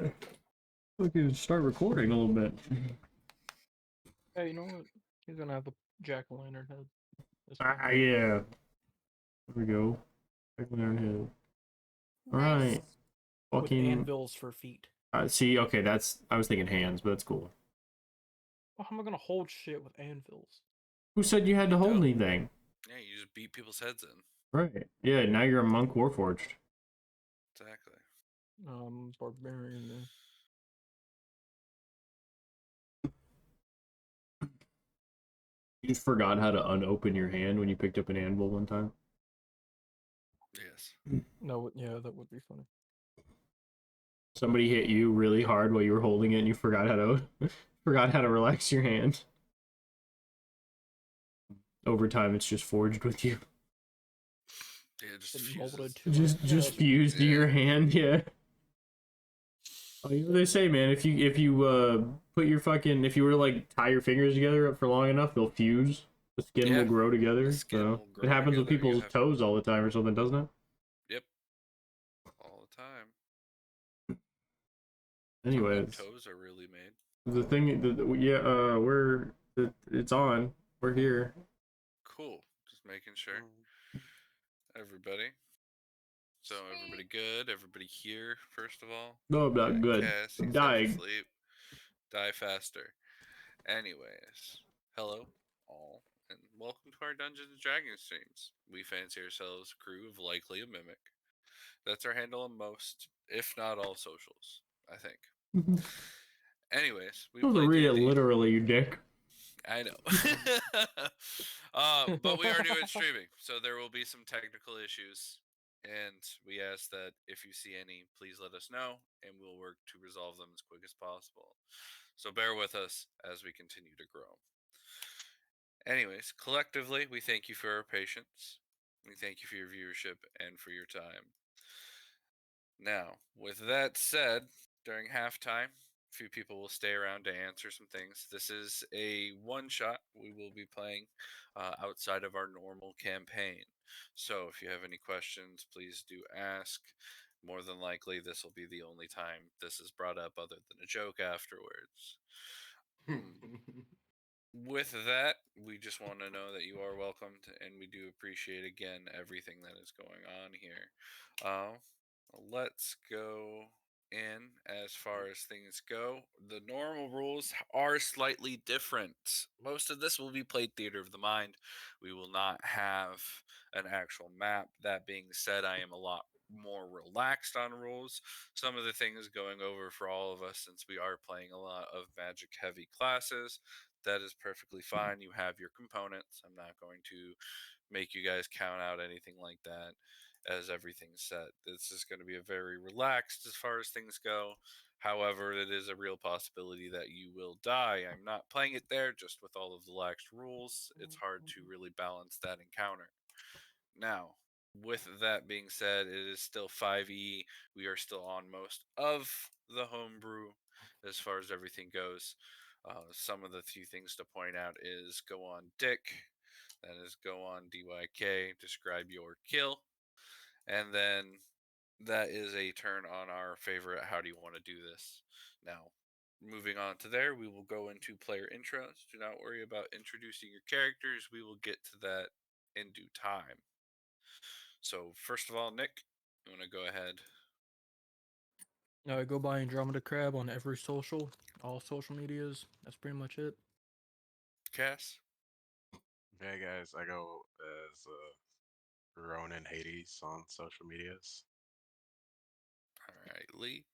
bit. We could start recording a little bit. Hey, you know what? He's gonna have a jack-o'-lantern head. Yeah. There we go. Jack-o'-lantern head. Nice. Alright. With Fucking. anvils for feet. See, okay, I was thinking hands, but that's cool. Well, how am I gonna hold shit with anvils? Who said you had to hold anything? Yeah, you just beat people's heads in. Right. Yeah, now you're a monk warforged. Exactly. Barbarian. Man. You just forgot how to unopen your hand when you picked up an anvil one time? Yes. No, yeah, that would be funny. Somebody hit you really hard while you were holding it and you forgot how to relax your hand. Over time it's just forged with you. Yeah, just fused to your hand, yeah. Oh, you know what they say, man, if you put your fucking, if you were to like tie your fingers together up for long enough, they'll fuse. The skin will grow together. So it happens with people's toes all the time or something, doesn't it? Yep. All the time. Anyways, toes are really made. The thing, it's on. We're here. Cool. Just making sure. Everybody. So everybody good? Everybody here, first of all? No, I'm not good. Cass, I'm dying. Sleep. Die faster. Anyways, hello, all, and welcome to our Dungeons & Dragons streams. We fancy ourselves a crew of LikelyAMimic. That's our handle on most, if not all, socials, I think. Anyways, we play read it D&D. literally, you dick. I know. But we are doing streaming, so there will be some technical issues. And we ask that if you see any, please let us know, and we'll work to resolve them as quick as possible. So bear with us as we continue to grow. Anyways, collectively, we thank you for your patience. We thank you for your viewership and for your time. Now, with that said, during halftime, a few people will stay around to answer some things. This is a one-shot we will be playing outside of our normal campaign. So if you have any questions, please do ask. More than likely, this will be the only time this is brought up other than a joke afterwards. With that, we just want to know that you are welcomed, and we do appreciate, again, everything that is going on here. Let's go in as far as things go. The normal rules are slightly different. Most of this will be played Theater of the Mind. We will not have an actual map. That being said, I am a lot more relaxed on rules. Some of the things going over for all of us, since we are playing a lot of magic heavy classes, that is perfectly fine. You have your components. I'm not going to make you guys count out anything like that as everything's set. This is going to be a very relaxed as far as things go. However, it is a real possibility that you will die. I'm not playing it there, just with all of the lax rules. It's hard to really balance that encounter. Now, with that being said, it is still 5e. We are still on most of the homebrew as far as everything goes. Some of the few things to point out is go on Dick, that is go on DYK, describe your kill, and then that is a turn on our favorite how do you want to do this. Now, moving on to there, we will go into player intros. Do not worry about introducing your characters. We will get to that in due time. So, first of all, Nick, you want to go ahead? Go by Andromeda Crab on every social, all social medias. That's pretty much it. Cass? Hey guys, I go as Ronan Hades on social medias. Alright, Lee?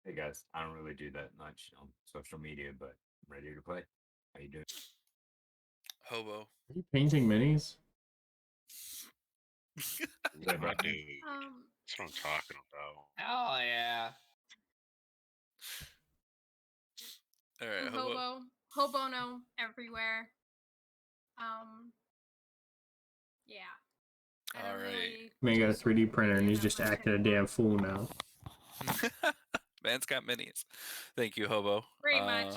Hey guys, I don't really do that much on social media, but I'm ready to play. How you doing? Hobo? Are you painting minis? Yeah, my dude. That's what I'm talking about. Oh yeah. Alright, Hobono everywhere. Yeah. Alright. Man got a 3D printer and he's just acting a damn fool now. Man's got minis. Thank you, Hobo. Pretty much.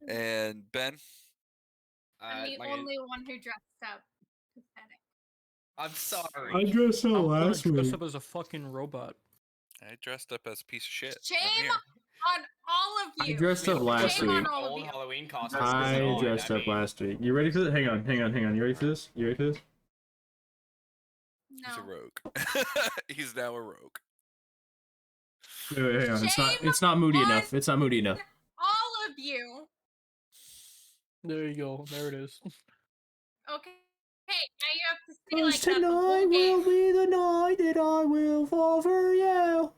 And Ben? I'm the only one who dressed up. Pathetic. I'm sorry. I dressed up I'm gonna last dress week. up as a fucking robot. I dressed up as a piece of shit. Shame I'm here. on all of I you. dressed up last Shame week. on all of Old you. Halloween costumes. I dressed up last week. You ready for this? Hang on. You ready for this? You ready for this? He's a No. rogue. He's now a rogue. Wait, hang on. Shame It's not moody on- enough. It's not moody enough. All of you. There you go. There it is. Okay. Hey, now you have to stay like that the tonight whole will game. be the night that I will fall for you.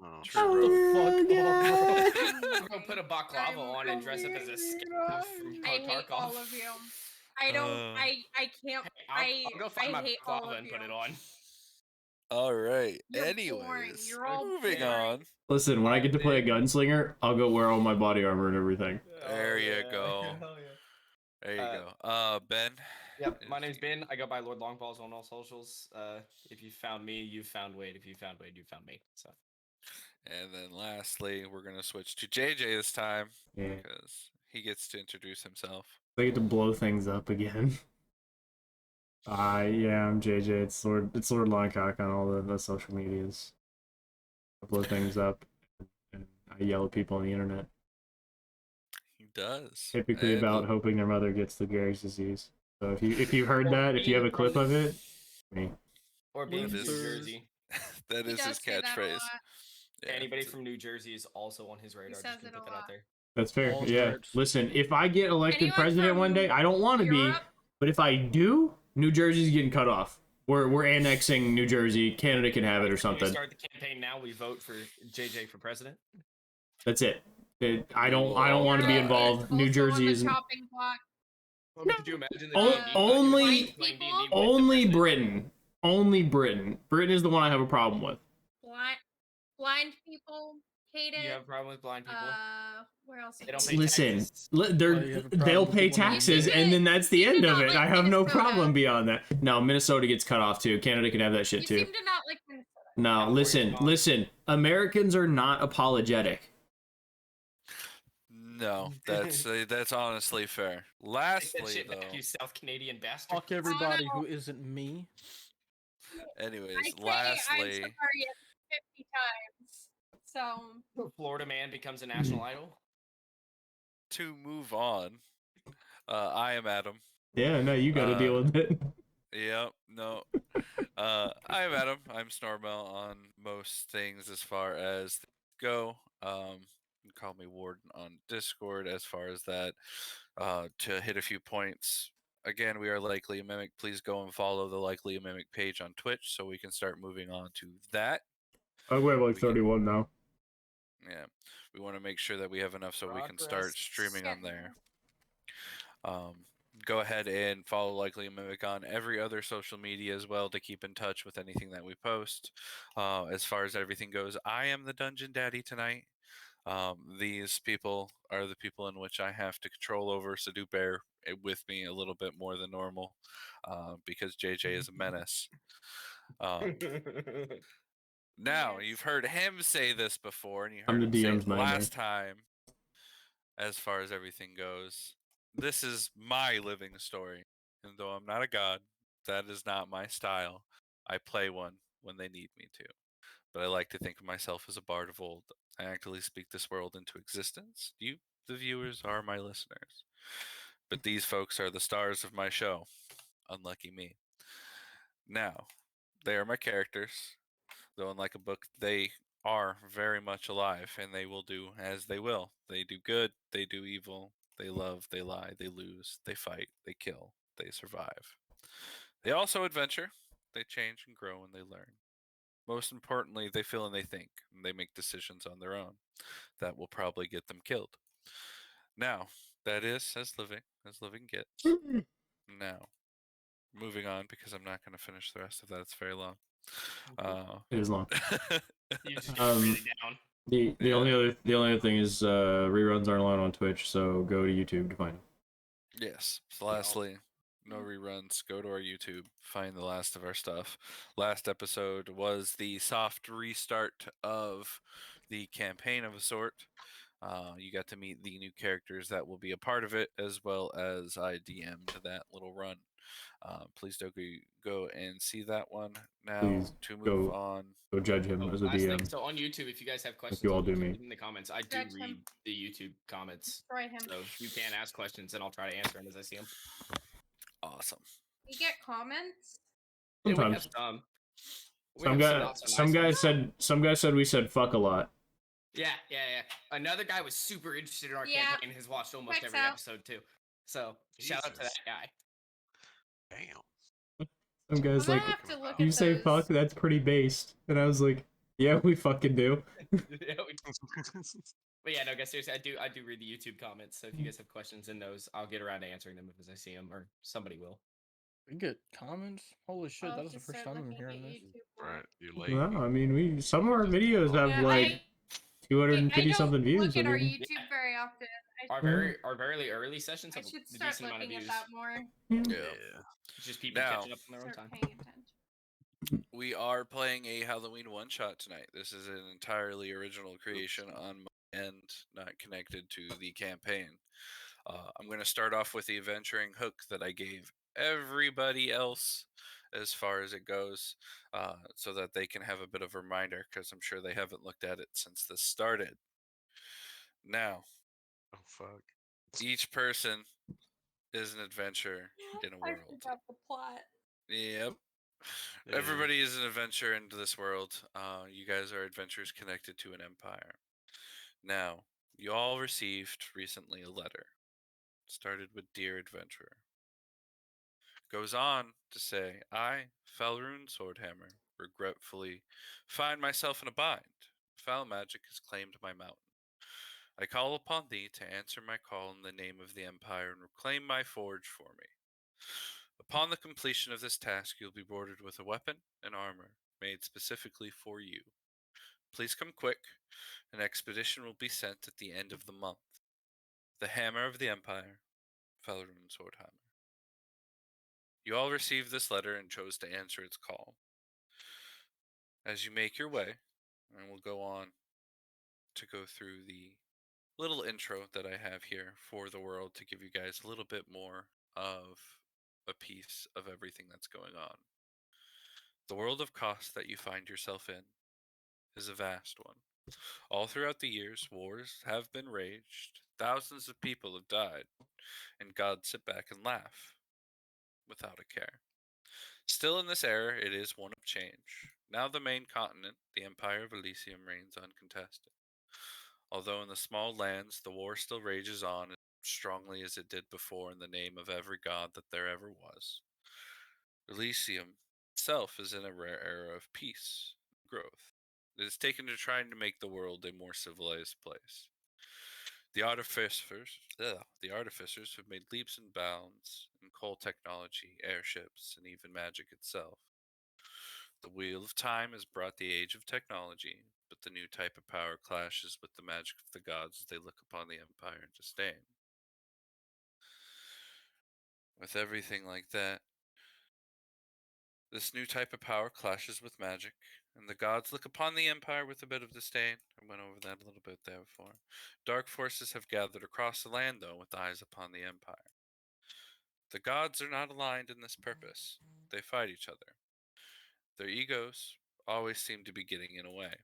Oh, True, Oh, bro. yeah, Fuck yeah. I'm gonna put a baklava on and dress up as a scout from I hate Tarkov. all of you. I don't. I can't. I'll go find my I hate all baklava of and you. put it on. All right. You're boring. Anyways, You're all moving boring. on. Listen, when I get to play a gunslinger, I'll go wear all my body armor and everything. There you go. Hell yeah. There you go. Ben. Yep, my name's Ben. I go by Lord Longballs on all socials. If you found me, you found Wade. If you found Wade, you found me. So. And then lastly, we're gonna switch to JJ this time Yeah. because he gets to introduce himself. I get to blow things up again. Yeah, I'm JJ. It's Lord Longcock on all the social medias. I blow things up and I yell at people on the internet. He does. Typically And about hoping their mother gets the Gehrig's disease. So if you heard that, if you have a clip of it, me. Or being from New Losers. Jersey. that He is does his say that a catchphrase. lot. Yeah, Anybody it's- from New Jersey is also on his radar. says Just gonna it a put that out lot. there. That's fair. All Yeah. starts. Listen, if I get elected Anyone president one day, from I don't want to be, Europe? but if I do, New Jersey's getting cut off. We're annexing New Jersey. Canada can have it or We something. start the campaign now. We vote for JJ for president. That's it. I don't want to be Europe involved. is New also Jersey on the isn't. chopping block. Could you imagine the O- D&D only- document playing D&D with the Only president? Britain. Only Britain. Britain is the one I have a problem with. Blind people hate it. You have a problem with blind people? Where else? They don't pay Listen, taxes. Oh, you have a they'll problem pay with people not taxes, being- and then that's the You do end of not it. like I have no Minnesota. problem beyond that. No, Minnesota gets cut off too. Canada can have that shit You too. seem to not like Minnesota. No, California's listen. fine. Americans are not apologetic. No, that's honestly fair. Take that Lastly, shit though. back, you South Canadian bastard. Fuck everybody no. who isn't me. Anyways, I say I'm lastly, sorry 50 times. So Florida man becomes a national idol. to move on, I am Adam. Yeah, no, you got to deal with it. Yep, no. I'm Adam. I'm Snormel on most things as far as go. You can call me Warden on Discord as far as that. To hit a few points. Again, we are LikelyAMimic. Please go and follow the LikelyAMimic page on Twitch so we can start moving on to that. I weigh like We can- 31 now. Yeah, we want to make sure that we have enough so we can start Progress. streaming on there. Go ahead and follow LikelyAMimic on every other social media as well to keep in touch with anything that we post. As far as everything goes, I am the Dungeon Daddy tonight. These people are the people in which I have to control over, so do bear with me a little bit more than normal because JJ is a menace. Now, Yes. you've heard him say this before, and you I'm heard the him say DM's it nightmare. last time. As far as everything goes, this is my living story. And though I'm not a god, that is not my style. I play one when they need me to. But I like to think of myself as a bard of old. I actively speak this world into existence. You, the viewers, are my listeners. But these folks are the stars of my show. Unlucky me. Now, they are my characters. Though unlike a book, they are very much alive, and they will do as they will. They do good, they do evil, they love, they lie, they lose, they fight, they kill, they survive. They also adventure, they change and grow, and they learn. Most importantly, they feel and they think, and they make decisions on their own that will probably get them killed. Now, that is as living gets. Now, moving on, because I'm not going to finish the rest of that, it's very long. It is long. You just get Um, really down. The Yeah. only other thing is reruns aren't allowed on Twitch, so go to YouTube to find them. Yes. So lastly, no reruns. Go to our YouTube, find the last of our stuff. Last episode was the soft restart of the campaign of a sort. You got to meet the new characters that will be a part of it, as well as I DM'd that little run. Please don't go and see that one. Now Please to move go on. Go judge him Oh, as a last thing. DM. So on YouTube, if you guys have questions, you all on do YouTube, me. leave 'em in the comments. I do Judge read him. the YouTube comments, Destroy him. so you can ask questions, and I'll try to answer them as I see them. Awesome. You get comments? Yeah, we have Sometimes. some. We Some have guy, not so some nice guy ones. said we said fuck a lot. Yeah. Another guy was super interested in our Yeah. campaign and has watched almost Checks every out. episode too. So shout out to Jesus. that guy. Damn. Some guy's I'm like, gonna have to look you at say those. fuck, that's pretty based. And I was like, yeah, we fucking do. Yeah, but yeah, no, guys, seriously, I do read the YouTube comments. So if you guys have questions in those, I'll get around to answering them as I see them, or somebody will. We get comments. Holy shit, I'll that is the just first start time I'm looking hearing at this. YouTube more. Right, you late. No, I mean, some of our Just videos have Yeah, like 250 I something don't views. look at I our mean, YouTube very often. Our very early sessions I have should a start decent amount of looking at views. that more. Yeah. It's just people Now- catching up on their own Start time. paying attention. We are playing a Halloween one shot tonight. This is an entirely original creation on my end, not connected to the campaign. I'm going to start off with the adventuring hook that I gave everybody else as far as it goes, so that they can have a bit of a reminder, because I'm sure they haven't looked at it since this started. Now, Oh fuck. each person is an adventurer in a I world. forgot the plot. Yep. Yeah. Everybody is an adventurer into this world. You guys are adventurers connected to an empire. Now, you all received recently a letter. It started with Dear Adventurer. Goes on to say, I, Falrune Swordhammer, regretfully find myself in a bind. Foul magic has claimed my mountain. I call upon thee to answer my call in the name of the Empire and reclaim my forge for me. Upon the completion of this task, you'll be rewarded with a weapon and armor made specifically for you. Please come quick. An expedition will be sent at the end of the month. The Hammer of the Empire, Falrune Swordhammer. You all received this letter and chose to answer its call. As you make your way, and we'll go on to go through the little intro that I have here for the world to give you guys a little bit more of a piece of everything that's going on. The world of cost that you find yourself in is a vast one. All throughout the years, wars have been raged, thousands of people have died, and gods sit back and laugh without a care. Still in this era, it is one of change. Now the main continent, the Empire of Elysium, reigns uncontested. Although in the small lands, the war still rages on as strongly as it did before in the name of every god that there ever was. Elysium itself is in a rare era of peace and growth. It is taken to trying to make the world a more civilized place. The artificers have made leaps and bounds in coal technology, airships, and even magic itself. The wheel of time has brought the age of technology, but the new type of power clashes with the magic of the gods as they look upon the empire in disdain. With everything like that, this new type of power clashes with magic, and the gods look upon the empire with a bit of disdain. I went over that a little bit there before. Dark forces have gathered across the land, though, with eyes upon the empire. The gods are not aligned in this purpose. They fight each other. Their egos always seem to be getting in a way.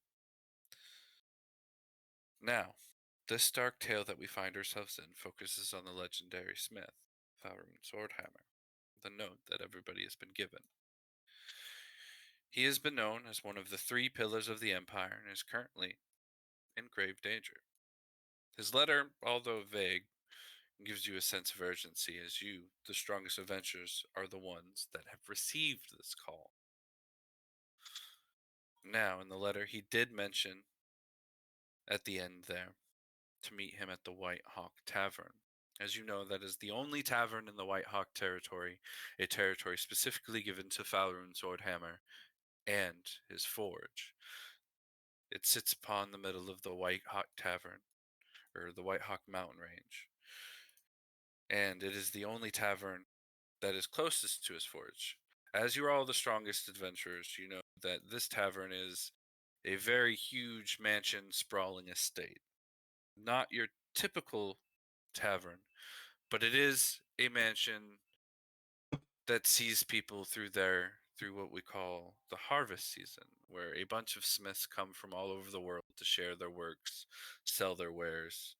Now, this dark tale that we find ourselves in focuses on the legendary smith, Falrune Swordhammer, the note that everybody has been given. He has been known as one of the 3 pillars of the empire and is currently in grave danger. His letter, although vague, gives you a sense of urgency, as you, the strongest adventurers, are the ones that have received this call. Now, in the letter, he did mention at the end there to meet him at the White Hawk Tavern. As you know, that is the only tavern in the White Hawk territory, a territory specifically given to Falrune Swordhammer and his forge. It sits upon the middle of the White Hawk Tavern, or the White Hawk Mountain Range. And it is the only tavern that is closest to his forge. As you are all the strongest adventurers, you know that this tavern is a very huge mansion sprawling estate. Not your typical tavern, but it is a mansion that sees people through what we call the harvest season, where a bunch of smiths come from all over the world to share their works, sell their wares,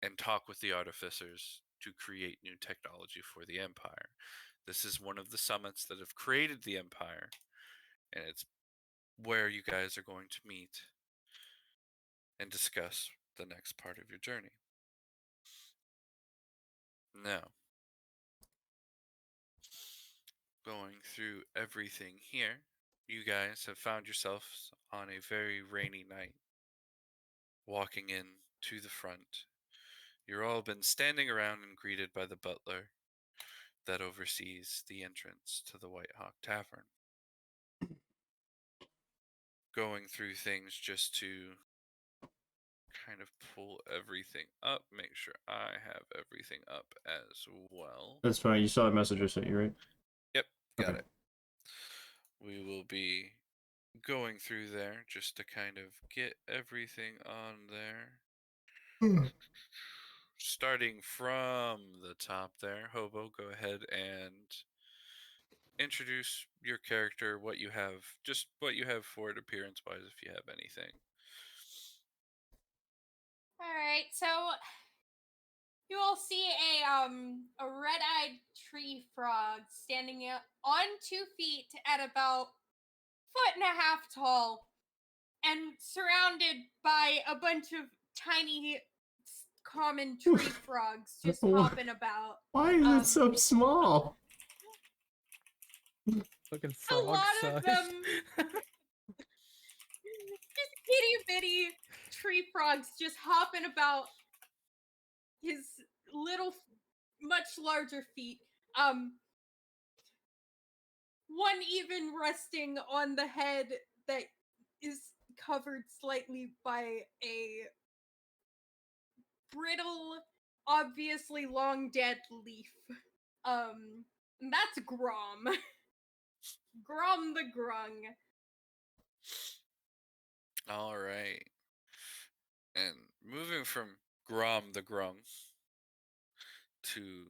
and talk with the artificers to create new technology for the empire. This is one of the summits that have created the empire, and it's where you guys are going to meet and discuss the next part of your journey. Now, going through everything here, you guys have found yourselves on a very rainy night, walking in to the front. You're all been standing around and greeted by the butler that oversees the entrance to the White Hawk Tavern. Going through things just to kind of pull everything up, make sure I have everything up as well. That's fine. You saw the message I sent you, right? Yep, got Okay. it. We will be going through there just to kind of get everything on there. Starting from the top there, Hobo, go ahead and introduce your character, what you have, just what you have for it appearance-wise, if you have anything. All right, so you will see a red-eyed tree frog standing on 2 feet at about 1.5 feet tall, and surrounded by a bunch of tiny common tree frogs just hopping about. Why is it so small? Fucking A frog lot size. of them, just itty bitty tree frogs just hopping about his little, much larger feet. One even resting on the head that is covered slightly by a brittle, obviously long dead leaf. That's Grom. Grom the Grung. All right. And moving from Grom the Grung to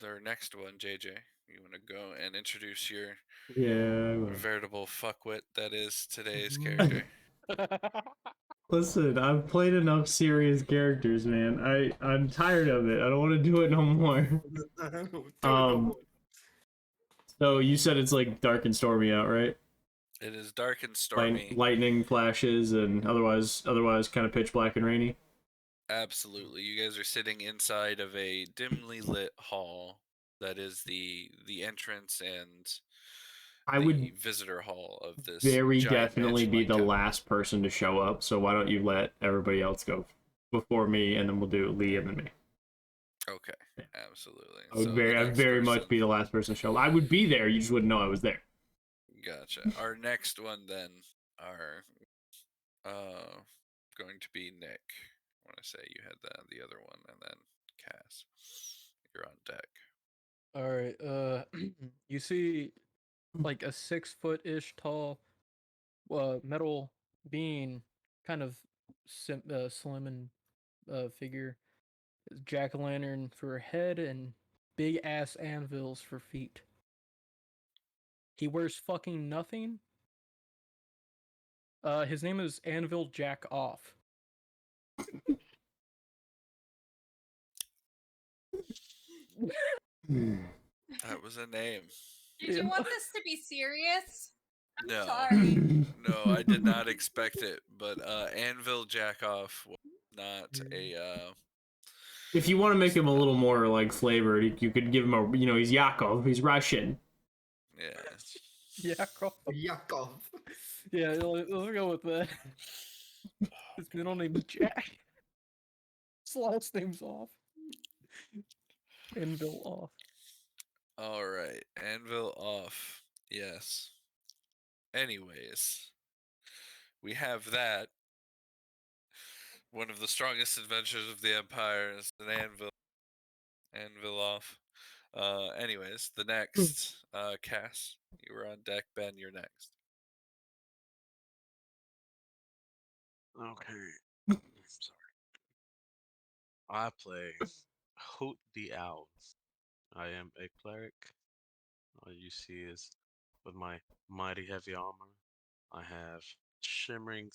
their next one, JJ, you want to go and introduce your Yeah. veritable fuckwit that is today's character? Listen, I've played enough serious characters, man. I'm tired of it. I don't want to do it no more. So you said it's like dark and stormy out, right? It is dark and stormy. Lightning flashes and otherwise kind of pitch black and rainy. Absolutely. You guys are sitting inside of a dimly lit hall that is the entrance and I the would visitor hall of this very giant definitely be mansion-like the town. last person to show up. So why don't you let everybody else go before me, and then we'll do Liam and me. Okay, absolutely. I'd very much be the last person to show up. I would be there. You just wouldn't know I was there. Gotcha. Our next one then are going to be Nick. I want to say you had the other one, and then Cass. You're on deck. All right. You see, like a 6-foot-ish tall, metal being, kind of slim and figure. Jack o' lantern for a head and big ass anvils for feet. He wears fucking nothing. His name is Anvil Jack Off. That was a name. Did you want this to be serious? I'm No. sorry. No, I did not expect it, but Anvil Jackoff was not a If you want to make him a little more like flavored, you could give him a, he's Yakov, he's Russian. yeah. Yakov. Yakov. Yeah, let's go with that. His middle name is Jack. His last name's Off. Anvil Off. All right, Anvil off. Yes. Anyways, we have that. One of the strongest adventures of the Empire is an anvil. Anvil off. Anyways, the next Cass, you were on deck. Ben, you're next. Okay. I'm sorry. I play Hoot the Owl. I am a cleric. What you see is with my mighty heavy armor, I have shimmering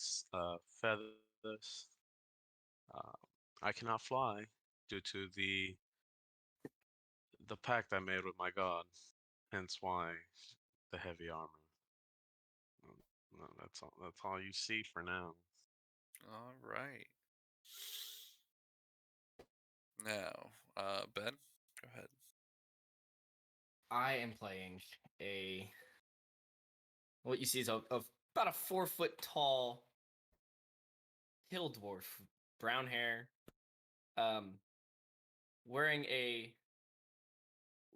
feathers. Uh, I cannot fly due to the pact I made with my god. Hence why the heavy armor. No, that's all. That's all you see for now. All right. Now, Ben, go ahead. I am playing what you see is about a 4 foot tall hill dwarf, brown hair, wearing a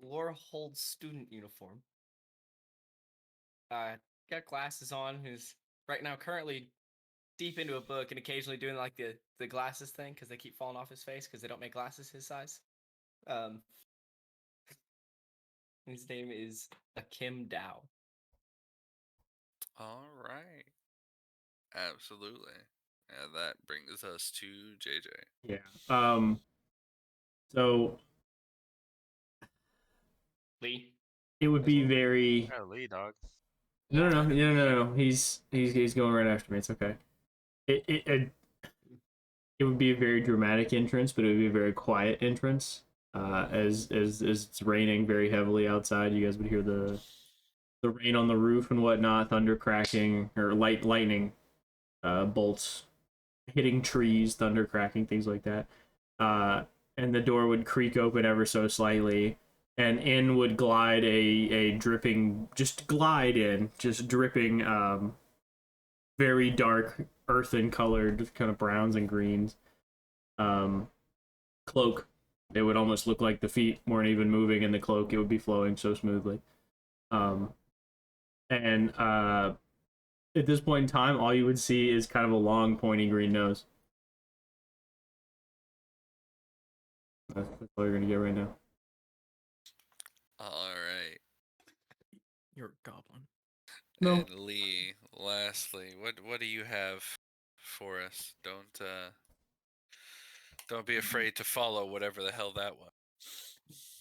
Laura Hold student uniform. Got glasses on. Who's right now currently deep into a book and occasionally doing like the glasses thing because they keep falling off his face because they don't make glasses his size. His name is Akim Dao. All right. Absolutely. And that brings us to JJ. Yeah. So Lee. it would be very. Yeah, Lee, dog. No. He's going right after me. It's okay. It would be a very dramatic entrance, but it would be a very quiet entrance. As it's raining very heavily outside, you guys would hear the rain on the roof and whatnot, thunder cracking or lightning, bolts hitting trees, thunder cracking, things like that. And the door would creak open ever so slightly, and in would glide a dripping, just dripping, very dark earthen colored kind of browns and greens cloak. It would almost look like the feet weren't even moving in the cloak. It would be flowing so smoothly. And at this point in time, all you would see is kind of a long, pointy green nose. That's all you're gonna get right now. All right. You're a goblin. No. And Lee, lastly, what do you have for us? Don't be afraid to follow whatever the hell that was.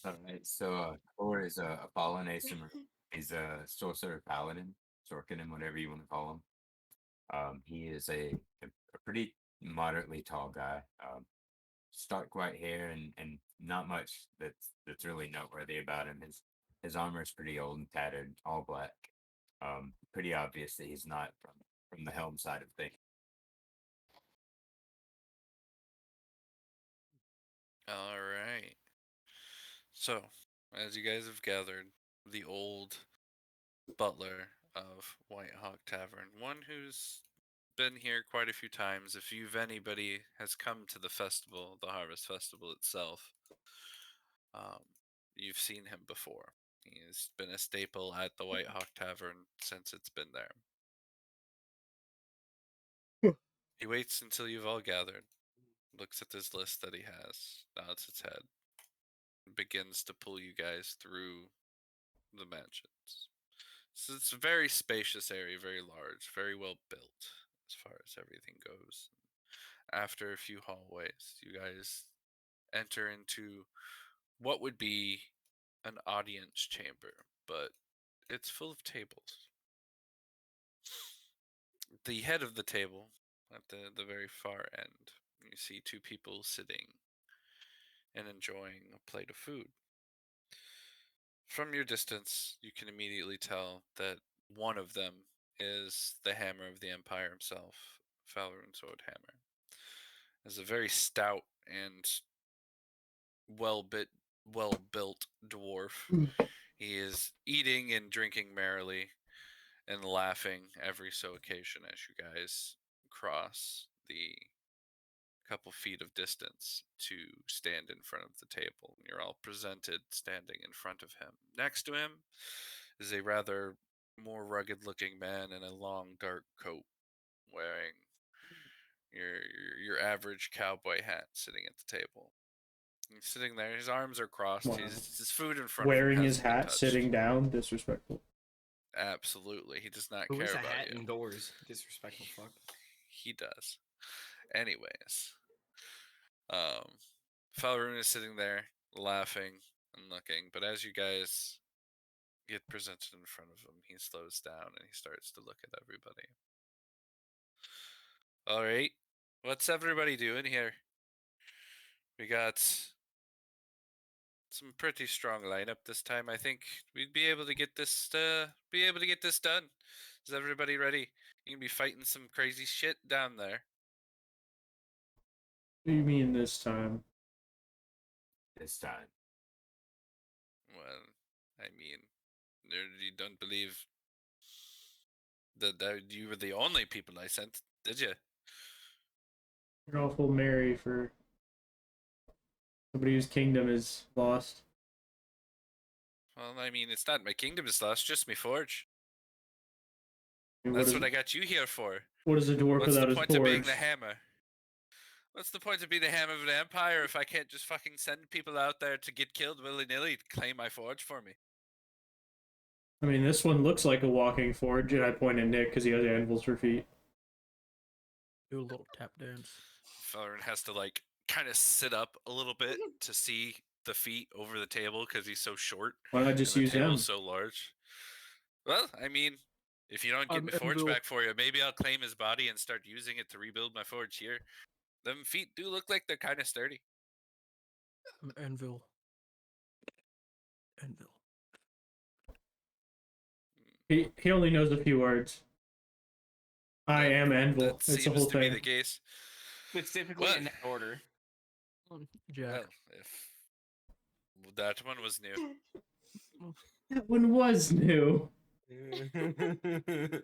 All right, so Thor is a fallen asymmetric. He's a sorcerer paladin, Sorkin, whatever you want to call him. He is a pretty moderately tall guy. Stark white hair and not much that's really noteworthy about him. His armor is pretty old and tattered, all black. Pretty obvious that he's not from the helm side of things. All right. So, as you guys have gathered, the old butler of White Hawk Tavern, one who's been here quite a few times. If anybody has come to the festival, the Harvest Festival itself, you've seen him before. He's been a staple at the White Hawk Tavern since it's been there. He waits until you've all gathered, looks at this list that he has, nods his head, and begins to pull you guys through the mansions. So it's a very spacious area, very large, very well built as far as everything goes. After a few hallways, you guys enter into what would be an audience chamber, but it's full of tables. The head of the table, at the very far end, you see two people sitting and enjoying a plate of food. From your distance, you can immediately tell that one of them is the Hammer of the Empire himself, Falrun Swordhammer. Is a very stout and well-built dwarf. He is eating and drinking merrily and laughing every so occasion as you guys cross the couple feet of distance to stand in front of the table. You're all presented standing in front of him. Next to him is a rather more rugged-looking man in a long dark coat, wearing your average cowboy hat, sitting at the table. He's sitting there. His arms are crossed. Wow. His food in front Wearing of him his hasn't been hat, touched. sitting down, disrespectful. Absolutely, he does not Who care wears a about hat you. indoors? Disrespectful fuck. He does. Anyways, Falrun is sitting there laughing and looking, but as you guys get presented in front of him, he slows down and he starts to look at everybody. All right, what's everybody doing here? We got some pretty strong lineup this time. I think we'd be able to get this done. Is everybody ready? You can be fighting some crazy shit down there. What do you mean this time? This time. Well, I mean, you don't believe that you were the only people I sent, did you? You're awful merry for somebody whose kingdom is lost. Well, I mean, it's not my kingdom is lost, just me forge. I mean, That's what I got you here for. What is a dwarf What's without the his point of being forge? the hammer? What's the point of being the hammer of an empire if I can't just fucking send people out there to get killed willy-nilly to claim my forge for me? I mean, this one looks like a walking forge, and I point at Nick because he has anvils for feet. Do a little tap dance. Fellerin has to, like, kind of sit up a little bit to see the feet over the table because he's so short. Why not just and the use them? table's so large. Well, I mean, if you don't get my forge back for you, maybe I'll claim his body and start using it to rebuild my forge here. Them feet do look like they're kind of sturdy. Anvil. Anvil. He only knows a few words. I am Anvil. That It's the seems whole to be thing. the case. It's typically Well- in that order. Jack. Well, if that one was new. That one was new. Mm-hmm.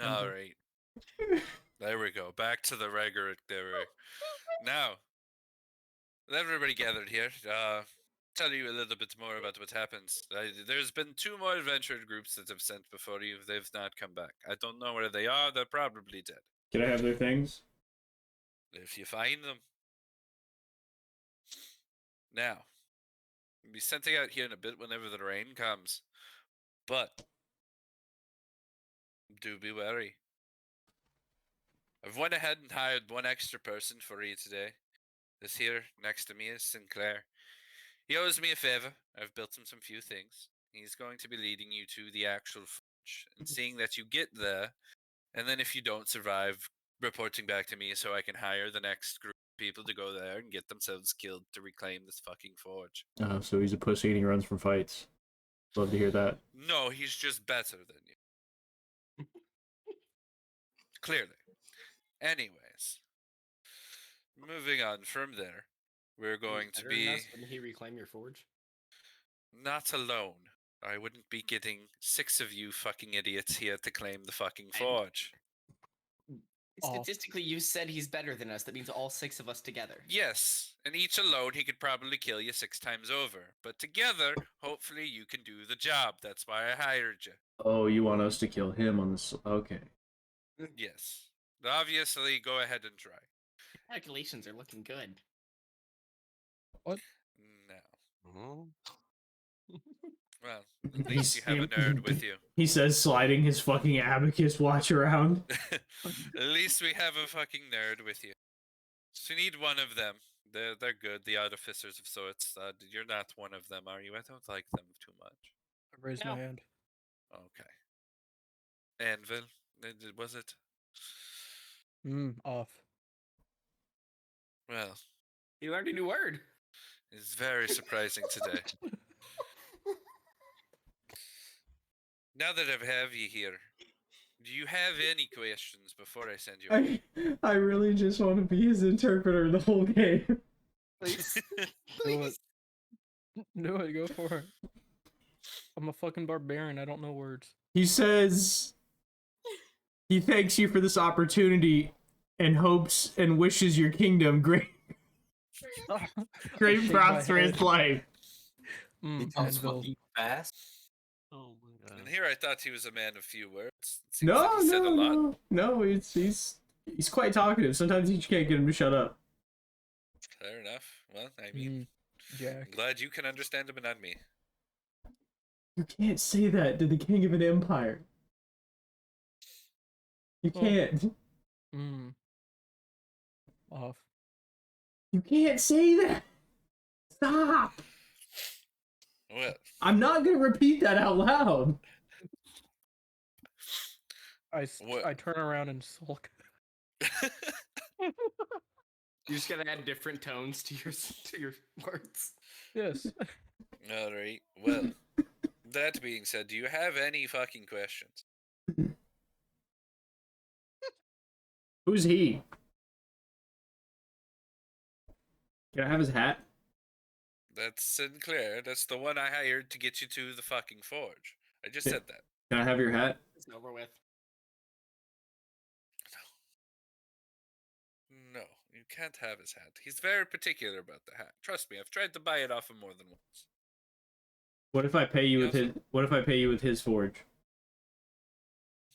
All right. There we go. Back to the rhetoric there. Now, with everybody gathered here, tell you a little bit more about what happens. There's been 2 more adventure groups that have sent before you. They've not come back. I don't know where they are. They're probably dead. Can I have their things? If you find them. Now, we'll be sending out here in a bit whenever the rain comes. But, do be wary. I've went ahead and hired 1 extra person for you today. This here, next to me, is Sinclair. He owes me a favor. I've built him some few things. He's going to be leading you to the actual forge and seeing that you get there. And then if you don't survive, reporting back to me so I can hire the next group of people to go there and get themselves killed to reclaim this fucking forge. Oh, so he's a pussy and he runs from fights. Love to hear that. No, he's just better than you. Clearly. Anyways. Moving on from there. We're going to be... Wouldn't he reclaim your forge? Not alone. I wouldn't be getting 6 of you fucking idiots here to claim the fucking forge. Statistically, you said he's better than us. That means all 6 of us together. Yes, and each alone he could probably kill you 6 times over. But together, hopefully you can do the job. That's why I hired you. Oh, you want us to kill him on this? Okay. Yes. Obviously, go ahead and try. Calculations are looking good. No. Oh. Well, at least you have a nerd with you. He says, sliding his fucking abacus watch around. At least we have a fucking nerd with you. So you need 1 of them. They're good. The artificers of sorts. You're not one of them, are you? I don't like them too much. I raised my hand. Okay. Anvil, was it? Off. Well, You learned a new word. it's very surprising today. Now that I have you here, do you have any questions before I send you? I really just want to be his interpreter the whole game. Please. Please. Do it. Go for it. I'm a fucking barbarian. I don't know words. He says he thanks you for this opportunity and hopes and wishes your kingdom great prosperous life. He talks Anvil. fucking fast. Oh my god. And here I thought he was a man of few words. It seems like he said a lot. No. He's quite talkative. Sometimes you just can't get him to shut up. Fair enough. Well, I mean, Jack. I'm glad you can understand him and not me. You can't say that to the king of an empire. You can't. Off. You can't say that. Stop. Well, I'm not gonna repeat that out loud. What? I turn around and sulk. You're just gonna add different tones to your words. Yes. All right. Well, that being said, do you have any fucking questions? Who's he? Can I have his hat? That's Sinclair. That's the one I hired to get you to the fucking forge. I just Yeah. said that. Can I have your hat? It's over with. No, you can't have his hat. He's very particular about the hat. Trust me, I've tried to buy it off him more than once. What if I pay you He with also- his? What if I pay you with his forge?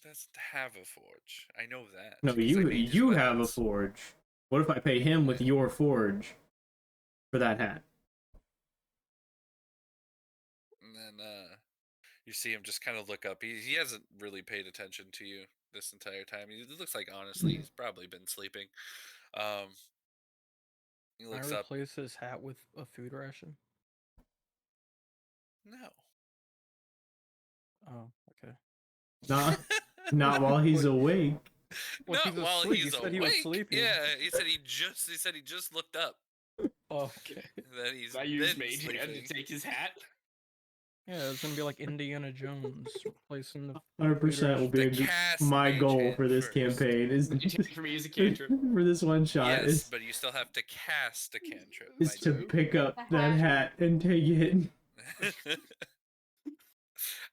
He doesn't have a forge. I know that. No, 'cause I you made his you have a weapons. forge. What if I pay him with your forge for that hat? And then you see him just kind of look up. He hasn't really paid attention to you this entire time. He looks like honestly he's probably been sleeping. He Can I looks up. replace his hat with a food ration? No. Oh, okay. Not while he's awake. Well, Not he's while asleep. he's You said he was awake. sleeping. Yeah, he said he just looked up. Oh, okay. That he's I use been Mage Hand sleeping. to take his hat. Yeah, it's gonna be like Indiana Jones replacing the. 100% will be The cast my mage goal hand for this first. campaign. Is Would you take it for me as a cantrip? for this one shot Yes, is but you still have to cast a cantrip. is my to dude. pick up The that hat and take it.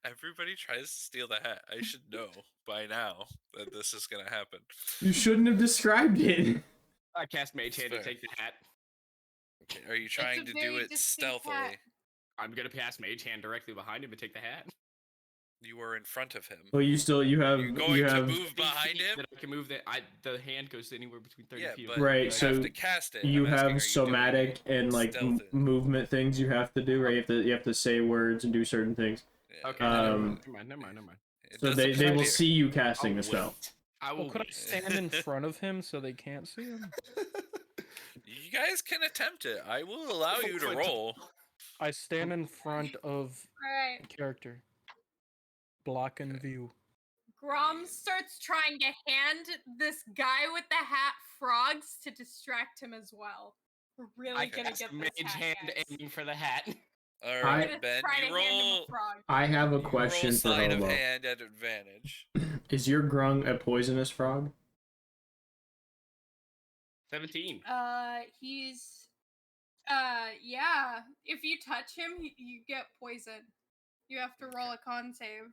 Everybody tries to steal the hat. I should know by now that this is gonna happen. You shouldn't have described it. I cast Mage Hand to Fair. take the hat. Okay, are you trying a to do very it distinct stealthily? hat. I'm gonna pass Mage Hand directly behind him and take the hat. You were in front of him. Well, you have You're going you to have move 50 behind feet him. That I can move the hand goes anywhere between 30 Yeah, feet. but Right, you so have to cast it. you I'm asking, are have you somatic doing and like stealthily? movement things you have to do, right? You have to say words and do certain things. Yeah, Okay, Um, never mind. it So doesn't they will appear. see you casting I'll the spell. wait. I Well, will. could I wait. stand in front of him so they can't see him? You guys can attempt it. I will allow you to roll. I stand in front of Alright. the character. Block and view. Grom starts trying to hand this guy with the hat frogs to distract him as well. We're really I gonna cast get a this Mage hat, Hand guys. aiming for the hat. All We're right, gonna Ben. try You to hand him roll. a frog. I have a You roll question for sleight of Hobo. hand at advantage. Is your grung a poisonous frog? 17. He's yeah. If you touch him, you get poisoned. You have to roll a con save.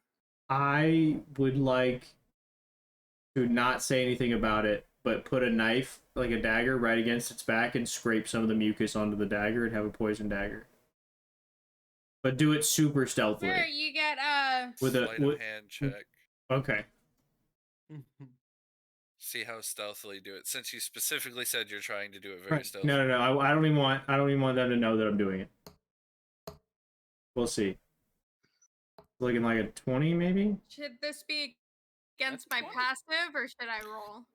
I would like to not say anything about it, but put a knife, like a dagger, right against its back and scrape some of the mucus onto the dagger and have a poison dagger. But do it super stealthily. Sure, you get With a Sleight of hand check. okay. See how stealthily do it. Since you specifically said you're trying to do it very Right. stealthily. No. I don't even want them to know that I'm doing it. We'll see. Looking like a 20, maybe. should this be against That's my 20. passive or should I roll?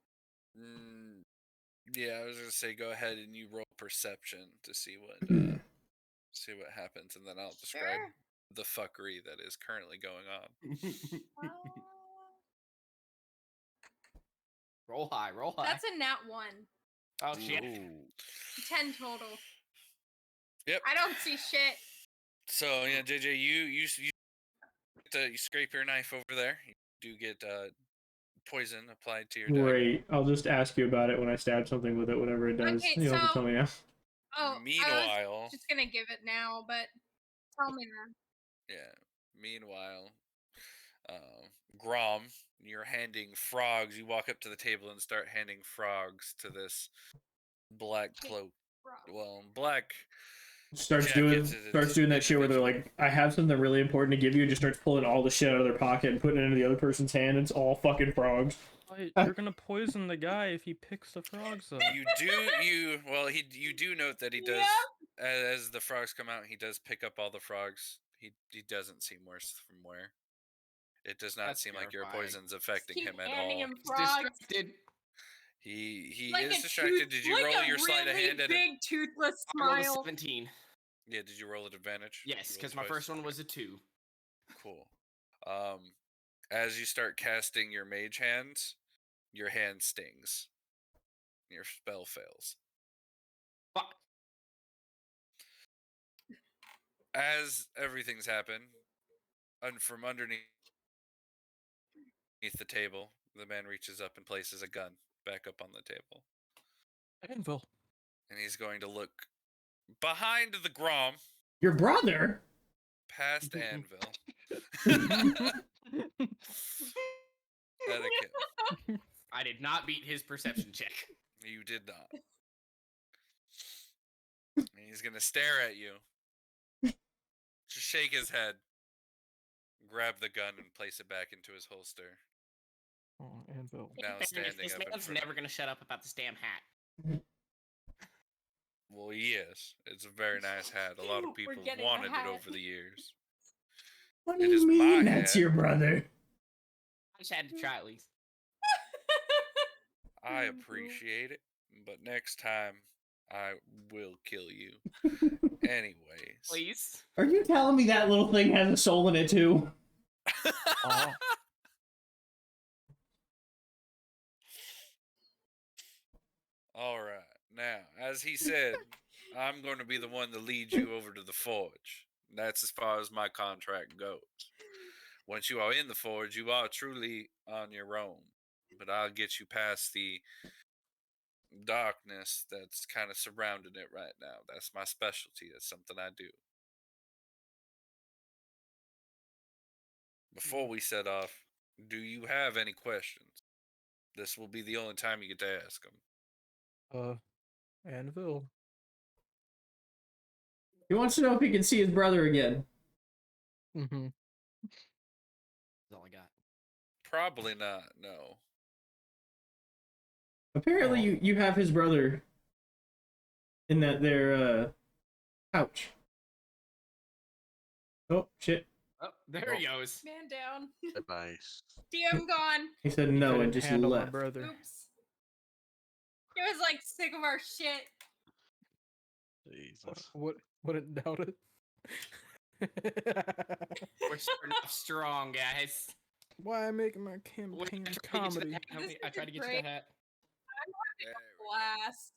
Yeah, I was gonna say go ahead and you roll perception to see what see what happens, and then I'll describe Sure. the fuckery that is currently going on. Roll high. That's a nat 1. Oh shit. Ooh. 10 total. Yep. I don't see shit. So yeah, JJ, you scrape your knife over there. You do get poison applied to your dagger. Great. I'll just ask you about it when I stab something with it, whatever it does. Okay, You don't have to so- tell me now. Oh, I Meanwhile, was just gonna give it now, but tell me now. yeah. Meanwhile, Grom, you're handing frogs. You walk up to the table and start handing frogs to this black cloak. Frog. Well, black. Starts jacket doing that shit where they're like, I have something really important to give you, and just starts pulling all the shit out of their pocket and putting it into the other person's hand, and it's all fucking frogs. Wait, you're gonna poison the guy if he picks the frogs up. You do note that he does as the frogs come out, he does pick up all the frogs. He doesn't seem worse from where. It does not That's seem like your terrifying. poison's affecting Keep him at handing all. him He's frogs. distracted. He Like is a distracted. tooth- Did you like roll a your sleight of really hand at big toothless I rolled a smile. 17. Yeah, did you roll at advantage? Did Yes, you roll because my twice? first one was a 2. Cool. As you start casting your mage hands, your hand stings. Your spell fails. Fuck. As everything's happened, from underneath the table, the man reaches up and places a gun back up on the table. Anvil. And he's going to look behind the Grom, Your brother? past Anvil, Etiquette. I did not beat his perception check. You did not. And he's going to stare at you. Just shake his head. Grab the gun and place it back into his holster. Oh, Anvil. Now standing This up in man's front. never gonna shut up about this damn hat. Well, he is. It's a very nice hat. A lot of We're people getting a wanted it hat. over the years. What do It is you my mean that's hat. your brother? I just had to try at least. I appreciate it, but next time I will kill you. Anyways. Please. Are you telling me that little thing has a soul in it too? Oh. All right. Now, as he said, I'm going to be the one to lead you over to the forge. That's as far as my contract goes. Once you are in the forge, you are truly on your own. But I'll get you past the darkness that's kind of surrounding it right now. That's my specialty. That's something I do. Before we set off, do you have any questions? This will be the only time you get to ask them. Anvil. He wants to know if he can see his brother again. Mm-hmm. That's all I got. Probably not, no. Apparently, you have his brother in that there pouch. Oh shit! Oh, there he goes. Man down. Bye. DM gone. He said no and just handle my left. brother. Oops. He was like sick of our shit. Jesus. Wouldn't doubt it. We're starting off strong, guys. Why am I making my Wait, campaign I tried to get you comedy? the hat. This I tried to is get you great. the hat. There we go. Blast.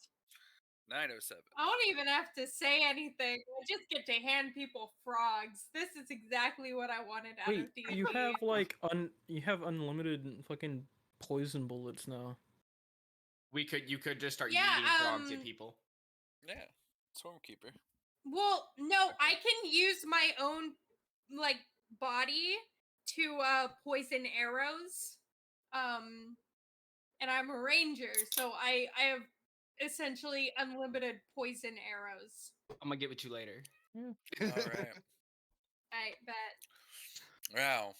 907. I don't even have to say anything. I just get to hand people frogs. This is exactly what I wanted out Wait, of D&D. you have like you have unlimited fucking poison bullets now. You could just start Yeah, yeeting frogs at people. Yeah, Stormkeeper. Well, no, I can use my own like body to poison arrows. And I'm a ranger, so I have essentially unlimited poison arrows. I'm gonna get with you later. All right. I bet. Now,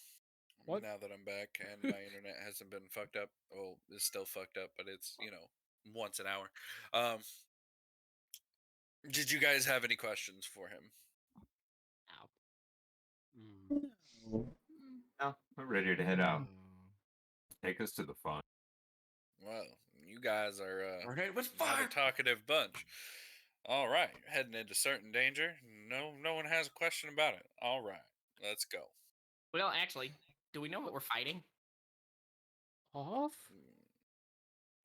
What? now that I'm back and my internet hasn't been fucked up, well, it's still fucked up, but it's, once an hour. Did you guys have any questions for him? Ow. No. No, we're ready to head out. Take us to the fun. Well, you guys are We're headed with not fire. a talkative bunch. All right, you're heading into certain danger. No one has a question about it. All right, let's go. Well, actually, do we know what we're fighting? Off?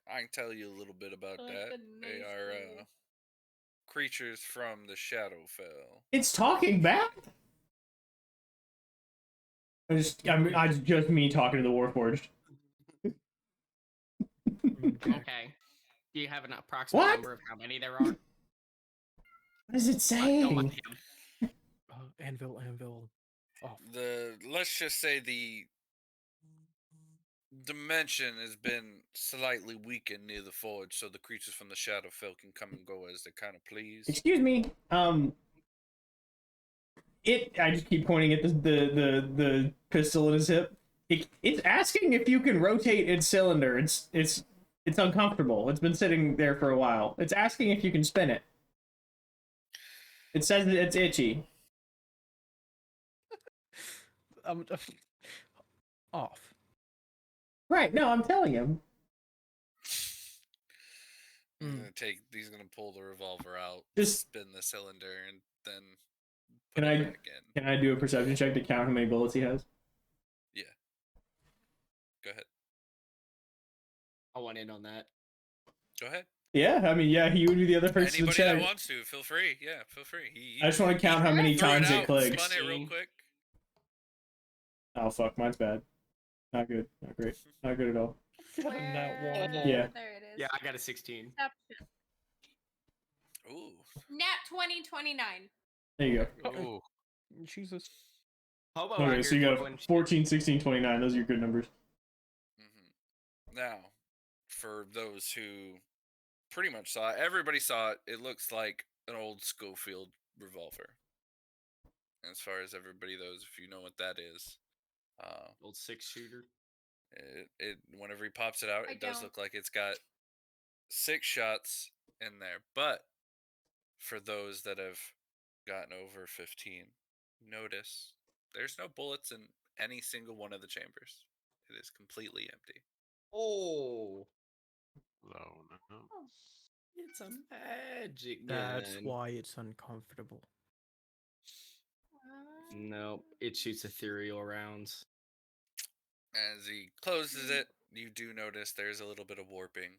I can tell you a little bit about I like that. the They nice are flavor. creatures from the Shadowfell. It's talking back. I just me talking to the Warforged. Okay. Do you have an approximate What? number of how many there are? What is it Don't saying? mind him. Anvil. Off. Let's just say the dimension has been slightly weakened near the forge, so the creatures from the Shadowfell can come and go as they kind of please. Excuse me. I just keep pointing at the pistol in his hip. It's asking if you can rotate its cylinder. It's uncomfortable. It's been sitting there for a while. It's asking if you can spin it. It says that it's itchy. I'm off. Right? No, I'm telling him. He's gonna pull the revolver out, Just- spin the cylinder, and then Can put it I- back in. Can I do a perception check to count how many bullets he has? Go ahead. I want in on that. Go ahead. Yeah, I mean, yeah, he would be the other person Anybody to check. that wants to, feel free. Yeah, feel free. I just want to count how many threw times it it out, clicks. spun it real 16. quick. Oh fuck, mine's bad. Not good. Not great. Not good at all. Got a nat one. Yeah. There it is. Yeah, I got a 16. Perception. Ooh. Nat 2029. There you go. Ooh. Jesus. Hobo Okay, out so here you got throwing 14, 16, 29. Those are your good numbers. Now, for those who pretty much saw it, everybody saw it. It looks like an old Schofield revolver. As far as everybody knows, if you know what that is, old 6-shooter. it whenever he pops it out, I it does don't. look like it's got 6 shots in there. But for those that have gotten over 15, notice there's no bullets in any single one of the chambers. It is completely empty. Oh, Oh, no. it's a magic gun. That's why it's uncomfortable. Nope, it shoots ethereal rounds. As he closes it, you do notice there's a little bit of warping,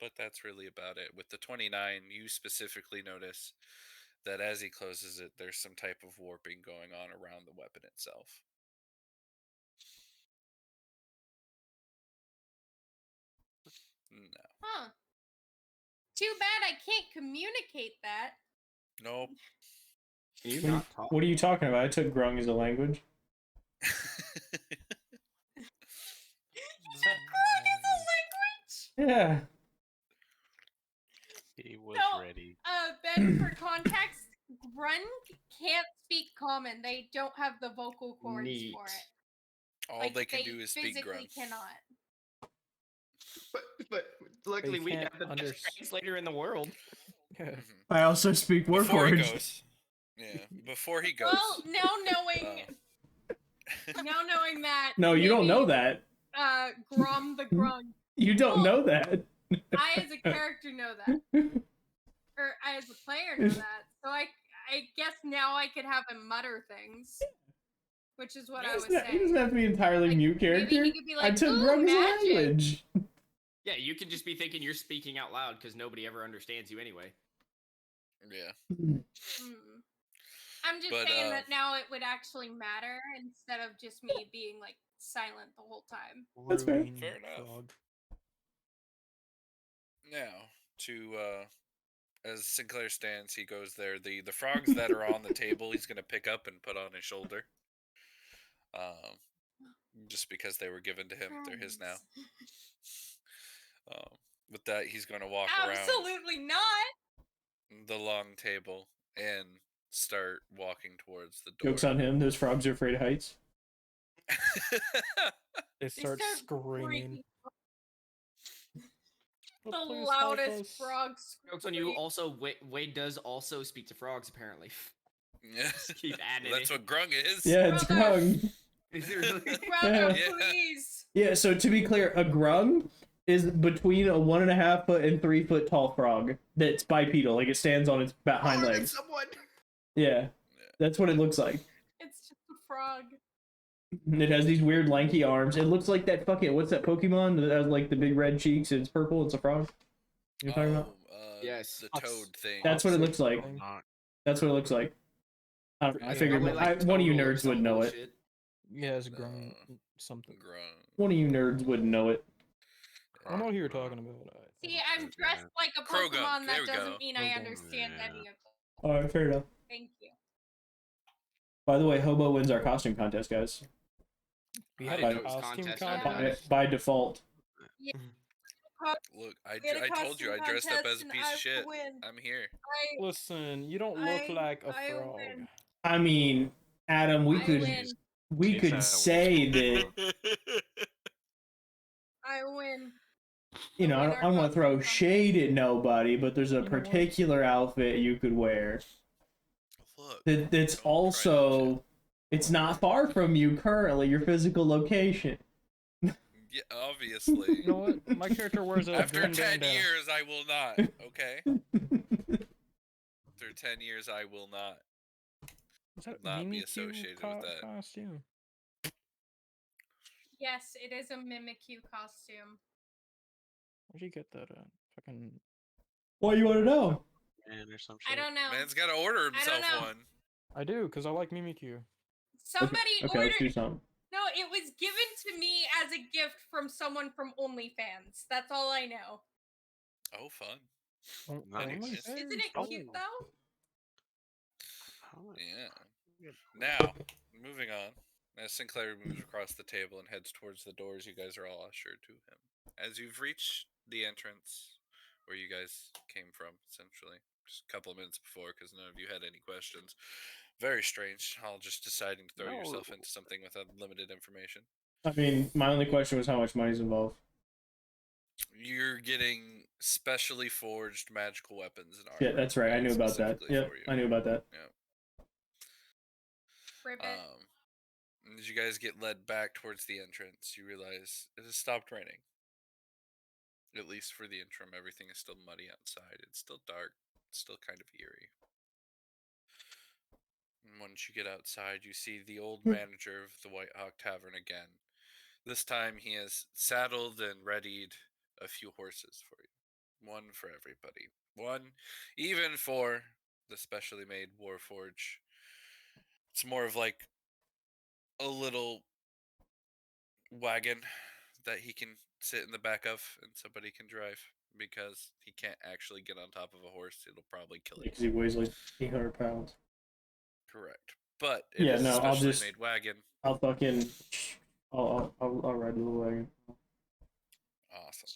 but that's really about it. With the 29, you specifically notice that as he closes it, there's some type of warping going on around the weapon itself. No. Huh. Too bad I can't communicate that. Nope. Can you What, not talk? what are you talking about? I took grung as a language. Grung is a language. Yeah. He was No. ready. Ben, for context, Grung can't speak common. They don't have the vocal cords Neat. for it. All Like, they can do is speak physically grunt. cannot. But luckily we can't have the best under- translator in the the Yeah. Mhm. I also speak war Before he chords. goes. Yeah, before he goes. Well, now knowing that. No, you don't know maybe, that. Grom the Grung. You don't Well, know that. I, as a character, know that. Or I, as a player, know that. So I guess now I could have him mutter things. Which is what I was He doesn't saying. have to be entirely Like, mute maybe character. he could be I like, took "Ooh, grung as a magic." language. Yeah, you can just be thinking you're speaking out loud because nobody ever understands you anyway. Yeah. Mm. I'm just But, saying that now it would actually matter instead of just me being like silent the whole time. That's fair. Ruin Fair enough. frog. Now, as Sinclair stands, he goes there. The frogs that are on the table, he's gonna pick up and put on his shoulder. Just because they were given to him, they're his now. With that, he's gonna walk Absolutely not. around the long table and start walking towards the door. Joke's on him. Those frogs are afraid of heights. They They start screaming. The "Oh, please help loudest us." frog Jokes on you. scream. Also, Wade does also speak to frogs apparently. Yeah. Keep adding That's it. what grung is. Yeah, it's Brother. grung. Is it really? Brother, Yeah. please. Yeah, so to be clear, a grung is between a 1.5 foot and 3 foot tall frog that's bipedal, like it stands on its hind More than legs. someone. Yeah, that's what it looks like. It's just a frog. And it has these weird lanky arms. It looks like that fucking, what's that Pokemon that has like the big red cheeks? It's purple. It's a frog. You know what I'm talking about? Yes. The toad thing. That's what it looks like. Thing. Not That's what it looks like. I It's figured probably like one of you total or nerds some would know it. bullshit. Yeah, it's grung something. Grung. One of you nerds wouldn't know it. I don't know who you're talking about. See, I'm Yeah. dressed like a Krogan, Pokemon. there That we doesn't go. mean I Krogan, understand yeah. any of them. Alright, fair enough. Thank you. By the way, Hobo wins our costume contest, guys. We I had didn't a know it was costume contest. Yeah. contest. By default. Look, I We had a told you I costume dressed up contest as a and piece I of shit. win. I'm here. Listen, you don't look like a I frog. win. I mean, Adam, we I could win. we Jeez, could that say that, I win. you know, I don't want to throw shade at nobody, but there's a You know what? particular outfit you could wear Look. that's don't try also, it's not far from you currently, your physical location. Yeah, obviously. You know what? My character wears a After green 10 bandana. years, I will not. Okay. After 10 years, I will not. Is that not be Mimikyu associated with that. costume? Yes, it is a Mimikyu costume. Where'd you get that at? Fucking. What do you want to know? Man or some I shit. don't know. Man's got to order I don't himself know. one. I do, because I like Mimikyu. Somebody Okay, let's do ordered. something. No, it was given to me as a gift from someone from OnlyFans. That's all I know. Oh, fun. Nice. Isn't it cute though? Yeah. Now, moving on. As Sinclair moves across the table and heads towards the doors, you guys are all ushered to him. As you've reached the entrance where you guys came from, essentially, just a couple of minutes before, because none of you had any questions. Very strange, all just deciding to throw yourself into something with unlimited information. I mean, my only question was how much money's involved. You're getting specially forged magical weapons and armor. Yeah, that's right. I knew about that. specifically Yeah, for you. I knew about that. Yeah. Ribbit. As you guys get led back towards the entrance, you realize it has stopped raining. At least for the interim, everything is still muddy outside. It's still dark. It's still kind of eerie. And once you get outside, you see the old manager of the White Hawk Tavern again. This time he has saddled and readied a few horses for you. One for everybody. One even for the specially made Warforge. It's more of like a little wagon that he can sit in the back of and somebody can drive, because he can't actually get on top of a horse. It'll probably kill him. Because he weighs like 800 pounds. Correct. But it Yeah, is no, a I'll specially just- made wagon. I'll fucking. I'll ride the little wagon. Awesome.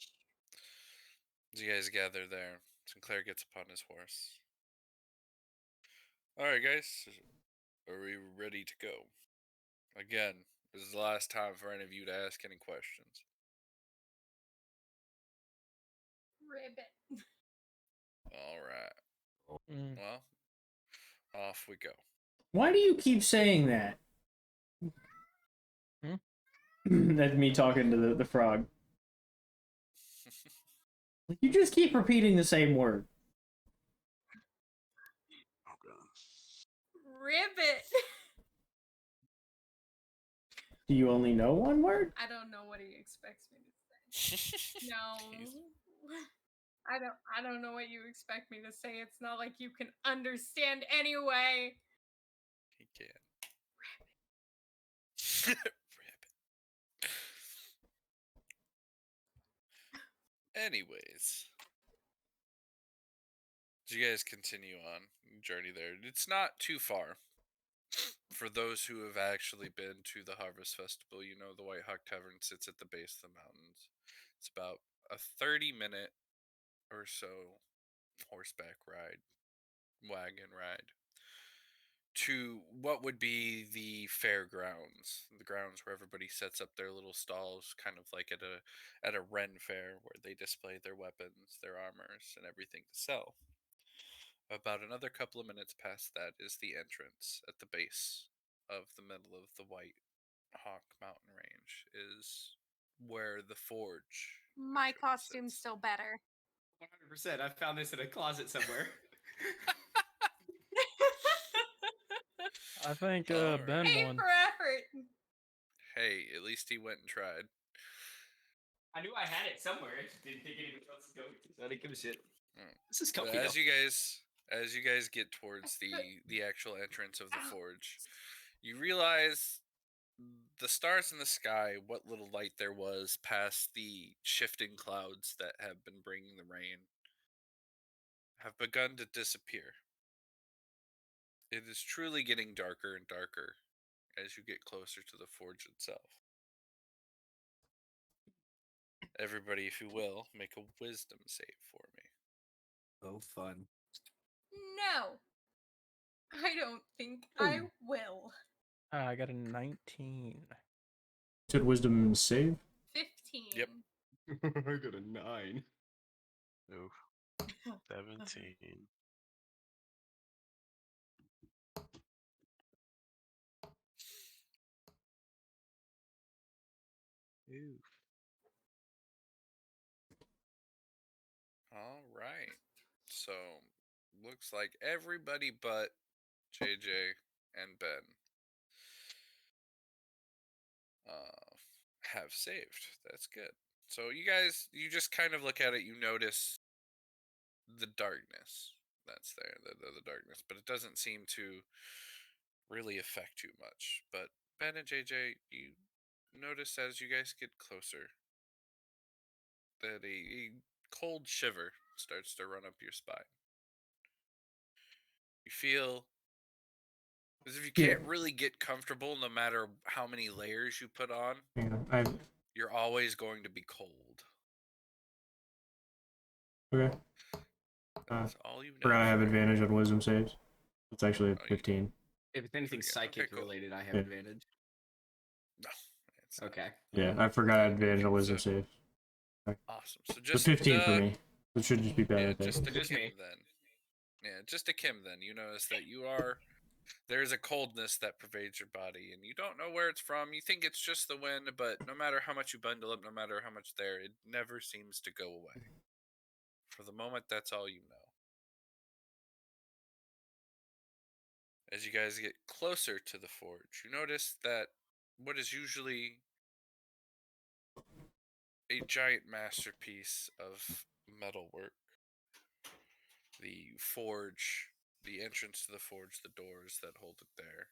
As you guys gather there, Sinclair gets upon his horse. Alright, guys. Are we ready to go? Again, this is the last time for any of you to ask any questions. Ribbit. Alright. Mm. Well, off we go. Why do you keep saying that? That's me talking to the frog. You just keep repeating the same word. Oh god. Ribbit. Do you only know one word? I don't know what he expects me to say. No. Jeez. I don't know what you expect me to say. It's not like you can understand anyway. He can. Rabbit. Anyways, as you guys continue on your journey there, it's not too far. For those who have actually been to the Harvest Festival, you know the White Hawk Tavern sits at the base of the mountains. It's about a 30-minute or so horseback ride, wagon ride, to what would be the fairgrounds, the grounds where everybody sets up their little stalls, kind of like at a Ren fair, where they display their weapons, their armors, and everything to sell. About another couple of minutes past that is the entrance at the base of the middle of the White Hawk Mountain Range, is where the forge. My entrance costume's sits. still better. 100%. I found this in a closet somewhere. I think Alright. Ben Pay won. for effort. Hey, at least he went and tried. I knew I had it somewhere. I just didn't think anyone else was going to. So I didn't give a shit. Mm. This is But comfy as though. you guys get towards the actual entrance of the forge, you realize the stars in the sky, what little light there was past the shifting clouds that have been bringing the rain, have begun to disappear. It is truly getting darker and darker as you get closer to the forge itself. Everybody, if you will, make a wisdom save for me. Oh, fun. No. I don't think I will. I got a 19. Said wisdom save. 15. Yep. I got a 9. Oof. 17. Oof. All right. So, looks like everybody but JJ and Ben have saved. That's good. So you guys, you just kind of look at it. You notice the darkness that's there, the darkness, but it doesn't seem to really affect you much. But Ben and JJ, you notice as you guys get closer that a cold shiver starts to run up your spine. You feel as if you Yeah. can't really get comfortable no matter how many layers you put on. Yeah, You're always going to be cold. okay. That's all you know. Forgot I have for- advantage on wisdom saves. It's actually a Oh, you- 15. If it's anything Pretty good. Okay, psychic cool. related, I have Yeah. advantage. No, it's not. Okay. Yeah, I forgot I had advantage on Okay, wisdom so- saves. Awesome. So So just 15 for me. It should just be bad, Yeah, I think. just to Just Kim me. then. Yeah, just to Kim then. You notice that there's a coldness that pervades your body, and you don't know where it's from. You think it's just the wind, but no matter how much you bundle up, no matter how much there, it never seems to go away. For the moment, that's all you know. As you guys get closer to the forge, you notice that what is usually a giant masterpiece of metalwork, the forge, the entrance to the forge, the doors that hold it there,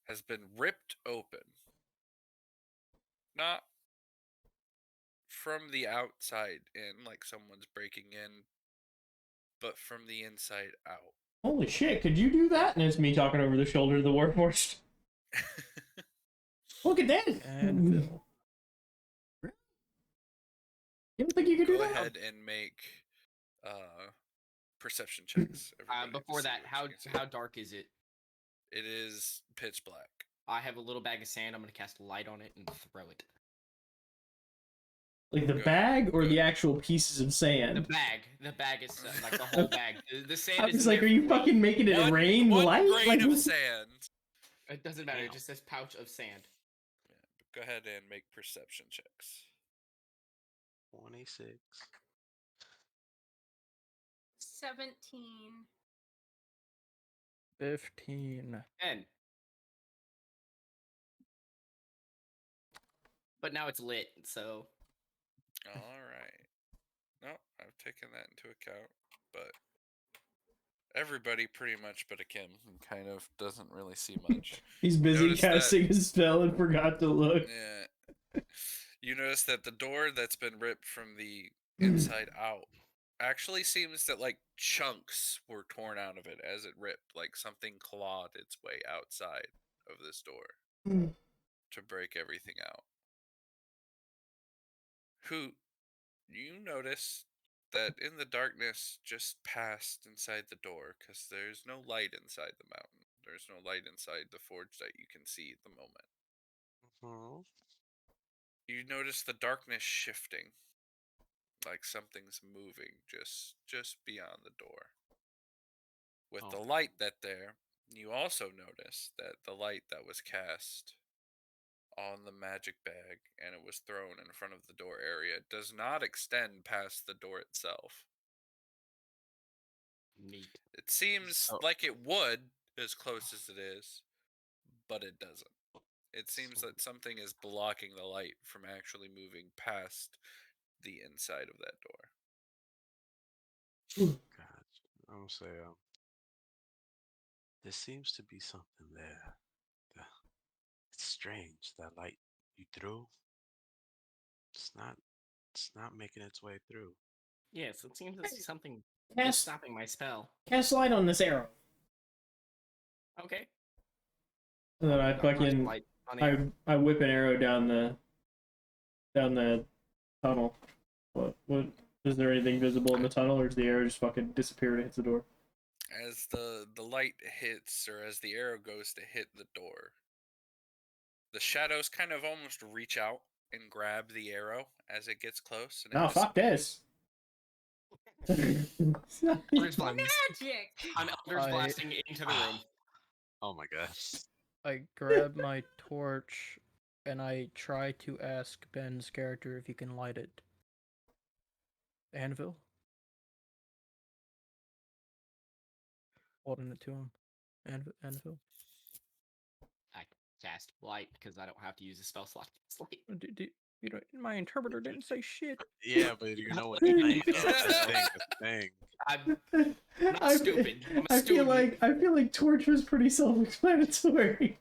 has been ripped open. Not from the outside in, like someone's breaking in, but from the inside out. Holy shit, could you do that? And it's me talking over the shoulder of the Warforged. Look at that! Anvil. You don't think you could do Go that? ahead and make perception checks. Everybody, to Before see that, what you can see. how dark is it? It is pitch black. I have a little bag of sand. I'm gonna cast light on it and throw it. Like the Good, bag or good. the actual pieces of The sand? bag. The bag is like the whole bag. The sand I is. was in like, there are you for fucking weight. making it One rain light? grain Like, of what- sand. It doesn't matter. It Damn. just says pouch of sand. Yeah, go ahead and make perception checks. 26. 17. 15. 10. But now it's lit, so All right. No, I've taken that into account, but everybody pretty much but a Kim who kind of doesn't really see much. He's busy Notice that- casting a spell and forgot to look. Yeah. You notice that the door that's been ripped from the inside out actually seems that like chunks were torn out of it as it ripped, like something clawed its way outside of this door to break everything out. Who you notice that in the darkness just past inside the door, because there's no light inside the mountain. There's no light inside the forge that you can see at the moment. Mhm. You notice the darkness shifting, like something's moving just beyond the door. With Oh. the light that there, you also notice that the light that was cast on the magic bag and it was thrown in front of the door area does not extend past the door itself. neat. It seems So- like it would, as close as it is, but it doesn't. It seems So- that something is blocking the light from actually moving past the inside of that door. Gotcha. I'm gonna say, there seems to be something there. It's strange. That light you threw, it's not making its way through. Yes, it seems that something is Cast, stopping my spell. cast light on this arrow. Okay. And then I Not much fucking light on it. I whip an arrow down the tunnel. What is there anything visible in the tunnel, or does the arrow just fucking disappear and it hits the door? As the light hits, or as the arrow goes to hit the door, the shadows kind of almost reach out and grab the arrow as it gets close. And it No, fuck this. Eldritch Blast. Magic! I'm Eldritch I- blasting into the room. Oh my gosh. I grab my torch and I try to ask Ben's character if he can light it. Anvil? Holding it to him. Anvil. I cast light because I don't have to use a spell slot. It's light. You know, my interpreter didn't say shit. Yeah, but you know what you mean, though. That's the thing. That's the thing. I'm not I fe- stupid. I'm a I feel student. like Torch was pretty self-explanatory.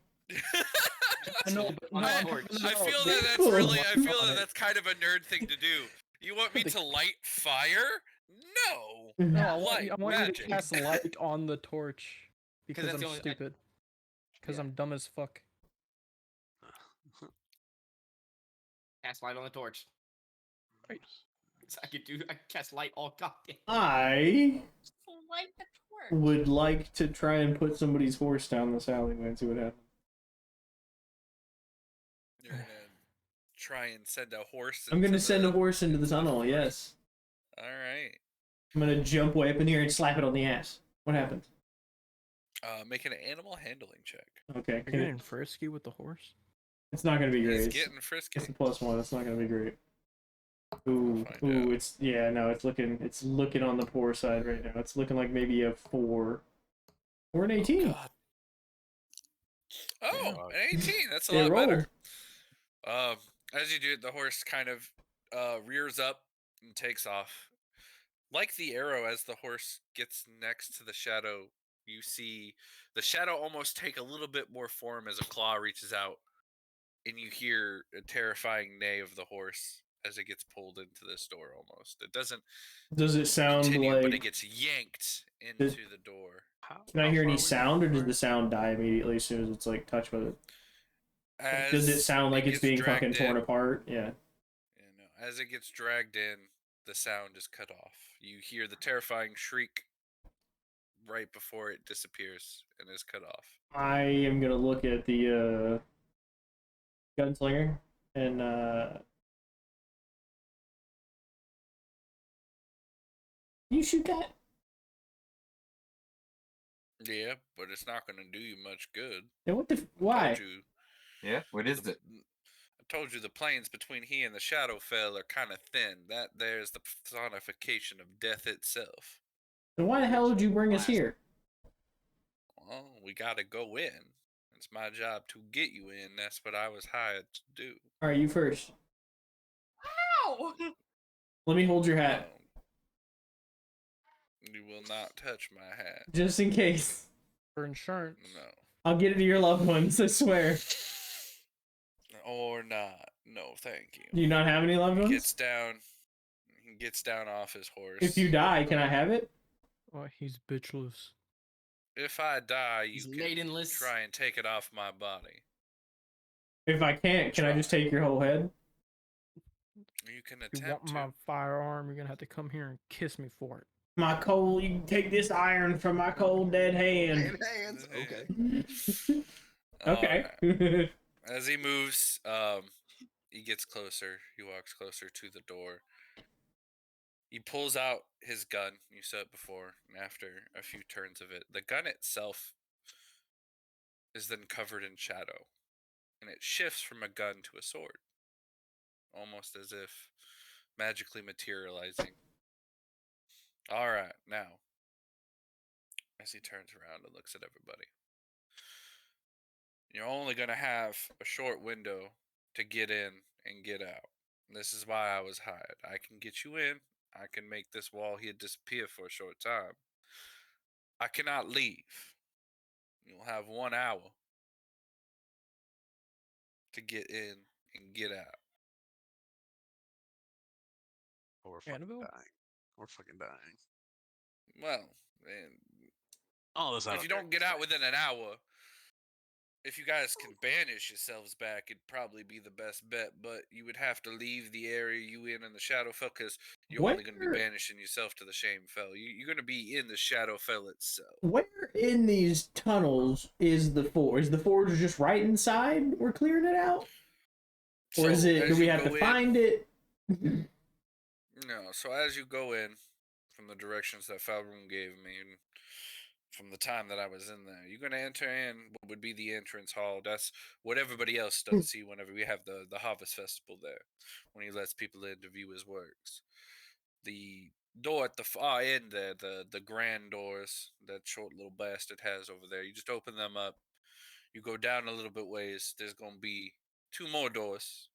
I know, but On no, a I'm torch. talking I about feel the- that that's Cool. really. I feel on that it. that's kind of a nerd thing to do. You want me The- to light fire? No. No, I Light want you magic. to cast light on the torch because that's I'm the only- I- stupid. Because Yeah. I'm dumb as fuck. Cast light on the torch. Right. So I can cast light all goddamn. I Light the torch. would like to try and put somebody's horse down this alleyway and see what happens. You're gonna try and send a horse. I'm gonna into send the- a horse into the tunnel, yes. All right. I'm gonna jump way up in here and slap it on the ass. What happens? Make an animal handling check. Okay, You're can it- getting frisky with the horse. it's not gonna be great. He's It's, getting frisky. it's a +1. It's not gonna be great. Ooh, find ooh, out. it's it's looking on the poor side right now. It's looking like maybe a 4 or an 18. God. Oh, Yeah. an 18. That's a It lot rolled. better. As you do it, the horse kind of rears up and takes off. Like the arrow, as the horse gets next to the shadow, you see the shadow almost take a little bit more form as a claw reaches out, and you hear a terrifying neigh of the horse as it gets pulled into this door almost. It doesn't Does it sound continue, but it like? gets yanked Does- into the door. Can I hear any far away sound, or from does the the sound die immediately as soon as it's like touched with it? Does it As sound like it's gets being dragged fucking torn in- apart? Yeah. You know, as it gets dragged in, the sound is cut off. You hear the terrifying shriek right before it disappears and is cut off. I am gonna look at the gunslinger and you shoot that? Yeah, but it's not going to do you much good. And what the I why? told you, Yeah, what is it? I told you the planes between he and the Shadowfell are kind of thin. That there's the personification of death itself. Then why the hell did you bring us Blast. here? Well, we got to go in. It's my job to get you in. That's what I was hired to do. All right, you first. Ow! Let me hold your hat, You will not touch my hat. just in case. For insurance. No. I'll get it to your loved ones. I swear. Or not. No, thank you. Do you not have any loved He ones? gets down off his horse. If you die, can I have it? Oh, he's bitchless. If I die, you He's can maidenless. try and take it off my body. If I can't, can I just take your whole head? You can If you attempt want to. my firearm, you're gonna have to come here and kiss me for it. My cold, you can take this iron from my cold dead hand. Hands. Okay. Okay. Alright. As he moves, he gets closer. He walks closer to the door. He pulls out his gun. You saw it before. And after a few turns of it, the gun itself is then covered in shadow, and it shifts from a gun to a sword, almost as if magically materializing. All right, now, as he turns around and looks at everybody, you're only going to have a short window to get in and get out. This is why I was hired. I can get you in. I can make this wall here disappear for a short time. I cannot leave. You'll have 1 hour to get in and get out. Or we're fucking Annabelle? dying. We're fucking dying. Well, man, Oh, that's if you don't get out within an hour, if you guys can banish yourselves back, it'd probably be the best bet. But you would have to leave the area you in the Shadowfell, because you're only going to be Where- banishing yourself to the Shamefell. You're going to be in the Shadowfell itself. Where in these tunnels is the forge? Is the forge just right inside? We're clearing it out, or is So, it? as Do we you have to go in- find it? No. So as you go in, from the directions that Falroom gave me, and from the time that I was in there, you're gonna enter in what would be the entrance hall. That's what everybody else does see whenever we have the Harvest Festival there, when he lets people in to view his works. The door at the far end there, the grand doors that short little bastard has over there. You just open them up. You go down a little bit ways. There's gonna be 2 more doors.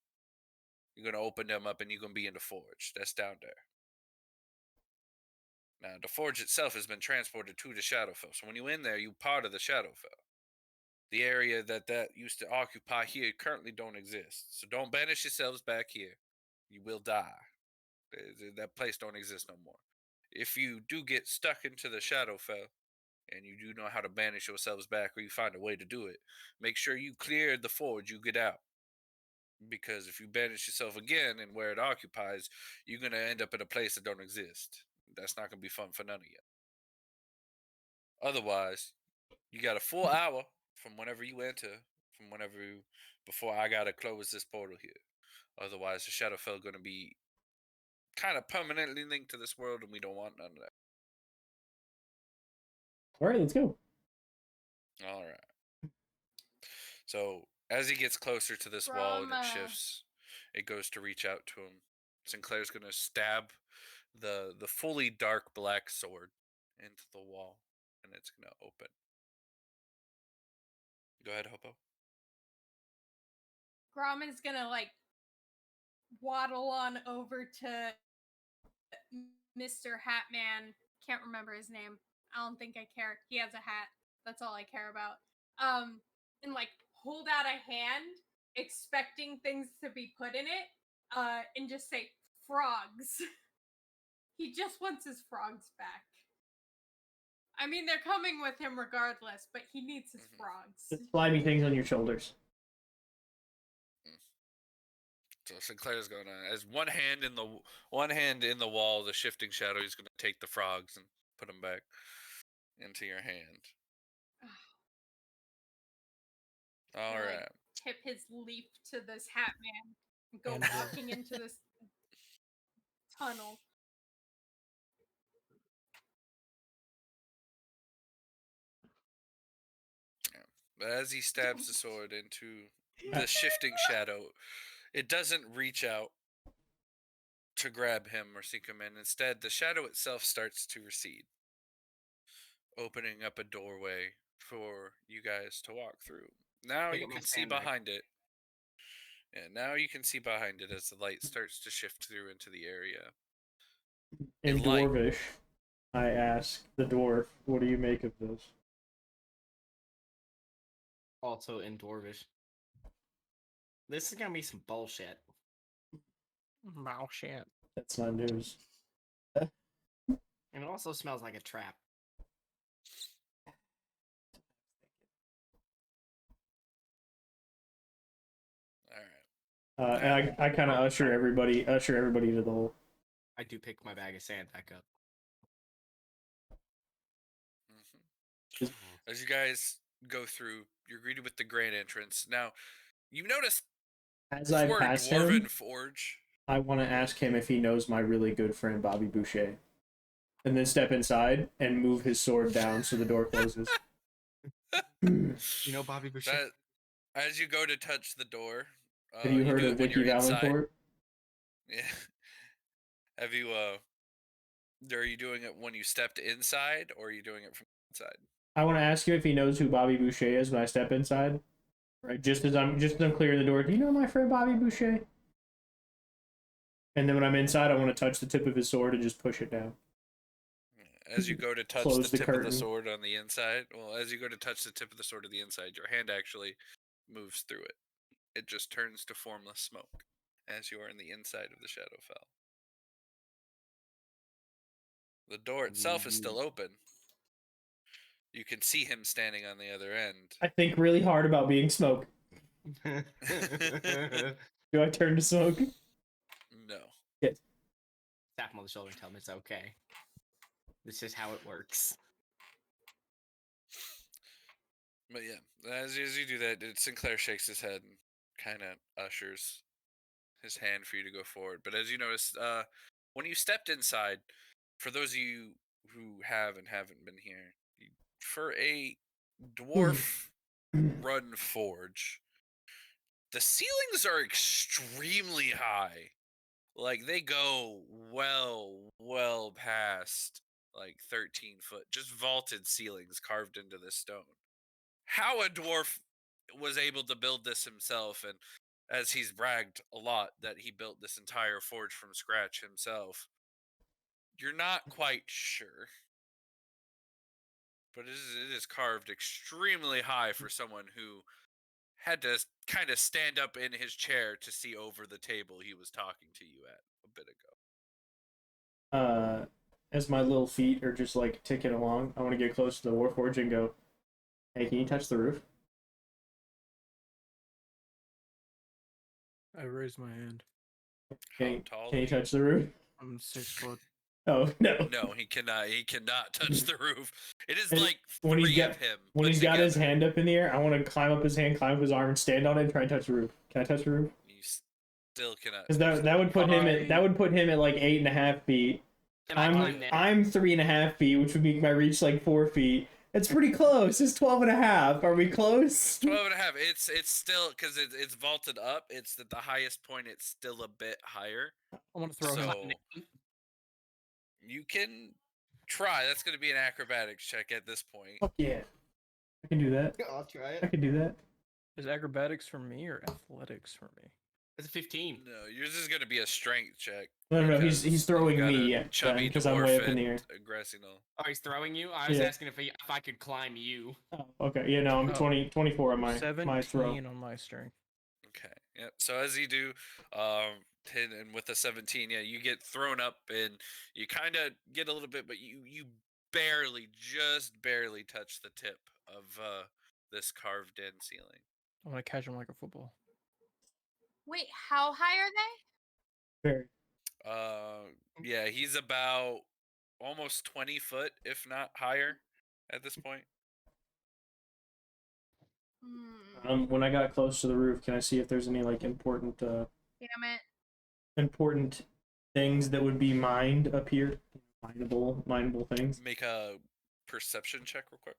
You're gonna open them up, and you're gonna be in the forge. That's down there. Now, the forge itself has been transported to the Shadowfell. So when you're in there, you're part of the Shadowfell. The area that used to occupy here currently don't exist. So don't banish yourselves back here. You will die. That place don't exist no more. If you do get stuck into the Shadowfell, and you do know how to banish yourselves back, or you find a way to do it, make sure you clear the forge, you get out. Because if you banish yourself again and where it occupies, you're going to end up in a place that don't exist. That's not going to be fun for none of you. Otherwise, you got a full hour from whenever you enter, before I got to close this portal here. Otherwise, the Shadowfell going to be kind of permanently linked to this world, and we don't want none of that. All right, let's go. All right. So as he gets closer to this wall and it shifts, it goes to reach out to him. Sinclair's going to stab the fully dark black sword into the wall, and it's going to open. Go ahead, Hopo. Grauman's gonna like waddle on over to Mr. Hatman. Can't remember his name. I don't think I care. He has a hat. That's all I care about. And like hold out a hand, expecting things to be put in it, and just say frogs. He just wants his frogs back. I mean, they're coming with him regardless, but he needs his frogs. The slimy things on your shoulders. So Sinclair's going to, as one hand in the wall, the shifting shadow, he's going to take the frogs and put them back into your hand. All right. Like, tip his leaf to this hat man and go walking into this tunnel. Yeah. But as he stabs the sword into the shifting shadow, it doesn't reach out to grab him or sink him in. Instead, the shadow itself starts to recede, opening up a doorway for you guys to walk through. Now you can see behind it. Yeah, now you can see behind it as the light starts to shift through into the area. In Dwarvish, I ask the dwarf, what do you make of this? Also in Dwarvish. This is gonna be some bullshit. Bullshit. That's not news. And it also smells like a trap. All right. And I kind of usher everybody to the hole. I do pick my bag of sand back up. As you guys go through, you're greeted with the grand entrance. Now, you notice as I pass him, forge. I want to ask him if he knows my really good friend Bobby Boucher, and then step inside and move his sword down so the door closes. You know Bobby Boucher? As you go to touch the door, have you heard of Vicky Valancourt? Yeah. Have you? Are you doing it when you stepped inside, or are you doing it from inside? I want to ask him if he knows who Bobby Boucher is when I step inside. Right, just as I'm clearing the door. Do you know my friend Bobby Boucher? And then when I'm inside, I want to touch the tip of his sword and just push it down. As you go to touch the tip of the sword on the inside, as you go to touch the tip of the sword on the inside, your hand actually moves through it. It just turns to formless smoke as you are in the inside of the Shadowfell. The door itself is still open. You can see him standing on the other end. I think really hard about being smoke. Do I turn to smoke? No. Yes. Tap him on the shoulder and tell him it's okay. This is how it works. But yeah, as you do that, Sinclair shakes his head and kind of ushers his hand for you to go forward. But as you notice, when you stepped inside, for those of you who have and haven't been here, for a dwarf-run forge, the ceilings are extremely high. Like they go well past like 13 foot, just vaulted ceilings carved into this stone. How a dwarf was able to build this himself, and as he's bragged a lot that he built this entire forge from scratch himself, you're not quite sure. But it is carved extremely high for someone who had to kind of stand up in his chair to see over the table he was talking to you at a bit ago. As my little feet are just like ticking along, I want to get close to the warforge and go, "Hey, can you touch the roof?" I raise my hand. How tall? Can you touch the roof? I'm 6 foot. Oh no. No, he cannot. He cannot touch the roof. It is And like when he's three got- of him. When put he's got his together. hand up in the air, I want to climb up his hand, climb up his arm, and stand on it and try and touch the roof. Can I touch the roof? You still cannot. Because that would put him at that would put him at like 8.5 feet. Can I climb that? I'm 3.5 feet, which would make my reach like 4 feet. It's pretty close. It's 12.5. Are we close? 12 and a half. It's still because it's vaulted up. It's at the highest point. It's still a bit higher. I want to throw him. So you can try. That's going to be an acrobatics check at this point. Fuck yeah. I can do that. I'll try I it. can do that. Is acrobatics for me or athletics for me? It's a 15. No, yours is going to be a strength check. No, because he's throwing you got me a chubby because I'm way up in the air. dwarf and Gracino. Oh, he's throwing you? I was Yeah. asking if I could climb you. Oh, okay, yeah, no, I'm Oh. 24 on my 17 throw. on my strength. Okay. Yep. So as you do, 10 and with a 17, yeah, you get thrown up and you kind of get a little bit, but you just barely touch the tip of this carved in ceiling. I want to catch him like a football. Wait, how high are they? Very. Yeah, he's about almost 20 foot, if not higher, at this point. When I got close to the roof, can I see if there's any like important Damn it. important things that would be mined up here? Mineable things. Make a perception check real quick.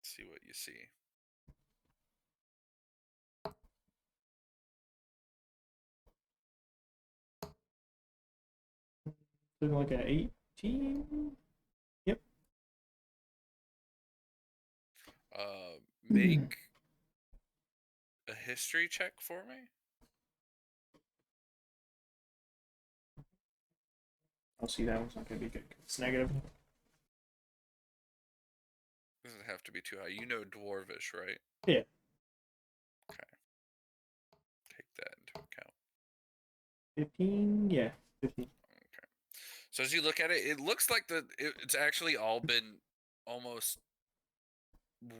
See what you see. Looking like a 18. Yep. Make a history check for me. I'll see that one's not gonna be good. It's negative. Doesn't have to be too high. You know Dwarvish, right? Yeah. Okay. Take that into account. 15. Yeah. 15. Okay. So as you look at it, it looks like it's actually all been almost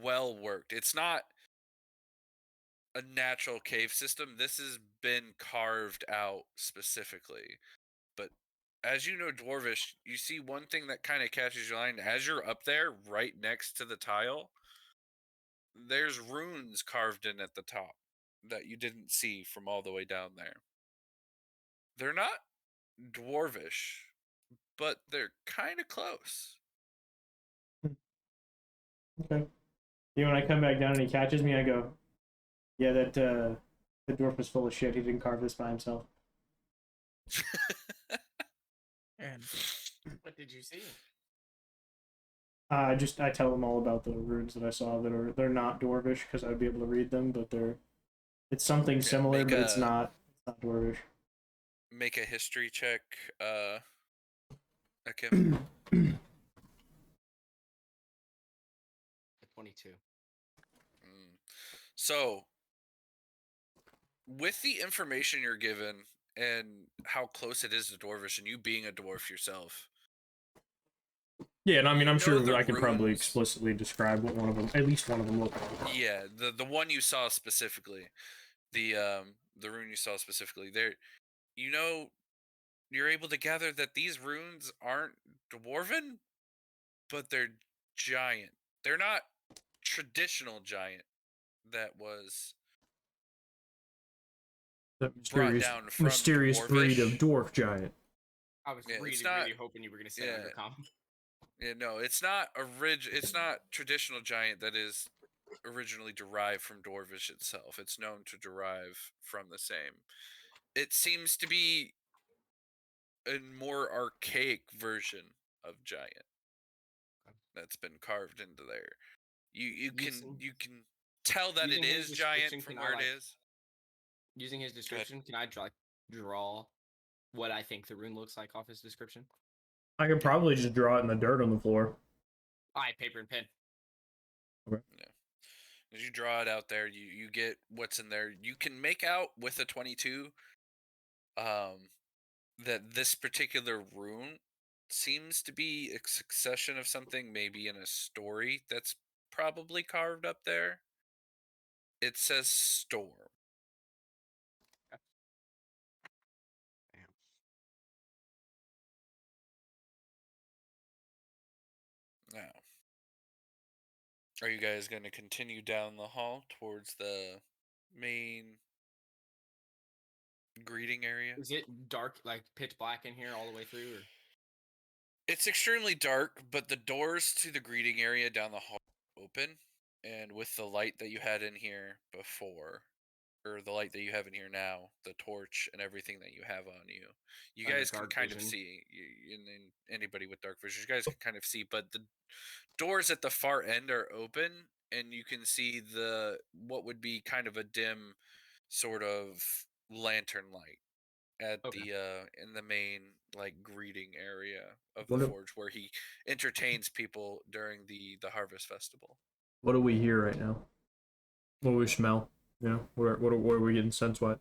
well worked. It's not a natural cave system. This has been carved out specifically. But as you know Dwarvish, you see one thing that kind of catches your eye. As you're up there, right next to the tile, there's runes carved in at the top that you didn't see from all the way down there. They're not Dwarvish, but they're kind of close. Okay. You know, when I come back down and he catches me, I go, "Yeah, that the dwarf was full of shit. He didn't carve this by himself." And What did you see? I tell him all about the runes that I saw that they're not dwarvish because I'd be able to read them, but it's something Yeah, similar, make but it's a- not dwarvish. Make a history check, Akim. 22. So, with the information you're given and how close it is to Dwarvish, and you being a dwarf yourself, Yeah, and I mean, I'm know sure the I can probably runes. explicitly describe what at least one of them look like. yeah, the one you saw specifically, the rune you saw specifically, there, you're able to gather that these runes aren't dwarven, but they're giant. They're not traditional giant that was That brought mysterious, down from mysterious breed of Dwarvish. dwarf giant. I was Yeah, it's really, not- really hoping you were going to say yeah. undercom. Yeah, no, it's not it's not traditional giant that is originally derived from Dwarvish itself. It's known to derive from the same. it seems to be a more archaic version of giant that's been carved into there. You can tell that it using his is giant description, from can I, where it like- is. Using his description, can I draw what I think the rune looks like off his description? I could probably just draw it in the dirt on the floor. All right, paper and pen. As you draw it out there, you get what's in there. You can make out with a 22 that this particular rune seems to be a succession of something, maybe in a story that's probably carved up there. It says storm. Damn. Now, are you guys going to continue down the hall towards the main greeting area? Is it dark, like pitch black in here all the way through? Or? It's extremely dark, but the doors to the greeting area down the hall are open, and with the light that you had in here before, or the light that you have in here now, the torch and everything that you have on you, you And the guys can dark kind of vision. see, and then anybody with dark vision, you guys can kind of see, but the doors at the far end are open, and you can see what would be kind of a dim sort of lantern light at Okay. the in the main like greeting area of What the if- forge where he entertains people during the harvest festival. What do we hear right now? What do we smell? You know, where are we getting sense what?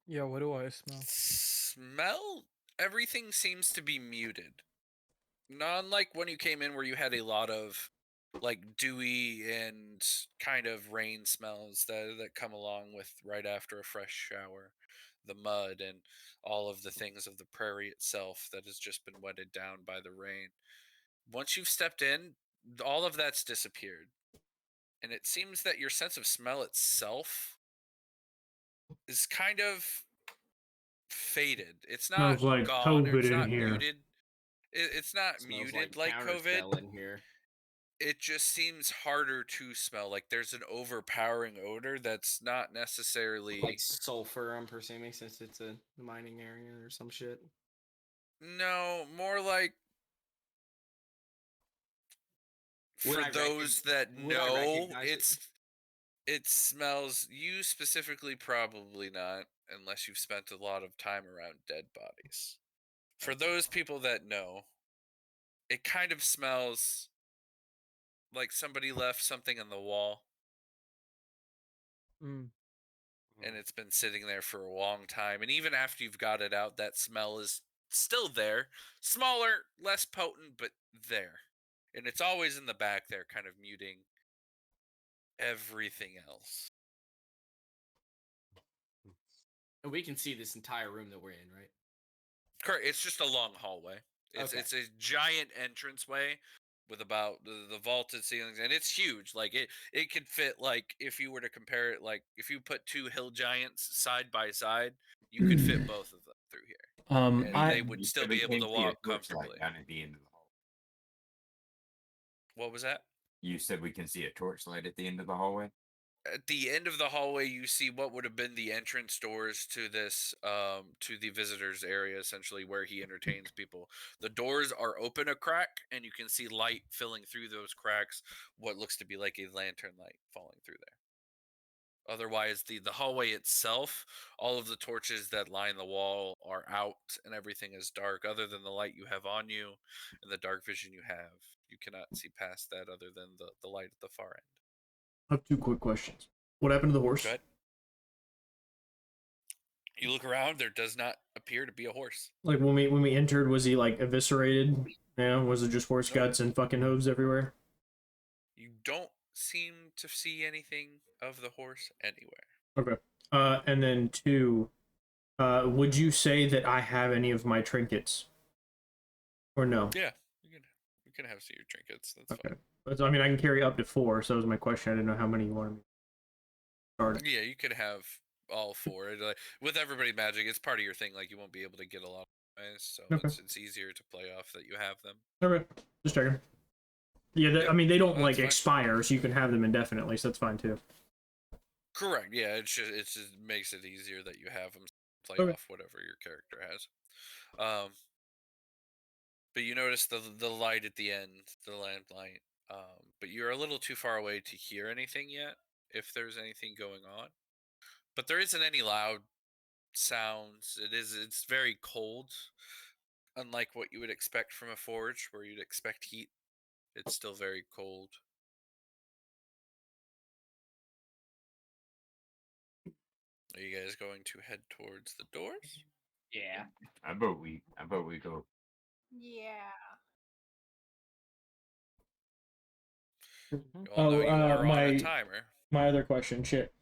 Yeah, what do I smell? Smell, everything seems to be muted. Not unlike when you came in where you had a lot of like dewy and kind of rain smells that come along with right after a fresh shower. The mud and all of the things of the prairie itself that has just been wetted down by the rain. Once you've stepped in, all of that's disappeared. And it seems that your sense of smell itself is kind of faded. It's not Smells like gone or it's COVID in not here. muted. It's not Smells muted like COVID. counterspell in here. It just seems harder to smell. Like there's an overpowering odor that's not necessarily Like sulfur, I'm presuming, since it's a mining area or some shit. no, more like Would for I those that would I know, recognize it? it smells, you specifically probably not unless you've spent a lot of time around dead bodies. For those people that know, it kind of smells like somebody left something on the wall Mm. and it's been sitting there for a long time, and even after you've got it out, that smell is still there. Smaller, less potent, but there. And it's always in the back there, kind of muting everything else. And we can see this entire room that we're in, right? Correct. It's just a long hallway. It's Okay. it's a giant entranceway with about the vaulted ceilings, and it's huge. Like it could fit, like if you were to compare it, like if you put two hill giants side by side, you could fit both of them through here. And they would You still said we be able can't to see a walk torchlight comfortably. down at the end of the hall. What was that? You said we can see a torchlight at the end of the hallway. At the end of the hallway, you see what would have been the entrance doors to this, to the visitors area, essentially where he entertains people. The doors are open a crack, and you can see light filling through those cracks. What looks to be like a lantern light falling through there. Otherwise, the hallway itself, all of the torches that line the wall are out, and everything is dark. Other than the light you have on you and the dark vision you have, you cannot see past that. Other than the light at the far end. I have two quick questions. What happened to the horse? Go ahead. You look around, there does not appear to be a horse. Like when we entered, was he like eviscerated? Yeah, was it just horse Nope. guts and fucking hooves everywhere? You don't seem to see anything of the horse anywhere. Okay. And then two, would you say that I have any of my trinkets? Or no? Yeah, you can have some of your trinkets. That's Okay. fine. But, I mean, I can carry up to 4, so that was my question. I didn't know how many you wanted me to start. Yeah, you could have all four. With everybody magic, it's part of your thing. Like you won't be able to get a lot of ways, so Okay. it's easier to play off that you have them. Okay, just checking. Yeah, I mean, they don't Well, like that's fine. expire, so you can have them indefinitely, so that's fine too. Correct. Yeah, it just makes it easier that you have them. play Okay. off whatever your character has. But you notice the light at the end, the lamplight. But you're a little too far away to hear anything yet, if there's anything going on. But there isn't any loud sounds. It's very cold, unlike what you would expect from a forge, where you'd expect heat. It's still very cold. Are you guys going to head towards the doors? Yeah. How about we go? Yeah. You all know you are on a my timer. my other question, shit.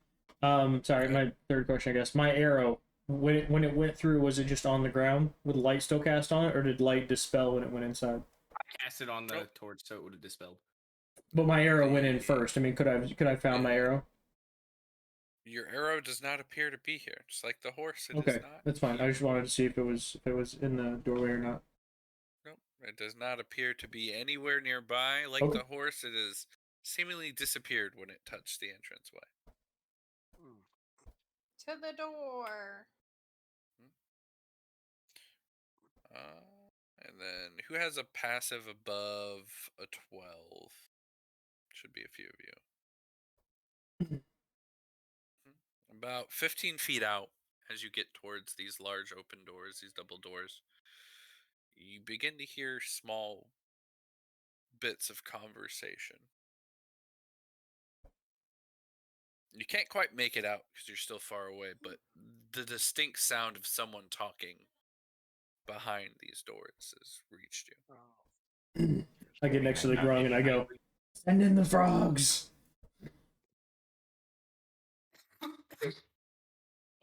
Sorry, Okay. my third question, I guess. My arrow, when it went through, was it just on the ground with light still cast on it, or did light dispel when it went inside? I cast it on the Nope. torch, so it would have dispelled. But my arrow went in The- first. I mean, could I found my Yeah. arrow? Your arrow does not appear to be here. Just like the horse, it Okay, is not. that's fine. I here. just wanted to see if it was in the doorway or not. Nope. It does not appear to be anywhere nearby. Like Okay. the horse, it has seemingly disappeared when it touched the entranceway. To the door. And then who has a passive above a 12? Should be a few of you. About 15 feet out, as you get towards these large open doors, these double doors, you begin to hear small bits of conversation. You can't quite make it out because you're still far away, but the distinct sound of someone talking behind these doors has reached you. I get next to the grung and I go, "Send in the frogs." I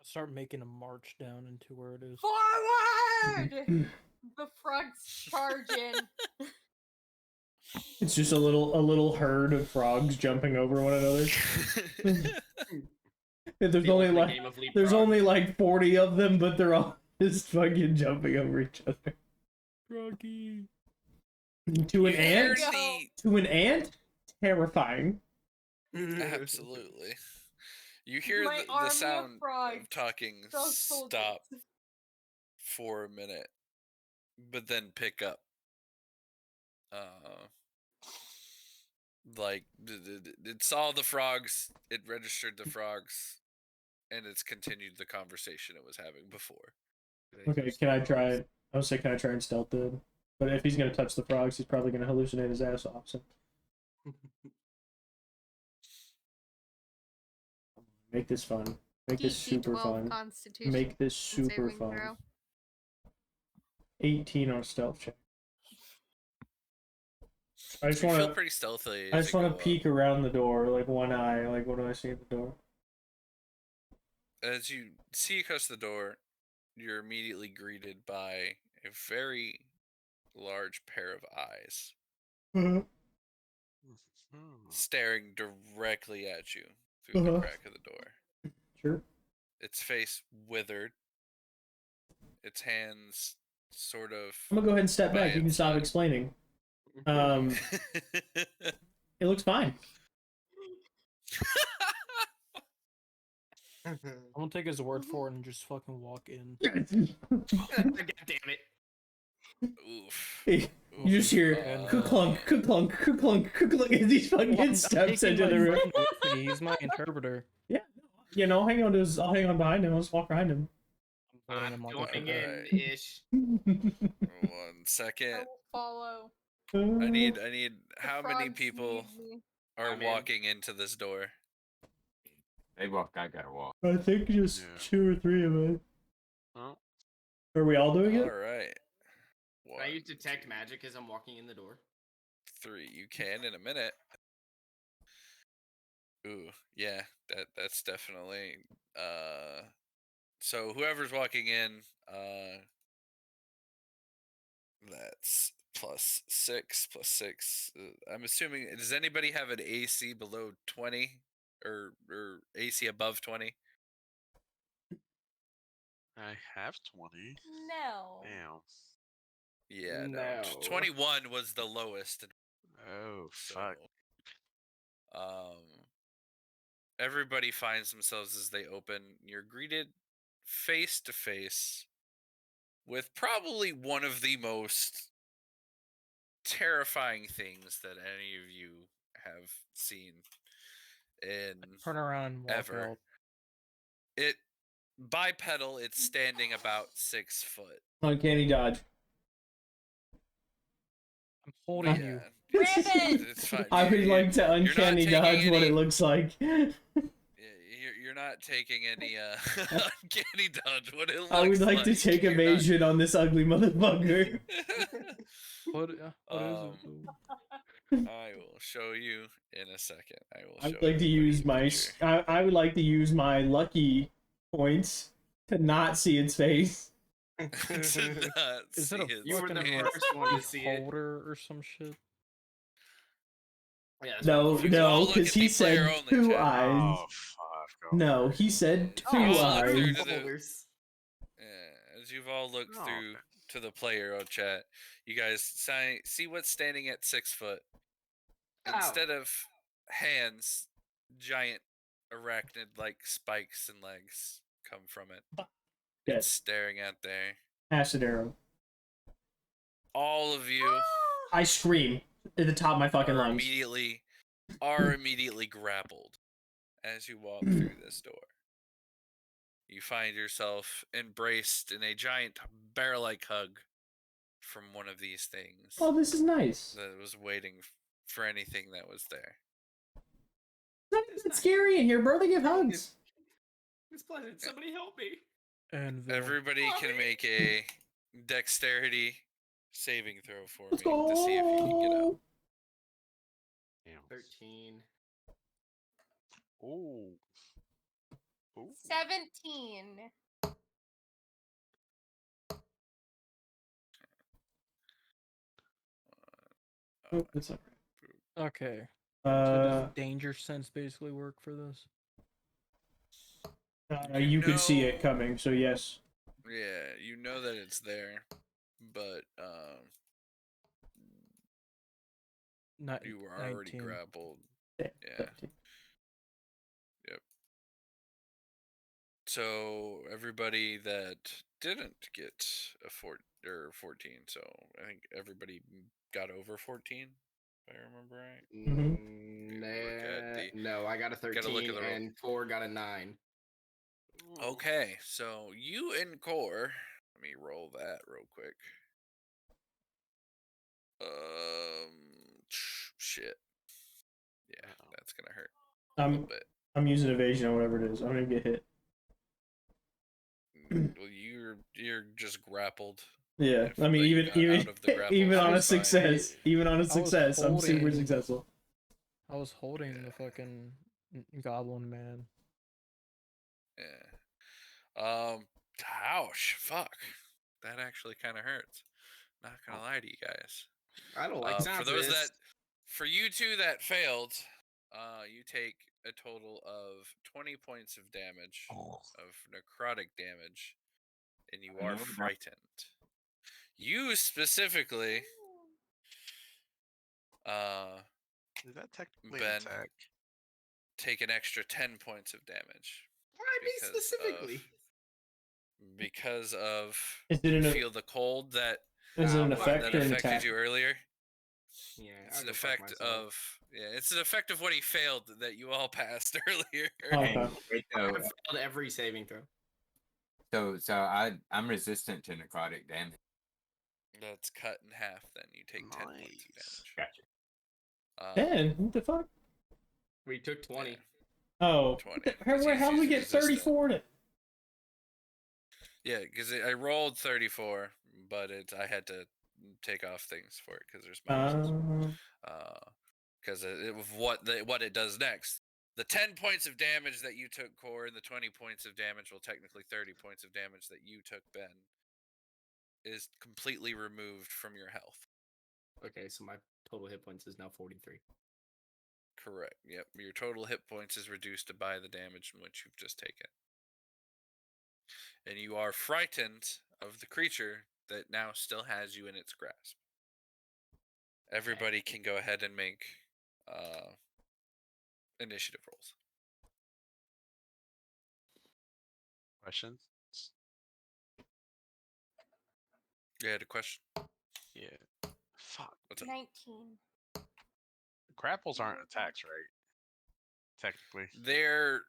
start making a march down into where it is. Forward! The frogs charge in. It's just a little herd of frogs jumping over one another. There's The only ultimate like game of there's leapfrog. only like 40 of them, but they're all just fucking jumping over each other. Froggy. To an You hear ant? the- To an ant? Terrifying. Absolutely. You hear My the army of sound frogs. of talking Frog soldiers. stop for a minute, but then pick up. Like it saw the frogs, it registered the frogs, and it's continued the conversation it was having before. Okay, can I try? I would say, can I try and stealth it? But if he's gonna touch the frogs, he's probably gonna hallucinate his ass off. So make this fun. Make this super DC-12 fun. Constitution. Make this super saving fun. throw. 18 on a stealth check. I just You want feel to. pretty stealthy. I as just you want go to peek around the door, like one eye. Like, what do I see at the door? As you see across the door, you're immediately greeted by a very large pair of eyes staring directly at you through the crack of the door. Sure. Its face withered, its hands sort of. I'm gonna go ahead and step by back. You can its stop side. explaining. It looks fine. I'm gonna take his word for it and just fucking walk in. God damn it. Oof. You just hear clunk, clunk, clunk, clunk as he fucking steps into the room. He's my interpreter. Yeah, you know, I'll hang on behind him. I'll just walk behind him. I'm holding I'm him like a going finger. in ish. 1 second. I will follow. I need The how many frogs people need me. are I'm in. walking into this door? They walk. I gotta walk. I think just Yeah. 2 or 3 of us. Oh, Are we all doing All it? right. Can I use 1, detect 2, magic as I'm walking in the door? 3. You can in a minute. Ooh, yeah, that's definitely so whoever's walking in, that's +6 +6. I'm assuming, does anybody have an AC below 20 or AC above 20? I have 20. No. Damn. Yeah, no. No. 21 was the lowest. Oh, So, fuck. everybody finds themselves as they open. You're greeted face to face with probably one of the most terrifying things that any of you have seen in Turn around and walk ever. out. It bipedal, it's standing about 6 foot. Uncanny dodge. I'm holding Yeah, you. Ribbit! it's fine. I would like to you're not uncanny taking dodge what any- it looks like. You're not taking any uncanny dodge. What it looks I would like to take You're not- evasion on this ugly motherfucker. What is it? though? I will show you in a second. I would like to use my. I would like to use my lucky points to not see its face. Is it a You were the fucking first one to see it. holder or some shit? Yeah, that's No, what You can all no, look because at he the player said only 2 chat. eyes. Oh fuck! Oh, No, he said 2 Oh, look eyes. through to the- holders. Yeah, as you've all looked Oh, through okay. to the player chat, you guys see what's standing at 6 foot. Ow. Instead of hands, giant arachnid like spikes and legs come from it. Dead. It's staring at there. Acid arrow. All of you I scream at the top of my fucking are lungs. immediately grappled as you walk through this door. You find yourself embraced in a giant bear-like hug from one of these things Oh, this is nice. that was waiting for anything that was there. It's scary in here, bro. They give hugs. It's pleasant. Somebody help me. And Everybody can make a dexterity saving throw for Let's me to see if you can get out. go. Damn. 13. Ooh. Ooh. 17. Oh, that's not okay. right. So does danger sense basically work for this? You could see it know- coming, so yes. Yeah, you know that it's there, but you were already 19. grappled. Yeah. Yeah. So everybody that didn't get a 14, so I think everybody got over 14, if I remember right. Mhm. Look at No, I got a Gotta look 13 at the roll. and 4 got a 9. Okay, so you and Core, let me roll that real quick. Shit. Yeah, that's gonna hurt a little bit. I'm using evasion or whatever it is. I'm gonna get hit. Well, you're just grappled. Yeah, If, I mean, like, even out even of the grapple, even so on a it's fine. success, even on a was success, I'm super holding- successful. I was holding the fucking goblin man. Yeah. Ouch. Fuck. That actually kind of hurts. Not gonna lie to you guys. I don't like sounds for those of this. for you two that failed, you take a total of 20 points of damage, of necrotic damage, and you I are know that. frightened. You specifically, Is that technically Ben. an attack? take an extra 10 points of damage. Why me because specifically? Because of Is it an feel the cold that is it an that effect that or an affected attack? you earlier. Yeah, It's I'll an go fuck effect myself. of it's an effect of what he failed that you all passed earlier. Oh, And okay. wait, I've though, failed every saving throw. so I'm resistant to necrotic damage. That's cut in half. Then you take 10 points of Nice. Gotcha. damage. Man, what the fuck? We took 20. Yeah. Oh, 20, how because did we he's get resistant. 34 in it? Yeah, because I rolled 34, but I had to take off things for it because there's bonuses. Because of what it does next. The 10 points of damage that you took, Core, and the 20 points of damage, well, technically 30 points of damage that you took, Ben, is completely removed from your health. Okay, so my total hit points is now 43. Correct. Yep. Your total hit points is reduced by the damage in which you've just taken. And you are frightened of the creature that now still has you in its grasp. Everybody can go ahead and make initiative rolls. Questions? You had a question? Yeah. Fuck. What's up? 19. Grapples aren't attacks, right? Technically. They're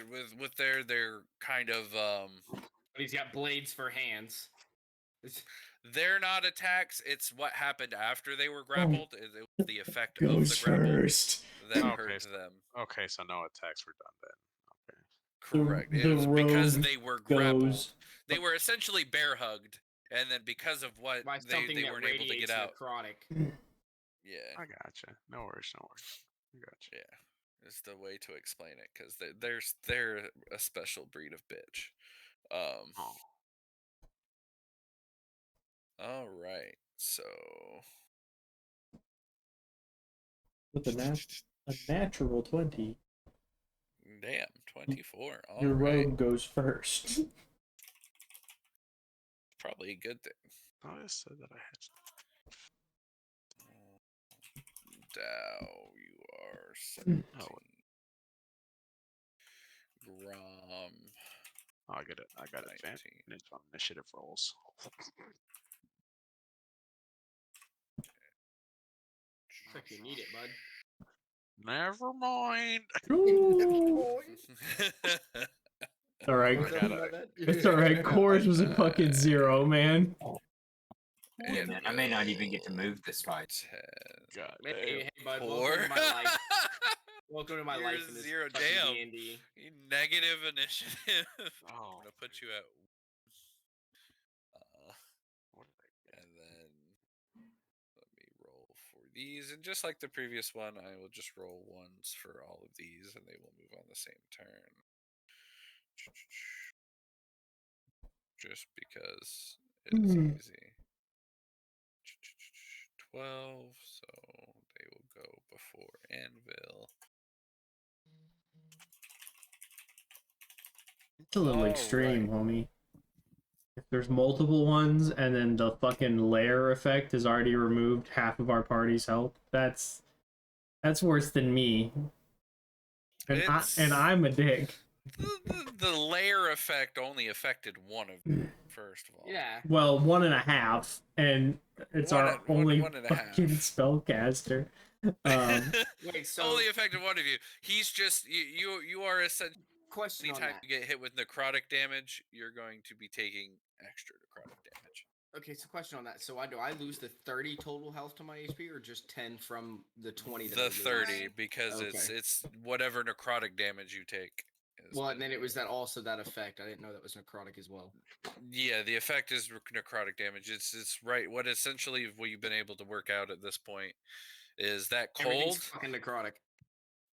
with they're kind of But he's got blades for hands. they're not attacks. It's what happened after they were grappled. It was the effect of Goes the grapple first. that Okay, hurt so- them. Okay, so no attacks were done then. Okay. Correct. The It was because rogue they were grappled. goes. They were essentially bear hugged, and then because of what By something they that weren't able to radiates get out. necrotic. Yeah, I gotcha. No worries, no worries. I gotcha. yeah. It's the way to explain it because they're a special breed of bitch. Oh. All right. So With a natural 20. damn 24. All Your right. rogue goes first. Probably a good thing. I just said that I had. Dow, you are 17. Oh, Grom, I got it. I got 19. advantage on initiative rolls. Looks like you need it, bud. Never mind. Ooh. All right. I got it. It's all right. Cores was a fucking 0, man. Yeah, man, I may not even get to move this fight. 10. God Hey, hey, bud. 4. Welcome to my life. Welcome to my You're life in this 0. fucking Damn. D&D. Negative initiative. Oh, I'm gonna put you at. what did I get? And then let me roll for these, and just like the previous one, I will just roll ones for all of these, and they will move on the same turn. Just because it's easy. 12, so they will go before Anvil. It's a little All extreme, right. homie. If there's multiple ones and then the fucking layer effect has already removed half of our party's health, that's worse than me. And It's- I'm a dick. The layer effect only affected one of them, first of all. Yeah. Well, 1.5, and it's One our and- one- only 1.5. fucking spellcaster. Wait, so only affected one of you. He's just you are essentially. question on Anytime that. you get hit with necrotic damage, you're going to be taking extra necrotic damage. Okay, so question on that. So do I lose the 30 total health to my HP, or just 10 from the 20 that I The lose? 30, because Okay. it's whatever necrotic damage you take. is Well, what and then you it was do. that also that effect. I didn't know that was necrotic as well. Yeah, the effect is necrotic damage. It's right. What essentially we've been able to work out at this point is that Everything's cold. fucking necrotic.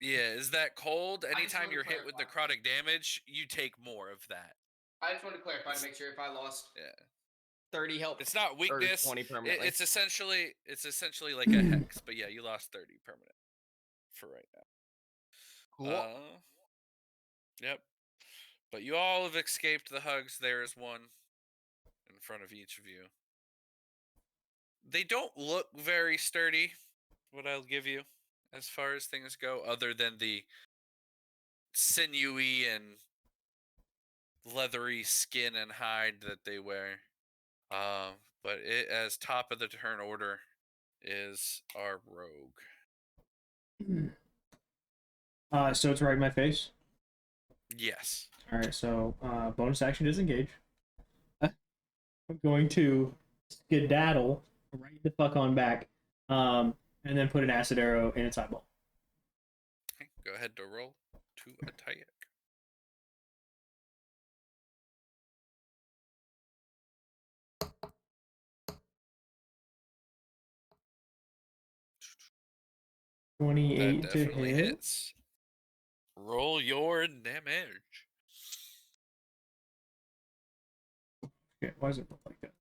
Yeah, is that cold? just Anytime wanted to you're hit with clarify. necrotic damage, you take more of that. I just wanted to clarify to make sure if I lost Yeah. 30 health It's not or weakness. 20 permanently. It's essentially like a hex, but yeah, you lost 30 permanent for right now. Cool. Yep. But you all have escaped the hugs. There is one in front of each of you. They don't look very sturdy, what I'll give you, as far as things go, other than the sinewy and leathery skin and hide that they wear. But it, as top of the turn order, is our rogue. So it's right in my face. Yes. All right, so bonus action disengage. I'm going to skedaddle right the fuck on back, and then put an acid arrow in its eyeball. Okay, go ahead to roll to attack. That 28 to definitely hit. hits. Roll your damage. Okay, why does it look like that?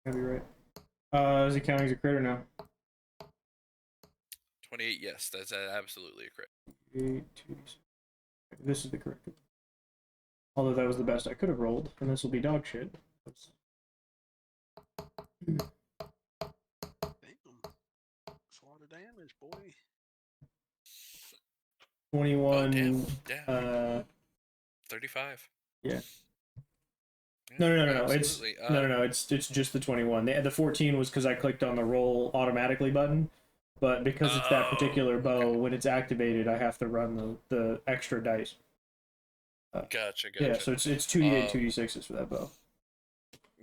Gotta be right. Is it counting as a crit or no? 28, yes, that's absolutely a crit. 8, 2, this is the correct one. Although that was the best I could have rolled, and this will be dog shit. Damn. That's a lot of damage, boy. 21. Damn. 35. Yeah. No. Absolutely. No. It's just the 21. The 14 was because I clicked on the roll automatically button, but because it's that particular bow, okay. when it's activated, I have to run the extra dice. Gotcha. Yeah, so it's 2d8, 2d6s for that bow.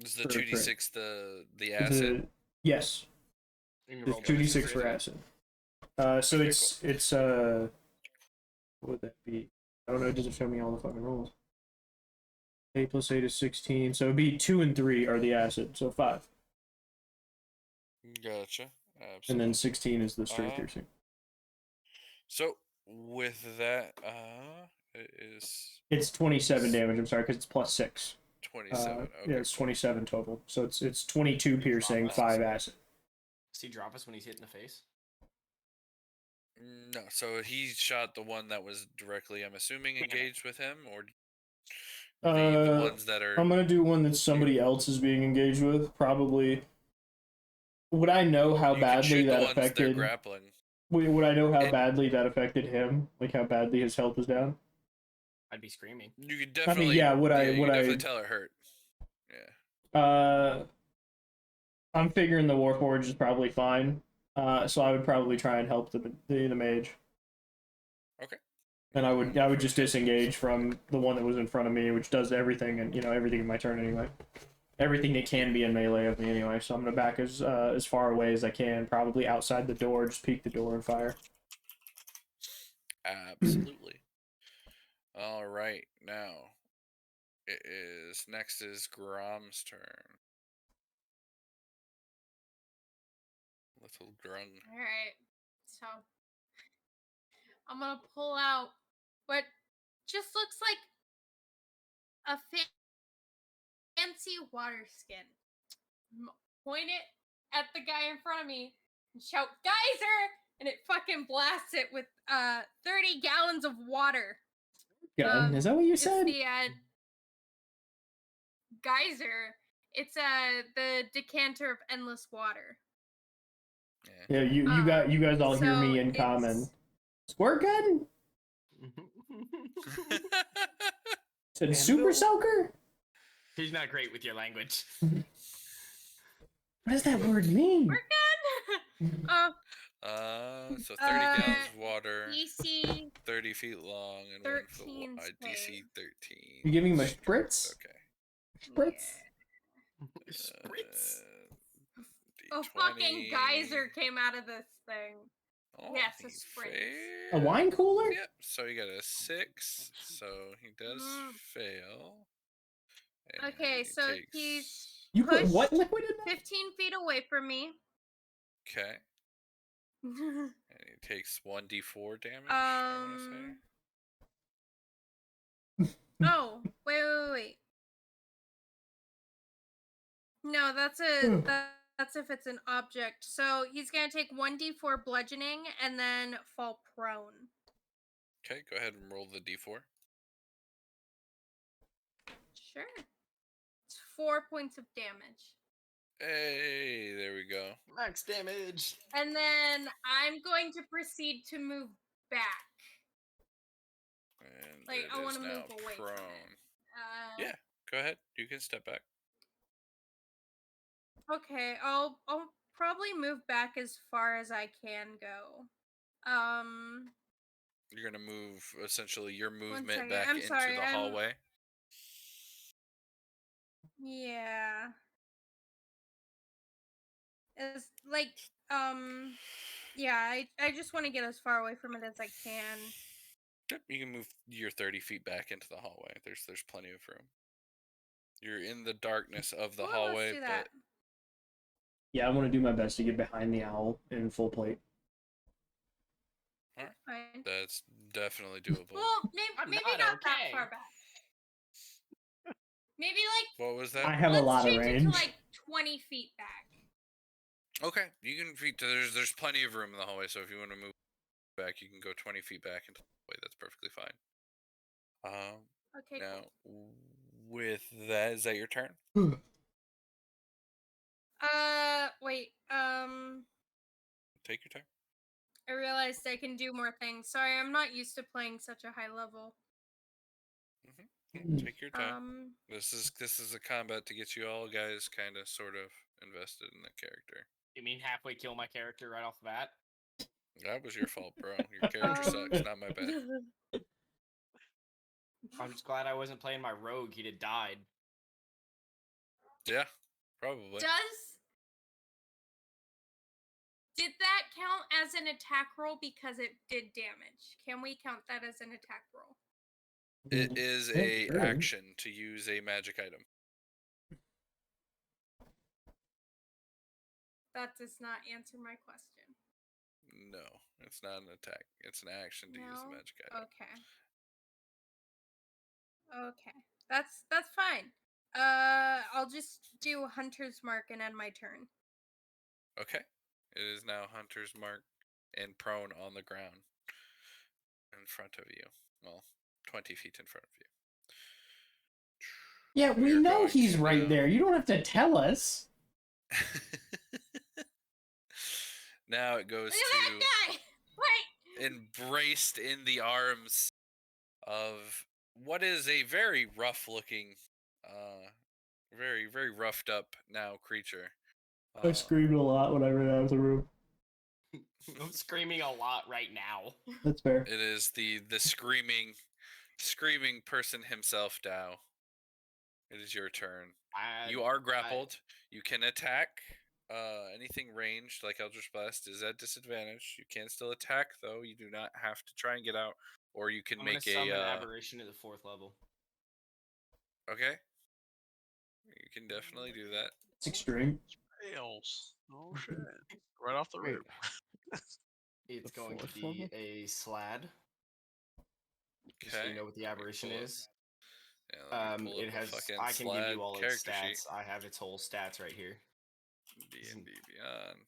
Is the for 2d6 the acid? Yes, You can it's roll 2d6 for for it. acid. So Okay, it's what would that be? I don't know. It doesn't show me all the fucking rolls. 8 plus 8 is 16, so it'd be 2 and 3 are the acid, so 5. Gotcha. Absolutely. And then 16 is the straight piercing. So with that, it is It's 27 damage. I'm sorry, because it's plus 6. 27. Okay. Yeah, it's 27 total. So it's 22 piercing, 5 acid. Does he drop us when he's hit in the face? No, so he shot the one that was directly, I'm assuming, engaged with him, or the ones that are. I'm gonna do one that somebody else is being engaged with. Probably. Would I know how You can badly shoot the that ones they're affected? grappling. Would I know how And- badly that affected him? Like how badly his health is down? I'd be screaming. You could definitely. yeah. you Would could I? definitely tell it hurt. Yeah. I'm figuring the Warforged is probably fine. So I would probably try and help the mage. Okay. And I would just disengage from the one that was in front of me, which does everything, and everything in my turn anyway. Everything that can be in melee of me anyway. So I'm gonna back as far away as I can, probably outside the door, just peek the door and fire. Absolutely. All right, now it is next is Grom's turn. Little grung. All right. So I'm gonna pull out what just looks like a fancy water skin. Point it at the guy in front of me and shout "Geyser!" and it fucking blasts it with 30 gallons of water. Gun? Is that what you It's said? the geyser. It's the decanter of endless water. Yeah, you guys all hear me so in common. it's- Squirt gun? Said super soaker? He's not great with your language. What does that word mean? We're good. So 30 gallons of water, DC 30 feet long, and 1 foot 13 wide. DC save. 13. You giving him a spritz? Okay. Spritz? Spritz. A fucking geyser came out of this thing. Oh, Yes, a he spritz. A wine cooler? Yep. So you got a 6. So he does fail. And Okay, he so takes... he's You put pushed what liquid in that? 15 feet away from me. Okay. And he takes 1d4 damage. I want to say. Oh, wait. No, that's if it's an object. So he's gonna take 1d4 bludgeoning and then fall prone. Okay, go ahead and roll the d4. Sure. It's 4 points of damage. Hey, there we go. Max damage. And then I'm going to proceed to move back. And Like, it I is want to now move away prone. from it. Yeah, go ahead. You can step back. Okay, I'll probably move back as far as I can go. You're gonna move essentially your movement second. back I'm into sorry, the hallway. Yeah. It's like, yeah, I just want to get as far away from it as I can. Yep, you can move your 30 feet back into the hallway. There's plenty of room. You're in the darkness of the hallway, Let's do that. Yeah, I want to do my best to get behind the owl in full plate. but Fine. that's definitely doable. Well, maybe not that okay. far back. Maybe like What was that? I have a lot of change it range. to like 20 feet back. Okay, you can feet. There's plenty of room in the hallway, so if you want to move back, you can go 20 feet back into the hallway. That's perfectly fine. Okay. Now, with that, is that your turn? Wait. Take your turn. I realized I can do more things. Sorry, I'm not used to playing such a high level. Take your time. Um, This is a combat to get you all guys kind of sort of invested in the character. You mean halfway kill my character right off the bat? That was your fault, bro. Your character sucks, not my bad. I'm just glad I wasn't playing my rogue. He'd have died. Yeah, probably. Did that count as an attack roll because it did damage? Can we count that as an attack roll? It is a action to use a magic item. That does not answer my question. No, it's not an attack. It's an action to use a No? magic item. Okay. That's fine. I'll just do Hunter's Mark and end my turn. Okay. It is now Hunter's Mark and prone on the ground in front of you. Well, 20 feet in front of you. Yeah, we You're know going he's to right now- there. You don't have to tell us. Now it goes Look at that guy! Wait! embraced in the arms of what is a very rough looking, very, very roughed up now creature. I screamed a lot when I ran out of the room. I'm screaming a lot right now. That's fair. It is the screaming person himself, Dow. It is your turn. You are grappled. You can attack. Anything ranged, like Eldritch Blast, is at disadvantage. You can still attack, though. You do not have to try and get out, or you can I'm make gonna summon a. aberration at the 4th level. Okay. You can definitely do that. It's extreme. Fails. Oh shit! Right off the Wait. rip. It's The going to 4th be level? a slad. Just so Okay. you know what the aberration pull up- is. Yeah, let me pull It up the has. fucking I can give Slad you all its character stats. sheet. I have its whole stats right here. D&D Beyond.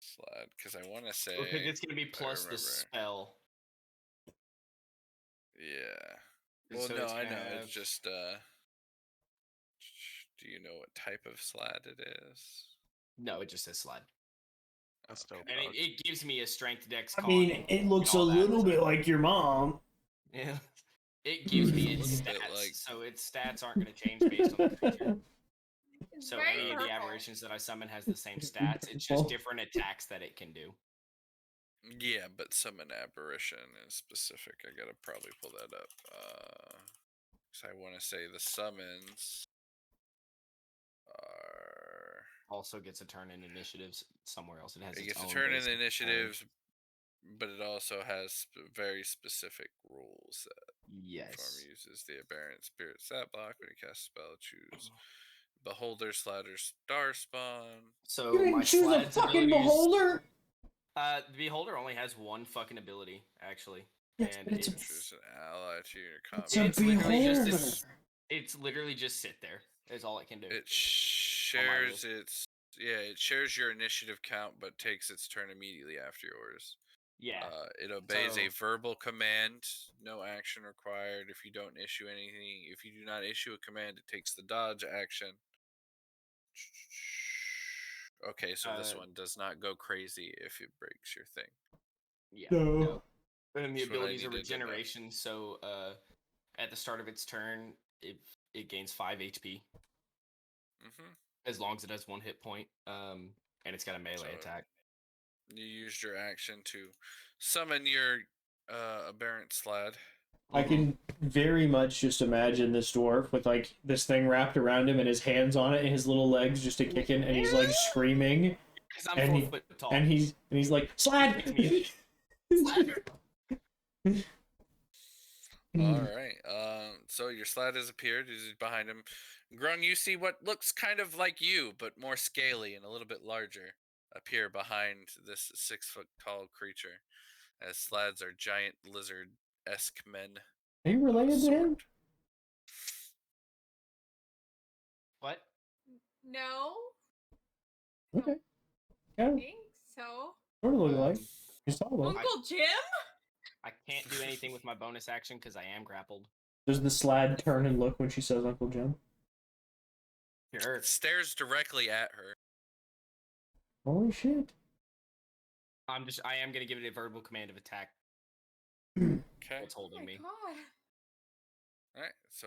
Slad, because I want to say. Because it's gonna be I plus the remember. spell. Yeah. Well, So no, it's I gonna know. have- It's just. Do you know what type of slad it is? No, it just says slad. That's dope. And it gives me a strength dex. I con mean, and it looks a all that, little so- bit like your mom. Yeah. It gives me A its little bit stats, like- so its stats aren't going to change based on the creature. It's So very any of the purple. aberrations that I summon has the same stats. It's just different attacks that it can do. Yeah, but summon aberration is specific. I gotta probably pull that up. So I want to say the summons are. Also gets a turn in initiatives somewhere else. It has It its gets a own turn in basic initiatives, but it also has very specific rules. Form Yes. uses the aberrant spirit stat block when you cast a spell. Choose Beholder, Slatter, Star Spawn. So You didn't my choose a Slad's fucking abilities- beholder. The Beholder only has one fucking ability, actually. Yes, and but it's a- Choose an ally to your combat. It's a It's literally just beholder. this- It's literally just sit there. Is all it can do. It shares it shares your initiative count, but takes its turn immediately after yours. Yeah. It obeys a So- verbal command, no action required. If you don't issue anything, if you do not issue a command, it takes the dodge action. Okay, so this one does not go crazy if it breaks your thing. Yeah. No. And the That's what I abilities are needed to know. regeneration, so at the start of its turn, it gains 5 HP. Mm-hmm. As long as it has 1 hit point. And it's got a melee So- attack. You used your action to summon your aberrant slad. I can very much just imagine this dwarf with like this thing wrapped around him and his hands on it and his little legs just a kicking and he's like screaming Because I'm and 4 he- foot tall. and he's like slide. All right. So your slad has appeared. He's behind him. Grung, you see what looks kind of like you, but more scaly and a little bit larger, appear behind this 6-foot tall creature. As slads are giant lizard-esque men. Are you related to him? Sword. What? No, Okay. Kind I of think so. sort of look like. He's tall though. Uncle Jim? I can't do anything with my bonus action because I am grappled. Does the slad turn and look when she says Uncle Jim? Sure. It stares directly at her. Holy shit. I am gonna give it a verbal command of attack. Okay. It's Oh holding my me. god. All right, so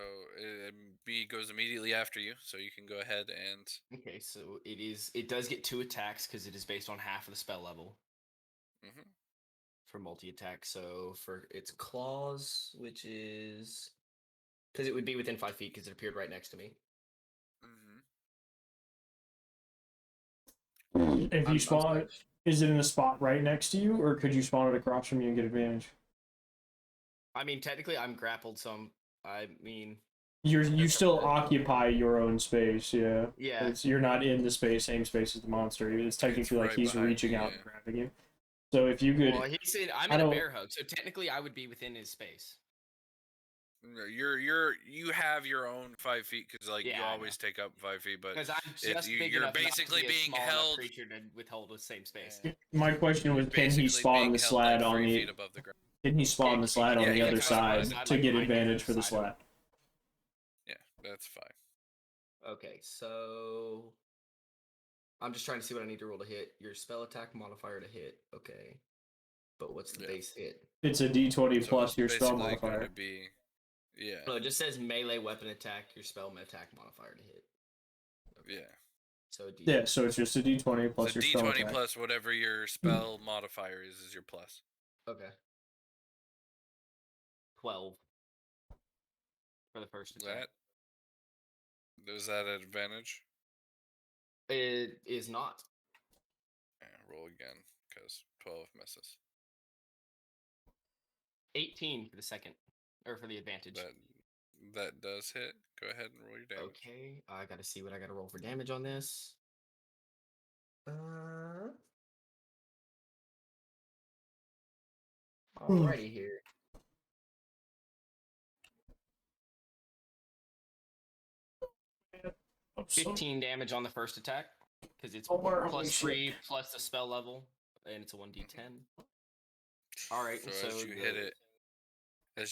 B goes immediately after you, so you can go ahead and. Okay, so it does get 2 attacks because it is based on half of the spell level Mhm. for multi-attack. So for its claws, which is because it would be within 5 feet because it appeared right next to me. If you spawn it, is it in a spot right next to you, or could you spawn it across from you and get advantage? I mean, technically, I'm grappled, so I mean, You still occupy your own space, yeah. Yeah. You're not in the same space as the monster. It's technically like right he's behind reaching you, out yeah. and grabbing you. So if you could, well, he said I'm I in a don't- bear hug, so technically I would be within his space. No, you have your own 5 feet because like Yeah, you I always take up 5 feet, but Because I'm just big you're enough not to basically be a being small enough held. creature to withhold the same space. Yeah. my question was, You're can he basically spawn being the held, slab like, on 3 the? feet above the ground. Can he spawn the slab on yeah, the he other can side spawn to like, get right next to advantage the for the side of slab? Yeah, that's fine. Okay, so I'm just trying to see what I need to roll to hit. Your spell attack modifier to hit. Okay, but what's the Yeah. base hit? It's a D20 So plus it's your spell basically modifier. going to be, yeah, No, it just says melee weapon attack. Your spell attack modifier to hit. Okay. yeah. So D. Yeah, so it's just a D20 plus So your spell D20 attack. plus whatever your spell modifier is your plus. Okay. 12 for the first attack. Is that an advantage? It is not. Yeah, roll again because 12 misses. 18 for the second, or for the advantage. That does hit. Go ahead and roll your damage. Okay, I gotta see what I gotta roll for damage on this. Alrighty here. Oh, so- 15 damage on the first attack because it's Holy plus shit. 3 plus the spell level, and it's a 1d10. All right, So as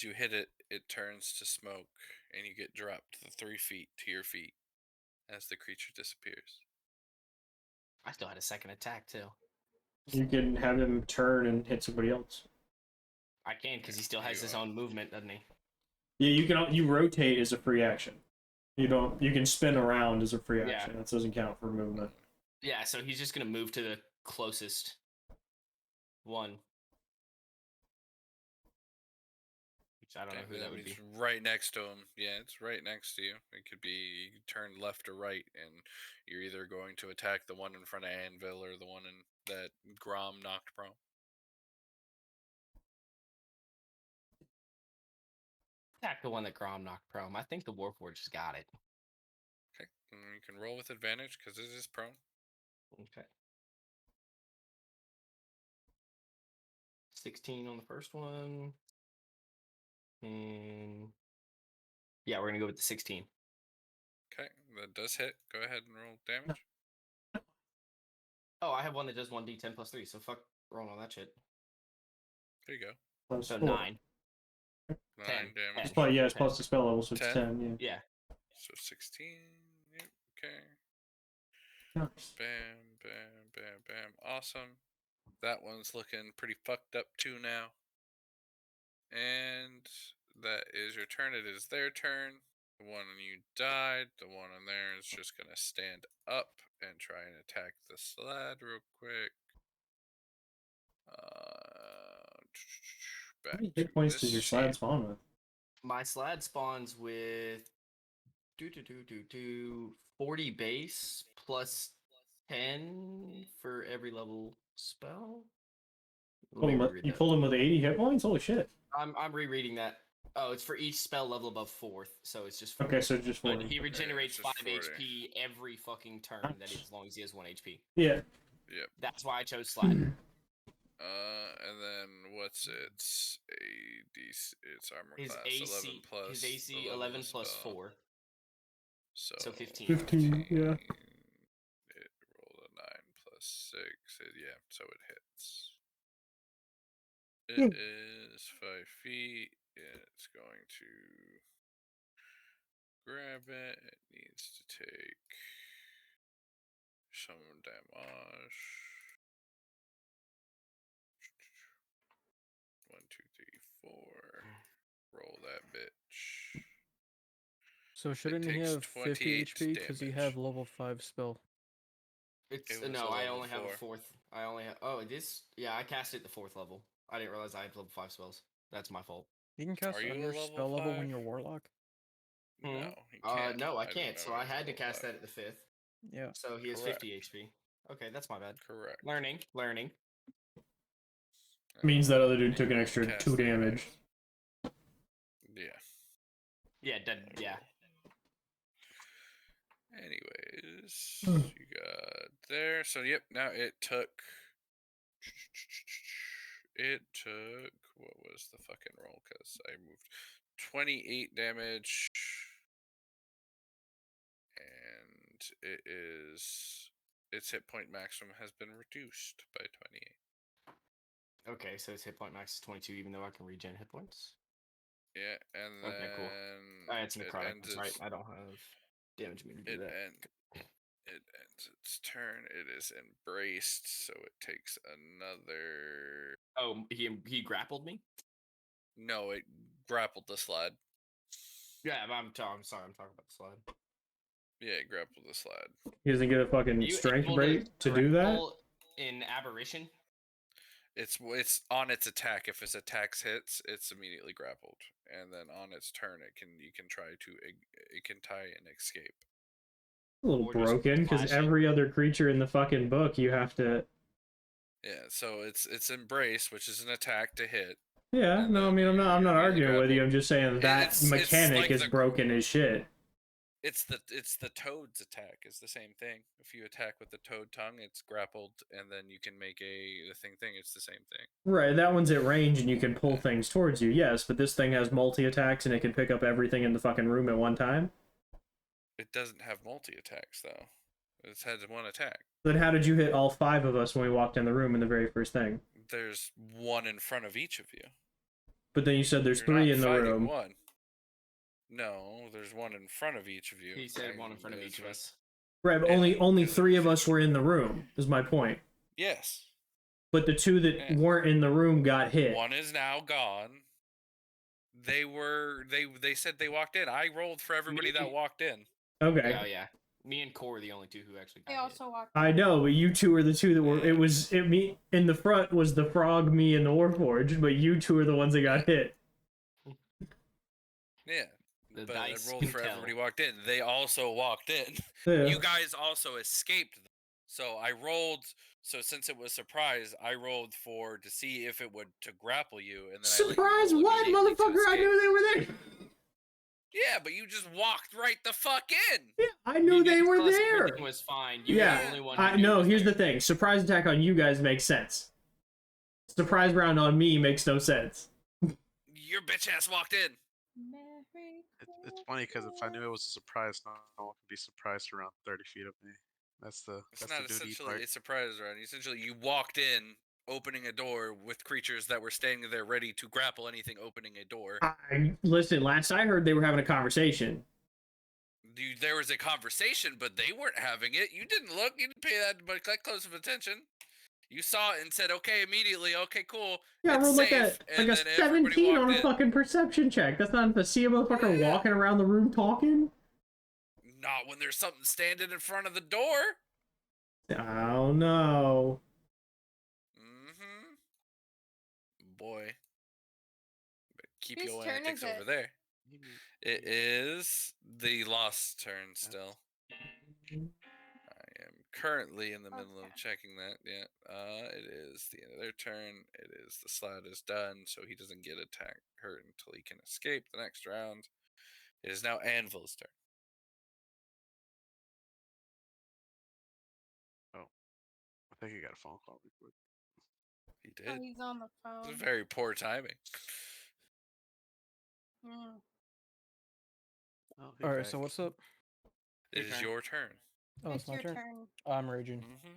you hit it, it turns to smoke, and you get dropped 3 feet to your feet as the creature disappears. I still had a second attack too. You can have him turn and hit somebody else. I can because he still has his own movement, doesn't he? Yeah, you rotate as a free action. You can spin around as a free Yeah. action. That doesn't count for movement. Yeah, so he's just gonna move to the closest one. Which I don't know who that would be. It's right next to him. Yeah, it's right next to you. It could be you can turn left or right, and you're either going to attack the one in front of Anvil or the one that Grom knocked prone. Attack the one that Grom knocked prone. I think the Warforged just got it. Okay, and you can roll with advantage because it is prone. Okay. 16 on the first one. And yeah, we're gonna go with the 16. Okay, that does hit. Go ahead and roll damage. Oh, I have one that does 1d10 plus 3, so fuck rolling on that shit. There you go. Plus So 4. 9. 9 10. damage. It's probably, yeah, it's 10. plus the spell level, so it's 10. 10. Yeah. Yeah. So 16. Yep. Okay. Nice. Bam, bam, bam, bam. Awesome. That one's looking pretty fucked up too now. And that is your turn. It is their turn. The one on you died. The one on there is just going to stand up and try and attack the sled real quick. How many hit points does your slad spawn with? My slad spawns with 40 base plus 10 for every level spell. You pulled him with 80 hit points? Holy shit. I'm rereading that. Oh, it's for each spell level above 4th, so it's just 40. Okay, so just 40. He regenerates just 5 40. HP every fucking turn as long as he has 1 HP. Yeah. Yep. That's why I chose slad. And then what's its its armor His class? AC 11 plus his AC the level 11 of plus spell. 4. So 15. 15, yeah. It rolled a 9 plus 6. Yeah, so it hits. It is 5 feet. It's going to grab it. It needs to take some damage. 1, 2, 3, 4. Roll that bitch. So shouldn't he takes have 50 28 HP because he have level 5 spell? It's It was no, a I level only have a 4. fourth. I only have. Oh, it is. Yeah, I cast it at the 4th level. I didn't realize I had level 5 spells. That's my fault. You can cast Are you a under level spell level when 5? you're warlock. No, you can't. No, I don't can't. know So I he's had to level cast 5. that at the 5th. Yeah. So he has 50 HP. Okay, that's my bad. Correct. Learning. Means that other dude took an And extra 2 casting damage. Yeah. Yeah, yeah. Anyways, Hmm. you got there. So yep, now it took. What was the fucking roll? Because I moved 28 damage, and its hit point maximum has been reduced by 28. Okay, so his hit point max is 22, even though I can regen hit points. Yeah, and then Okay, cool. It's necrotic. That's right. I don't have damage me to do that. It ends its turn. It is embraced, so it takes another. Oh, he grappled me. No, it grappled the slide. Yeah, I'm sorry. I'm talking about the slide. Yeah, it grappled the slide. He doesn't get a fucking You strength able break to do that? grapple in aberration? It's on its attack. If its attacks hits, it's immediately grappled, and then on its turn, you can try to it can tie and escape. A little Or just broken because flash it. every other creature in the fucking book you have to. Yeah, so it's embrace, which is an attack to hit. Yeah, And no, I then mean I'm not you're arguing with you. grappled. I'm just saying that It's mechanic like is the- broken as shit. It's the toad's attack is the same thing. If you attack with the toad tongue, it's grappled, and then you can make the thing. It's the same thing. Right, that one's at range and you can pull things towards you, yes, but this thing has multi-attacks and it can pick up everything in the fucking room at one time? It doesn't have multi attacks though. It's had one attack. Then how did you hit all 5 of us when we walked in the room in the very first thing? There's one in front of each of you. But then you said there's You're 3 not in the fighting room. One. No, there's one in front of each of you. He said one in front of each of us. Right, but Yeah, only because 3 if of you- us were in the room, is my point. Yes. But the 2 that Yeah. weren't in the room got hit. One is now gone. They said they walked in. I rolled for everybody that walked in. Okay. Yeah. Me and Core were the only 2 who actually got They also walked. I know, but you 2 were the 2 that were. Me in the front was the frog, me, and the Warforged, but you 2 are the ones that got hit. Yeah. The But dice I rolled can for tell. everybody walked in. They also walked in. Yeah. You guys also escaped. So I rolled. So since it was surprise, I rolled to see if it would to grapple you, and then Surprise! I let you roll What, immediately to motherfucker? I escape. knew they were there. Yeah, but you just walked right the fuck in. Yeah, I knew they guys were told us there. Everything was fine. You were the only one. Who knew it No. was Here's there. the thing: surprise attack on you guys makes sense. Surprise round on me makes no sense. Your bitch ass walked in. Merry It's funny because if I knew it was a surprise, no one could be surprised around 30 feet of me. It's That's not the duty essentially part. a surprise round. Essentially, you walked in, opening a door with creatures that were standing there ready to grapple anything opening a door. Listen, last I heard, they were having a conversation. There was a conversation, but they weren't having it. You didn't look. You didn't pay that close of attention. You saw it and said, "Okay," immediately. Okay, cool. Yeah, I it's rolled like safe. a And then everybody 17 on walked a in. fucking perception check. That's not to see a motherfucker Yeah. walking around the room talking. Not when there's something standing in front of the door. I don't know. Mm-hmm. Boy. But keep Whose your turn antics is over it? there. It is the Lost's turn still. I am currently in the middle of Okay. checking that. Yeah. It is the end of their turn. It is the slide is done, so he doesn't get hurt until he can escape the next round. It is now Anvil's turn. I think he got a phone call real quick. He Oh, did. he's on the It phone. was very poor timing. Mm. Oh, hey, Alright, so back. what's up? It is turn. your turn. Oh, It's it's my your turn. turn. I'm raging. Mm-hmm.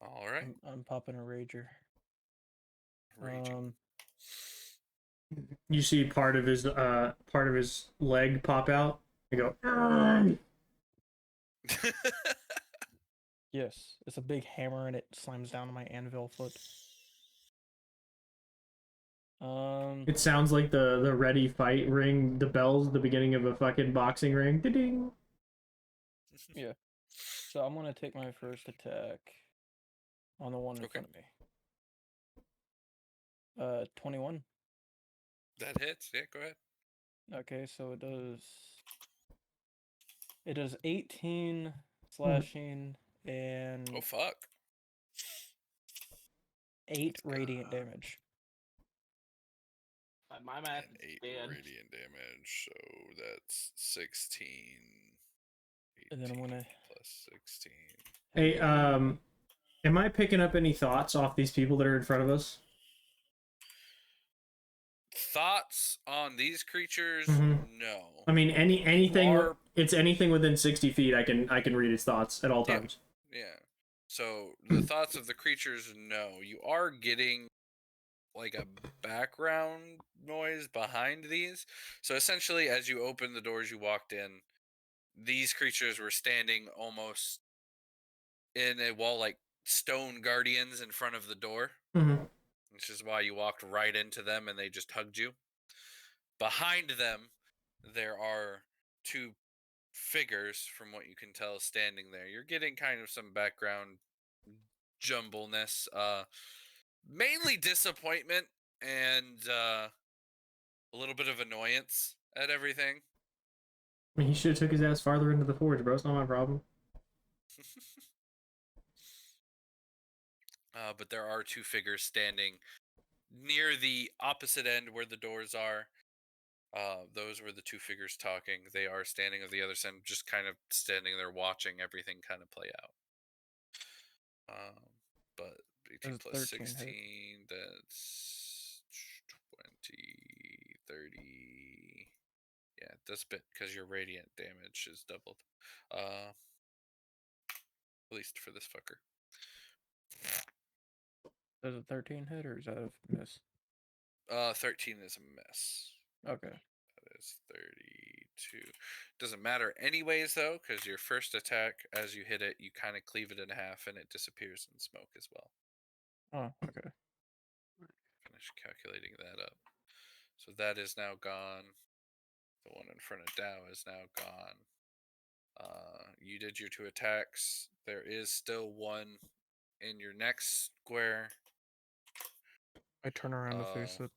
All right. I'm popping a rager. Raging. You see part of his leg pop out and go. "Arrgh." Yes, it's a big hammer and it slams down on my anvil foot. It sounds like the ready fight ring, the bells at the beginning of a fucking boxing ring. Ding. Yeah. So I'm gonna take my first attack on the one in Okay. front of me. 21. That hits. Yeah, go ahead. Okay, so it does 18 slashing and Oh fuck. 8 radiant damage. My math And is 8 bad. radiant damage, so that's 16. And then I'm 18 gonna plus 16. Hey, am I picking up any thoughts off these people that are in front of us? Thoughts on these creatures? Mhm. No. I mean, anything. are- It's anything within 60 feet. I can read its thoughts at all Yeah. times. Yeah. So the thoughts of the creatures, no. You are getting like a background noise behind these. So essentially, as you opened the doors, you walked in. These creatures were standing almost in a wall, like stone guardians in front of the door, Mm-hmm. which is why you walked right into them and they just hugged you. Behind them, there are two figures, from what you can tell, standing there. You're getting kind of some background jumbleness, mainly disappointment and a little bit of annoyance at everything. I mean, he should have took his ass farther into the forge, bro. It's not my problem. But there are two figures standing near the opposite end where the doors are. Those were the two figures talking. They are standing at the other side, just kind of standing there watching everything kind of play out. But 18 That's plus 13 hit. 16, that's 20, 30. Yeah, that's a bit because your radiant damage is doubled. At least for this fucker. Does a 13 hit or is that a miss? 13 is a miss. Okay. That is 32. Doesn't matter anyways, though, because your first attack, as you hit it, you kind of cleave it in half and it disappears in smoke as well. Oh, okay. Finish calculating that up. So that is now gone. The one in front of Dow is now gone. You did your two attacks. There is still one in your next square. I turn around to face it.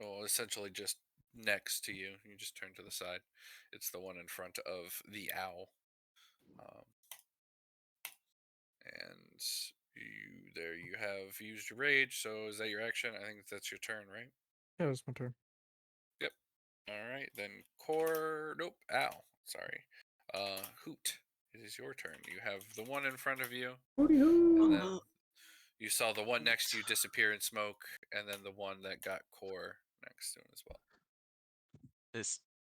Well, essentially just next to you. You just turn to the side. It's the one in front of the owl. And you have used your rage. So is that your action? I think that's your turn, right? Yeah, it's my turn. Yep. All right, then nope, ow, sorry. Hoot, it is your turn. You have the one in front of you, and then you saw the one next to you disappear in smoke, and then the one that got core next to him as well.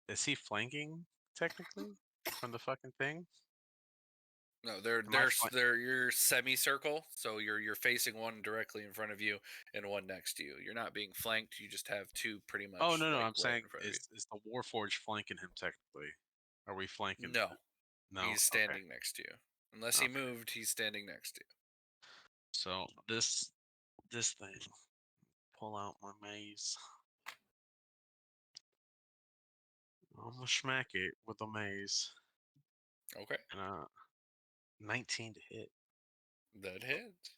Is he flanking technically from the fucking thing? No, Am I flank- they're your semicircle, so you're facing one directly in front of you and one next to you. You're not being flanked. You just have two pretty much. Oh no, like, I'm right saying in front of you. is the Warforged flanking him technically? Are we flanking? No, No. he's standing next to you. Unless he moved, he's standing next to you. So this thing. Pull out my maze. I'm gonna smack it with a maze. Okay, And 19 to hit. that hits.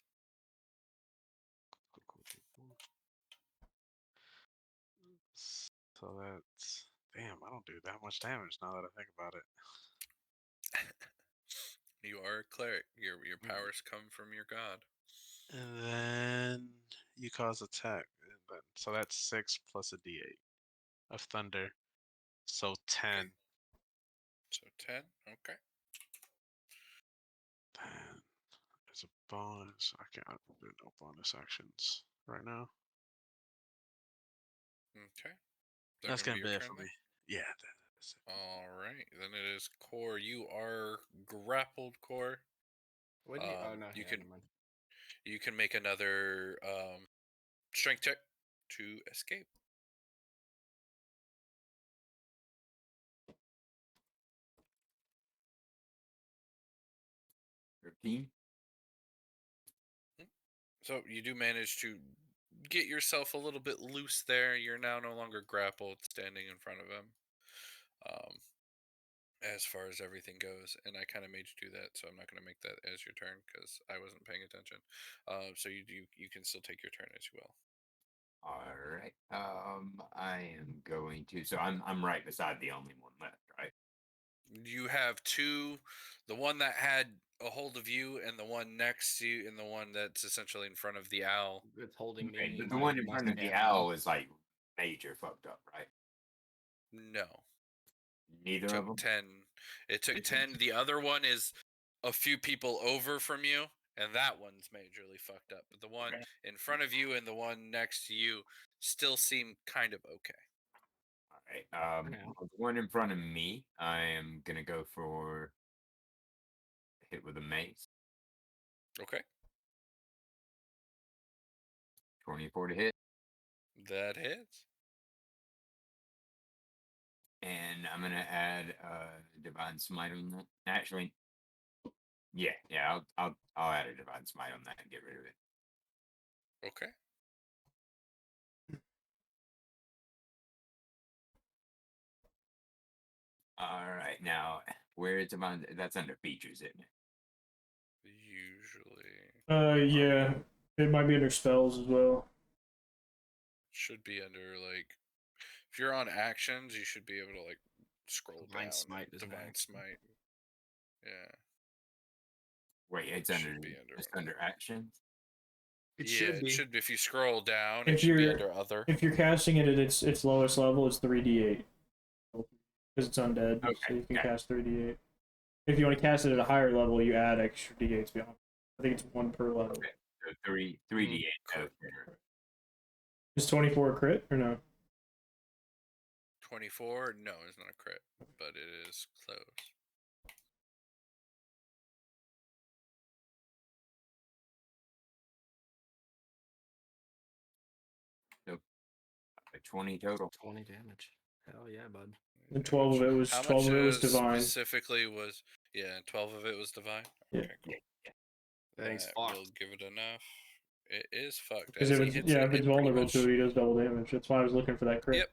So that's damn. I don't do that much damage now that I think about it. You are a cleric. Your powers come from your god. And then you cause attack. So that's 6 plus a d8 of thunder. So 10. Okay. So 10. Okay. Then there's a bonus. I can't do no bonus actions right now. Okay. That's gonna be your it turn for then? me. Yeah, that's it. All right. Then it is core. You are grappled, core. What do you? Oh no, You yeah, can never mind. you can make another strength check to escape. Repeat. So you do manage to get yourself a little bit loose there. You're now no longer grappled, standing in front of him. As far as everything goes, and I kind of made you do that, so I'm not going to make that as your turn because I wasn't paying attention. So you can still take your turn as you will. All right. I am going to. So I'm right beside the only one left, right? You have two, the one that had a hold of you, and the one next to you, and the one that's essentially in front of the owl. It's holding Okay, me. the one in front of the owl is like major fucked up, right? No. Neither of them. 10. It took 10. The other one is a few people over from you, and that one's majorly fucked up. But the one in front of you and the one next to you still seem kind of okay. All right. The one in front of me, I am gonna go for hit with a mace. Okay. 24 to hit. That hits. And I'm gonna add divine smite on that. Actually, yeah, I'll add a divine smite on that and get rid of it. Okay. All right, now where is divine? That's under features, isn't it? Usually. Yeah. It might be under spells as well. Should be under like, if you're on actions, you should be able to like scroll Divine down. Smite is an Divine action. Smite. Yeah. Wait, it's Should under be under just one. under actions. It Yeah, should be. it should be. If you scroll down, If it should be you're- under other. If you're casting it at its lowest level, it's 3d8. Because it's undead, Okay, so you can okay. cast 3d8. If you want to cast it at a higher level, you add extra d8s beyond. I think it's 1 per level. Okay, so 3d8. Correct. Is 24 a crit or no? 24? No, it's not a crit, but it is close. So 20 total. 20 damage. Hell yeah, bud. And 12 of it was How 12 much of it was divine. specifically was 12 of it was divine. Yeah. Okay, cool. Thanks, That fucked. will give it enough. It is fucked. Because As if he it's hits if it it's pretty vulnerable much- to it, he does double damage. That's why I was looking for that crit. Yep.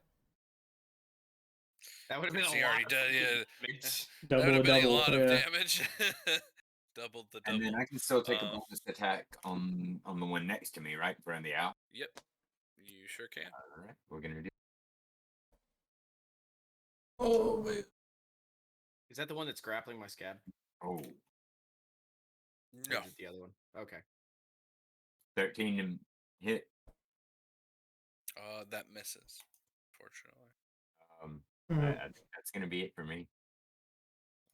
That would have been He a already lot. does, of yeah. damage. That would Double a have been a double. lot Yeah. of damage. Doubled the double. And then I can still take a Um, bonus attack on the one next to me, right? In front of the owl. Yep. You sure can. All right, we're gonna do. Oh man. Is that the one that's grappling my scab? Oh, Or No. is it the other one? Okay. 13 to hit. That misses, fortunately. I think that's gonna be it for me.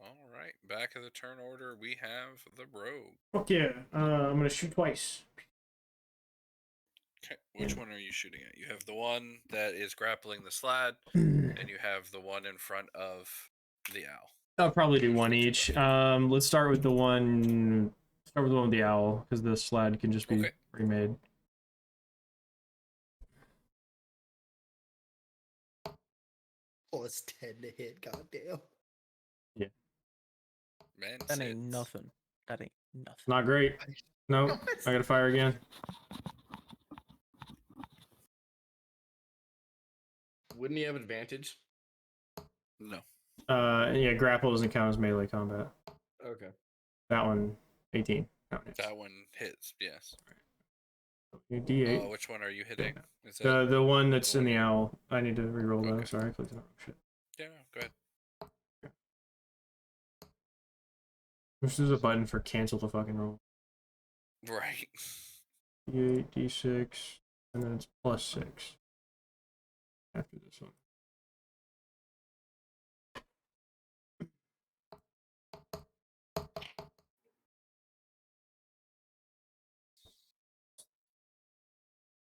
All right. Back of the turn order, we have the rogue. Fuck yeah. I'm gonna shoot twice. Okay. Which one are you shooting at? You have the one that is grappling the slad, and you have the one in front of the owl. I'll probably do one each. Let's start with the one. Start with the one with the owl, because the slad can just be Okay. remade. Plus 10 to hit, goddamn. Man, That ain't sits. nothing. That ain't nothing. Not great. No, I gotta fire again. Wouldn't he have advantage? No. Yeah, grapple doesn't count as melee combat. Okay. That one, 18. That one hits, yes. D8. Which one are you hitting? Is The one that's in the owl. I need to reroll that. Okay. Sorry, I clicked on the wrong shit. Yeah, no, go ahead. This is a button for cancel the fucking roll. Right. D8, D6, and then it's plus 6 after this one.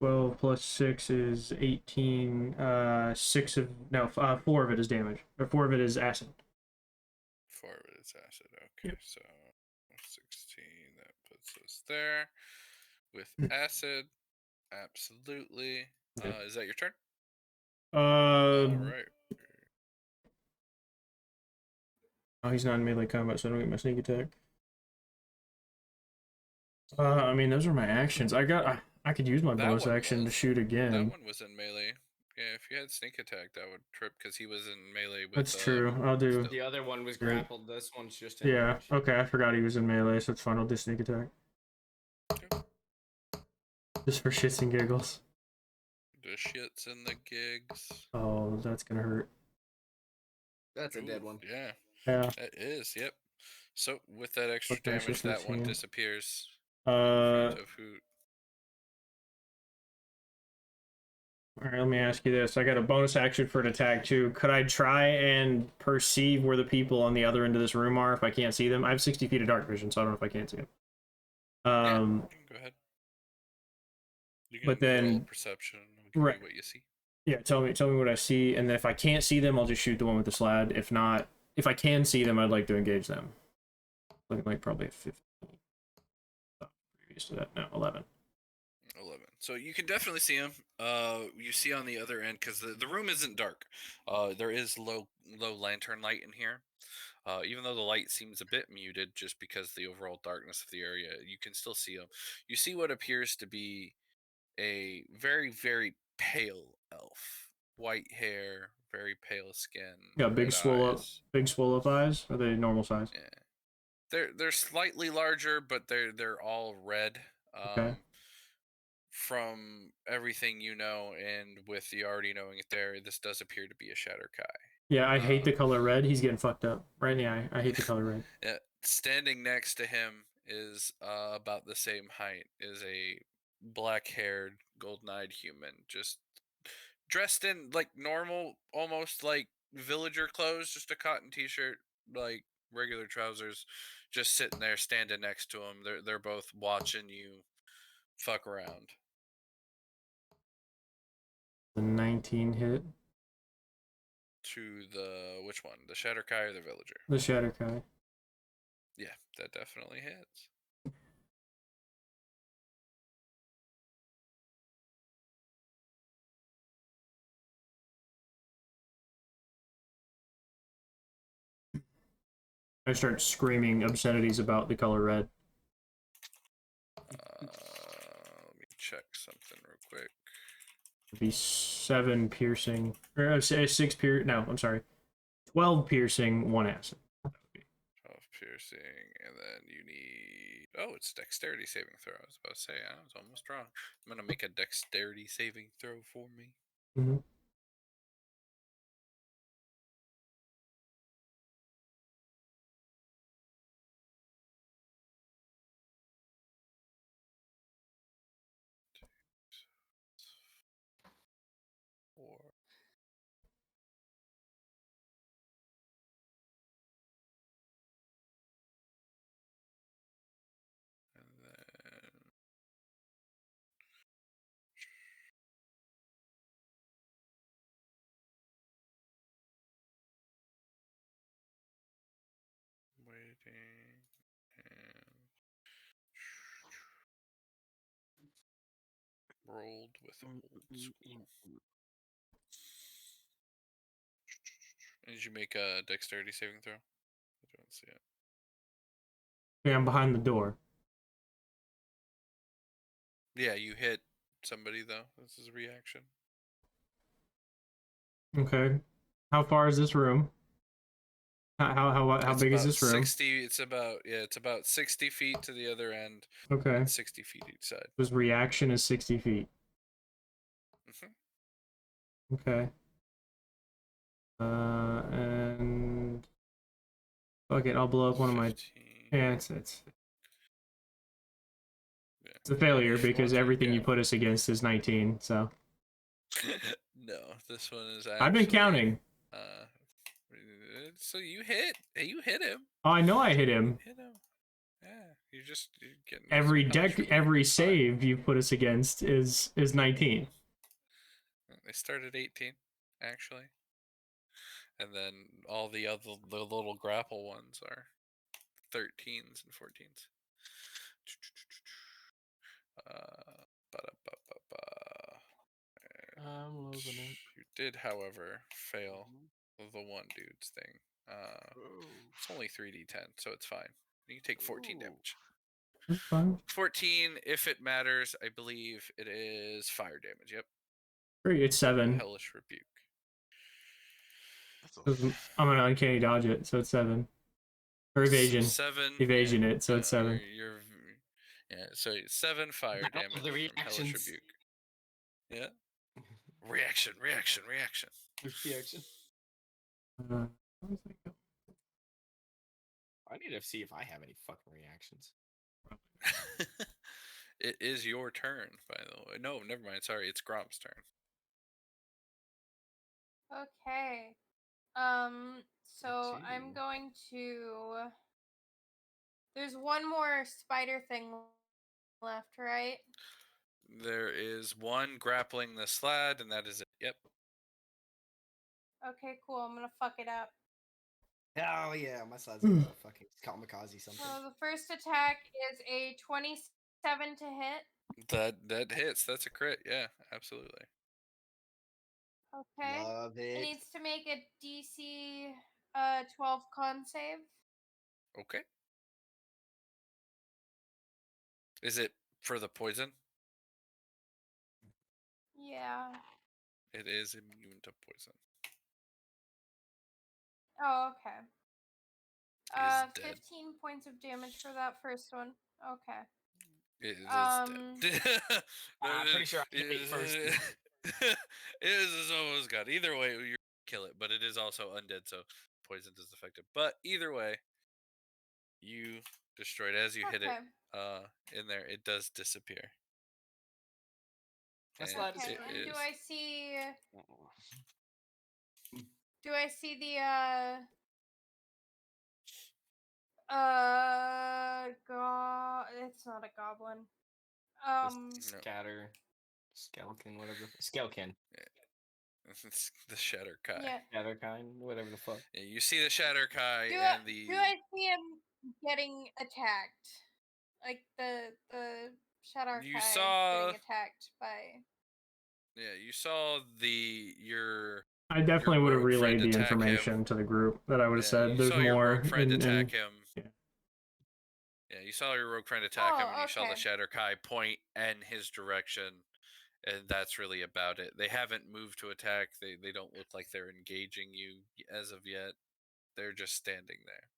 Well, plus 6 is 18. 4 of it is damage. Or 4 of it is acid. 4 of it is acid. Okay, so 16, that puts us there. With acid, absolutely. Is that your turn? Alright. Oh, he's not in melee combat, so I don't get my sneak attack. I mean, those are my actions. I I could use my That bonus one action to was. shoot That again. one was in melee. Yeah, if you had sneak attack, that would trip because he was in melee with. That's true. I'll do. The other one was Great. grappled. This one's just in Yeah. range. Okay, I forgot he was in melee, so it's fine. I'll do sneak attack. Just for shits and giggles. The shits and the gigs. Oh, that's gonna hurt. That's a dead Ooh, one. Yeah, Yeah. it is. Yep. So with that extra What the damage, extra that one 13? disappears. Uh. Feet of hoot. All right, let me ask you this. I got a bonus action for an attack too. Could I try and perceive where the people on the other end of this room are if I can't see them? I have 60 feet of dark vision, so I don't know if I can't see them. Yeah, you can go ahead. You can But roll then- perception. We'll give right. you what you see. Yeah, tell me what I see, and then if I can't see them, I'll just shoot the one with the slad. If not, if I can see them, I'd like to engage them. Looking like probably a 15. Previous to that, no, 11. 11. So you can definitely see him. You see on the other end because the room isn't dark. There is low lantern light in here. Even though the light seems a bit muted, just because the overall darkness of the area, you can still see him. You see what appears to be a very very pale elf, white hair, very pale skin. Got big red swole eyes. up eyes. Are they normal size? Yeah. They're slightly larger, but they're all red. Okay. From everything you know, and with you already knowing it there, this does appear to be a Shatterkai. Yeah, I hate the color red. He's getting fucked up right in the eye. I hate the color red. Yeah, standing next to him is about the same height, is a black-haired, golden-eyed human, just dressed in like normal, almost like villager clothes, just a cotton t-shirt, like regular trousers, just sitting there, standing next to him. They're both watching you fuck around. The 19 hit. To the which one? The Shatterkai or the villager? The Shatterkai. Yeah, that definitely hits. I start screaming obscenities about the color red. Let me check something real quick. It'd be 7 piercing, or 6 piercing. No, I'm sorry, 12 piercing, 1 acid. 12 piercing, and then you need. Oh, it's dexterity saving throw. I was about to say, I was almost wrong. I'm gonna make a dexterity saving throw for me. Mm-hmm. Four. And then waiting and rolled with old school. Did you make a dexterity saving throw? I don't see it. Yeah, I'm behind the door. Yeah, you hit somebody though. This is a reaction. Okay. How far is this room? How It's big is about this room? 60. It's about 60 feet to the other end. Okay. And 60 feet each side. His reaction is 60 feet. Mm-hmm. Okay. And fuck it, I'll blow up one of my. 15. Yeah, it's a failure If you because want to, everything you yeah. put us against is 19. So No, this one is. I've been counting. So you hit him. Oh, I know I hit him. Hit him. Yeah, you're getting Every some deck, punishment. every It's fine. save you put us against is 19. They start at 18, actually, and then all the little grapple ones are 13s and 14s. I'm loving it. You did, however, fail the one dude's thing. It's only 3d10, so it's fine. You can take 14 damage. That's fine. 14, if it matters, I believe it is fire damage. Yep. Great, it's 7. Hellish Rebuke. That's a 'Cause I'm gonna uncanny dodge it, so it's 7. Or evasion. 7. Evasion it, so it's 7. Yeah, so 7 fire I love damage the from Hellish reactions. Rebuke. Yeah. Reaction. Reaction. Where is that going? I need to see if I have any fucking reactions. It is your turn, by the way. No, never mind. Sorry, it's Grom's turn. Okay. So I'm Gee. going to. There's one more spider thing left, right? There is one grappling the sled, and that is it. Yep. Okay, cool. I'm gonna fuck it up. Oh yeah, my side's like a fucking kamikaze something. So the first attack is a 27 to hit. That hits. That's a crit. Yeah, absolutely. Okay. Love It it. needs to make a DC 12 con save. Okay. Is it for the poison? Yeah. It is immune to poison. Oh, okay. Is dead. 15 points of damage for that first one. Okay. It is dead. I'm pretty sure I hit it first. It is almost gone. Either way, you kill it, but it is also undead, so poison does affect it. But either way, you destroyed as you hit it. Okay. In there, it does disappear. That's And not Okay. it And is. do I see? Oh. Do I see the It's not a goblin. Scatter, skeleton, whatever. Skeleton. It's the Shatter Kai. Yeah. Shatter kind, whatever the fuck. Yeah, you see the Shatter Kai Do and the. I see him getting attacked? Like the Shadow You Kai saw. getting attacked by. Yeah, you saw your. I definitely would have rogue friend relayed the attack him. information to the group that I would have Yeah, said you there's saw your more. rogue friend and attack him. yeah. Yeah, you saw your rogue friend attack him, Oh, and you saw the okay. Shatter Kai point in his direction, and that's really about it. They haven't moved to attack. They don't look like they're engaging you as of yet. They're just standing there.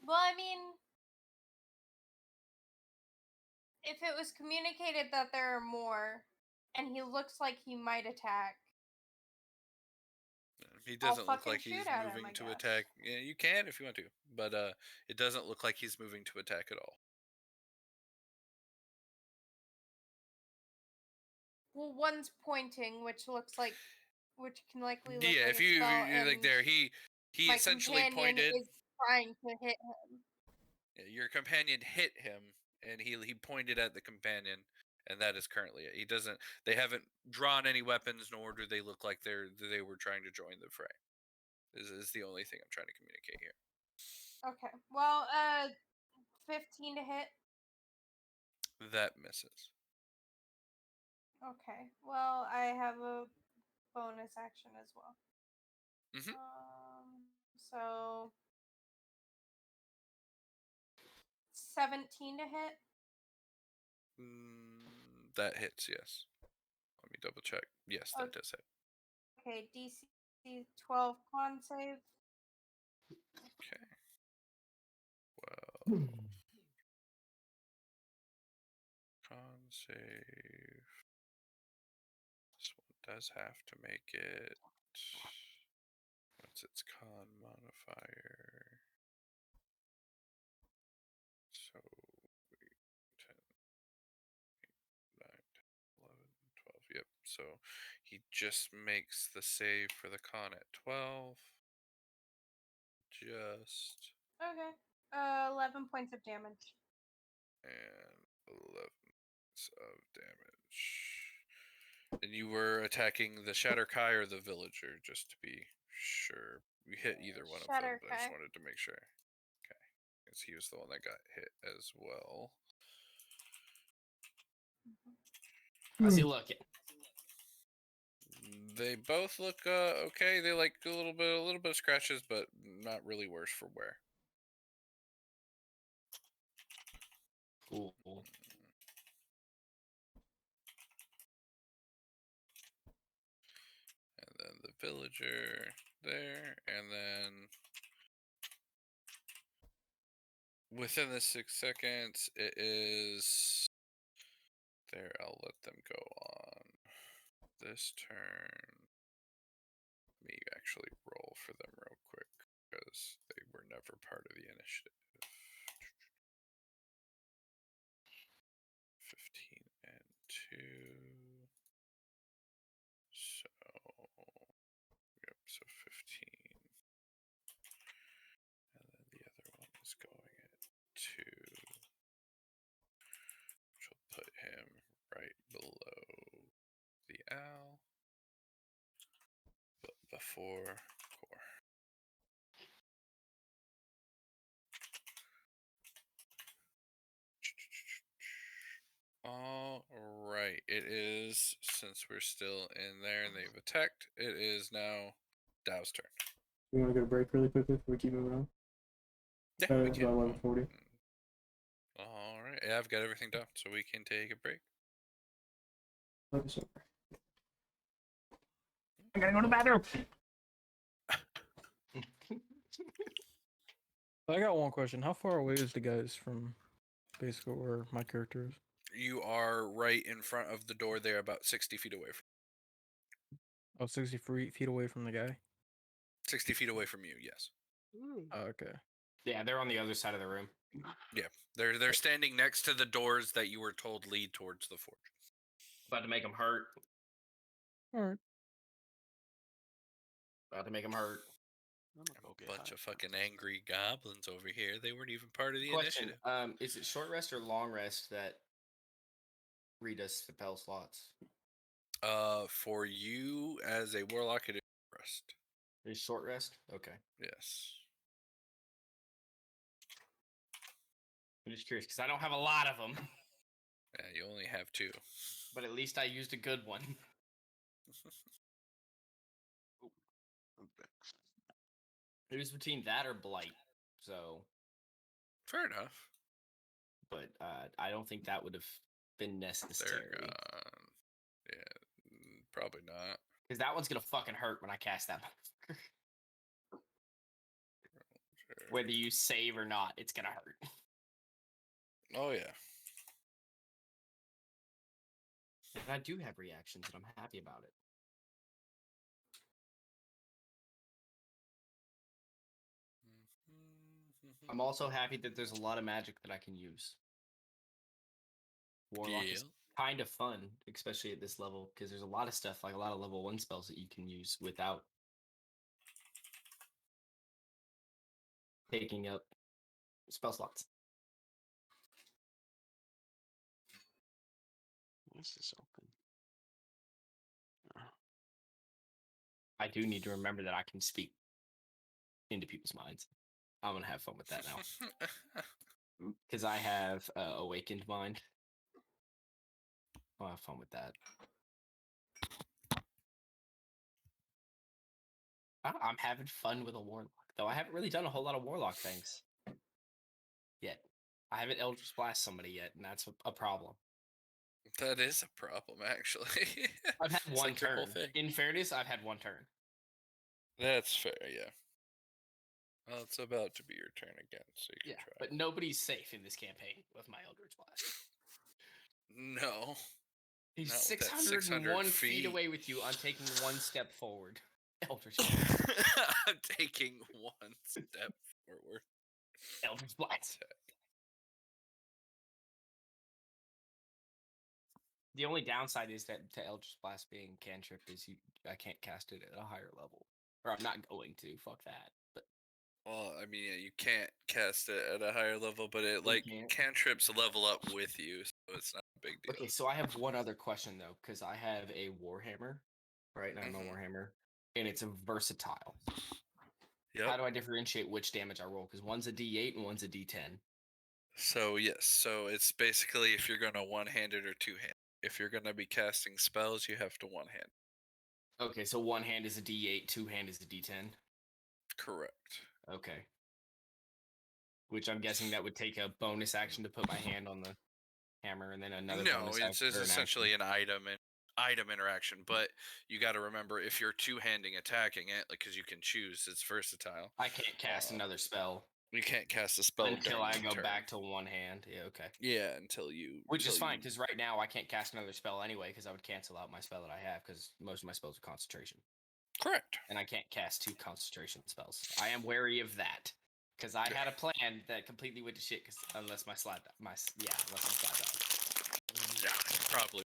Well, I mean, if it was communicated that there are more, and he looks like he might attack. He doesn't look fucking like he's shoot at him, moving I to guess. attack. Yeah, you can if you want to, but it doesn't look like he's moving to attack at all. Well, one's pointing, which can likely look Yeah, like if a you spell, like and there, he my essentially companion pointed. is trying to hit him. Yeah, your companion hit him, and he pointed at the companion, and that is currently it. He doesn't. They haven't drawn any weapons, nor do they look like they were trying to join the fray. This is the only thing I'm trying to communicate here. Okay. Well, 15 to hit. That misses. Okay. Well, I have a bonus action as well. Mhm. So 17 to hit. That hits. Yes. Let me double check. Yes, that does hit. Okay. DC 12 con save. Okay. Well, con save. This one does have to make it. What's its con modifier? So 10, 8, 9, 10, 11, 12. Yep. So he just makes the save for the con at 12. Just. Okay. 11 points of damage. And 11 points of damage. And you were attacking the Shatter Kai or the villager, just to be sure. You hit either one of them, Shatter but I just Kai. wanted to make sure. Okay. Because he was the one that got hit as well. How's he looking? They both look okay. They like a little bit of scratches, but not really worse for wear. Cool. And then the villager there, and then within the 6 seconds, it is there. I'll let them go on this turn. Let me actually roll for them real quick because they were never part of the initiative. 15 and 2. So, yep, so 15. And then the other one is going at 2. Which will put him right below the owl. But before core. All right, it is, since we're still in there and they've attacked, it is now Dow's turn. You want to get a break really quickly before we keep moving on? Yeah, we It's can. about 11:40. All right, yeah, I've got everything done, so we can take a break. Okay, so I gotta go to the bathroom. I got one question. How far away is the guys from basically where my character is? You are right in front of the door there, about 60 feet away from. Oh, 60 feet away from the guy? 60 feet away from you, yes. Oh, okay. Yeah, they're on the other side of the room. Yeah, they're standing next to the doors that you were told lead towards the forge. About to make them hurt. Alright. About to make them hurt. I'm gonna go get Bunch high of fucking angry goblins over here. They weren't even part of the Question: initiative. Is it short rest or long rest that redoes spell slots? For you as a warlock, it is rest. Is short rest? Okay. Yes. I'm just curious because I don't have a lot of them, Yeah, you only have 2. but at least I used a good one. It was between that or blight. So, Fair enough. but I don't think that would have been They're necessary gone. Yeah, probably not. because that one's gonna fucking hurt when I cast that motherfucker. Whether you save or not, it's gonna hurt. Oh yeah. And I do have reactions, and I'm happy about it. I'm also happy that there's a lot of magic that I can use. Warlock is kind of fun, especially at this level, because there's a lot of stuff, like a lot of level 1 spells that you can use without taking up spell slots. This is open. I do need to remember that I can speak into people's minds. I'm gonna have fun with that now. Because I have Awakened Mind. I'll have fun with that. I'm having fun with a Warlock, though. I haven't really done a whole lot of Warlock things yet. I haven't Eldritch Blast somebody yet, and that's a problem. That is a problem, actually. I've had It's one like your whole turn. thing. In fairness, I've had one turn. That's fair, yeah. Well, it's about to be your turn again, so you can Yeah, try. but nobody's safe in this campaign with my Eldritch Blast. No. He's Not with that 601 600 feet feet. away with you. I'm taking one step forward. Eldritch Blast. I'm taking one step forward. Eldritch Blast. The only downside is that to Eldritch Blast being cantrip is I can't cast it at a higher level. Or I'm not going to. Fuck that. But Well, I mean, yeah, you can't cast it at a higher level, but it You like can't? cantrips level up with you, so it's not a big deal. okay, so I have one other question though, because I have a Warhammer, right? Now I'm a Mhm. Warhammer, and it's a versatile. Yep. How do I differentiate which damage I roll? Because one's a D8 and one's a D10. So yes, so it's basically if you're gonna one-handed or two-handed. If you're gonna be casting spells, you have to one-hand. Okay, so one hand is a D8, two hand is a D10. Correct. Okay. Which I'm guessing that would take a bonus action to put my hand on the hammer, and then another No, bonus it's action. essentially an item interaction, but you got to remember if you're two-handing attacking it, like because you can choose, it's versatile. I can't cast another spell You can't cast a spell until during I your go turn. back to one hand. Yeah, okay. Yeah, until you. Which is until fine, you- because right now I can't cast another spell anyway, because I would cancel out my spell that I have, because most of my spells are concentration. Correct. And I can't cast 2 concentration spells. I am wary of that. Because I had a plan that completely went to shit, unless my slide unless my slide died. Yeah, probably.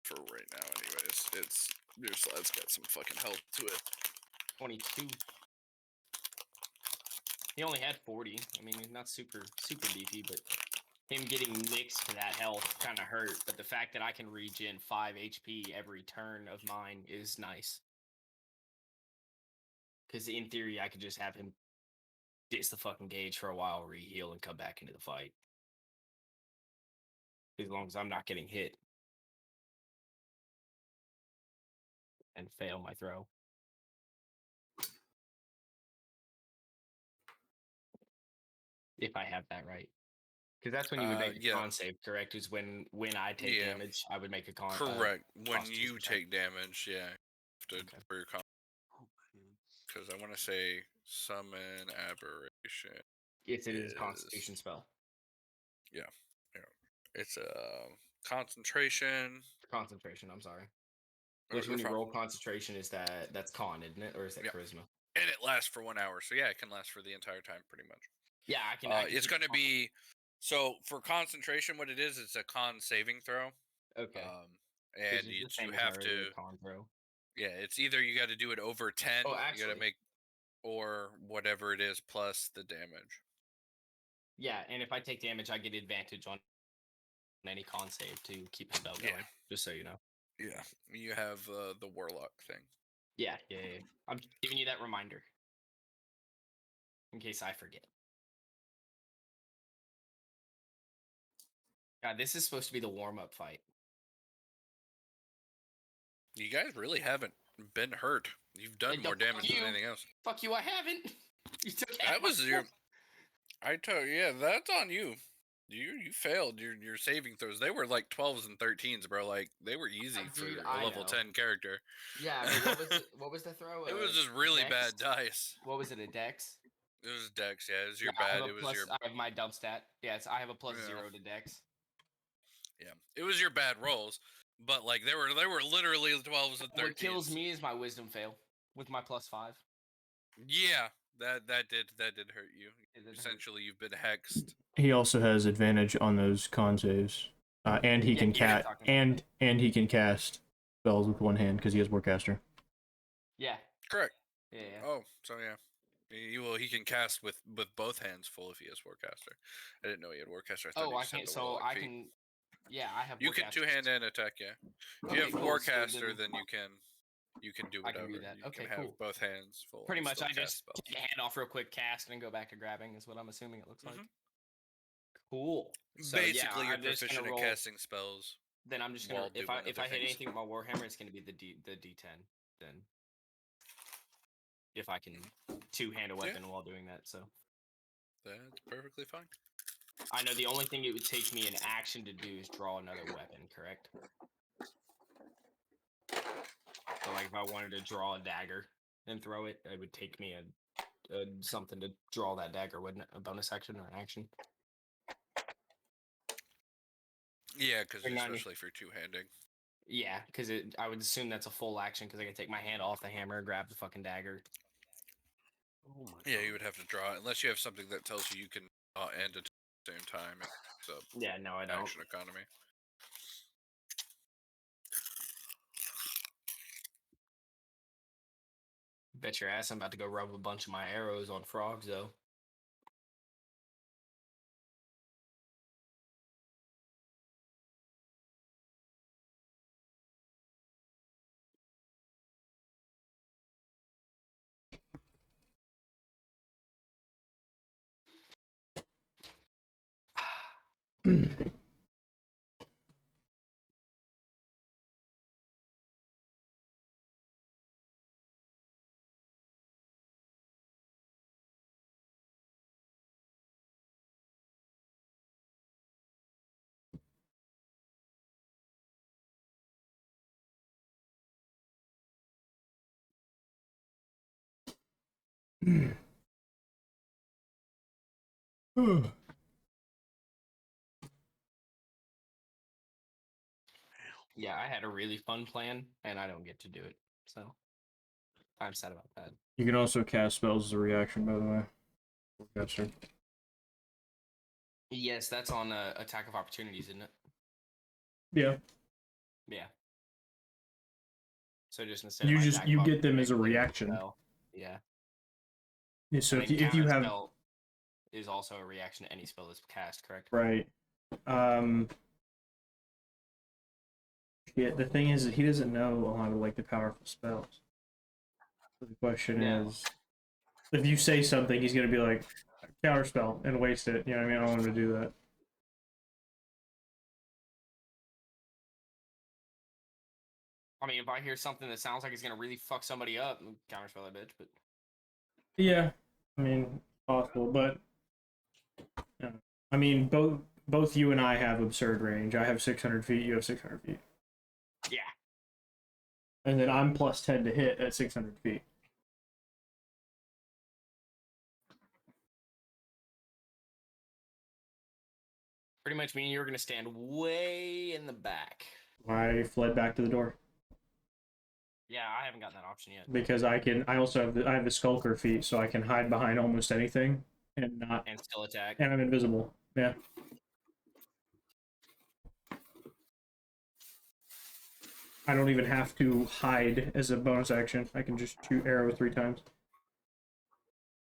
For right now, anyways, it's your slide's got some fucking health to it. 22. He only had 40. I mean, he's not super beefy, but him getting next to that health kind of hurt. But the fact that I can regen 5 HP every turn of mine is nice. Because in theory, I could just have him ditch the fucking gauge for a while, re-heal, and come back into the fight. As long as I'm not getting hit. And fail my throw. If I have that right. Because that's when you would make a Yeah. con save, correct? Is when I take Yeah. damage, I would make a con. Correct. When Constitution you check. take damage, yeah, you have to Okay. for your con. Because I want to say summon aberration. If it is a is- Constitution spell. Yeah. It's a concentration. Concentration, I'm sorry. Oh, Which you're when you fine. roll concentration is that's con, isn't it? Or is that Yeah. charisma? And it lasts for 1 hour, so yeah, it can last for the entire time, pretty much. Yeah, I can. It's going to be so for concentration. What it is, it's a con saving throw. Okay. And It's the you same as have my to. regular con throw. Yeah, it's either you got to do it over 10. Oh, You got actually. to make, or whatever it is plus the damage. Yeah, and if I take damage, I get advantage on any con save to keep the spell going. Yeah. Just so you know. Yeah, you have the warlock thing. Yeah. I'm giving you that reminder. In case I forget. God, this is supposed to be the warm-up fight. You guys really haven't been hurt. You've done Hey, more fuck damage than you. anything else. Fuck you, I haven't. You took That was your. I told you, yeah, that's on you. You failed your saving throws. They were like 12s and 13s, bro. Like they were easy for Dude, a I level know. 10 character. Yeah, but what was the throw? It was just really Dex? bad dice. What was it, a dex? It was Dex, yeah. It was your Yeah, I have bad. a It was plus- your I have my dub stat. Yes, I have a plus Yeah. 0 to dex. yeah. It was your bad rolls, but like they were literally 12s and 13s. What kills me is my wisdom fail with my plus 5. Yeah, that did hurt you. It did hurt. Essentially, you've been hexed. He also has advantage on those con saves, and he Yeah, can yeah, cat and he can cast spells with one hand because he has Warcaster. Yeah. Correct. Yeah. Oh, so yeah. He can cast with both hands full if he has Warcaster. I didn't know he had Warcaster. I thought Oh, he I just had can't. the So Warlock I feat. can. Yeah, I have. You can Warcaster. two-hand and attack, yeah. If Okay, you have cool, so Warcaster, then you can do I can whatever. do that. You Okay, can have cool. both hands full. Pretty and much, still I cast just spells. take a hand off real quick, cast, and go back to grabbing. Is what I'm assuming it looks like. Mhm. Cool. So, Basically, yeah, you're I'm just gonna proficient at roll. casting spells. Then I'm just gonna while if doing I other hit things. anything with my Warhammer, it's gonna be the D10. Then if I can two-hand a weapon while doing that, so That's perfectly fine. I know the only thing it would take me an action to do is draw another weapon. Correct. So like if I wanted to draw a dagger and throw it, it would take me a something to draw that dagger, wouldn't it? A bonus action or an action? Yeah, because Or 90. especially if you're two-handing. Yeah, because I would assume that's a full action because I can take my hand off the hammer, grab the fucking dagger. Oh my Yeah, God. you would have to draw it unless you have something that tells you can and at the same time. It's a Yeah, no, I don't. action economy. Bet your ass I'm about to go rub a bunch of my arrows on frogs though. Yeah, I had a really fun plan, and I don't get to do it. So I'm sad about that. You can also cast spells as a reaction, by the way. Gotcha. Yes, that's on attack of opportunities, isn't it? Yeah. Yeah. So just instead You of my just attack you of get them opportunity, as a I get reaction. spell. Yeah. Yeah, so And then if you have counterspell is also a reaction to any spell that's cast, correct? right, yeah. The thing is, that he doesn't know a lot of like the powerful spells. So the question Yeah. is, if you say something, he's gonna be like counterspell and waste it. You know what I mean? I don't want him to do that. I mean, if I hear something that sounds like it's gonna really fuck somebody up, counterspell that bitch. But Yeah, I mean, possible, but yeah. I mean, both you and I have absurd range. I have 600 feet. You have 600 feet. yeah, And then I'm plus 10 to hit at 600 feet. pretty much meaning you're gonna stand way in the back. I fled back to the door Yeah, I haven't gotten that option yet. because I also have I have the skulker feat, so I can hide behind almost anything and not, And still attack. and I'm invisible. Yeah. I don't even have to hide as a bonus action. I can just shoot arrows 3 times.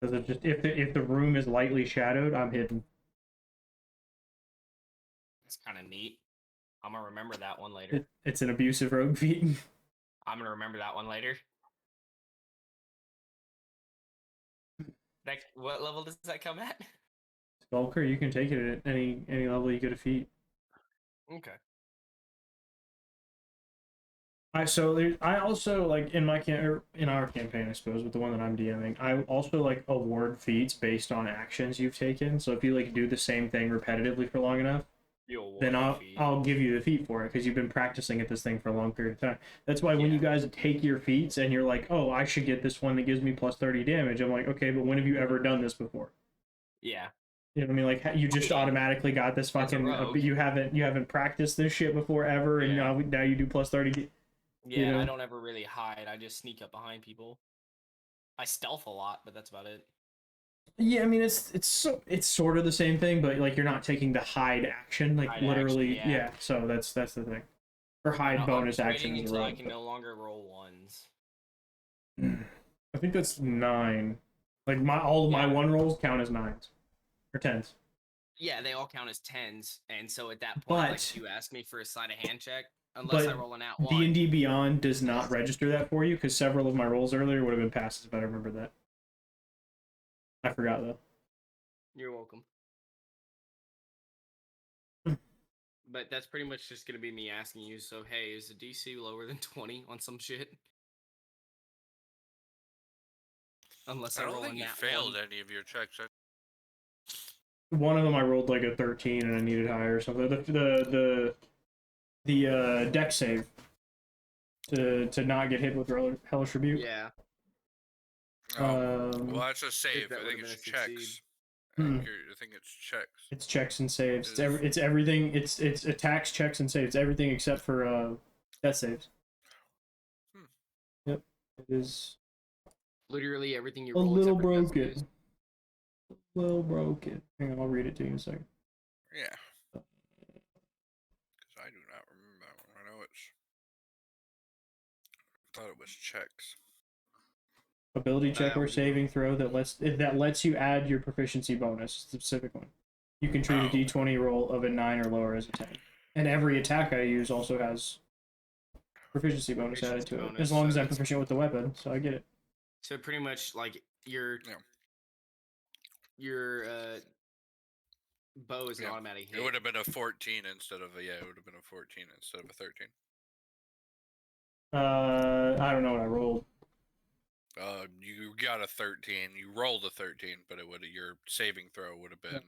Because it just if the room is lightly shadowed, I'm hidden. It's kind of neat. I'm gonna remember that one later. It's an abusive rogue feat. I'm gonna remember that one later. What level does that come at? Skulker, you can take it at any level you get a feat. Okay. I also like in in our campaign, I suppose, with the one that I'm DMing, I also like award feats based on actions you've taken. So if you like do the same thing repetitively for long enough, then I'll give you the feat for it because you've been practicing at this thing for a long period of time. That's why when you guys take your feats and you're like, oh, I should get this one that gives me plus 30 damage. I'm like, okay, but when have you ever done this before? Yeah. You know what I mean? Like you just automatically got this fucking. You haven't practiced this shit before ever, and now you do plus 30. Yeah, you know? and I don't ever really hide. I just sneak up behind people. I stealth a lot, but that's about it. Yeah, I mean it's sort of the same thing, but like you're not taking the hide action, like Hide literally. action, yeah. So that's the thing. Or hide I'm bonus just action waiting is until I rogue, can no longer roll ones. I think that's 9. Like all of my 1 rolls count as 9s or 10s. Yeah, they all count as 10s, and so at that point, like you asked me for a sleight of hand check, unless I roll an at 1. D&D Beyond does not register that for you because several of my rolls earlier would have been passes, if I remember that. I forgot though. You're welcome. But that's pretty much just gonna be me asking you. So, hey, is the DC lower than 20 on some shit? Unless I don't roll think a you nat failed 1. any of your checks. One of them I rolled like a 13 and I needed higher or something. The deck save to not get hit with Hellish Rebuke. Yeah. Well, that's a save. that I would've think been it's a succeed. checks. I think it's checks. It's checks and saves. It's everything. It's attacks, checks, and saves. Everything except for death saves. Yep, it is Literally everything you a roll little except for death broken. saves. A little broken. Hang on, I'll read it to you in a second. Yeah. Because I do not remember that one. I know I thought it was checks. Ability check or saving throw that lets you add your proficiency bonus. It's a specific one. You can treat a d20 roll of a 9 or lower as a 10. And every attack I use also has proficiency bonus added to it. As long as I'm proficient with the weapon, so I get it. So pretty much like your bow is an automatic hit. It would have been a 14 instead of a it would have been a 14 instead of a 13. I don't know what I rolled. You got a 13. You rolled a 13, but your saving throw would have been.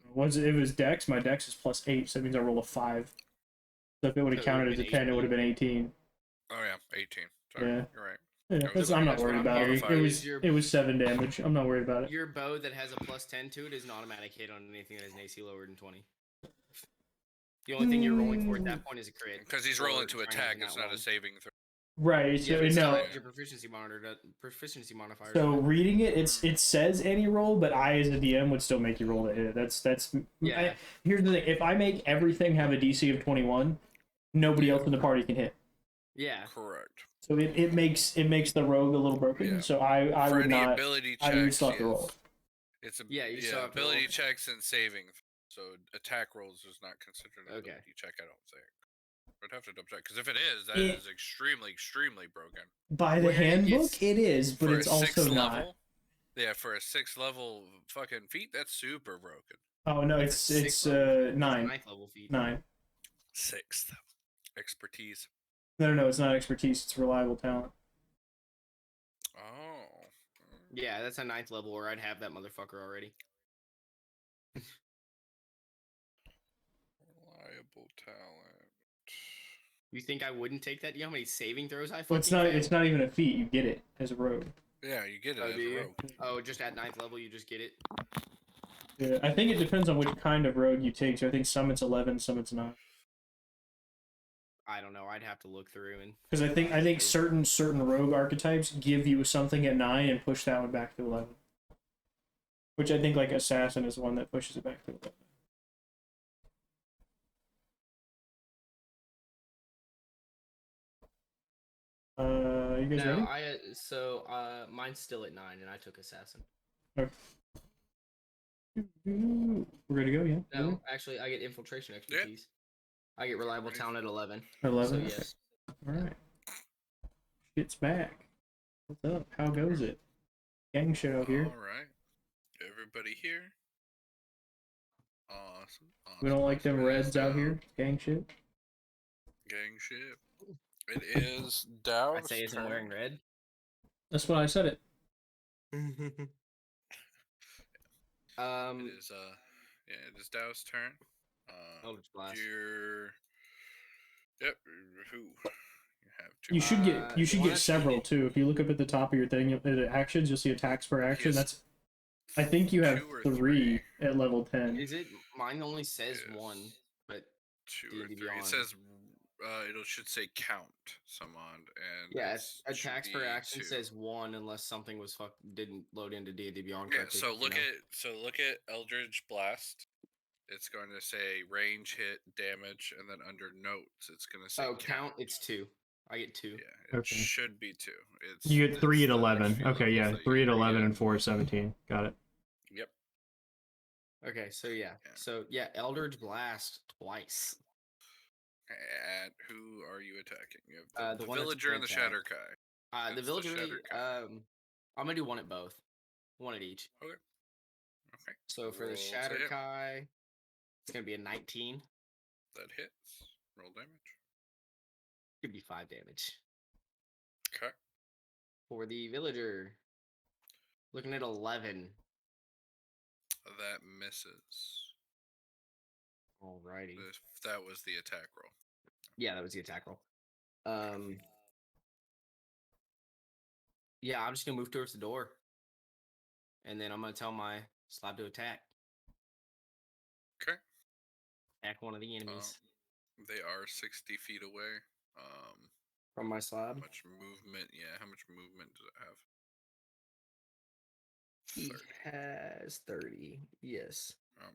It was Dex. My Dex is +8, so that means I rolled a 5. So if it would have counted as a 10, it would have been 18. Oh yeah, 18. Sorry, Yeah. you're right. Yeah, was I'm not that's worried what I'm about it. modified. It was 7 damage. I'm not worried about it. Your bow that has a +10 to it is an automatic hit on anything that has an AC lower than 20. The only thing you're rolling for at that point is a crit. Because he's or rolling to trying attack, nat it's not one. a saving throw. Right. Yeah, So but it's no. not your proficiency modifier. So reading it, it says any roll, but I as a DM would still make you roll to hit. That's Yeah. here's the thing: if I make everything have a DC of 21, nobody else in the party can hit. Yeah. Correct. So it makes the rogue a little broken. Yeah. So I For would any not. ability I checks, would still have to yes. roll. It's a Yeah, you still have to ability roll. checks and saving. So attack rolls is not considered an Okay. ability check. I don't think. I'd have to double check because if it is, that It- is extremely, extremely broken. By the Where handbook, it's- it is, but For it's a also 6th not. level, yeah, for a 6th level fucking feat, that's super broken. Oh no, It's it's a sixth level. It's a 9. 9th level feat. 9. 6th expertise. No, it's not expertise. It's reliable talent. Oh. Yeah, that's a 9th level, or I'd have that motherfucker already. Reliable talent. You think I wouldn't take that? You know how many saving throws I fucking Well, it's not. failed? It's not even a feat. You get it as a rogue. Yeah, you get it Oh, as do a you? rogue. Oh, just at 9th level, you just get it? Yeah, I think it depends on which kind of rogue you take. So I think some it's 11, some it's not. I don't know. I'd have to look through and. Because I think certain rogue archetypes give you something at 9 and push that one back to 11. Which I think like assassin is the one that pushes it back to 11. You guys No, ready? mine's still at 9, and I took assassin. Okay. We're ready to go, yeah? No, actually, I get infiltration expertise. I get reliable talent at 11. 11? So yes. Alright. Shit's back. What's up? How goes it? Gang shit out here. Alright. Everybody here? Awesome. We don't like them awesome. reds out here. Gang shit. Gang shit. It is Dow's I'd say isn't turn. wearing red. That's what I said it. It is it is Dow's turn. Eldritch Blast. Yep. Who? You have two. You should get the one get I several think- too. If you look up at the top of your thing, the actions, you'll see attacks per action. has That's I think you have 2 or 3 at level 10. Is it? Mine only says Yes. 1, but 2 or D&D 3. It Beyond. says it should say count summon and yeah, it should attacks per be action 2. says 1 unless something was didn't load into D&D Beyond Yeah, correctly. so look you know? at Eldritch Blast. It's going to say range, hit, damage, and then under notes, it's going to say count. It's 2. I get 2. Yeah, it Okay. should be 2. It's You get 3 at the next 11. few Okay, yeah, levels that 3 you at 11 get. and 4 at 17. Got it. Yep. Okay, so yeah. Eldritch Blast twice. And who are you attacking? You have The the one that's villager and the attack. Shatterkai. The It's villager. Shatterkai. I'm gonna do one at both. One at each. Okay. So for the Roll to hit. Shatterkai, it's gonna be a 19. That hits. Roll damage. Could be 5 damage. Okay. For the villager, looking at 11. That misses. Alrighty. That was the attack roll. Yeah, that was the attack roll. Yeah, I'm just gonna move towards the door, and then I'm gonna tell my slab to attack. Okay. Attack one of the enemies They are 60 feet away. from my How slab. much movement? Yeah, how much movement does it have? He 30. has 30. Yes. Oh.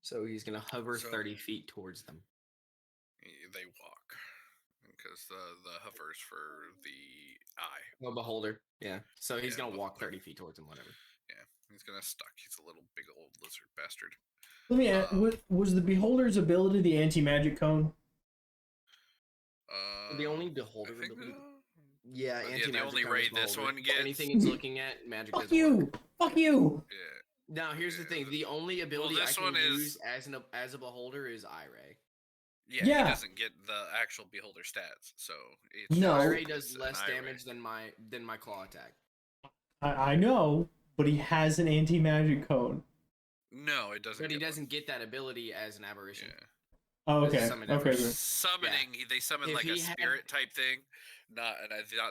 So he's gonna hover So- 30 feet towards them. They walk because the hovers for the eye. Oh, beholder. Yeah. So he's Yeah, gonna walk beholder. 30 feet towards him. Whatever. Yeah, he's gonna stuck. He's a little big old lizard bastard. Let me ask, was the beholder's ability the anti-magic cone? The only I beholder think ability. so. Yeah, The anti-magic only cone is raid this beholder. one gets. Anything it's looking at, magic Fuck doesn't you! work. Fuck you! Yeah. Now here's the thing: the only ability I this can one is- use as a beholder is Ire. Yeah, Yeah. he doesn't get the actual beholder stats, so it's No. just- Ire it's does an less eye damage ray. than my claw attack. I know, but he has an anti-magic cone. No, it doesn't. But he get one. doesn't get that ability as an aberration. Yeah. Oh, This is okay. summon Okay. everything. Good. Summoning, they summon If like a he had- spirit type thing, not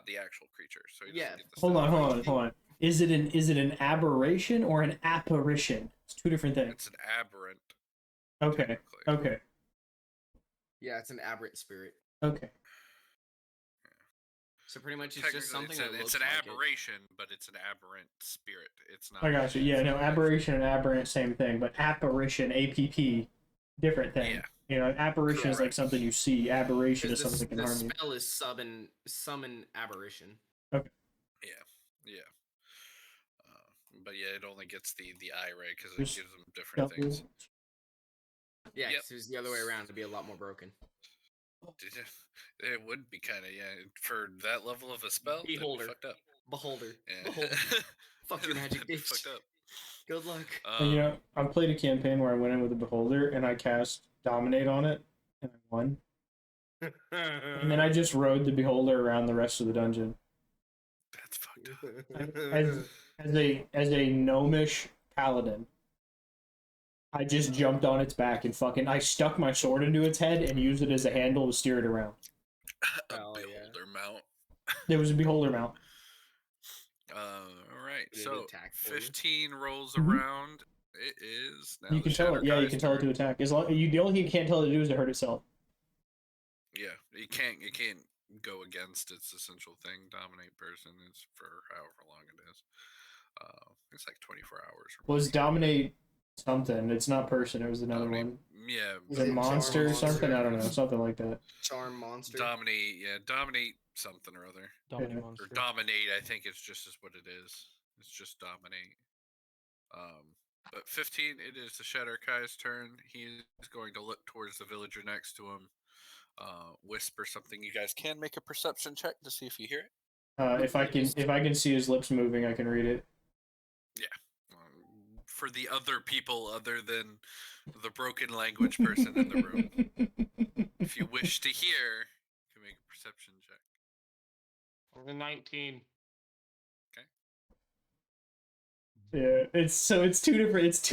the actual creature. So he doesn't Yeah. get the Hold on, stuff. hold on. Is it an aberration or an apparition? It's two different things. It's an aberrant. Okay. technically. Okay. Yeah, it's an aberrant spirit. Okay. So pretty much it's just something that looks it's an like it. aberration, but it's an aberrant spirit. It's not. I got you. Yeah, no, aberration and aberrant, same thing, but apparition, APP, different thing. Yeah. You know, an apparition is like Correct. something you see. Aberration is Because something that the can harm you. spell is summon aberration. Yeah. But yeah, it only gets the eye ray because it Just gives them different things. Yeah, Yep. 'cause it was the other way around. It'd be a lot more broken. It would be kind of for that level of a spell. that'd be Beholder. fucked up. Beholder. Yeah. Beholder. Fuck your magic, That'd be bitch. fucked up. Good luck. And you know, I played a campaign where I went in with a beholder and I cast dominate on it and I won. And then I just rode the beholder around the rest of the dungeon. That's fucked up. As a gnomish paladin, I just jumped on its back and I stuck my sword into its head and used it as a handle to steer it around. A Hell yeah. beholder mount. There was a beholder mount. All right. Did it So attack for you? 15 rolls Mhm. around. It is now. You the can tell it. Yeah, you Shatterkai's can tell it to turn. attack. As long the only thing you can't tell it to do is to hurt itself. Yeah, you can't go against its essential thing. Dominate person is for however long it is. It's like 24 hours. Or Was more. dominate something? It's not person. It was another Dominate, one. Yeah. Was it monster or monster? something? I don't know. Something like that. Charm monster. Dominate. Yeah, dominate something or other. Dominate Yeah. monster. Or dominate. I think it's just as what it is. It's just dominate. But 15. It is the Shatterkai's turn. He is going to look towards the villager next to him. Whisper something. You guys can make a perception check to see if you hear it. If I can see his lips moving, I can read it. For the other people other than the broken language person in the room. If you wish to hear, you can make a perception check. 19. Yeah, it's two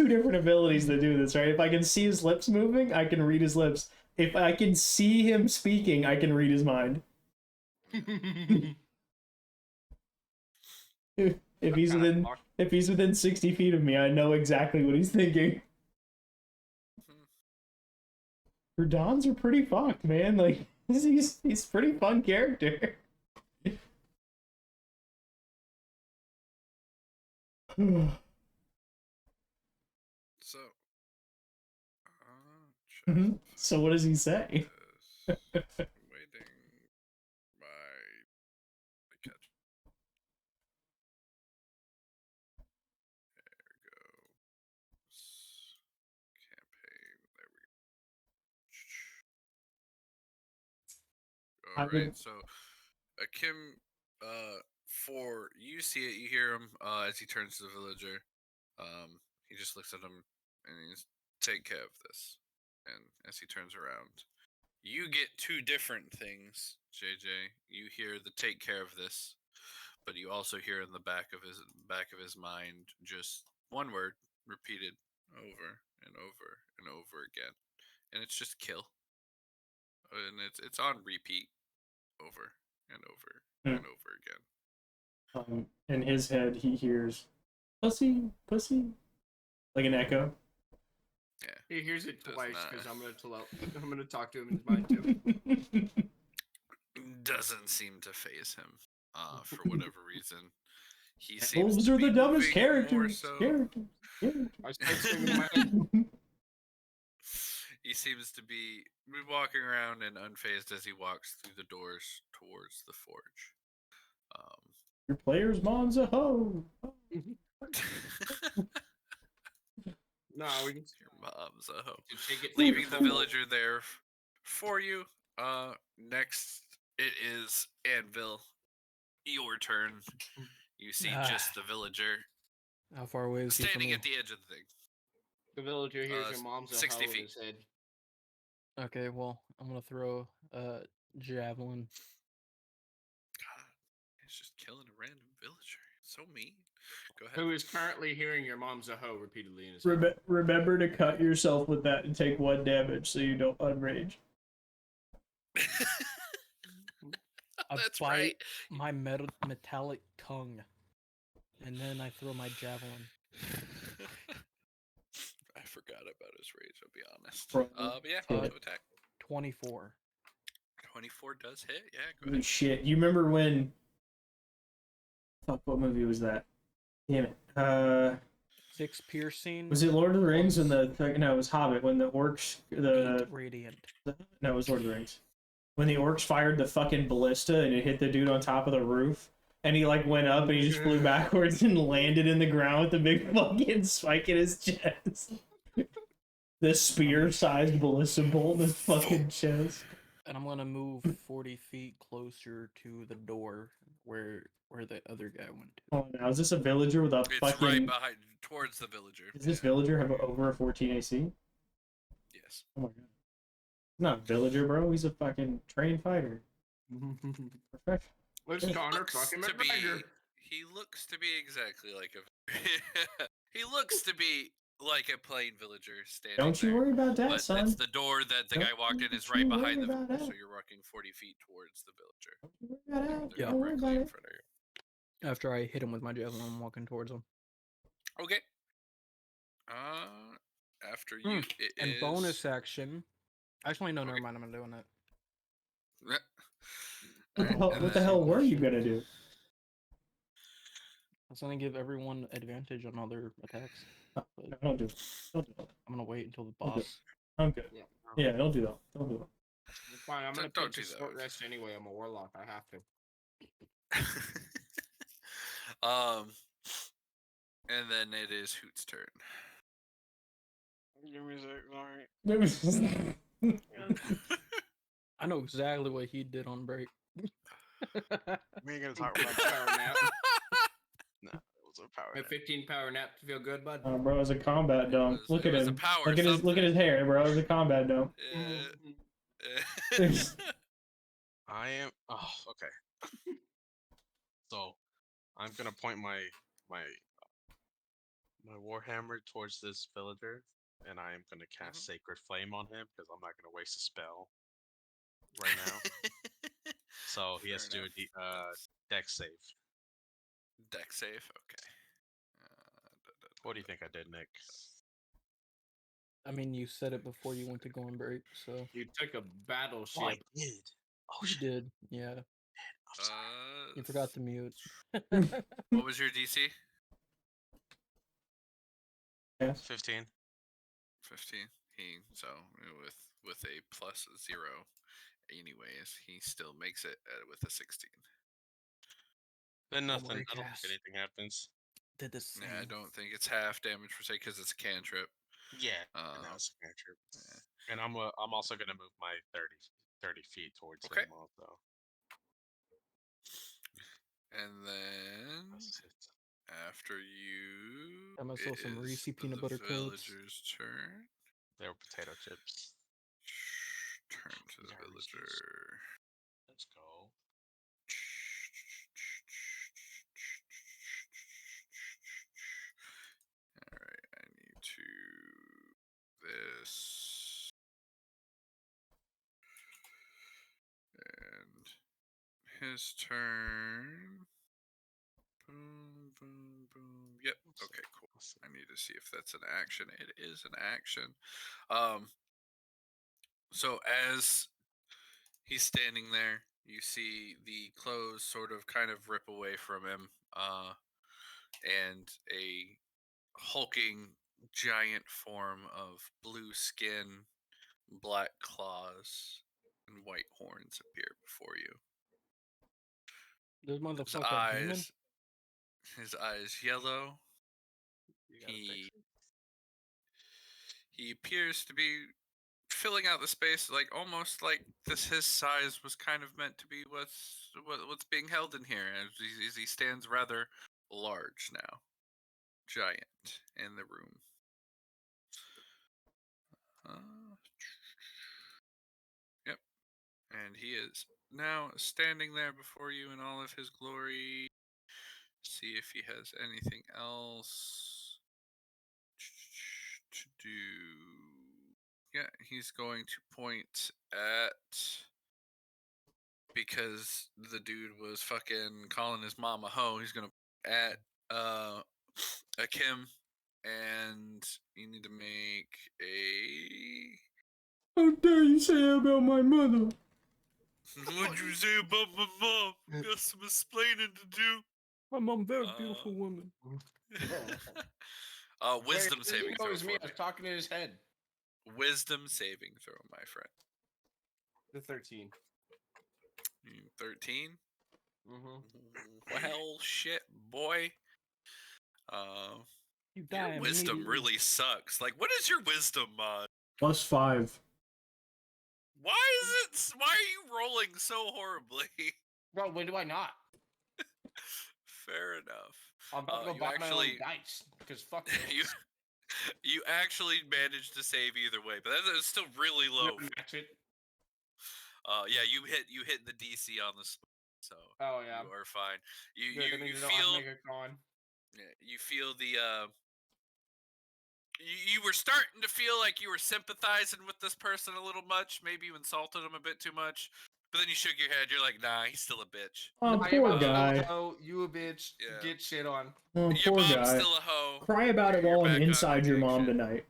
different abilities that do this, right? If I can see his lips moving, I can read his lips. If I can see him speaking, I can read his mind. If he's within 60 feet of me, I know exactly what he's thinking. Verdans are pretty fucked, man. Like he's a pretty fun character. So, So what does he say? waiting my catch. There goes campaign. There we go. I All would- right. So, Kim, for you see it, you hear him as he turns to the villager. He just looks at him and he's take care of this. And as he turns around, you get two different things, JJ. You hear the take care of this, but you also hear in the back of his mind just one word repeated over and over and over again, and it's just kill. And it's on repeat over and over and over again. In his head, he hears pussy, pussy, like an echo. Yeah. He hears it Does twice not. because I'm gonna talk to him in his mind too. Doesn't seem to phase him, for whatever reason. He seems Wolves to are be the dumbest moving characters. more so- Characters. I start screaming in my head. He seems to be walking around and unfazed as he walks through the doors towards the forge. Your player's mom's a hoe. No, we can Your mom's a hoe. to take it. Leaving the villager there for you. Next it is Anvil. Your turn. You see just the villager How far away is he from standing me? at the edge of the thing. The villager hears your mom's a 60 hoe in feet. his head. Okay, well, I'm gonna throw a javelin. God, he's just killing a random villager. So mean. Go ahead. Who is currently hearing your mom's a hoe repeatedly in his Remember to cut yourself with that and take 1 damage so you don't unrage. I That's bite right. my metallic tongue, and then I throw my javelin. I forgot about his rage, I'll be honest. Bro, But yeah, shit. to attack. 24. 24 does hit. Yeah, go Holy ahead. shit. You remember when... Fuck, what movie was that? Damn it. 6 piercing. Was it Lord of the Rings and the... No, it was Hobbit, when the orcs... 8 radiant. No, it was Lord of the Rings. When the orcs fired the fucking ballista and it hit the dude on top of the roof, and he like went up and he just flew backwards and landed in the ground with a big fucking spike in his chest. The spear-sized ballista bolt in his fucking chest. And I'm gonna move 40 feet closer to the door where the other guy went to. Oh, now is this a villager with a It's fucking... right behind, towards the villager. Does this villager have over a 14 AC? Yes. Oh my god. He's not a villager, bro. He's a fucking trained fighter. Professional. Let's Connor fucking McGregor. He looks to be exactly like a... he looks to be like a plain villager standing Don't you there. worry about that, But son. it's the door that the guy walked in is Don't right you behind worry the about villager, so that. you're walking 40 feet towards the villager. Don't you worry about that. They're Don't worry directly about in it. front of you. After I hit him with my javelin, I'm walking towards him. Okay. After you, it And is... bonus action. Actually, no, never Okay. mind. I'm not doing that. What the hell were you gonna do? I was gonna give everyone advantage on other attacks. No, But don't do it. Don't do it. I'm gonna wait until the Don't do boss. I'm good. Yeah, don't do that. Don't do it. It's fine. I'm gonna Don't take do a that. short rest anyway. I'm a warlock. I have to. And then it is Hoot's turn. Give me a sec, sorry. I know exactly what he did on break. We ain't gonna talk about Power that. nap. No, it was a power A nap. 15 power nap to feel good, bud. Bro, it's a combat dome. was- Look it at was a him. power Look at his hair, bro. It's a combat dome. I am. Oh, okay. So, I'm gonna point my warhammer towards this villager, and I am gonna cast Sacred Flame on him because I'm not gonna waste a spell right now. So he has to do a dex save. Dex save? Okay. What do you think I did, Nick? I mean, you said it before you went to go on break, so You took a battleship. Oh, I did. Oh you shit. did. Yeah, I'm sorry. you forgot to mute. What was your DC? Yes. 15. 15. So with a plus 0, anyways, he still makes it with a 16. Then Don't nothing. worry, I don't Cass. think anything happens. Did the same. Yeah, I don't think it's half damage per se because it's a cantrip. Yeah. Uh, that was a cantrip. yeah. And I'm also gonna move my 30 feet towards Okay. him also. And then That's it. after you, Got myself it some is Reese peanut the butter cups. villager's turn. They were potato chips. Turn to the Yeah, Reese's. villager. Let's go. Alright, I need to this. And his turn. Boom, boom, boom. Yep. Okay, cool. I need to see if that's an action. It is an action. So as he's standing there, you see the clothes sort of kind of rip away from him, and a hulking giant form of blue skin, black claws, and white horns appear before you. This His motherfucker demon. eyes yellow. You got a picture? He appears to be filling out the space, like almost like his size was kind of meant to be what's being held in here, as he stands rather large now, giant in the room. Yep, and he is now standing there before you in all of his glory, see if he has anything else to do. Yeah, he's going to point at, because the dude was fucking calling his mom a hoe. He's gonna at a Kim, and you need to make a. How dare you say that about my mother? What'd you say about my mom? Got some explaining to do. My mom, very beautiful woman. Wisdom Wait, saving it throw was me. for I was me. talking in his head. Wisdom saving throw, my friend. The 13. 13. Mm-hmm. Well, shit, boy. You Your die wisdom immediately. really sucks. Like, what is your wisdom mod? +5. Why are you rolling so horribly? Bro, when do I not? Fair enough. I'm about to go you buy my own actually dice because fuck you this. you actually managed to save either way, but that's still really low. Match it. Yeah, you hit the DC on the spot, so Oh yeah. you are fine. You Good, that you, you means I don't have to feel make a con. you feel the you were starting to feel like you were sympathizing with this person a little much. Maybe you insulted him a bit too much, but then you shook your head. You're like, nah, he's still a bitch. Oh, I poor am a guy. hoe, you a bitch. Yeah. Get shit on. Oh, Your poor mom's guy. still a hoe. Cry about it You're while I'm back on inside your gang mom shit. tonight.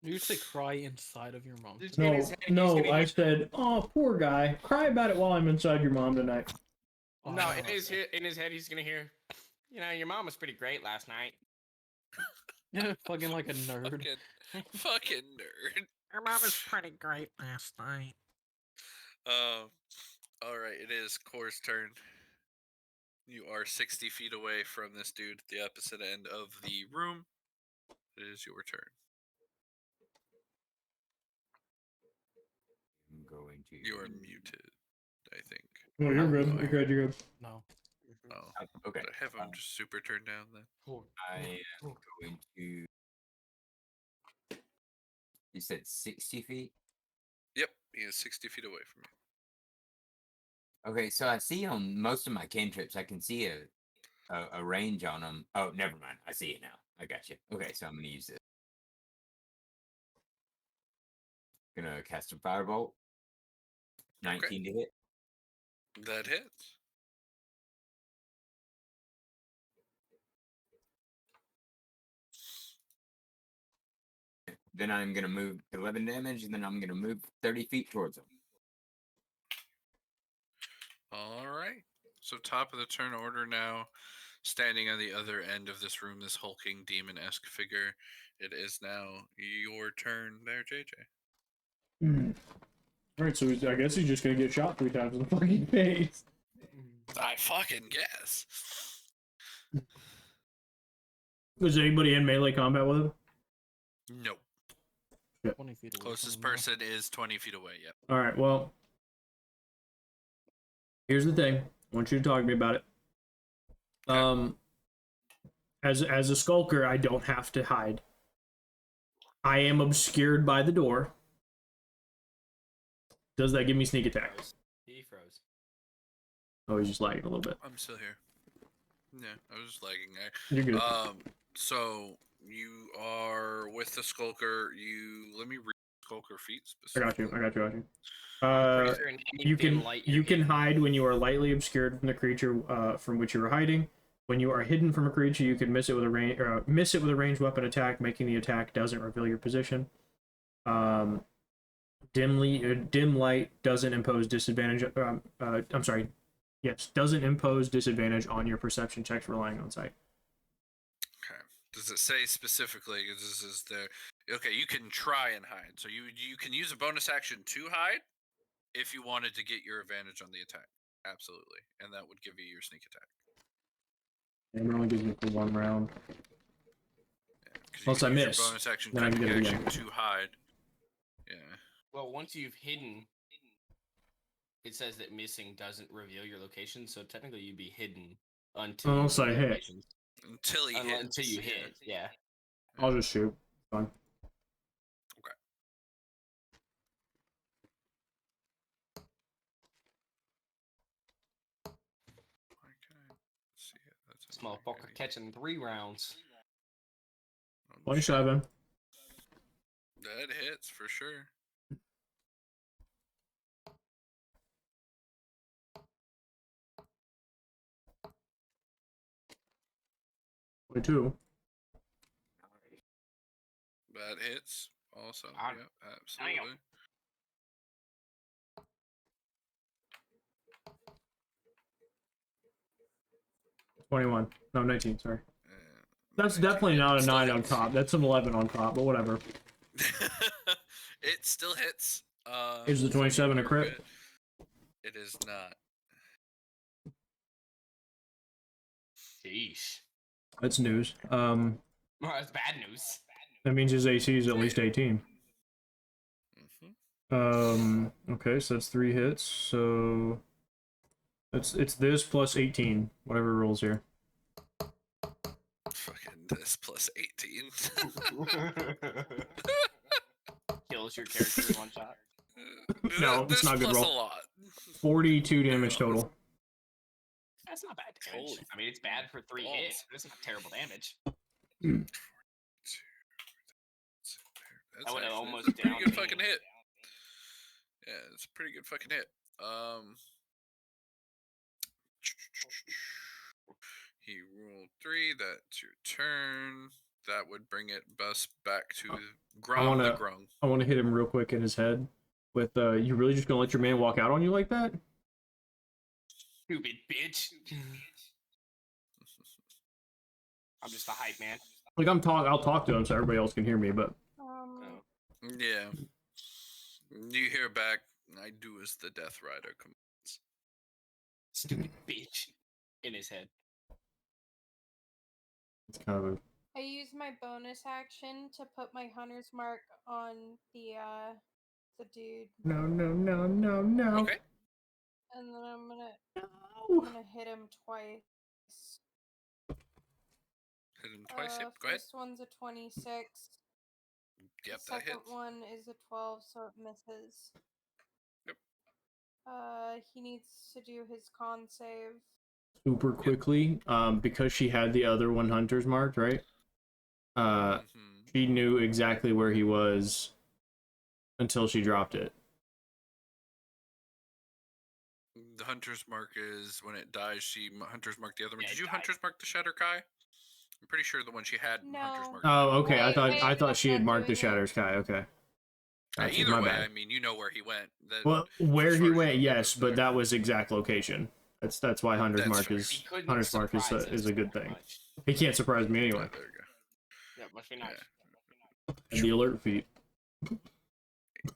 You usually cry inside of your mom. Just in his No, head, he's no, gonna I hear- said, oh, poor guy. Cry about it while I'm inside your mom tonight. No, Oh, in his head, he's gonna hear. You know, your mom was pretty great last night. yeah, fucking like a nerd. fucking nerd. Your mom was pretty great last night. All right, it is Core's turn. You are 60 feet away from this dude at the opposite end of the room. It is your turn. I'm going to. You are muted, I think. No, you're good. no. You're good. You're good. No. Oh, Okay. I have him just super turned down then. I am going to. You said 60 feet? Yep, he is 60 feet away from you. Okay, so I see on most of my cantrips, I can see a range on them. Oh, never mind. I see it now. I got you. Okay, so I'm going to use this. Gonna cast a firebolt. 19 to hit. That hits. Then I'm gonna move 11 damage, and then I'm gonna move 30 feet towards him. All right. So top of the turn order now. Standing on the other end of this room, this hulking demon-esque figure. It is now your turn there, JJ. Alright, so I guess he's just gonna get shot 3 times in the fucking face. I fucking guess. Was anybody in melee combat with him? Nope. 20 feet away. Closest from him now. person is 20 feet away, yep. Alright, well. Here's the thing. I want you to talk to me about it. As a skulker, I don't have to hide. I am obscured by the door. Does that give me sneak attack? He froze. Oh, he's just lagging a little bit. I'm still here. Yeah, I was just lagging there. You're good. So you are with the skulker. Let me read skulker feats. I got you. You You can hide when you are lightly obscured from the creature from which you are hiding. When you are hidden from a creature, you can miss it with a ranged weapon attack, making the attack doesn't reveal your position. Dim light doesn't impose disadvantage. Doesn't impose disadvantage on your perception checks relying on sight. Okay. Does it say specifically? This is the okay. You can try and hide. So you can use a bonus action to hide if you wanted to get your advantage on the attack. Absolutely, and that would give you your sneak attack. And it only gives me for 1 round. Yeah, 'cause you Unless can I use your miss, bonus action then I can cunning get it action again. to hide. Yeah. Well, once you've hidden, it says that missing doesn't reveal your location, so technically you'd be hidden until Unless I your hit. location. Until he hits. Until you hit, yeah. I'll just shoot. Fine. Okay. Okay. This motherfucker catching 3 rounds. 27. That hits for sure. Two. That hits also. God Yep, absolutely. 21. No, 19, sorry. And That's 19 definitely not a still 9 on hits. top. That's an 11 on top, but whatever. It still hits. Is the so 27 a you're crit? good. It is not. Sheesh. That's news. Well, that's bad news. That means his AC is at least 18. Okay, so that's 3 hits. So it's this plus 18, whatever rolls here. Fucking this plus 18. Kills your character in 1 shot. No, it's This not a good plus roll. a lot. 42 damage total. That's not bad damage. Holy I mean, it's bad for 3 balls. hits. But it's not terrible damage. That's I would have actually- almost that's a pretty downed good me. fucking hit. Yeah, it's a pretty good fucking hit. He rolled 3. That's your turn. That would bring it bus back to Grung the Grung. I want to hit him real quick in his head with, you really just gonna let your man walk out on you like that? Stupid bitch. I'm just a hype man. Like, I'll talk to him so everybody else can hear me, but... Yeah. You hear back, I do as the Death Rider commands. Stupid bitch. In his head. It's kind of a... I use my bonus action to put my hunter's mark on the dude. No. Okay. And then I'm gonna hit him twice. Hit him twice. Yep, go ahead. First one's a 26. Yep, The that second hits. one is a 12, so it misses. Yep. He needs to do his con save. Super quickly, because she had the other one hunter's marked, right? She knew exactly where he was until she dropped it. The hunter's mark is when it dies, she hunter's mark the other one. Yeah, Did it you died. hunter's mark the Shatter Kai? I'm pretty sure the one she had No. hunter's mark. Oh, okay. I I thought she had ended up marked the doing it. Shatter Sky. Okay. Gotcha, Either my way, bad. I mean, you know where he went. Well, where as he far as went, you know, yes, goes but there. that was exact location. That's why Hunter's That's Mark fair. is He couldn't Hunter's Mark is surprise is us a good that thing. much. He can't surprise me anyway. There you go. Yeah, must be nice. Yeah. And the alert feat.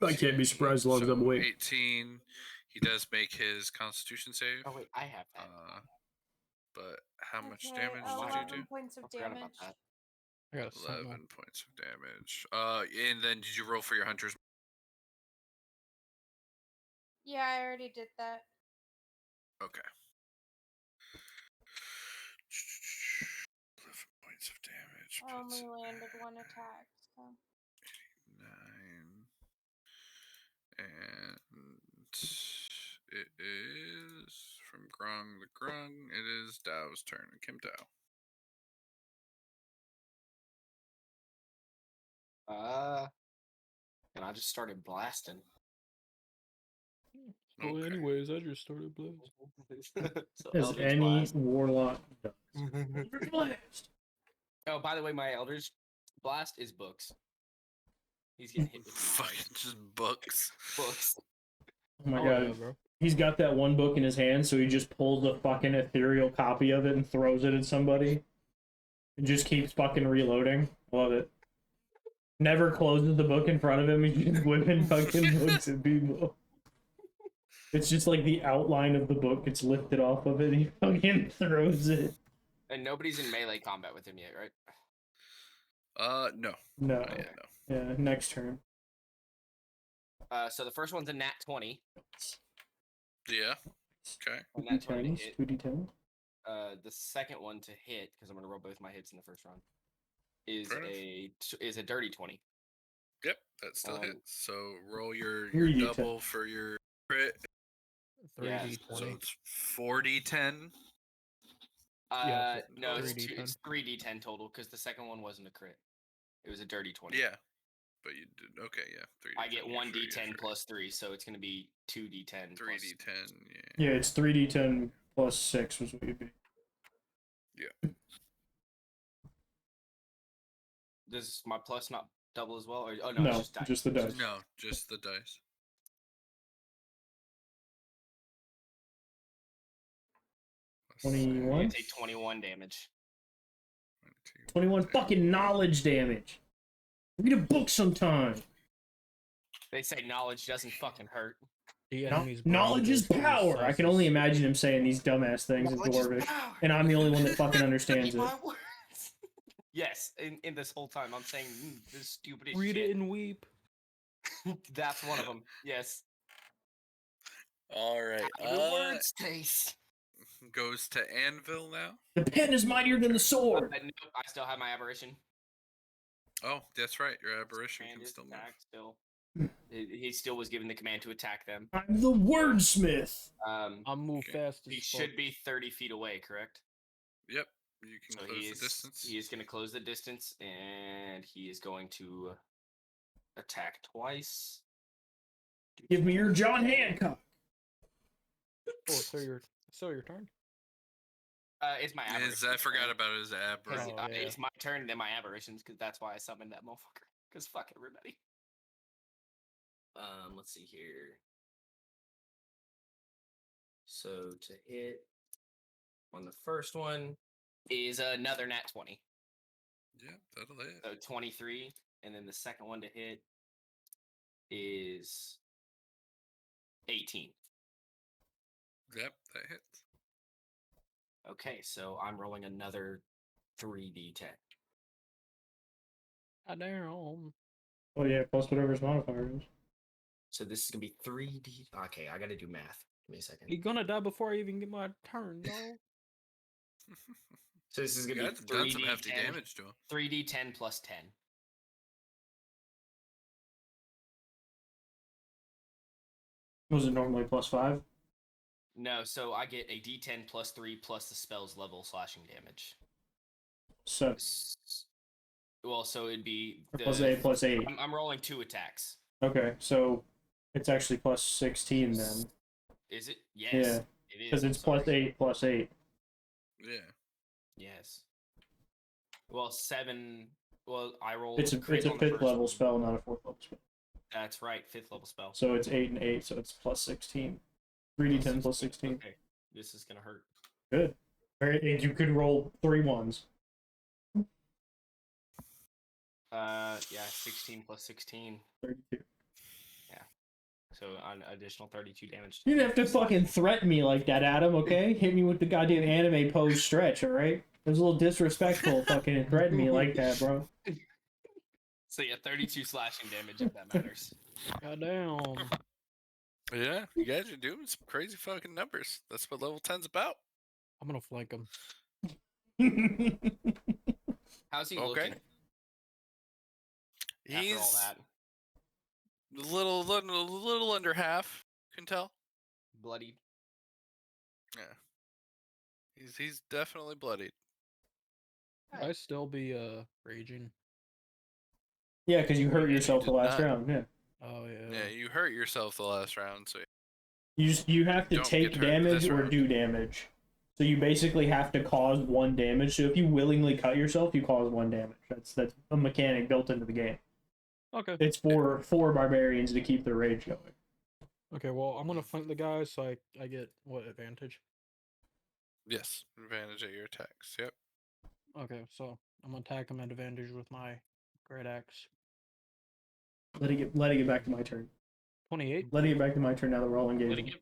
I can't be surprised as long as I'm awake. 18. He does make his Constitution save. Oh wait, I have that. But how much Okay, damage did 11 you do? points of I forgot about damage. that. I got a 11 sentinel. points of damage. And then did you roll for your hunter's? Yeah, I already did that. Okay. 11 points of damage. I puts only it landed at 1 attack, so. 9. And it is from Grung the Grung. It is Dao's turn. Kim Dao. And I just started blasting. Well, Okay. anyways, I just started blast. So As Eldritch any Blast. warlock does. Oh, by the way, my Eldritch Blast is books. He's getting hit with Fucking just books. books. Oh my Oh, god. yeah, bro. He's got that one book in his hand, so he just pulls a fucking ethereal copy of it and throws it at somebody. And just keeps fucking reloading. Love it. Never closes the book in front of him, he's just whipping fucking books at people. It's just like the outline of the book gets lifted off of it, he fucking throws it. And nobody's in melee combat with him yet, right? No. No. Not yet, no. Yeah, next turn. So the first one's a nat 20. Yeah. Okay. A nat 20 to hit. 2d10. The second one to hit, because I'm gonna roll both my hits in the first round, is Fair enough. a dirty 20. Yep, that still hits. So roll your 3d10. double for your crit. 3d20. Yeah, So it's 40-10. three No, it's D10. it's 3d10 total because the second one wasn't a crit. It was a dirty 20. Yeah, but you did okay. Yeah, 3D10. I get you're one sure, you're d10 sure. plus 3, so it's gonna be 2d10. 3D10. Yeah. Yeah, it's 3d10 plus 6 was what you'd be. Yeah. Does my plus not double as well? Or, oh no, No, it's just dice. just the dice. No, just the dice. Let's see. 21? You take 21 damage. 21 fucking knowledge damage. Read a book sometime. They say knowledge doesn't fucking hurt. The No- enemy's brain knowledge is goes through power. I can only sizes. imagine him saying these dumbass things in Knowledge is Dwarvish, power. and I'm the only one that fucking understands Eat it. my words. Yes, in this whole time I'm saying this stupidest Read shit. it and weep. That's one of them. Yes. All right. How do words taste? Goes to Anvil now. The pen is mightier than the sword. Nope, I still have my aberration. Oh, that's right. Your aberration can Commanded still move. attack still. He still was given the command to attack them. I'm the wordsmith. I'll move Okay. fast as He fuck. should be 30 feet away, correct? Yep. You can So close the distance. he is going to close the distance, and he is going to attack twice. Give me your John Hancock. Oh, so your turn. It's my aberration. I forgot about his 'Cause, aberration. Oh, yeah. It's my turn, then my aberrations, because that's why I summoned that motherfucker. Because fuck everybody. Let's see here. So to hit on the first one is another nat 20. Yeah, that'll hit. So 23, and then the second one to hit is 18. Yep, that hits. Okay, so I'm rolling another 3d10. Damn. Oh yeah, plus whatever his modifier is. So this is gonna be 3d. Okay, I gotta do math. Give me a second. You're gonna die before I even get my turn, no? So this is You gonna guys be have done some hefty 3d10. damage to him. 3d10 plus 10. Was it normally plus 5? No, so I get a d10 plus 3 plus the spell's level slashing damage. So Well, so it'd be or plus 8 plus 8. I'm rolling 2 attacks. Okay, so it's actually plus 16 then. Is it? Yes. Yeah, It is. because it's plus 8 plus 8. Yeah. Yes. Well, 7. Well, I rolled. It's a crit on the 5th first level one. spell, not a 4th level spell. That's right, 5th level spell. So it's 8 and 8, so it's plus 16. 3d10 plus 16. Okay, this is gonna hurt. Good. Very, and you could roll 3 ones. Yeah, 16 plus 16. 32. So an additional 32 damage. You didn't have to fucking threaten me like that, Adam, okay? Hit me with the goddamn anime pose stretch, alright? It was a little disrespectful fucking threaten me like that, bro. So yeah, 32 slashing damage if that matters. Goddamn. Yeah, you guys are doing some crazy fucking numbers. That's what level 10's about. I'm gonna flank him. How's he Okay. looking after He's all that? a little under half. Can tell. Bloodied. Yeah. He's definitely bloodied. Would I still be raging? Yeah, because you hurt You yourself the did last not. round, yeah. Oh yeah. Yeah, you hurt yourself the last round, so You have to Don't take get hurt damage this or round. do damage. So you basically have to cause 1 damage. So if you willingly cut yourself, you cause 1 damage. That's a mechanic built into the game. Okay. It's for barbarians to keep their rage going. Okay. Well, I'm gonna flank the guy, so I get what advantage? yes, advantage at your attacks. Yep. Okay, so I'm gonna attack him at advantage with my great axe. Let it get back to my turn. 28. Let it get back to my turn now that we're all Let it engaged.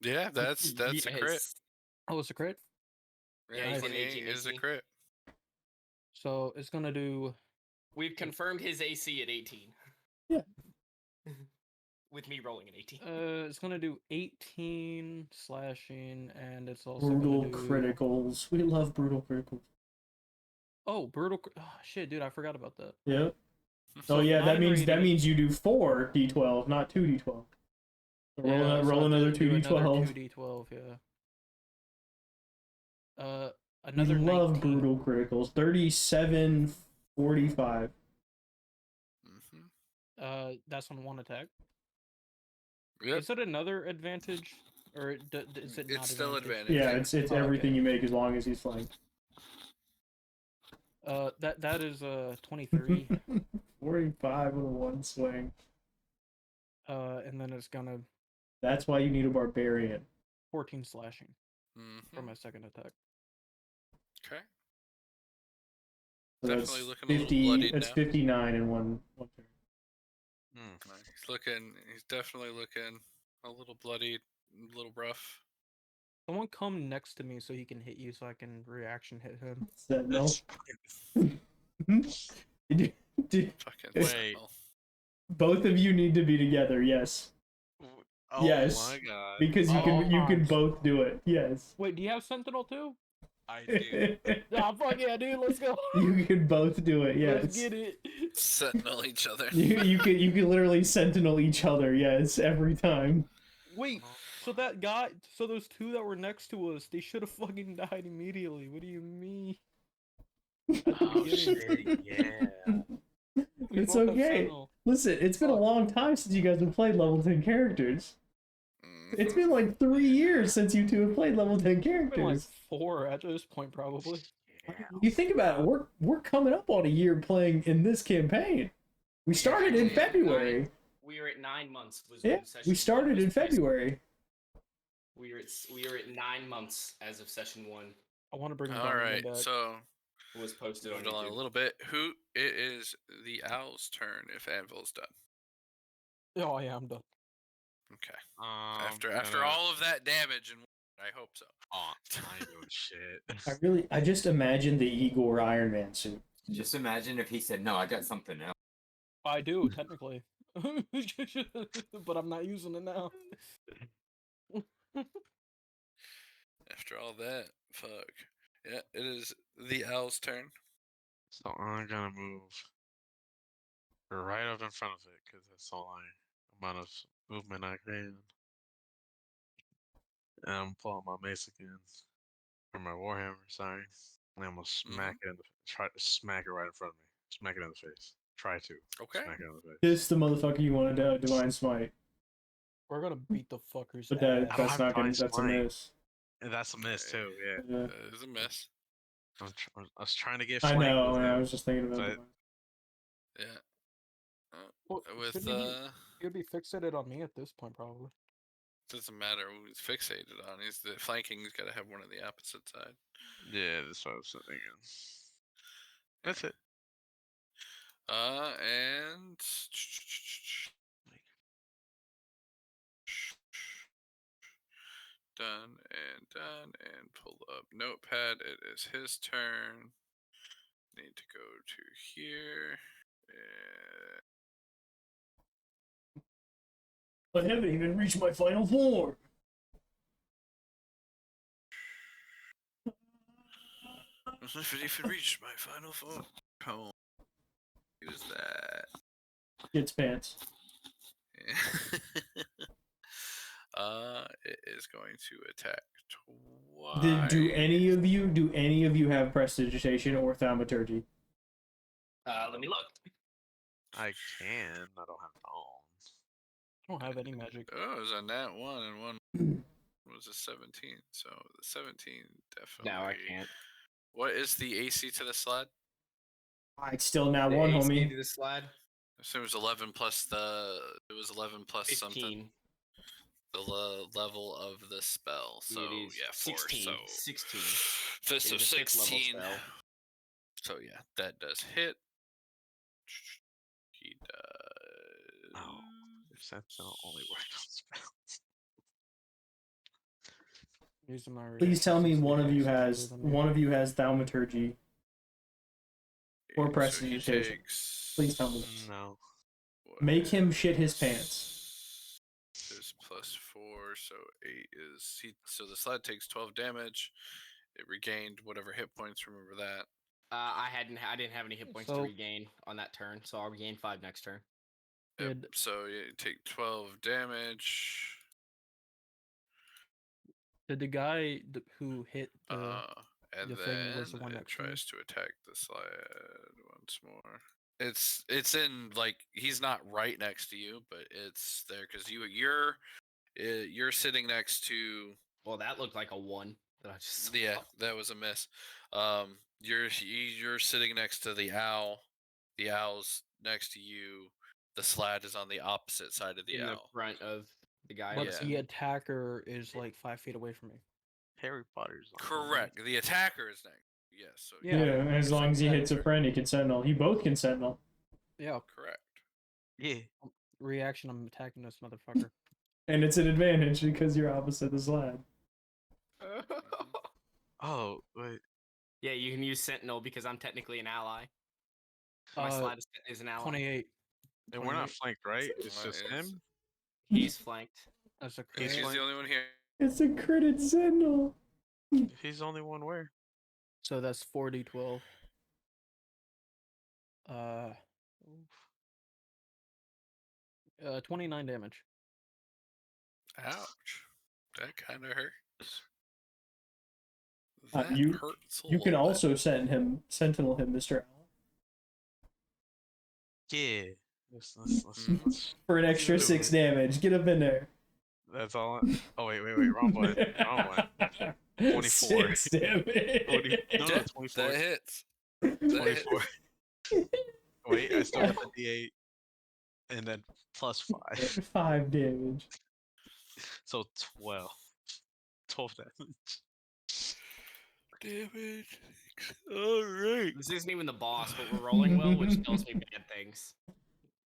get- Yeah, that's a crit. Yes. Oh, it's a crit. Yeah, he's an 28 18 is a AC. crit. So it's gonna do. We've confirmed his AC at 18. Yeah. With me rolling an 18. It's gonna do 18 slashing, and it's also Brutal gonna do... criticals. We love brutal criticals. Oh, oh, shit, dude, I forgot about that. Yep. So Oh yeah, that 9 means radiant- you do 4 d12, not 2 d12. So roll, Yeah, roll so I another did do 2 d12. 2d12, yeah. Another we love 19. brutal criticals. 37-45. That's on one attack. Yep. Is it another advantage, or is it not It's still advantage? advantage. Yeah, it's Oh, everything okay. you make as long as he's flanked. That is 23. 45 with a one swing. And then it's gonna That's why you need a barbarian. 14 slashing Mm-hmm. for my second attack. Okay. So Definitely that's looking a little 50. bloodied That's now. 59 in one turn. He's definitely looking a little bloodied, a little rough. Someone come next to me so he can hit you, so I can reaction hit him. Sentinel. Fucking Wait. Sentinel. Both of you need to be together. Yes. Oh Yes. my god. Because you can both do it. Yes. Wait, do you have Sentinel too? I do. Ah, fuck yeah, dude. Let's go. You can both do it. Yes. Let's get it. Sentinel each other. You can literally sentinel each other. Yes, every time. Wait, so that guy, so those two that were next to us, they should have fucking died immediately. What do you mean? Oh shit, yeah. We It's both have okay. Sentinel. Listen, it's been a Fuck. long time since you guys have played level 10 characters. It's been like 3 years since you two have played level 10 It's been like characters. 4 at this point, probably. You think about it, we're coming up on a year playing in this campaign. We started in February. We were at 9 months. Was Yeah, when session we one started was in placed. February. We were at 9 months as of session 1. I want to bring All Donovan right, back. so Was posted on moved along a YouTube. little bit. It is the owl's turn if Anvil's done. Oh yeah, I'm done. Okay. After After all of that damage, and I hope so. Oh, I ain't doing shit. I just imagine the Igor Iron Man suit. Just imagine if he said, "No, I got something else." I do technically, but I'm not using it now. After all that, fuck. Yeah, it is the owl's turn. So I'm gonna move right up in front of it because that's all amount of movement I can. And I'm pulling my mace again, or my warhammer. Sorry, and I'm gonna smack it try to smack it right in front of me. Smack it in the face. Try to. Okay. Smack it in the face. This the motherfucker you want to divine smite. We're gonna beat the fuckers. But I don't that's have not gonna. divine That's a smite. miss. And that's a miss too. Yeah. Yeah. That is a miss. I was trying to get I flanked. know. with I him, was just thinking about but- divine. Yeah. Well, With you'd be fixated on me at this point, probably. doesn't matter who he's fixated on. He's the flanking's got to have one of the opposite side. Yeah, that's what I was thinking. That's it. And done and pull up notepad. It is his turn. Need to go to here. I haven't even reached my final form. I haven't even reached my final form. Home. Use that. Gets pants. It is going to attack twice. Do any of you have prestidigitation or thaumaturgy? Let me look. I can. I don't have it all. I don't have any magic. Oh, it was a nat 1 and one was a 17. So the 17 definitely. No, I can't. What is the AC to the slide? It's still now The one, AC homie. to the slide. So it was 11 plus it was 11 plus 15. something. The level of the spell. So It is yeah, 4. 16. So 16. So It is a 6th level 16. spell. So yeah, that does hit. He does. Oh, exceptional only work on spells. Using my Please tell me reactions, one of you reactions has other than one of you has thaumaturgy. Or So he prestidigitation. takes- Please tell me. No. Make him shit his pants. Is plus 4, so 8 is so the slide takes 12 damage. It regained whatever hit points. Remember that. I didn't have any hit points to So- regain on that turn, so I'll regain 5 next turn. Did- So you take 12 damage. Did the guy who hit the And The thing was then the one it next to me. tries to attack the slide once more. It's in like he's not right next to you, but it's there because you're sitting next to. Well, that looked like a 1 that I just saw. Yeah, that was a miss. You're sitting next to the owl. The owl's next to you. The slide is on the opposite side of the in the owl. front of the guy. But Yeah. the attacker is like 5 feet away from me. Harry Potter's on Correct. The attacker is next. Yes. So Yeah. Yeah, as long as he hits a friend, he can sentinel. You both can sentinel. Yeah. Correct. Yeah. Reaction, I'm attacking this motherfucker. And it's an advantage because you're opposite the slide. Oh, wait. Yeah, you can use Sentinel because I'm technically an ally. My slide is an ally. 28. And we're not 28. flanked, right? It's Well, just it's- him? He's flanked. That's a He's crit. the only one here. It's a critted sentinel. He's the only one where? So that's 40-12. 29 damage. Ouch. That kind of hurts. Uh, That you- hurts a You can little bit. also sentinel him, Mr. Owl, Yeah. for an extra 6 damage. Get up in there. That's all. Oh, wait. Wrong one. Wrong one. 24. 6 damage. 40, no, Yeah, 24. that hits. That hits. 24. Wait, I still got the D8. And then plus 5. 5 damage. So 12. 12 damage. Damage. Alright. This isn't even the boss, but we're rolling well, which tells me bad things.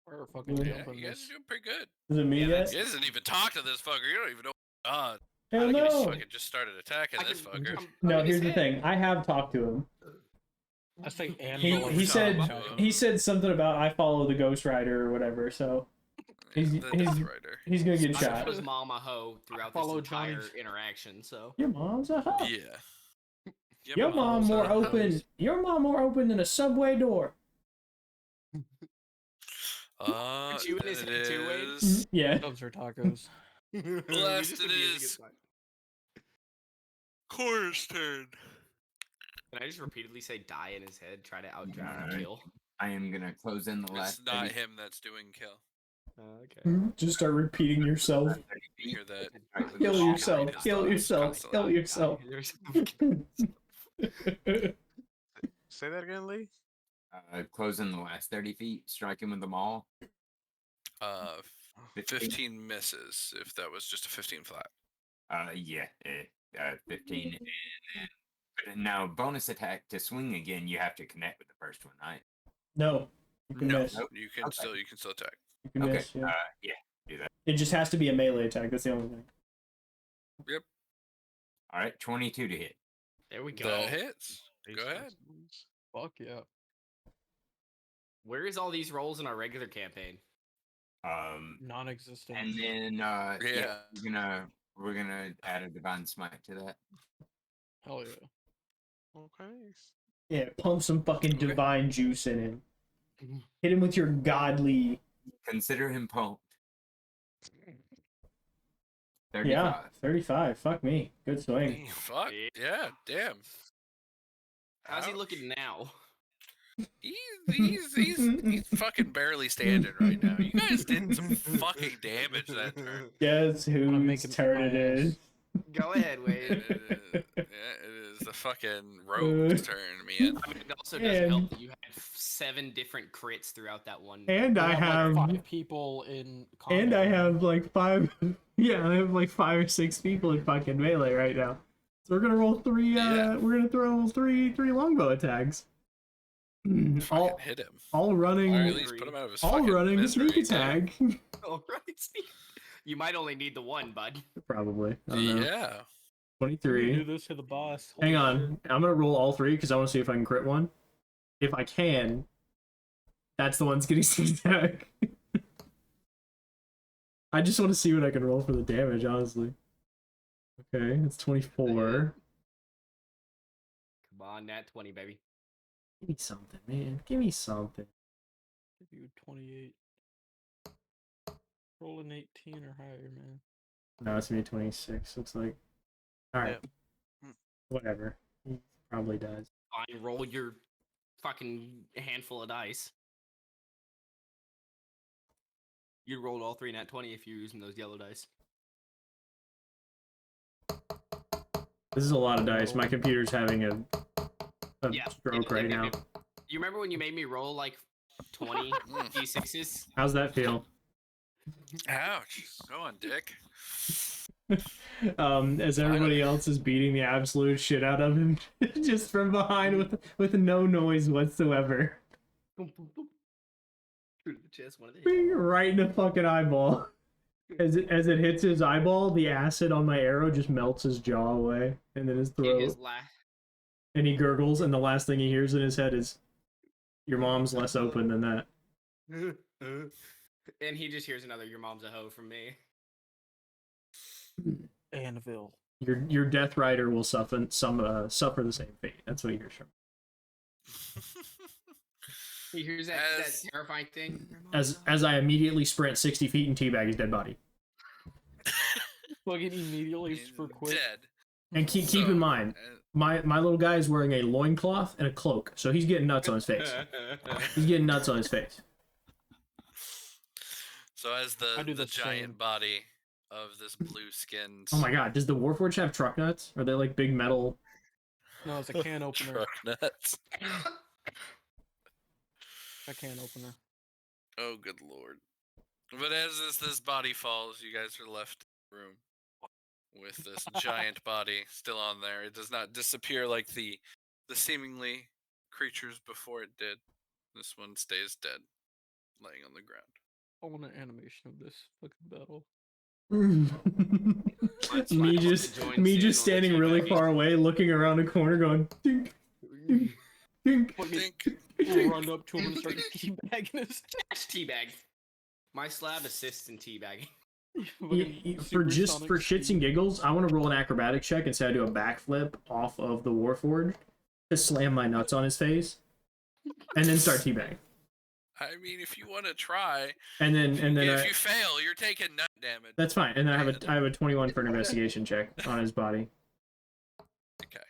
We're fucking Yeah, Yeah, jumping you guys this. are doing pretty good. Is it me Yeah, yet? He doesn't even talk to this fucker. You don't even know. God. Hell gotta get his no. Fucking just started attacking I this can- fucker. I'm No, in his here's the head. thing. I have talked to him. I think He, Angela he was said talking about he said something about I follow the Ghost Rider or whatever, so Yeah, he's- the he's- Death Rider. he's gonna get I shot. was Mama Ho throughout this Follow entire Johnny's- interaction, so. Your mom's a hoe. Yeah. Yeah, Your but mom also- more open. Your mom more open than a subway door. Aren't you in his it head too, Wade? is Yeah. Those are tacos. Blessed it is. Corner's turn. Can I just repeatedly say die in his head, try to outdrown and Alright. kill? I am gonna close in the last. It's not 30 him that's doing kill. Okay. Just start repeating yourself. 30 You feet. hear that? Right, with Kill the yourself. His Kill thoughts yourself. Kill constantly. yourself. Say that again, Lee? Close in the last 30 feet. Strike him with the maul. 15 misses. If that was just a 15 flat. Yeah. 15. And now, bonus attack to swing again. You have to connect with the first one, right? No. You can No, miss. you can Okay. still attack. You can Okay. miss, yeah. Yeah. It just has to be a melee attack. That's the only thing. All right. 22 to hit. There we go. That hits. Ace Go ahead. Wings. Fuck yeah. Where is all these rolls in our regular campaign? Non-existent. And then Yeah. we're gonna add a divine smite to that. Hell yeah. Okay. Yeah, pump some fucking Okay. divine juice in him. Hit him with your godly. Consider him pumped. 35. Yeah, 35. Fuck me. Good swing. Fuck. Yeah. Damn. How's he Ouch. looking now? He's fucking barely standing right now. You guys did some fucking damage that turn. Guess gonna make whose him turn my it is? Go ahead, Wade. It is the fucking rogue's turn, man. I mean, it also doesn't help And- that you had 7 different crits throughout that one. And I We have like 5 people in combat. and I have like 5. Yeah, I have like 5 or 6 people in fucking melee right now. So we're gonna roll 3. Yeah. We're gonna throw three longbow attacks. Fucking hit him. All running. Or at least put him out of his All fucking running misery, sneak too. attack. All right, Steve. You might only need the one, bud. Probably. I don't know. Yeah. We do 23. this to the boss. Hang Holy on. I'm gonna roll all 3 because I want to see if I can crit one. If I can, that's the one's getting sneak attack. I just want to see what I can roll for the damage, honestly. Okay, it's 24. Come on, nat 20, baby. Give me something, man. Give me something. shit. Give you 28. Roll an 18 or higher, man. No, it's gonna be 26. Looks like. All right. Yeah. Whatever. He's Probably does. Fine, roll your fucking handful of dice. You rolled all 3 nat 20 if you're using those yellow dice. This is a lot of dice. My computer's having a stroke right now. You remember when you made me roll like 20 d6s? How's that feel? Ouch. Go on, Dick. As everybody else is beating the absolute shit out of him just from behind with no noise whatsoever. Boom, boom, boom. Through the chest, one of the Bing, right in the fucking eyeball. As it hits his eyeball, the acid on my arrow just melts his jaw away, and then his throat. And he gurgles, and the last thing he hears in his head is, "Your mom's less open than that." And he just hears another "Your mom's a hoe" from me. Anvil. Your Death Rider will suffer the same fate. That's what he hears from. He hears that terrifying thing. As I immediately sprint 60 feet and teabag his dead body. Fucking immediately super quick. Dead. And keep in mind, my little guy is wearing a loincloth and a cloak, so he's getting nuts on his face. He's getting nuts on his face. So as the giant body of this blue skinned. Oh my god, does the Warforged have truck nuts? Are they like big metal? No, it's a can opener. Truck nuts. A can opener. Oh, good lord. But as this body falls, you guys are left in the room with this giant body still on there. It does not disappear like the seemingly creatures before it did. This one stays dead, laying on the ground. I want an animation of this fucking battle. me just standing really far away, looking around a corner, going dink, dink, dink, Dink. We'll run up to him and start teabagging his Teabag. My slab assists in teabagging. For shits and giggles, I want to roll an acrobatics check and say I do a backflip off of the Warforged to slam my nuts on his face, and then start teabagging. I mean, if you want to try, and then if you fail, you're taking nut damage. That's fine. And then I have a 21 for an investigation check on his body. Okay.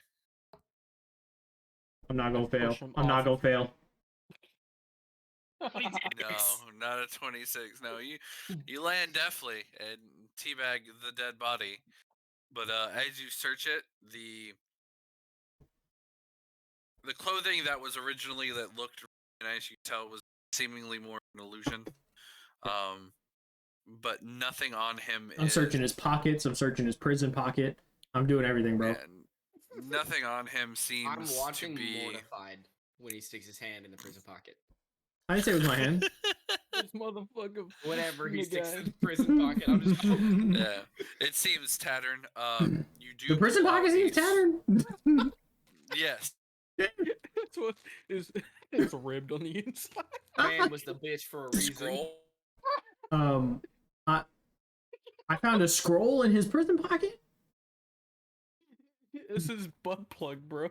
I'm not gonna fail. I'm not gonna fail. No, not a 26. No, you land deftly and teabag the dead body. But as you search it, the clothing that was originally that looked nice, you can tell was seemingly more an illusion. But nothing on him. I'm searching his pockets. I'm searching his prison pocket. I'm doing everything, bro. And nothing on him seems I'm watching to be mortified when he sticks his hand in the prison pocket. I didn't say it was my hand. This motherfucker. Whenever he sticks in the prison pocket, I'm just. Yeah, it seems tattered. You do the prison pocket seems tattered. Yes. That's what is. It's ribbed on the inside. Man was the bitch for a reason. Scroll. I found a scroll in his prison pocket. This is butt plug, bro.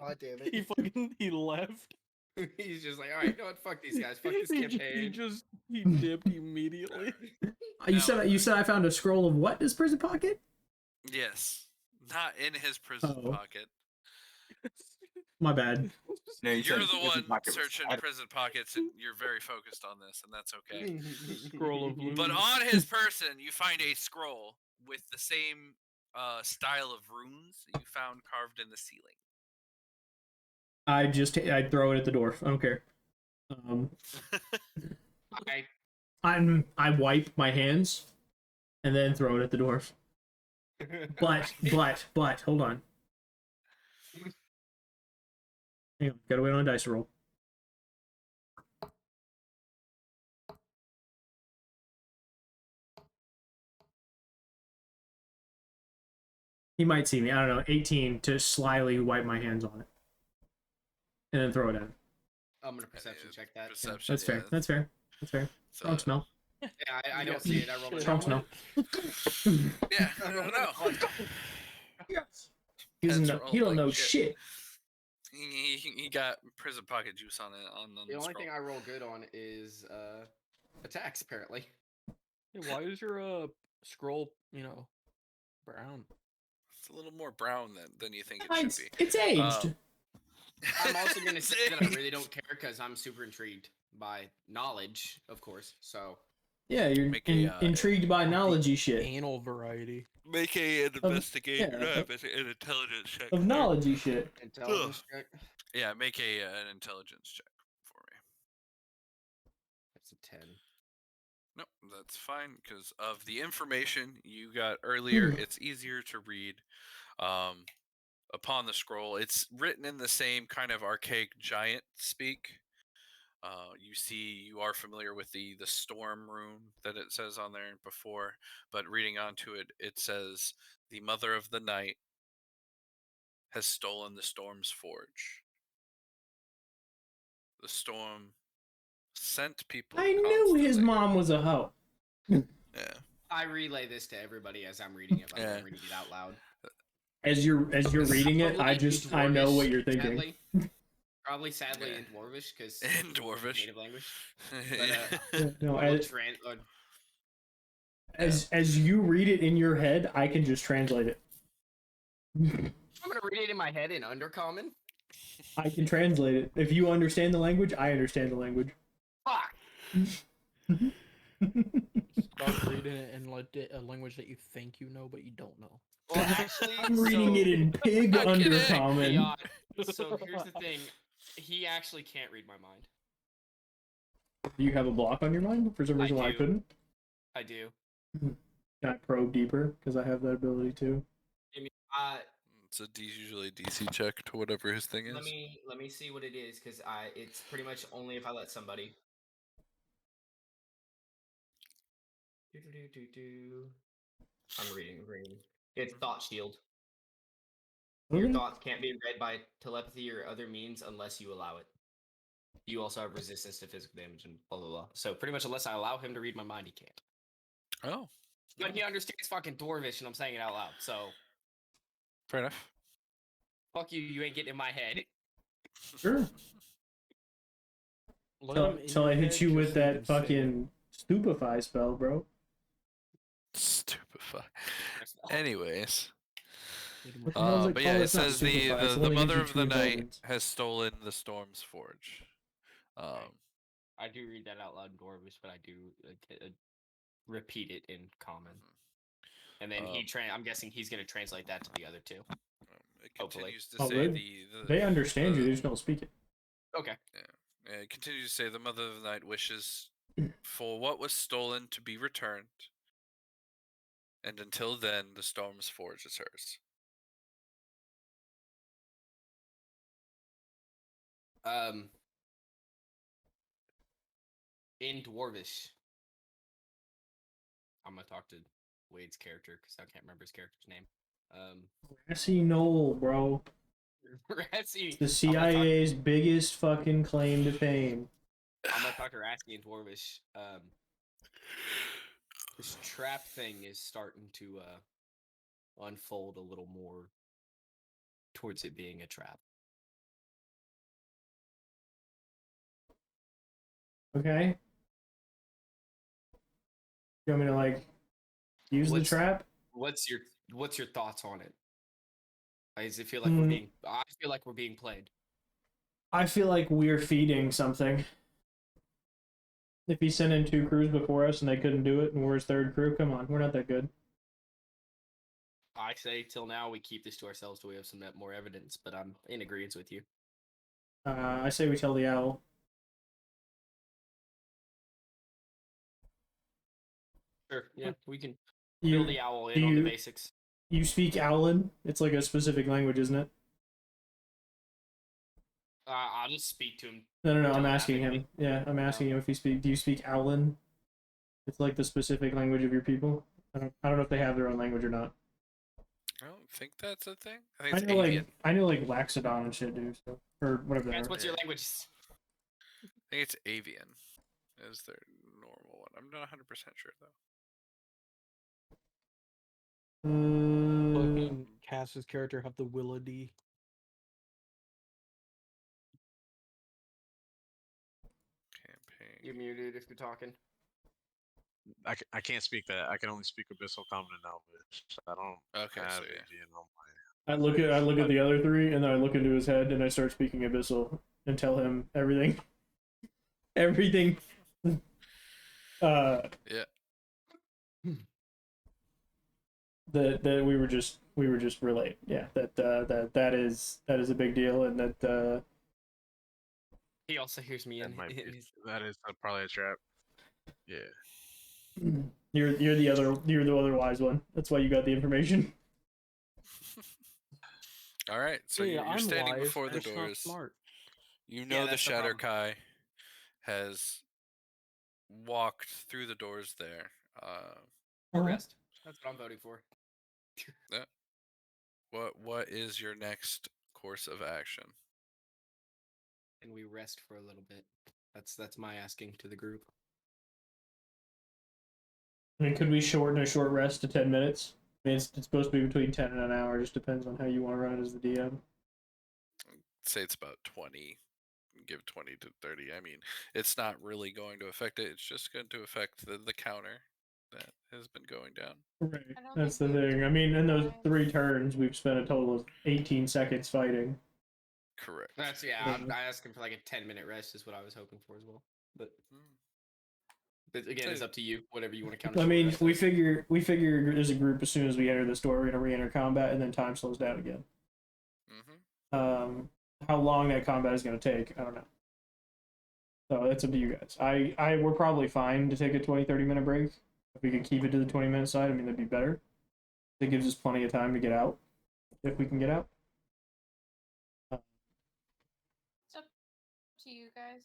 God damn it. He left. He's just like, all right, you know what? Fuck these guys. Fuck this campaign. He dipped immediately. You said I found a scroll of what in his prison pocket? Yes, not in his prison pocket. My bad. No, You're the one searching prison pockets, and you're very focused on this, and that's okay. Scroll of loot. But on his person, you find a scroll with the same style of runes that you found carved in the ceiling. I throw it at the dwarf. I don't care. I wipe my hands and then throw it at the dwarf. But hold on. Hang on, gotta wait on a dice roll. He might see me. I don't know. 18 to slyly wipe my hands on it. And then throw it in. I'm gonna perception check that. Perception, That's fair. That's fair. That's fair. Strong smell. Yeah, I don't see it. I rolled a Strong smell. Yeah, I don't know. Yes. He don't know shit. He got prison pocket juice on it. On the only thing I roll good on is attacks, apparently. Hey, why is your scroll, brown? It's a little more brown than you think it should It's, be. it's aged. I'm also gonna say that I really don't care because I'm super intrigued by knowledge, of course. So Yeah, you're Make a, intrigued by knowledgey shit. Anal variety. Make an investigate yeah, an intelligence check. Of knowledgey shit. intelligence check. Yeah, make an intelligence check for me. That's a 10. No, that's fine because of the information you got earlier. Hmm. It's easier to read. Upon the scroll, it's written in the same kind of archaic giant speak. You are familiar with the storm rune that it says on there before, but reading onto it, it says the mother of the night has stolen the storm's forge. The storm sent people. I knew his constantly. mom was a hoe. Yeah. I relay this to everybody as I'm reading it. Like Yeah. I'm reading it out loud. As you're reading it, I know what you're thinking. Sadly. Probably sadly in Dwarvish because In Dwarvish. native language. No, But, as you read it in your head, I can just translate it. I'm gonna read it in my head in Undercommon. I can translate it. If you understand the language, I understand the language. Fuck. Stop reading it in a language that you think you know but you don't know. Well, actually, I'm reading it in pig undercommon. So here's the thing: he actually can't read my mind. Do you have a block on your mind for some reason why I do. couldn't? I do. Can I probe deeper? Because I have that ability too. It's usually a DC check to whatever his thing is. Let me see what it is because it's pretty much only if I let somebody. I'm reading. It's Thought Shield. Your thoughts can't be read by telepathy or other means unless you allow it. You also have resistance to physical damage and blah blah blah. So pretty much unless I allow him to read my mind, he can't. Oh. But he understands fucking Dwarvish, and I'm saying it out loud. So fair enough. Fuck you! You ain't getting in my head. Sure. Till I hit you with that fucking stupefy spell, bro. Stupefy. Anyways. But yeah, it says the mother of the night has stolen the storm's forge. I do read that out loud in Dwarvish, but I do repeat it in Common. And then I'm guessing he's going to translate that to the other two. It continues to say they understand you, they just don't speak it. Okay. Yeah. It continues to say the mother of the night wishes for what was stolen to be returned. And until then, the storm's forge is hers. In Dwarvish, I'm gonna talk to Wade's character because I can't remember his character's name. Grassy Knoll, bro. Rassy. The CIA's biggest fucking claim to fame. I'm gonna talk to Rassy in Dwarvish. This trap thing is starting to unfold a little more towards it being a trap. Okay. You want me to like use the trap? What's your thoughts on it? Does it feel like we're being? I feel like we're being played. I feel like we're feeding something. If he sent in 2 crews before us and they couldn't do it, and we're his 3rd crew, come on, we're not that good. I say till now we keep this to ourselves till we have some more evidence, but I'm in agreement with you. I say we tell the owl. Sure, yeah, we can fill the owl in on the basics. You speak Owlin? It's like a specific language, isn't it? I'll just speak to him. No, I'm asking him. Yeah, I'm asking him if he speak. Do you speak Owlin? It's like the specific language of your people. I don't know if they have their own language or not. I don't think that's a thing. I think it's avian. I know like Laxodon and shit, dude. So, or whatever. That's what's your language? I think it's avian. Is their normal one? I'm not 100% sure though. Fucking Cass's character have the Willady. Campaign. You're muted if you're talking. I can't speak that. I can only speak Abyssal, Common, and Elvish. I don't Okay, have so yeah. Indian on my. I look at the other three, and then I look into his head, and I start speaking Abyssal and tell him everything. Everything. Yeah. That we were just relate. Yeah, that is a big deal, and that He also hears me in. That is probably a trap. Yeah. you're the other wise one. That's why you got the information. All right, so Yeah, you're I'm standing wise, before the just not doors. smart. You know the that's the Shatter problem. Kai has walked through the doors there. Or rest. That's what I'm voting for. What is your next course of action? And we rest for a little bit. That's my asking to the group. I mean, could we shorten a short rest to 10 minutes? I mean, it's supposed to be between 10 and an hour. It just depends on how you want to run it as the DM. Say it's about 20. Give 20 to 30. I mean, it's not really going to affect it. It's just going to affect the counter that has been going down. Right. I don't That's the think we have thing. to I mean, in those drive. 3 turns, we've spent a total of 18 seconds fighting. Correct. That's I'm asking for like a 10-minute rest is what I was hoping for as well. But again, it's up to you. Whatever you want to count. I mean, we figure as a group, as soon as we enter this door, we're gonna re-enter combat, and then time slows down again. Mm-hmm. How long that combat is gonna take, I don't know. So it's up to you guys. We're probably fine to take a 20-30 minute break. If we could keep it to the 20-minute side, I mean, that'd be better. It gives us plenty of time to get out, if we can get out. It's up to you guys.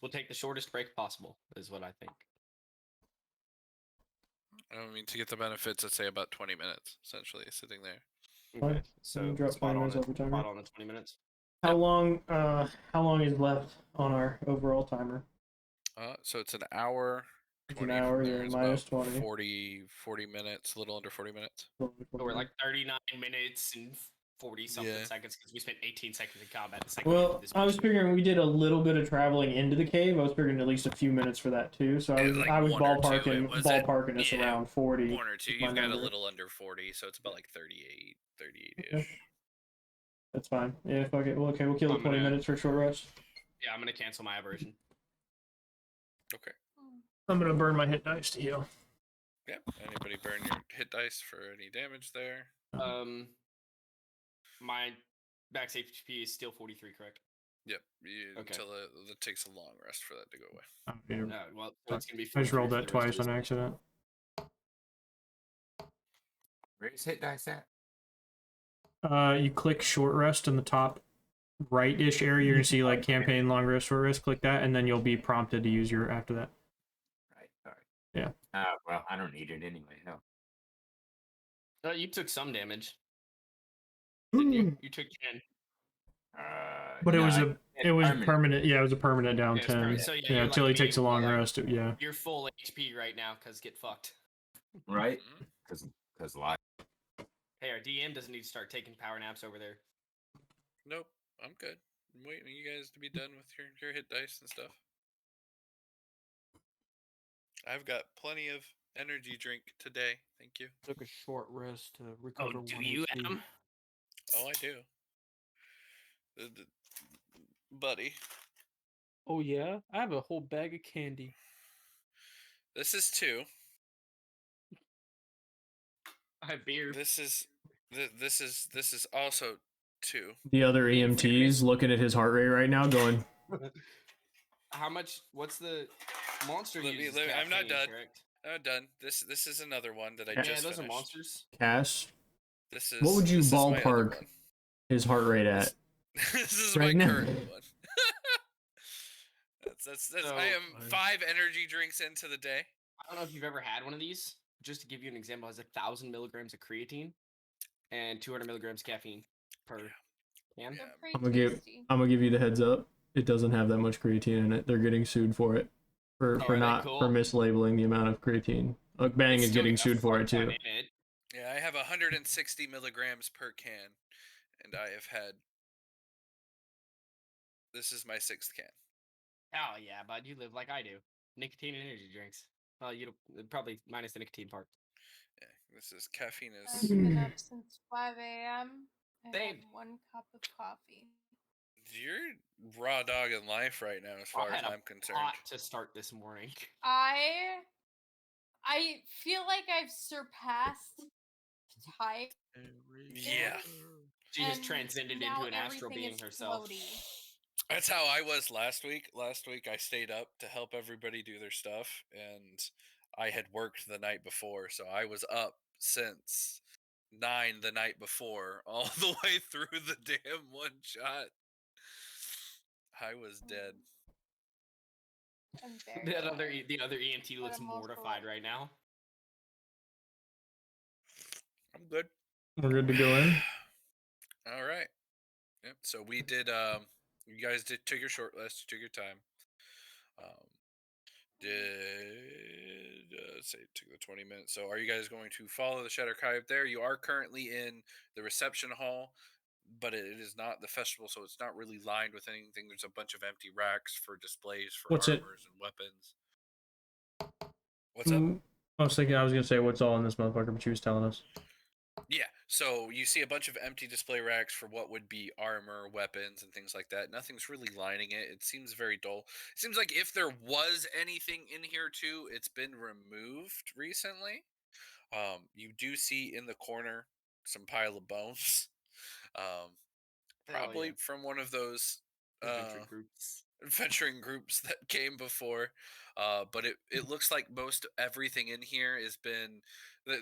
We'll take the shortest break possible, is what I think. I mean, to get the benefits, I'd say about 20 minutes, essentially, sitting there. Okay, so drop spot 20 on minutes it. off the timer. Spot on the 20 minutes. How long is left on our overall timer? So it's an hour. It's an hour, yeah, minus 20. 40 minutes, a little under 40 minutes. So we're like 39 minutes and 40 something seconds because we spent 18 seconds in combat. Well, I was figuring we did a little bit of traveling into the cave. I was figuring at least a few minutes for that too. So I was ballparking us around 40. 1 or 2. You've got a little under 40, so it's about like 38-ish. That's fine. Yeah, fuck it. Well, okay, we'll kill the 20 minutes for a short rest. Yeah, I'm gonna cancel my aversion. Okay. I'm gonna burn my hit dice to heal. Yeah. Anybody burn your hit dice for any damage there? My max HP is still 43, correct? Yep. Until it takes a long rest for that to go away. Yeah. Well, so it's gonna be. I just rolled that twice on accident. Where's hit dice at? You click short rest in the top right-ish area. You're gonna see like campaign, long rest, short rest. Click that, and then you'll be prompted to use your after that. Right. All right. Yeah. Well, I don't need it anyway. Hell. You took some damage. Didn't you? You took 10. But no, it was permanent. Yeah, it was a permanent down 10. Permanent. So, yeah, until he takes a long rest. Yeah. You're full HP right now because get fucked. Right? Because life. Hey, our DM doesn't need to start taking power naps over there. Nope, I'm good. I'm waiting for you guys to be done with your hit dice and stuff. I've got plenty of energy drink today. Thank you. Took a short rest to recover. Oh, do you, Adam? Oh, I do. Buddy. Oh yeah, I have a whole bag of candy. This is 2. I have beer. This is also 2. The other EMT's looking at his heart rate right now, going. How much? What's the monster? I'm not done. Correct? I'm not done. This is another one that I just those finished. are monsters. Cass. What would you ballpark his heart rate at? This is right my now. current one. that's So, I am 5 energy drinks into the day. I don't know if you've ever had one of these. Just to give you an example, it has 1,000 milligrams of creatine and 200 milligrams caffeine per can. They're I'm pretty gonna tasty. give you the heads up. It doesn't have that much creatine in it. They're getting sued for it. For mislabeling the amount of creatine. Bang is getting sued for it too. Yeah, I have 160 milligrams per can, and I have had. This is my 6th can. Oh yeah, bud, you live like I do. Nicotine and energy drinks. Probably minus the nicotine part. Yeah, this is caffeine I've is. been up since 5 a.m. I had Same. 1 cup of coffee. You're raw dog in life right now, as I far as had a I'm concerned. pot to start this morning. I feel like I've surpassed time. Yeah, She has and transcended now into an astral everything being is herself. floaty. that's how I was last week. Last week I stayed up to help everybody do their stuff, and I had worked the night before, so I was up since 9 the night before, all the way through the damn one shot. I was dead. I'm very The tired, other EMT but looks I'm also mortified like, right now. I'm good. We're good to go in. All right. Yep. So we did. You guys took your short rest. You took your time. Did say it took the 20 minutes. So are you guys going to follow the Shadow Kai up there? You are currently in the reception hall, but it is not the festival, so it's not really lined with anything. There's a bunch of empty racks for displays for What's it? armors and weapons. What's up? I was thinking I was gonna say what's all in this motherfucker, but she was telling us. Yeah, so you see a bunch of empty display racks for what would be armor, weapons, and things like that. Nothing's really lining it. It seems very dull. It seems like if there was anything in here too, it's been removed recently. You do see in the corner some pile of bones. Probably from one of those Adventure groups. adventuring groups that came before. But it looks like most everything in here has been.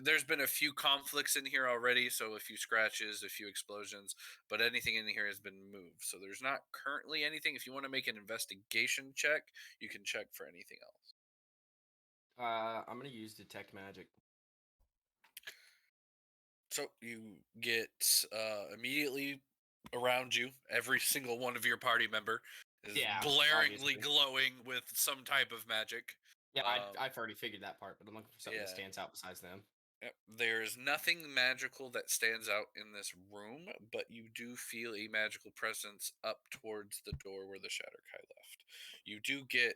There's been a few conflicts in here already, so a few scratches, a few explosions, but anything in here has been moved. So there's not currently anything. If you want to make an investigation check, you can check for anything else. I'm gonna use detect magic. So you get immediately around you, every single one of your party member is blaringly obviously. glowing with some type of magic. Yeah, I've already figured that part, but I'm looking for something that stands out besides them. Yep. There's nothing magical that stands out in this room, but you do feel a magical presence up towards the door where the Shadow Kai left. You do get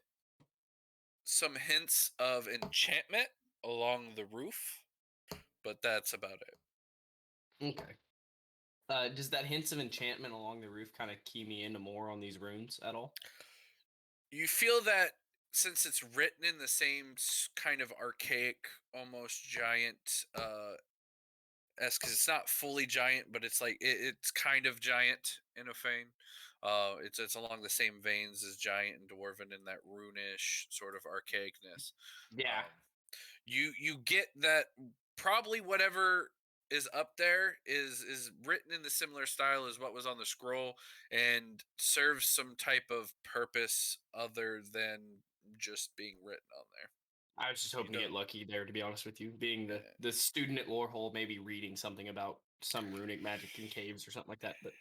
some hints of enchantment along the roof, but that's about it. Okay. Does that hints of enchantment along the roof kind of key me into more on these runes at all? You feel that since it's written in the same kind of archaic, almost giant because it's not fully giant, but it's like it's kind of giant in a vein. It's along the same veins as giant and dwarven in that runish sort of archaicness. Yeah. You get that probably whatever is up there is written in the similar style as what was on the scroll and serves some type of purpose other than just being written on there. I was just hoping to get lucky there, to be honest with you. Being the student at Lorehold, maybe reading something about some runic magic in caves or something like that. But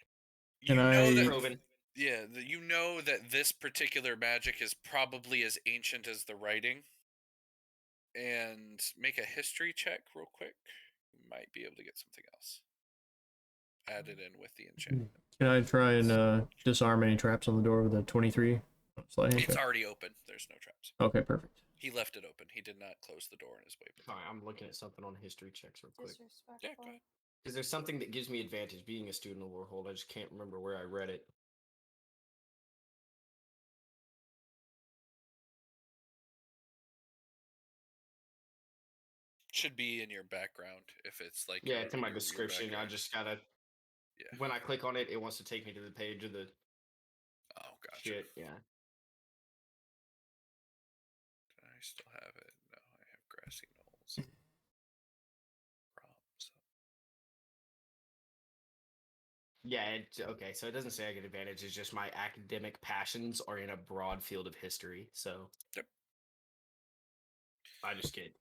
you know that, you know that this particular magic is probably as ancient as the writing. And make a history check real quick. You might be able to get something else added in with the enchantment. Can I try and disarm any traps on the door with a 23? It's already open. There's no traps. Okay, perfect. He left it open. He did not close the door on his way. Sorry, I'm looking at something on history checks real quick. Yeah, go ahead. Because there's something that gives me advantage being a student of Lorehold. I just can't remember where I read it. Should be in your background if it's like it's in my description. I just gotta. Yeah. When I click on it, it wants to take me to the page of the. Oh, gotcha. Shit, yeah. I still have it. No, I have grassy knolls. Yeah, okay, so it doesn't say I get advantage, it's just my academic passions are in a broad field of history, so... Yep. I just get...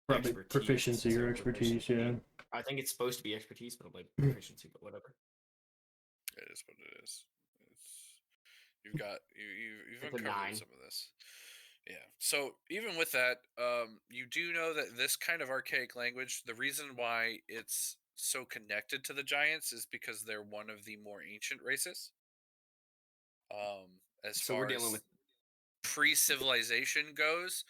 Probably proficiency or expertise, yeah. I think it's supposed to be expertise, but I'm like, proficiency, but whatever. It is what it is. You've got... You've It's a uncovered 9. some of this. Yeah. So even with that, you do know that this kind of archaic language, the reason why it's so connected to the giants is because they're one of the more ancient races. As far as pre-civilization goes,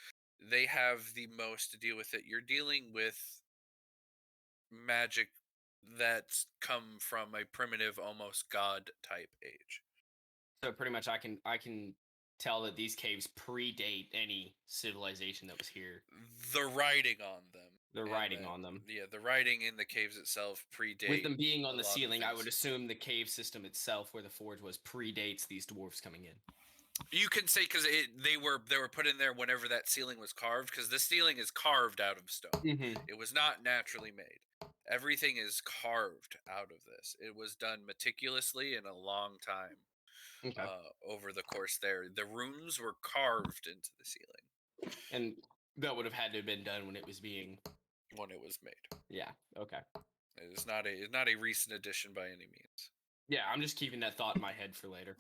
they have the most to deal with it. You're dealing with magic that's come from a primitive, almost god type age. So pretty much, I can tell that these caves predate any civilization that was here. The writing on them. The writing on them. Yeah, the writing in the caves itself predate. With them being on a the lot of ceiling, I would things. assume the cave system itself, where the forge was, predates these dwarves coming in. You can say because they were put in there whenever that ceiling was carved, because this ceiling is carved out of stone. It was not naturally made. Everything is carved out of this. It was done meticulously in a long time. Okay. Over the course there, the runes were carved into the ceiling, And that would have had to have been done when it was made. Yeah. Okay. It's not a recent addition by any means. Yeah, I'm just keeping that thought in my head for later.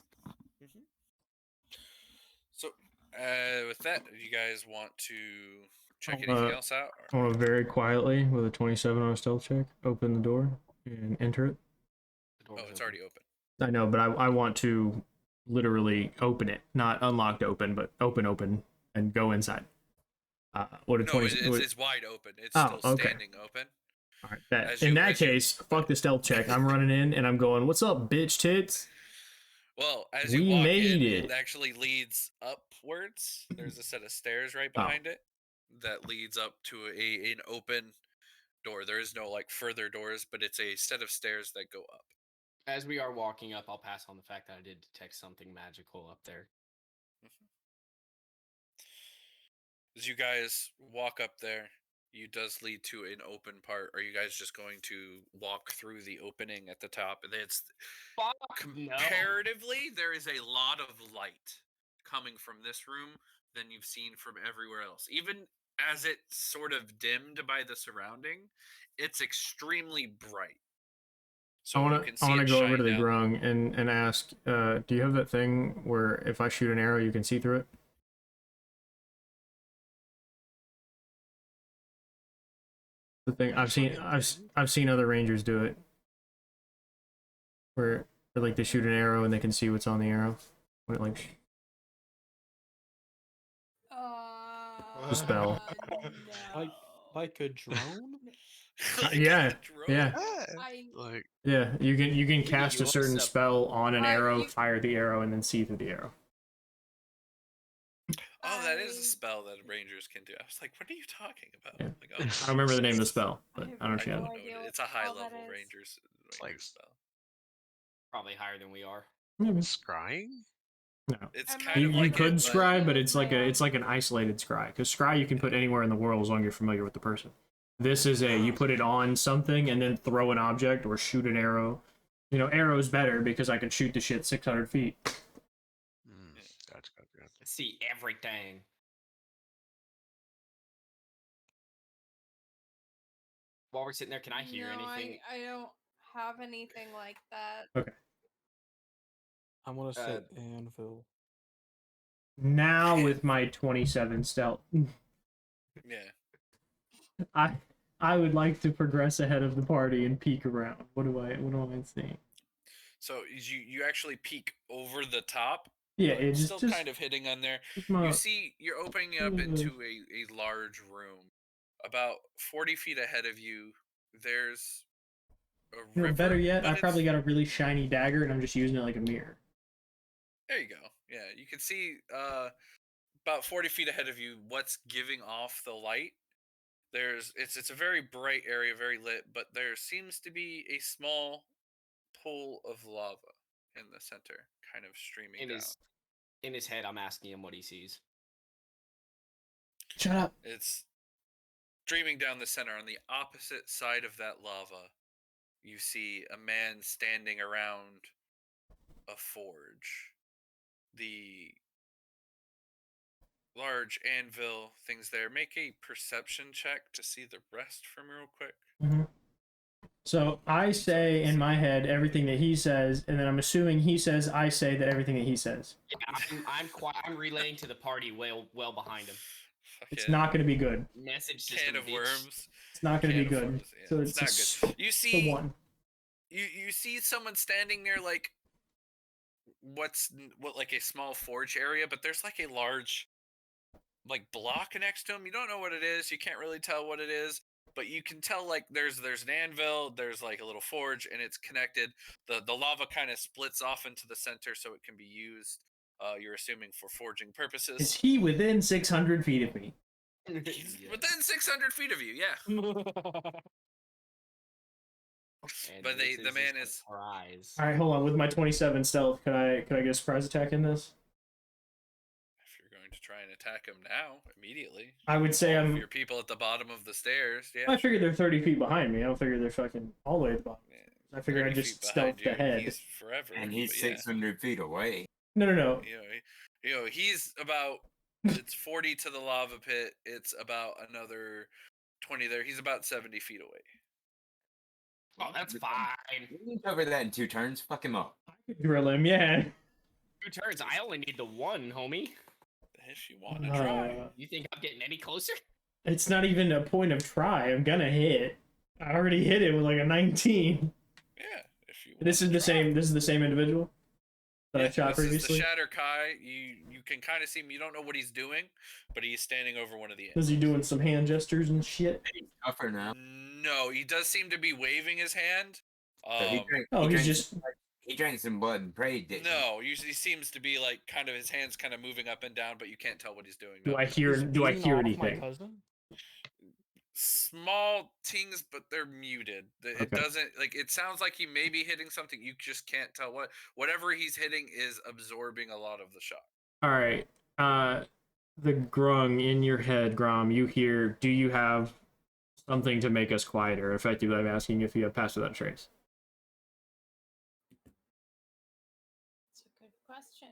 So, with that, do you guys want to check anything else out? I want to very quietly, with a 27 on a stealth check, open the door and enter it. Oh, it's already open. I know, but I want to literally open it, not unlocked open, but open, and go inside. What a No, 20? it's wide open. It's still standing open. All right, in that case, fuck the stealth check. I'm running in and I'm going, "What's up, bitch tits?" Well, as We you walk made in, it. actually leads upwards. There's a set of stairs right behind it that leads up to an open door. There is no like further doors, but it's a set of stairs that go up. As we are walking up, I'll pass on the fact that I did detect something magical up there. As you guys walk up there, it does lead to an open part. Are you guys just going to walk through the opening at the top? It's comparatively, there is a lot of light coming from this room than you've seen from everywhere else. Even as it's sort of dimmed by the surrounding, it's extremely bright. So I want to go over to the grung and ask, do you have that thing where if I shoot an arrow, you can see through it? The thing I've seen other rangers do it, where like they shoot an arrow and they can see what's on the arrow when it like. The spell. No. Like a drone? Yeah. Yeah, you can You cast a certain also- spell on an arrow, fire the arrow, and then see through the arrow. Oh, that is a spell that rangers can do. I was like, what are you talking about? Yeah. Like, oh, I don't remember the name of the spell, but I don't know if you I have don't it. know. It's a high level rangers spell. Probably higher than we are. Maybe. Scrying? No. It's kind of You like could it, scry, but it's like an isolated scry. Because scry you can put anywhere in the world as long as you're familiar with the person. This is you put it on something and then throw an object or shoot an arrow. You know, arrow's better because I can shoot the shit 600 feet. Gotcha. See everything. While we're sitting there, can I hear anything? I don't have anything like that. Okay. I'm gonna set anvil. Now with my 27 stealth. Yeah. I would like to progress ahead of the party and peek around. What do I see? So you actually peek over the top. Yeah, but it's still just kind of hitting on there. my- You see, you're opening up into a large room. About 40 feet ahead of you, there's a river. Better yet, but I probably got a really shiny dagger and I'm just using it like a mirror. There you go. Yeah, you can see about 40 feet ahead of you what's giving off the light. It's a very bright area, very lit, but there seems to be a small pool of lava in the center, kind of streaming down. In his head, I'm asking him what he sees. Shut up. It's streaming down the center. On the opposite side of that lava, you see a man standing around a forge. The large anvil things there. Make a perception check to see the rest from real quick. Mm-hmm. So I say in my head everything that he says, and then I'm assuming he says I say that everything that he says. Yeah, I'm relaying to the party well behind him. It's not going to be good. Message system. Can of worms. It's not going to be good. So it's not good. You see the one. You see someone standing near like what like a small forge area, but there's like a large like block next to him. You don't know what it is. You can't really tell what it is, but you can tell like there's an anvil, there's like a little forge, and it's connected. The lava kind of splits off into the center, so it can be used. You're assuming for forging purposes. Is he within 600 feet of me? He's within 600 feet of you, yeah. But the man is. Surprise. All right, hold on. With my 27 stealth, can I get a surprise attack in this? If you're going to try and attack him now, immediately. I would say All of I'm. your people at the bottom of the stairs. Yeah. I figure they're 30 feet behind me. I don't figure they're fucking all the way at the bottom. Yeah, I figure I 30 just feet behind stealthed you, ahead. He's forever. And he's but yeah. 600 feet away. No. You know, he's about. It's 40 to the lava pit. It's about another 20 there. He's about 70 feet away. Oh, that's fine. You can cover that in 2 turns. Fuck him up. I could drill him, yeah. 2 turns. I only need the 1, homie. If you want to try. You think I'm getting any closer? It's not even a point of try. I'm gonna hit. I already hit it with like a 19. Yeah, if you. This is the same. This is the same individual that I shot this previously. is the Shatter Kai. You can kind of see him. You don't know what he's doing, but he's standing over one of the. Is he doing some hand gestures and shit? He's tougher now. No, he does seem to be waving his hand. So he drank, Oh, he he's drank, just. he drank some blood and prayed, didn't he? No, usually seems to be like kind of his hands kind of moving up and down, but you can't tell what he's doing. Do no. I hear? Do I Beating hear off my anything? cousin? Small tings, but they're muted. It Okay. doesn't like. It sounds like he may be hitting something. You just can't tell what. Whatever he's hitting is absorbing a lot of the shot. All right. The grung in your head, Grom. You hear? Do you have something to make us quieter? Effectively, I'm asking if you have passed without trace. That's a good question.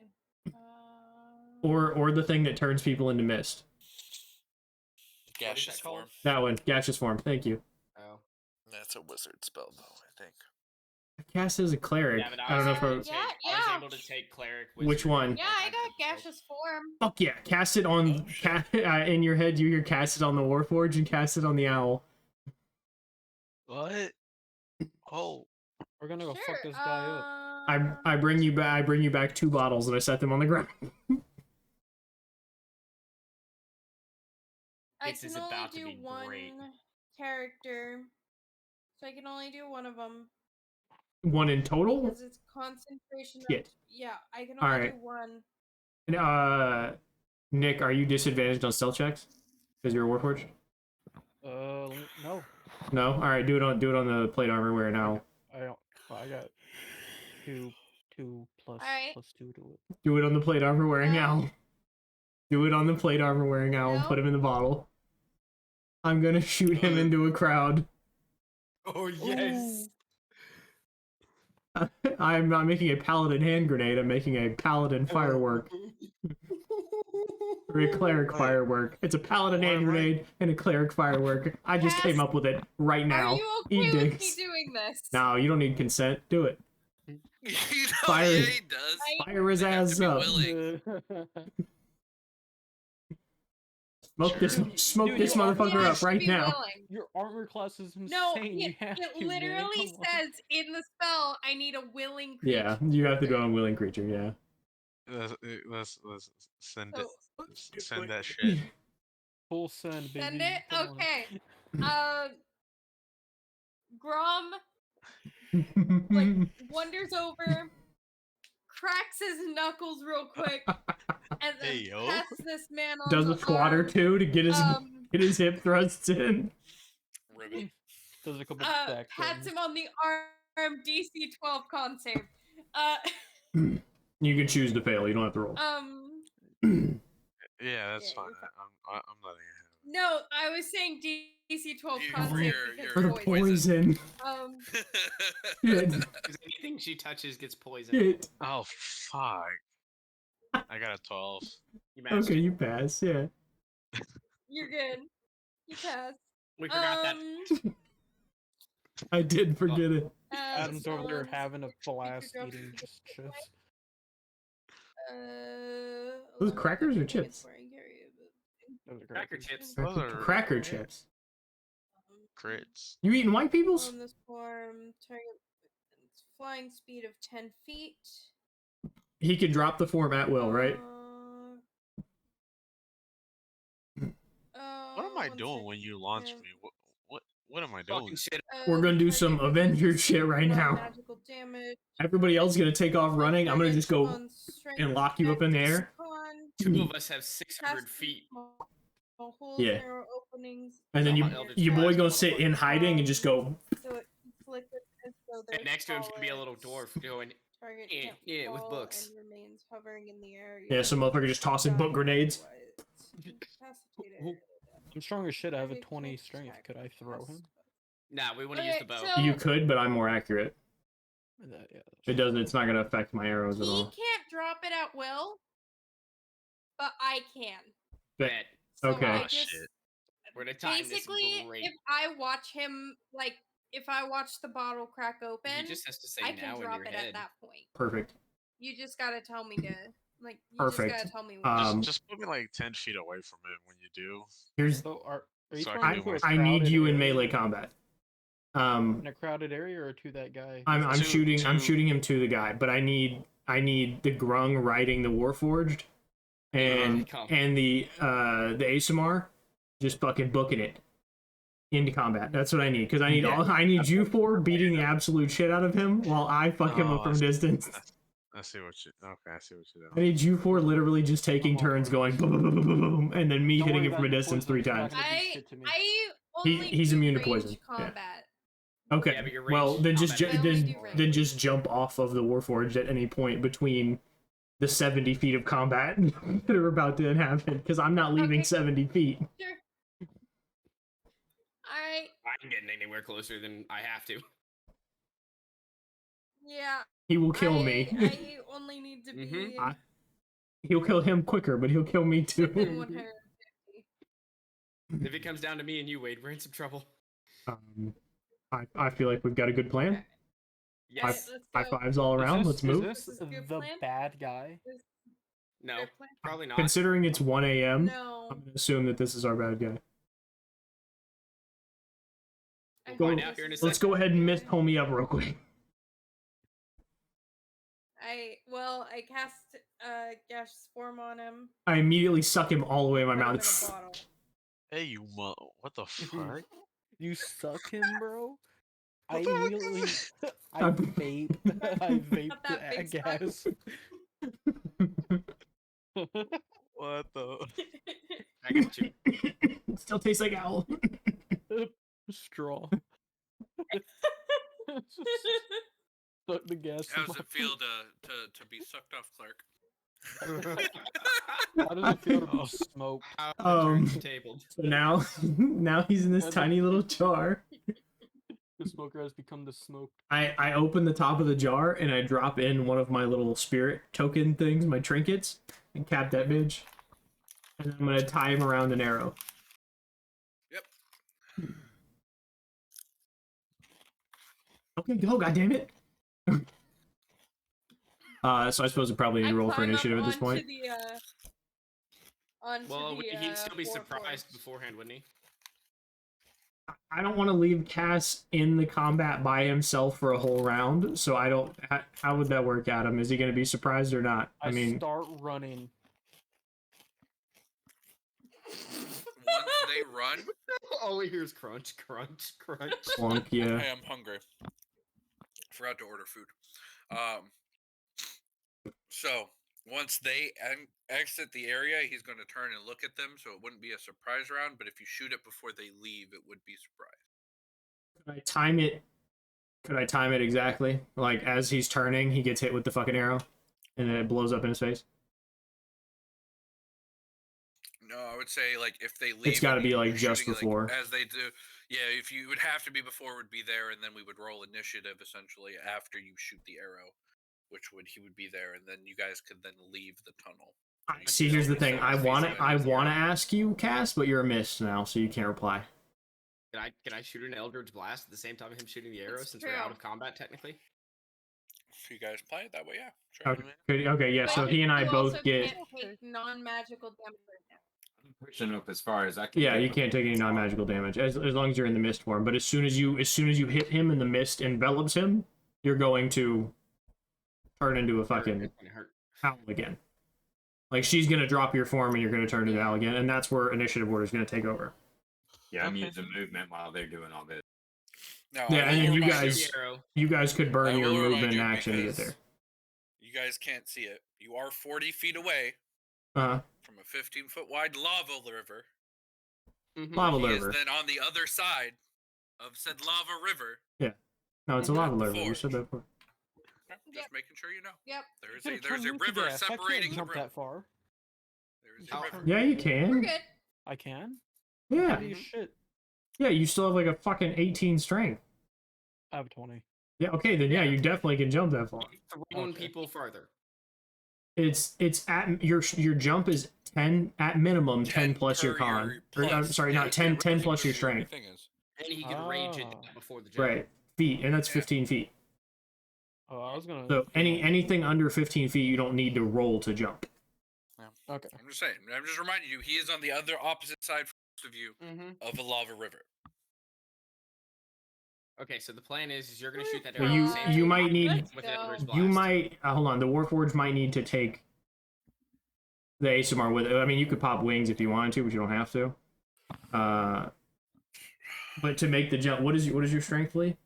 Or the thing that turns people into mist. Gaseous form. That one, gaseous form. Thank you. Oh. That's a wizard spell, though. I think. I cast as a cleric. Yeah, but I don't know if I... I was Yeah. able to take cleric. Which wizard, one? and Yeah, I had got to go- gaseous form. Fuck yeah! Cast it on. Oh, shit. In your head, you hear cast it on the Warforged and cast it on the owl. What? Oh, We're gonna go Sure. fuck this guy up. I bring you back. I bring you back 2 bottles and I set them on the ground. I This can is only about to do be one great. character, so I can only do one of them 1 in total. because it's concentration. Shit. Yeah, I can All only right. do one. Nick, are you disadvantaged on stealth checks because you're a Warforged? No, No. All right. Do it on the plate armor wearing owl. I don't. I got two plus Alright. plus 2 to it. Do it on the plate armor wearing No. owl. Do it on the plate armor wearing owl and No. put him in the bottle. I'm gonna shoot him into a crowd. Oh yes. I'm not making a paladin hand grenade. I'm making a paladin firework. Or a cleric firework. It's a paladin hand grenade and a cleric firework. I just Yes. came up with it right now. Are you Eat okay with me dicks. doing this? No, you don't need consent. Do it. You know, Fire- yeah, he does. Fire his They have to ass be up. willing. Smoke this Dude, this you motherfucker Yeah, up should right be now. willing. Your armor class is insane. No, you have it to, man, literally come on. says in the spell, I need a willing creature. Yeah, you have to do it on willing creature, yeah. let's send So, it. Send that shit. Full send, baby. send it? Come on. Okay. Grom, like, wanders over, cracks his knuckles real quick, and then Hey, yo. pats this man on Does the a squat or arm. 2 to get Um, his hip thrusts in. Ribbon. Does a couple back pats buttons. him on the arm, DC 12 con save. You can choose to fail, you don't have to roll. Yeah, that's Yeah, fine. you're I'm letting it happen. No, I was saying DC 12 You- con for save your- because For the poison. poison. Um, Shit. 'Cause anything she touches gets poisoned. Shit. Oh fuck! I got a 12. You managed Okay, it. you pass, yeah. you're good. You pass. We forgot that. I did forget it. Adam's over there so, having a blast drop eating the just chips. Those crackers or chips? Those are Cracker crackers. chips. Those are Cracker chips. crits. You eating white people's? On this form, target flying speed of 10 feet. He can drop the form at will, right? I One doing second, when you launch yeah. me? What am I Fucking doing? shit. We're gonna do some target Avenger resists shit right now. non-magical damage. Everybody else gonna take off running. I'm gonna just go On strength and lock you up in the checks, air. con, Two of us have 600 cast feet. small holes, Yeah. narrow openings, And then So you, hot Eldritch your boy Blast, gonna sit motherfucker. in hiding and just go. so it flickers as though And they're next to him's gonna be a little solids. dwarf going, Target Yeah, can't yeah, with fall books. and remains hovering in the air. Yeah, some motherfucker just tossing book grenades. I'm strong as shit. I have a Target 20 can't strength. check Could I throw him? nah, we want to use Okay, the bow. so You could, but I'm more accurate. Yeah, It doesn't. It's not gonna affect my arrows at he all. can't drop it at will, but I can. Bet. Bet. So Okay. I Oh, just shit. We're gonna time basically, this great. if I watch him, like, if I watch the bottle crack open, He just has to say I now can in drop your it head. at that point. Perfect. You just gotta tell me to, like, you Perfect. just gotta tell me when. Just put me like 10 feet away from it when you do. Here's. So are you So I throwing can him do to a my- I need crowded you in area? melee combat. In a crowded area or to that guy? I'm To- shooting. I'm to- shooting him to the guy, but I need the Grung riding the Warforged, and come. the ASMR just fucking booking it into combat. That's what I need, because I need I need you four beating the absolute shit out of him while I fuck him up Oh, from I see. distance. I see what you. Okay, I see what you're I doing. need you four literally just taking I'm all turns for it. going boom, boom, boom, boom, boom, boom, and then me Don't hitting worry him from a about your distance poison, 3 it's not times. gonna do I shit to me. only He's do immune to range poison, yeah. combat. Okay. Yeah, but your Well, range then just combat I only then, do range. then just jump off of the Warforged at any point between the 70 feet of combat that are about to happen, because I'm not leaving Okay. 70 feet. Sure. I I'm getting anywhere closer than I have to. yeah. He will kill me. I only need to be Mhm. He'll kill him quicker, but he'll kill me within too. 150. If it comes down to me and you, Wade, we're in some trouble. I feel like we've got a good plan. Yes. Alright, let's High go. fives all around. Let's move. Is this This is a good the plan? bad guy? No, Good plan? probably not. Considering it's 1 a.m., No. I'm gonna assume that this is our bad guy. I Go- think find out this here in a is Let's second. go ahead and mist good. homie up real quick. I cast gaseous form on him. I immediately suck him all the way in my put him in a mouth. bottle. Hey, you what the fuck? You suck him, bro? I What the heck immediately is I vape I vape Not that big the gas. What the? I got you. Still tastes like owl. Straw. Suck the gas. How does from it feel to be sucked off, Clark? How does it feel to be smoked? How the Um, drinks tabled. So now he's in this tiny little jar. The smoker has become the smoked. I open the top of the jar and I drop in one of my little spirit token things, my trinkets, and cap that bitch. And I'm gonna tie him around an arrow. Yep. Okay, go, goddammit. So I suppose I probably need to roll for climb up initiative at this onto point. The, onto Well, the, he'd still be Warforged. surprised beforehand, wouldn't he? I don't want to leave Cass in the combat by himself for a whole round, so I don't. How would that work, Adam? Is he going to be surprised or not? I start running. Once they run, All we hear is crunch, crunch, crunch. Plunk, yeah. hey, I'm hungry. Forgot to order food. So once they exit the area, he's going to turn and look at them, so it wouldn't be a surprise round. But if you shoot it before they leave, it would be surprise. Could I time it? Could I time it exactly? Like as he's turning, he gets hit with the fucking arrow, and then it blows up in his face. No, I would say like if they leave, It's gotta and be, like, you're just shooting, before. as they do. Yeah, if you would have to be before, would be there, and then we would roll initiative essentially after you shoot the arrow, which he would be there, and then you guys could then leave the tunnel. See, here's the thing. I want to Facing ask you, Cass, but you're a miss now, so you can't reply. Can I shoot an Eldritch Blast at the same time as him shooting the arrow It's since we're out true. of combat technically? If you guys play it that way, yeah, sure. Okay, yeah. So But he and I you both also get. can't take non-magical damage right now. I'm pushing up as far as I can. Yeah, get you with can't take any non-magical damage as long as you're in the mist form. But as soon as you hit him and the mist envelops him, you're going to turn into a fucking It's gonna hurt. owl again. Like she's gonna drop your form and you're gonna turn into owl again, and that's where initiative order is gonna take over. Yeah, I'm Okay. using movement while they're doing all this. Now, Yeah, I and will then remind you guys could burn I your will remind movement you action to get because there. You guys can't see it. You are 40 feet away Uh-huh. from a 15-foot wide lava river. Lava He is river. then on the other side of said lava river. Yeah. No, it's a lava the river. You forge. said that before. Just Yep. making sure you know. Yep. There's a river separating the jump room. that far. There is How- a river. Yeah, you We're can. good. I can. Yeah. Heavy as shit. Yeah, you still have like a fucking 18 strength. I have 20. Yeah, okay, then yeah, you definitely can jump that far. Throwing people farther. It's at your jump is 10 at minimum 10 plus your per con. your Or, I'm plus. sorry, Yeah, not 10 yeah, 10 whatever plus your your strength. thing is. And he can rage into Ah. that before the jump. Right. Feet, and that's Yeah. 15 feet. Oh, I was gonna. So do anything under 15 feet you don't need to roll to jump. Okay. I'm just saying. I'm just reminding you. He is on the other opposite side from most of you of a lava river. Okay, so the plan is you're gonna shoot that Well, arrow. you- at the same you time might need- with the Eldritch You Blast. might hold on, the Warforged might need to take the ASMR with it. I mean, you could pop wings if you wanted to, but you don't have to. But to make the jump, what is your strength, Lee? To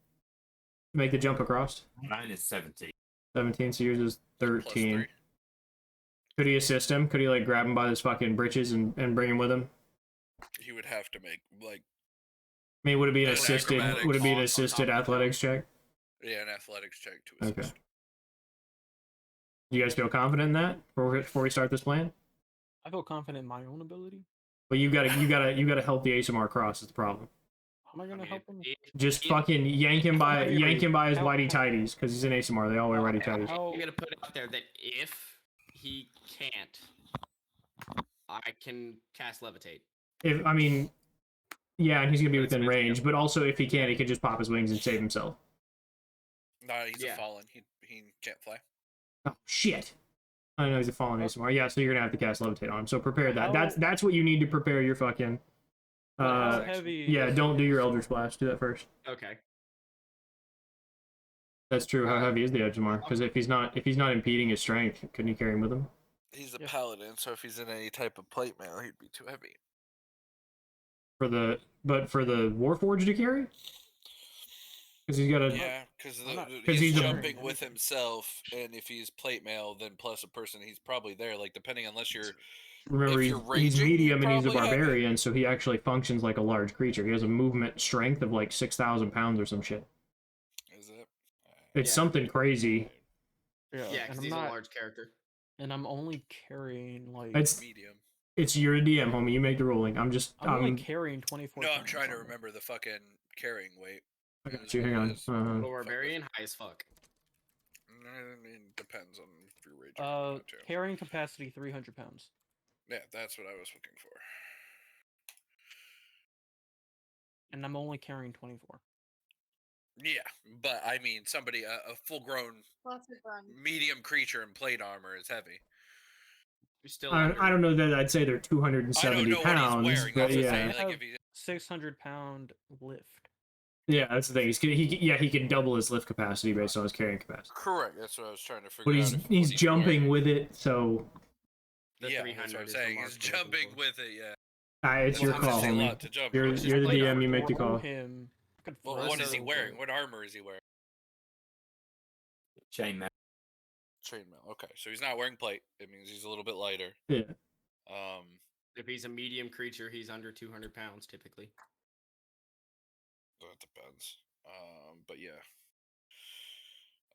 make the jump across? Mine is 17. 17, so yours is Plus 13. 3. Could he assist him? Could he like grab him by his fucking britches and bring him with him? He would have to make like I mean, would it be an An assisted? acrobatics Would it be an on assisted top of the athletics check? an athletics check to Okay. assist. Do you guys feel confident in that before we start this plan? I feel confident in my own ability. But you gotta help the ASMR cross. Is the problem? How am I gonna help him? Just Yeah. fucking yank him by his How- whitey tighties because he's an ASMR. They all wear whitey tighties. I'm gonna put it out there that if he can't, I can cast levitate. If I mean, yeah, and he's gonna be But it's within gonna take range. him- But also, if he can, he can just pop his wings and save himself. No, he's Yeah. a fallen. He can't fly. Oh shit! I know he's a fallen ASMR. Yeah, so you're gonna have to cast levitate on him. So prepare that. How- That's what you need to prepare your fucking. How heavy? Yeah, is don't do your this? Eldritch Blast. Do that first. Okay. That's true. How heavy is the ASMR? Because if he's not impeding his strength, couldn't you carry him with him? He's a Yeah. paladin, so if he's in any type of plate mail, he'd be too heavy. For the Warforged to carry? Because he's got a. Yeah, because I'm not- he's, he's a- jumping with himself, and if he's plate mail, then plus a person, he's probably there. Like depending, unless you're Remember, if he's, you're he's raging, medium you're and he's a probably heavy. barbarian, so he actually functions like a large creature. He has a movement strength of like 6,000 pounds or some shit. is it? It's Yeah. something crazy. Yeah, Yeah, and because I'm he's not. a large character. And I'm only carrying like. Medium. It's your DM, homie. You make the ruling. I'm just. I'm only carrying 24. No, I'm pounds trying to on me. remember the fucking carrying weight. I is got you. what Hang it on. is. Little barbarian, high as fuck. I mean, depends on if you're raging or not, too. Carrying capacity 300 pounds. Yeah, that's what I was looking for. And I'm only carrying 24. Yeah, but I mean, somebody a full-grown Lots of fun. medium creature in plate armor is heavy. You're still. I don't know that I'd say they're I don't 270 know pounds, what he's wearing. but I'm just yeah. saying, I like, have if he, 600-pound lift. Yeah, that's the thing. He can double his lift capacity based on his carrying capacity. correct. That's what I was trying to figure But out. he's if- he's what he's jumping wearing. with it, so The Yeah, 300 that's what I'm is the saying. mark He's we're looking jumping for. with it. Yeah. it's your That's call, obviously a homie. lot to jump. You're with. the Like, DM. You make the throw call. Him. I could Well, throw what is he him. wearing? What armor is he wearing? Chainmail. Chainmail. Okay, so he's not wearing plate. It means he's a little bit lighter. Yeah. If he's a medium creature, he's under 200 pounds typically. That depends. But yeah,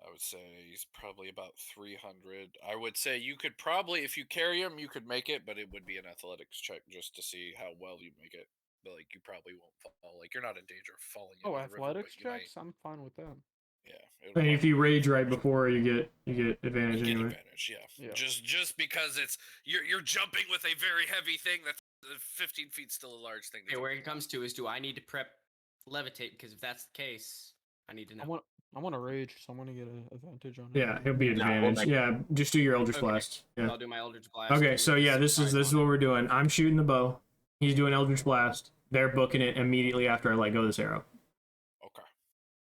I would say he's probably about 300. I would say you could probably, if you carry him, you could make it, but it would be an athletics check just to see how well you make it. But like, you probably won't fall. Like, you're not in danger of falling. Oh, into the river, athletics but you might- checks? I'm fine with them. Yeah. it'll And if probably you be rage right advantage. before, you get advantage You get anyway. advantage, yeah. Yeah. Just because it's you're jumping with a very heavy thing that's 15 feet still a large thing. to Okay, jump where with. it comes to is, do I need to prep levitate? Because if that's the case, I need to know. I want to rage, so I'm gonna get an advantage on him. Yeah, he'll be Nah, we'll advantage. make- Yeah, just do your Eldritch Okay. Blast. Yeah. I'll do my Eldritch Blast. Okay, to so yeah, this is strike on what it. we're doing. I'm shooting the bow. He's doing Eldritch Blast. They're booking it immediately after I let go of this arrow. Okay.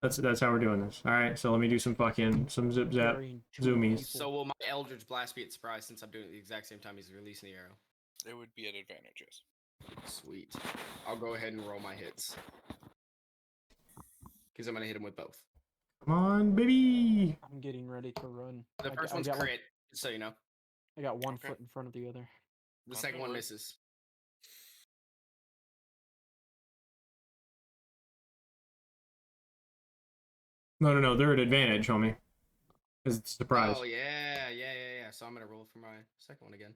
That's how we're doing this. All right, so let me do some zip zap. Carrying two zoomies. people. So will my Eldritch Blast be at surprise since I'm doing it at the exact same time he's releasing the arrow? It would be an advantage, yes. Sweet. I'll go ahead and roll my hits. Because I'm going to hit him with both. Come on, baby. I'm getting ready to run. The first one's got crit, just so you know. I got one Okay. foot in front of the other. The second one Underwood. misses. No. They're at advantage, homie. Because it's a surprise. Oh, yeah. So I'm going to roll for my second one again.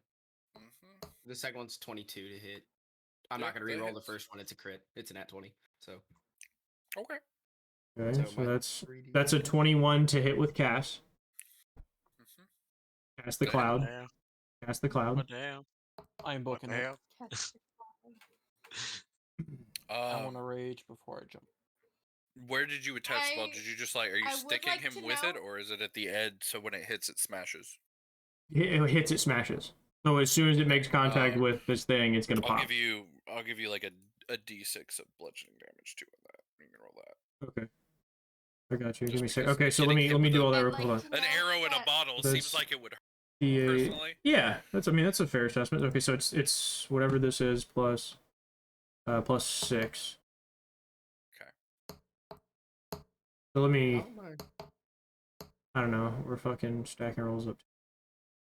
The second one's 22 to hit. I'm not Yeah, going to that re-roll the hits. first one. It's a crit. It's a nat 20. So Okay. Okay, So so my that's a 3d10. 21 to hit with Cass. Mhm. Cast the Damn. cloud. Damn. Cast the cloud. What the hell? I am What booking the it. hell? I want to rage before I jump. Where did you attach spell? Did you just like, are you I would sticking like him to with it, know- or is it at the edge so when it hits, it smashes? It hits, it smashes. So as soon as it makes contact with this thing, it's gonna I'll pop. give you like a d6 of bludgeoning damage too in that. You can roll that. Okay. I got you. Just Give me a sec. because Okay, so getting hit let me with do a- all that I'd real quick. like Hold to on. An note arrow in a that- bottle That's- seems like it would hurt D8. personally. Yeah, that's a fair assessment. Okay, so it's whatever this is plus 6. Okay. So let me. Oh my. I don't know. We're fucking stacking rolls up.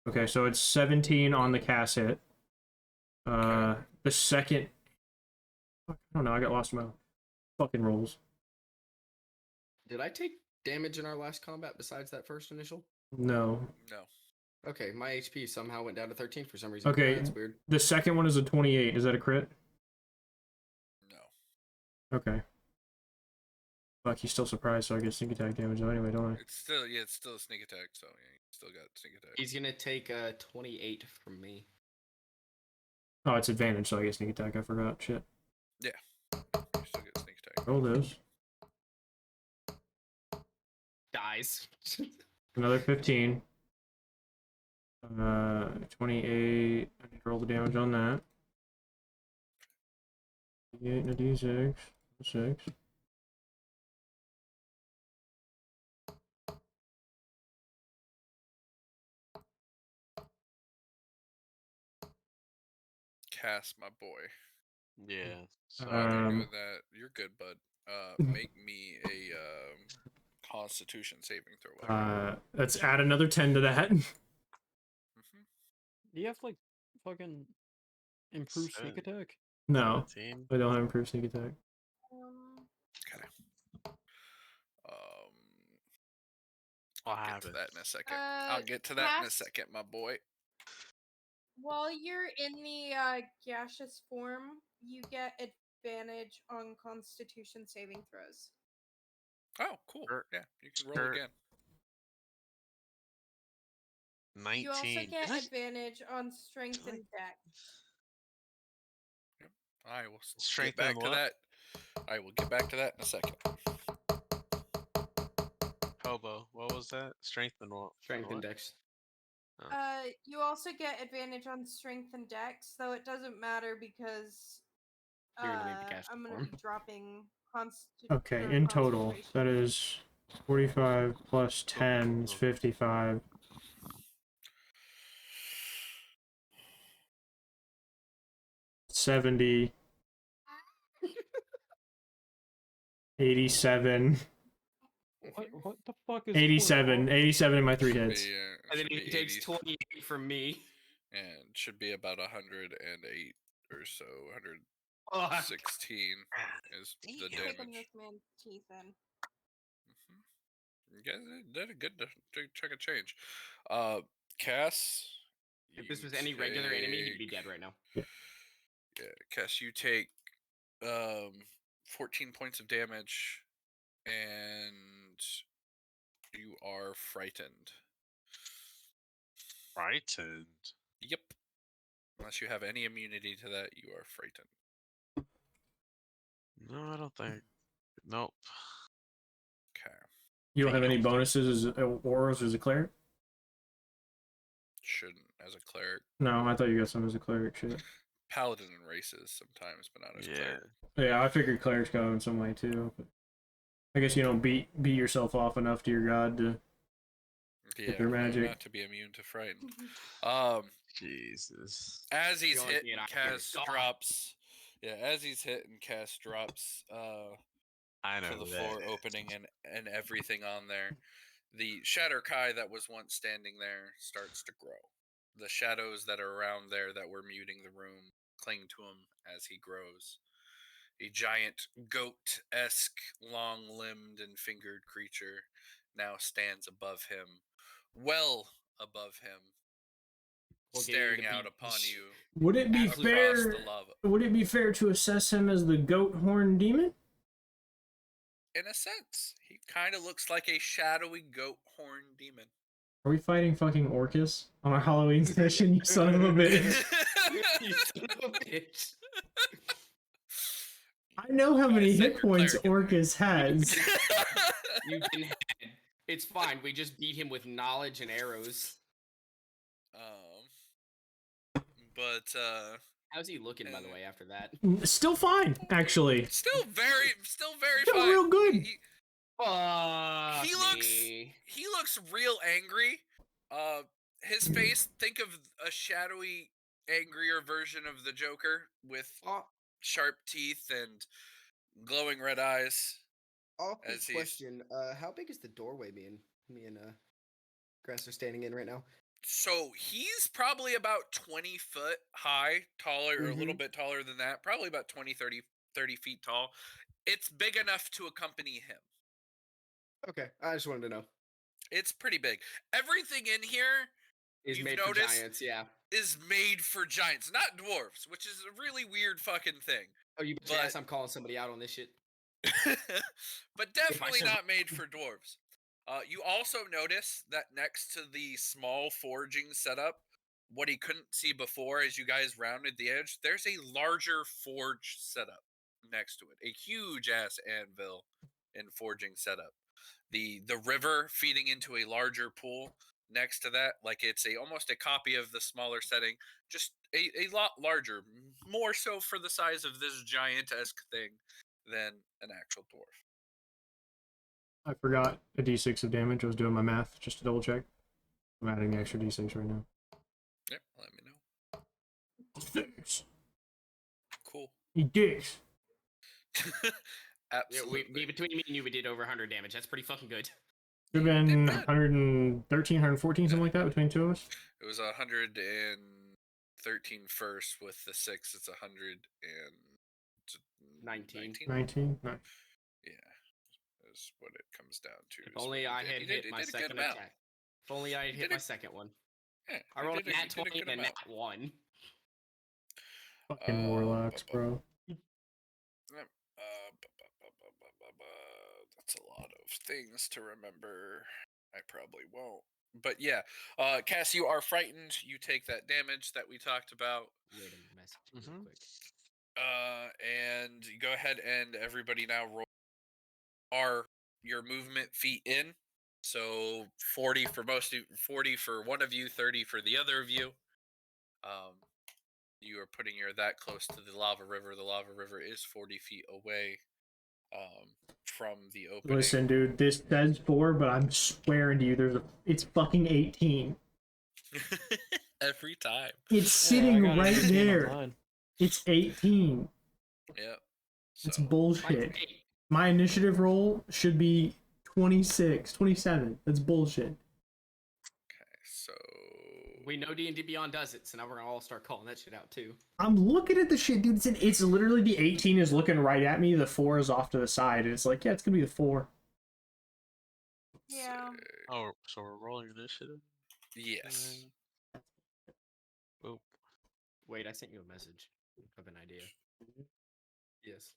Okay, so it's 17 on the cast hit. Okay. The second. I don't know. I got lost in my fucking rolls. Did I take damage in our last combat besides that first initial? No. No. Okay, my HP somehow went down to 13 for some reason. Okay. That's weird. The second one is a 28. Is that a crit? No. Okay. Fuck, he's still surprised, so I get sneak attack damage though anyway, don't I? It's still a sneak attack, so yeah, you still got sneak attack. He's gonna take 28 from me. Oh, it's advantage, so I get sneak attack. I forgot. Shit. Yeah. You still get sneak attack. Roll this. Dies. Another 15. 28. I need to roll the damage on that. D8 and a D6. 6. Cass, my boy. Yeah. So While you're Um, doing that, you're good, bud. Make me a Constitution saving throw. let's add another 10 to that. Mhm. Do you have like fucking improved sneak Seven. attack? No, 17. I don't have improved sneak attack. Okay. What I'll get to happened? that in a second. I'll get to that in a Cass- second, my boy. While you're in the gaseous form, you get advantage on Constitution saving throws. Oh, cool. Sure. Yeah, you can roll Sure. again. 19. You also get Is it- advantage on Strength and Dex. I will Strength get back and to what? that. I will get back to that in a second. Hobo. What was that? Strength and what? Strength and what? Dex. You also get advantage on Strength and Dex, though it doesn't matter because You're gonna leave the gaseous I'm gonna form. be dropping Okay, in total, that is 45 plus 10 is 55. 70. 87. What the fuck is 87. 87 in my 3 Should hits. be, And then should he be takes 80 28 from me. and should be about 108 or so. Oh, 116 is the Damn. Taking damage. this man's teeth in. You guys did a good chunk of change. Cass. if this you was any regular enemy, he'd be take- dead right now. Yeah, Cass, you take 14 points of damage, and you are frightened. Frightened. Yep. Unless you have any immunity to that, you are frightened. No, I don't think. Nope. Okay. You don't have any bonuses as auras as a cleric? Shouldn't as a cleric. No, I thought you got some as a cleric. Shit. Paladin and races sometimes, but not as cleric. Yeah, I figured clerics got in some way too. But I guess you don't beat yourself off enough to your god to Yeah, get their magic. not to be immune to frightened. Jesus. As he's The only hit, thing I hear is Kaz God. drops Yeah, as he's hit and Cass drops I know to the who floor, that is. opening and everything on there. The Shatter Kai that was once standing there starts to grow. The shadows that are around there that were muting the room cling to him as he grows. A giant goat-esque, long-limbed and fingered creature now stands above him, well above him, We're getting staring the out beat. upon you Would it be Absolute across fair? the lava. Would it be fair to assess him as the goat horn demon? In a sense, he kind of looks like a shadowy goat horn demon. Are we fighting fucking Orcus on our Halloween session, you son of a bitch? You son of a bitch. I know how many Send hit your points cleric in there. Orcus has. You can head. It's fine. We just beat him with knowledge and arrows. But How's he looking, by the and- way, after that? Still fine, actually. still very Still fine. real good. Fuck He looks me. he looks real angry. His face, think of a shadowy, angrier version of the Joker with sharp teeth and glowing red eyes. Quick As he's- question. How big is the doorway me and Grass are standing in right now? So he's probably about 20 foot high, taller, or a little bit taller than that. Probably about 20, 30 feet tall. It's big enough to accompany him. Okay, I just wanted to know. It's pretty big. Everything in here Is you've made for noticed giants, yeah. is made for giants, not dwarves, which is a really weird fucking thing. Oh, you bet your ass But- I'm calling somebody out on this shit. But definitely survive. not made for dwarves. You also notice that next to the small forging setup, what he couldn't see before as you guys rounded the edge, there's a larger forge setup next to it. A huge ass anvil and forging setup. The river feeding into a larger pool next to that, like it's almost a copy of the smaller setting, just a lot larger, more so for the size of this giant-esque thing than an actual dwarf. I forgot a d6 of damage. I was doing my math just to double check. I'm adding the extra d6 right now. Yep, let me know. 6. Cool. He dicks. Yeah, Absolutely. between me and you, we did over 100 damage. That's pretty fucking good. Could have been They're good. 113, 114, something like that between the two of us. It was 113 first with the 6. It's 119. 19. Nice. Yeah, is what it comes down to. If is only what I he did. had He hit did my a good second amount. attack. If only I had He hit did my a- second one. Yeah, I he rolled a did nat he did 20 good and a amount. nat 1. Fucking warlocks, bro. That's a lot of things to remember. I probably won't. But yeah, Cass, you are frightened. You take that damage that we talked about. Wait a message real quick. And you go ahead and everybody now roll your movement feet in. So 40 for 40 for one of you, 30 for the other of you. You are putting your that close to the lava river. The lava river is 40 feet away from the opening. Listen, dude, this says 4, but I'm swearing to you, it's fucking 18. Every time. It's sitting right there. It's 18. Yep. It's So, bullshit. My initiative roll should be 26, 27. That's bullshit. okay, so We know D&D Beyond does it, so now we're gonna all start calling that shit out too. I'm looking at the shit, dude. It's literally the 18 is looking right at me. The 4 is off to the side. And it's like, yeah, it's gonna be the 4. Yeah. Oh, so we're rolling initiative? yes. Oh, Wait, I sent you a message of an idea. Yes.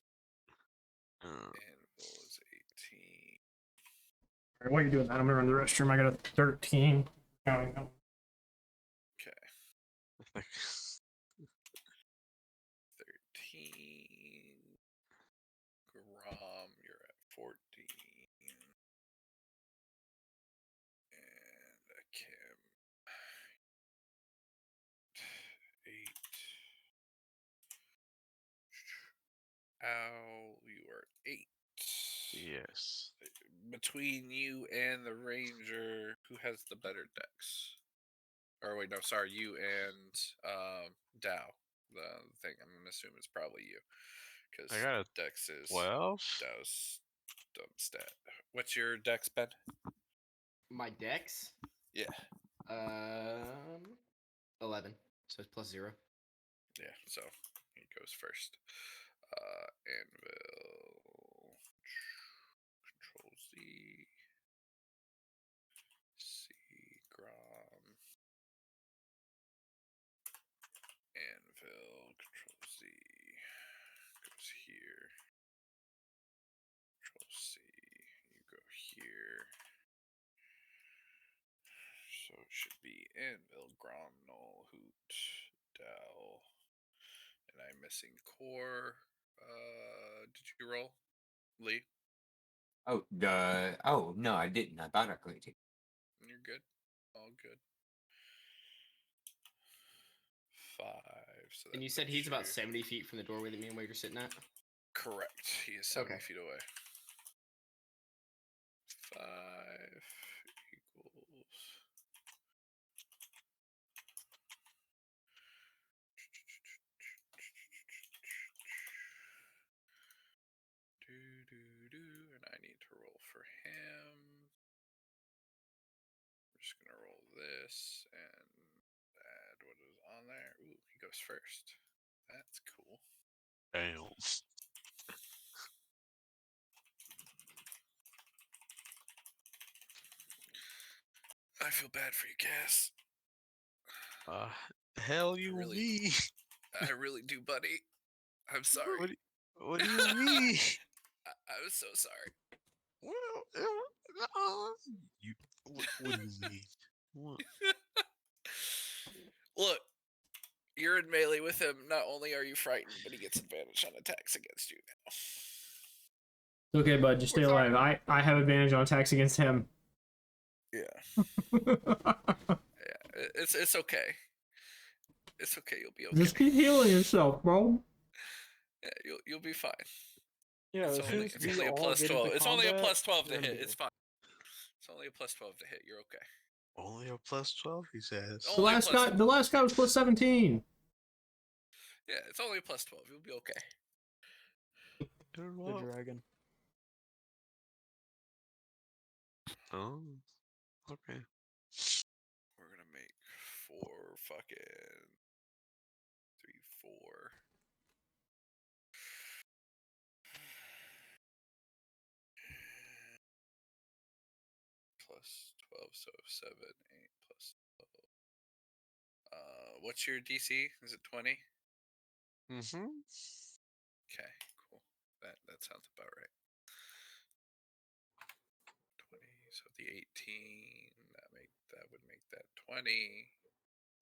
And was 18. Alright, while you're doing that, I'm gonna run to the restroom. I got a 13. Counting them. Okay. 13. Grom, you're at 14. And Kim. 8. Ow, you are 8. yes. Between you and the ranger, who has the better dex? Or wait, no, sorry, you and Dow. the thing. I'm gonna assume it's probably you, because I got a Dex is 12. dumb stat. What's your Dex, Ben? My dex, Yeah, 11. So it's plus 0. yeah. So he goes first. Anvil, Control Z, C, Grom, Anvil, Control Z, goes here. Control C, you go here. So it should be Anvil, Grom, Null, Hoot, Dow, and I'm missing Core. Did you roll, Lee? Oh, no, I didn't. I thought I clicked it. You're good. All good. 5. So And that you said puts he's about you- 70 feet from the doorway that me and Wade are sitting at? Correct. He is 70 Okay. feet away. 5 equals. And I need to roll for him. I'm just gonna roll this and add what is on there. Ooh, he goes first. That's cool. Damn. I feel bad for you, Cass. Hell you really- mean? I really do, buddy. I'm sorry. What do you mean? I was so sorry. Well, you. What do you mean? What? Look, you're in melee with him. Not only are you frightened, but he gets advantage on attacks against you now. Okay, bud, just stay alive. I have advantage on attacks against him. Yeah. Yeah. It's okay. It's okay. You'll be okay. Just keep healing yourself, bro. Yeah, you'll be fine. Yeah, It's as soon only, as it's we only a all plus get 12. into It's only a combat, plus 12 to then hit. deal. It's fine. It's only a plus 12 to hit. You're okay. Only a plus 12, he says. The Only a last plus guy, 12. the last guy was plus 17. Yeah, it's only a plus 12. You'll be okay. The dragon. Oh, okay. We're gonna make 4 fucking 3, 4. Plus 12, so 7, 8 plus 12. What's your DC? Is it 20? Mm-hmm. Okay, cool. That sounds about right. 20. So the 18 that would make that 20,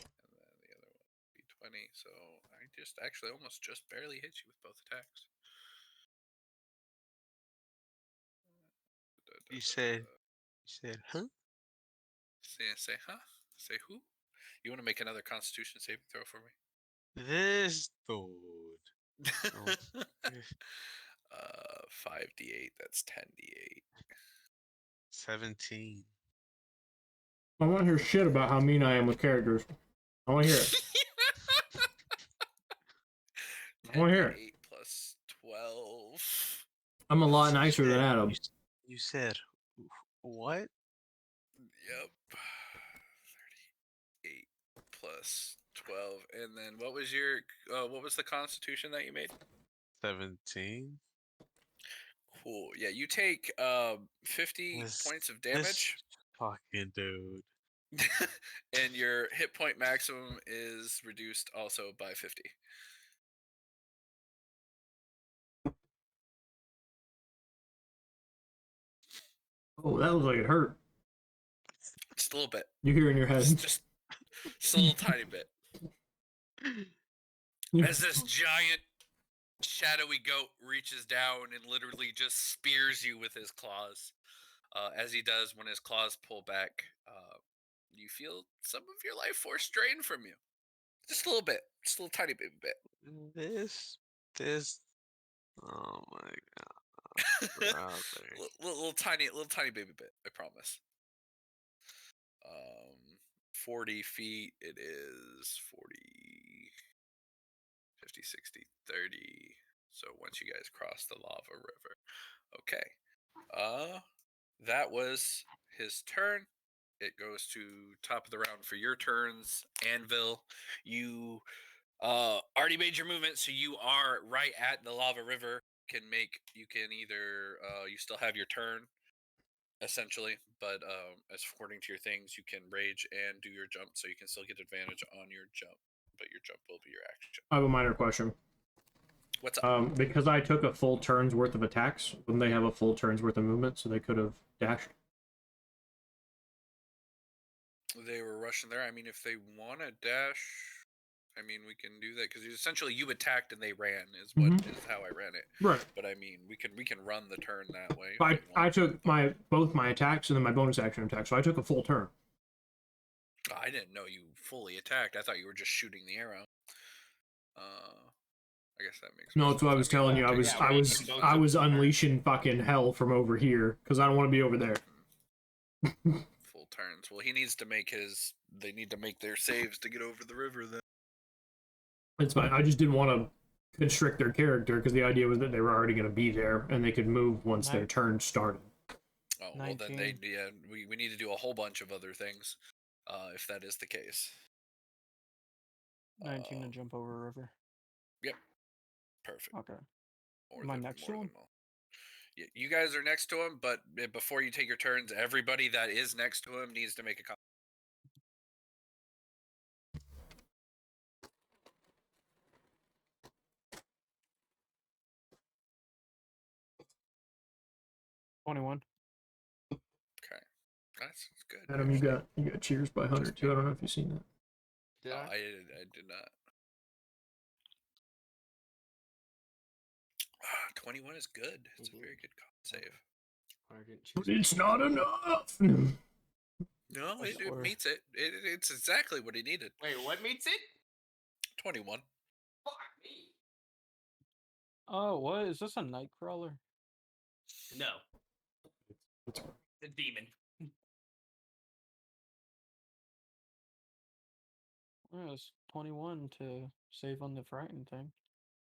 and then the other one would be 20. So I just actually almost just barely hit you with both attacks. You said, huh? Say huh? Say who? You want to make another Constitution saving throw for me? This dude. Oh. 5d8. That's 10d8. 17. I want to hear shit about how mean I am with characters. I want to hear it. I want to hear it. 8 plus 12. I'm a lot nicer than Adam. You said what? Yep. 38 plus 12. And then what was your what was the constitution that you made? 17. Cool. Yeah, you take 50 points of This damage. fucking dude. And your hit point maximum is reduced also by 50. Oh, that looks like it hurt. Just a little bit. You hear in your head. Just a little tiny bit. As this giant shadowy goat reaches down and literally just spears you with his claws. As he does when his claws pull back, you feel some of your life force drained from you. Just a little bit. Just a little tiny baby bit. This. Oh my god. Brother. little tiny baby bit, I promise. 40 feet, it is 40. 60, 60, 30. So once you guys cross the lava river. Okay. That was his turn. It goes to top of the round for your turns. Anvil, you already made your movement, so you are right at the lava river. You can either you still have your turn essentially, but as according to your things, you can rage and do your jump, so you can still get advantage on your jump, but your jump will be your action. I have a minor question. What's up? Because I took a full turn's worth of attacks, wouldn't they have a full turn's worth of movement, so they could have dashed? They were rushing there. I mean, if they want to dash, I mean, we can do that because essentially you attacked and they ran is how I ran it. Right. But I mean, we can run the turn that way. I took both my attacks and then my bonus action attack, so I took a full turn. I didn't know you fully attacked. I thought you were just shooting the arrow. I guess that makes No, that's what I was telling you. I was unleashing fucking hell from over here because I don't want to be over there. Full turns. Well, he needs to make his. They need to make their saves to get over the river. Then it's fine. I just didn't want to constrict their character because the idea was that they were already going to be there and they could move once their turn started. Oh well, then we need to do a whole bunch of other things, if that is the case. 19 to jump over a river. Yep. Perfect. Okay. Am I next to him? Yeah, you guys are next to him, but before you take your turns, everybody that is next to him needs to make a con. $21. Okay, that's good. Adam, you got cheers by 100 too. I don't know if you've seen that. Did I? I did not. 21 is good. It's a very good con save. But it's not enough. No, it meets it. It's exactly what he needed. Wait, what meets it? 21. Fuck me. Oh, what? Is this a Nightcrawler? No. The demon. Yeah, it's 21 to save on the frightened thing.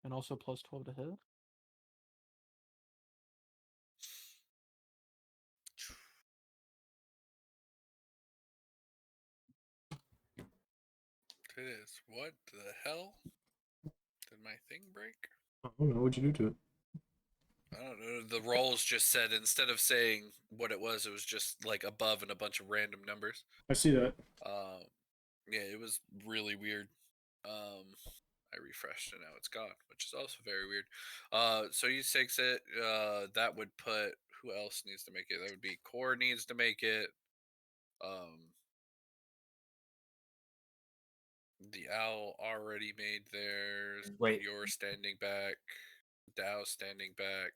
And also plus 12 to hit. It is. What the hell? Did my thing break? I don't know. What'd you do to it? I don't know. The rolls just said, instead of saying what it was just like above and a bunch of random numbers. I see that. Yeah, it was really weird. I refreshed and now it's gone, which is also very weird. So you takes it. That would put, who else needs to make it? That would be Core needs to make it. The owl already made theirs. Wait. You're standing back. Dow standing back.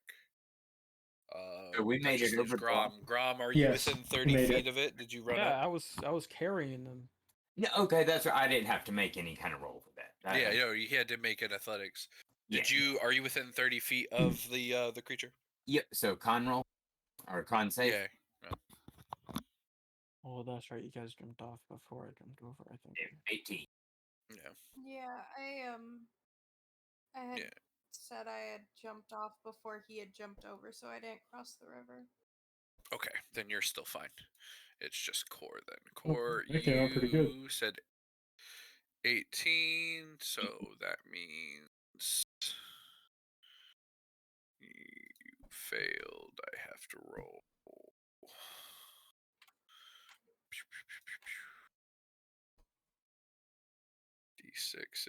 So we made it over. Grom. Grom, are you within 30 feet of it? Did you run up? I was carrying them. No, okay, that's right. I didn't have to make any kind of roll for that. Yeah, you had to make it athletics. Are you within 30 feet of the creature? Yep. So con roll or con save. Yeah. No. Oh, that's right. You guys jumped off before I jumped over, I think. 18. Yeah, I had said I had jumped off before he had jumped over, so I didn't cross the river. Okay, then you're still fine. It's just Core then. Core, came out pretty good. you said 18, so that means you failed. I have to roll. D6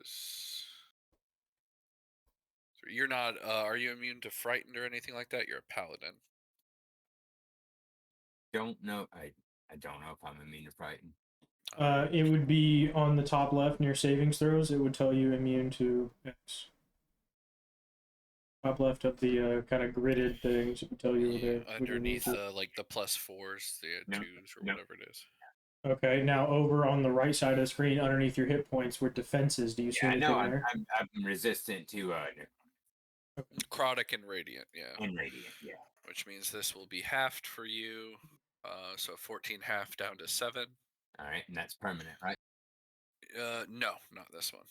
is... So you're not, are you immune to frightened or anything like that? You're a paladin. Don't know. I don't know if I'm immune to frightened. It would be on the top left near savings throws. It would tell you immune to X. Top left of the kind of gridded things. It would tell you the underneath like the +4s, the 2s, or whatever it is. Okay, now over on the right side of the screen, underneath your hit points, where defenses. Do you see anything there? I'm resistant to necrotic and radiant, yeah. And radiant, yeah. Which means this will be halved for you. So 14 half down to 7. All right, and that's permanent, right? No, not this one.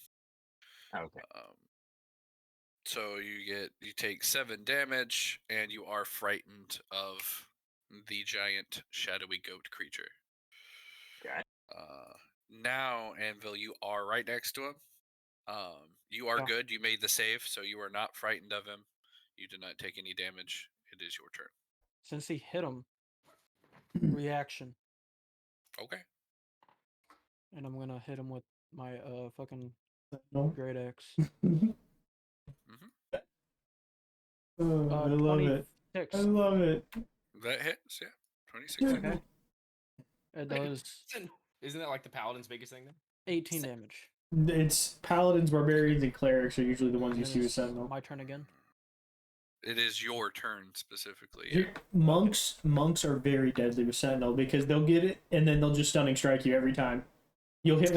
Okay. So you take 7 damage, and you are frightened of the giant shadowy goat creature. Okay. Now, Anvil, you are right next to him. You are Yeah. good. You made the save, so you are not frightened of him. You did not take any damage. It is your turn. Since he hit him, reaction, Okay. and I'm gonna hit him with my fucking No. great axe. Oh, I love it. 26. I love it. That hits, yeah. 26 Okay. damage. It does Isn't that like the paladin's biggest thing then? 18 damage. It's paladins, barbarians, and clerics are usually the ones And you then see with it's sentinel. my turn again. It is your turn specifically. Yeah. Monks are very deadly with sentinel because they'll get it and then they'll just stunning strike you every time. You'll hit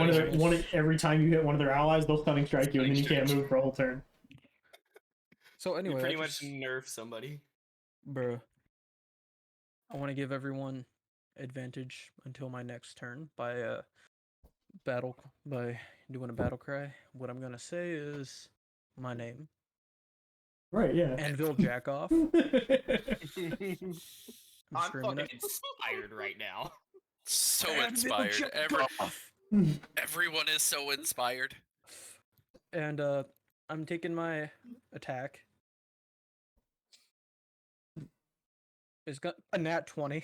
every time you hit one of their allies, they'll stunning strike you, and then you can't move for a whole turn. So anyway, You pretty I much just, nerf somebody. bruh. I want to give everyone advantage until my next turn by doing a battle cry. What I'm gonna say is my name. Right, yeah. Anvil Jackoff. I'm screaming fucking it. inspired right now. So Anvil inspired. Jackoff! Everyone is so inspired. And I'm taking my attack. It's got a nat 20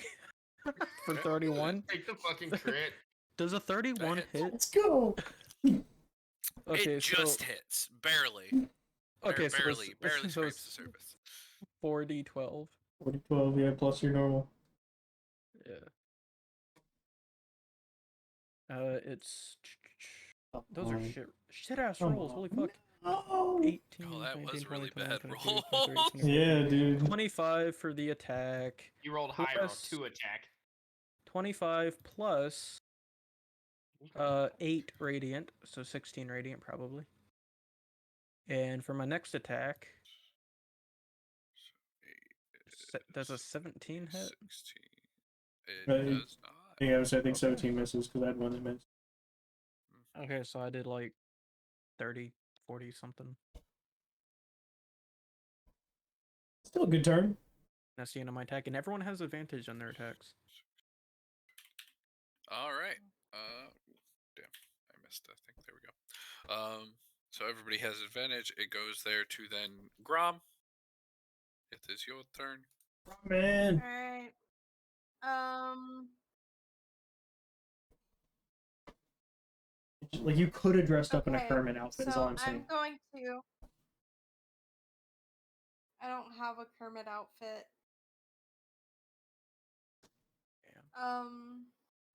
for 31. Take the fucking crit. Does a 31 hits. hit? Let's go. Okay, It just hits. Barely. Okay, so barely it's scrapes the surface. 4d12. 40-12, yeah, plus your normal. Yeah. It's those are shit ass rolls. Holy fuck. 18, Oh, that 19, was 20, really 21, bad 22, rolls. 23, 24, Yeah, dude. 25 for the attack. You rolled high roll Plus- 2 attack. 25 plus 8 radiant, so 16 radiant probably. And for my next attack, does a 17 hit? 16. It Right. does not. Yeah, I think 17 misses because I had one that missed. Okay, so I did like 30, 40 something. Still a good turn. That's the end of my attack, and everyone has advantage on their attacks. All right. Damn, I missed that thing. There we go. So everybody has advantage. It goes there to then Grom. It is your turn. Man. Alright. Like, you could have dressed up in a Okay, Kermit outfit, is so all I'm saying. I'm going to. I don't have a Kermit outfit.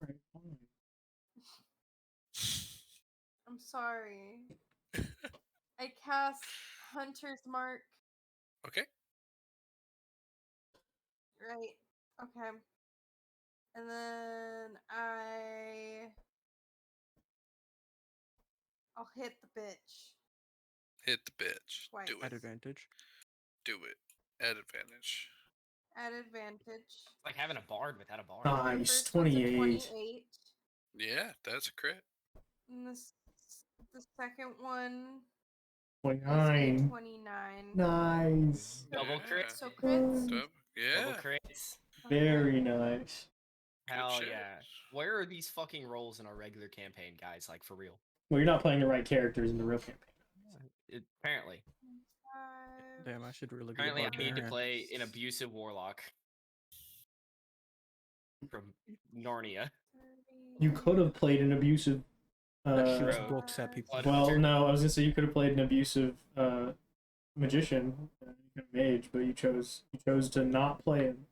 Right, fine. I'm sorry. I cast Hunter's Mark. Okay. Right. Okay. And then I'll hit the bitch. Hit the bitch. Twice. Do At it. advantage. Do it. At advantage. At advantage. It's like having a bard without a bard. Nice, First one's a 28. 28. Yeah, that's a crit. And the second one is 29. a 29. Nice. Double crit. So crits. Yeah. Double crits. Very nice. Hell shit. yeah. Where are these fucking rolls in our regular campaign, guys? Like, for real. Well, you're not playing the right characters in the real campaign. Apparently. Damn, I should really get Apparently, a I need to barbarian. play an abusive warlock from Narnia. You could have played an abusive. That shoots Bro. books at people. Blood Well, Hunter. no, I was gonna say you could have played an abusive magician, mage, but you chose to not play him.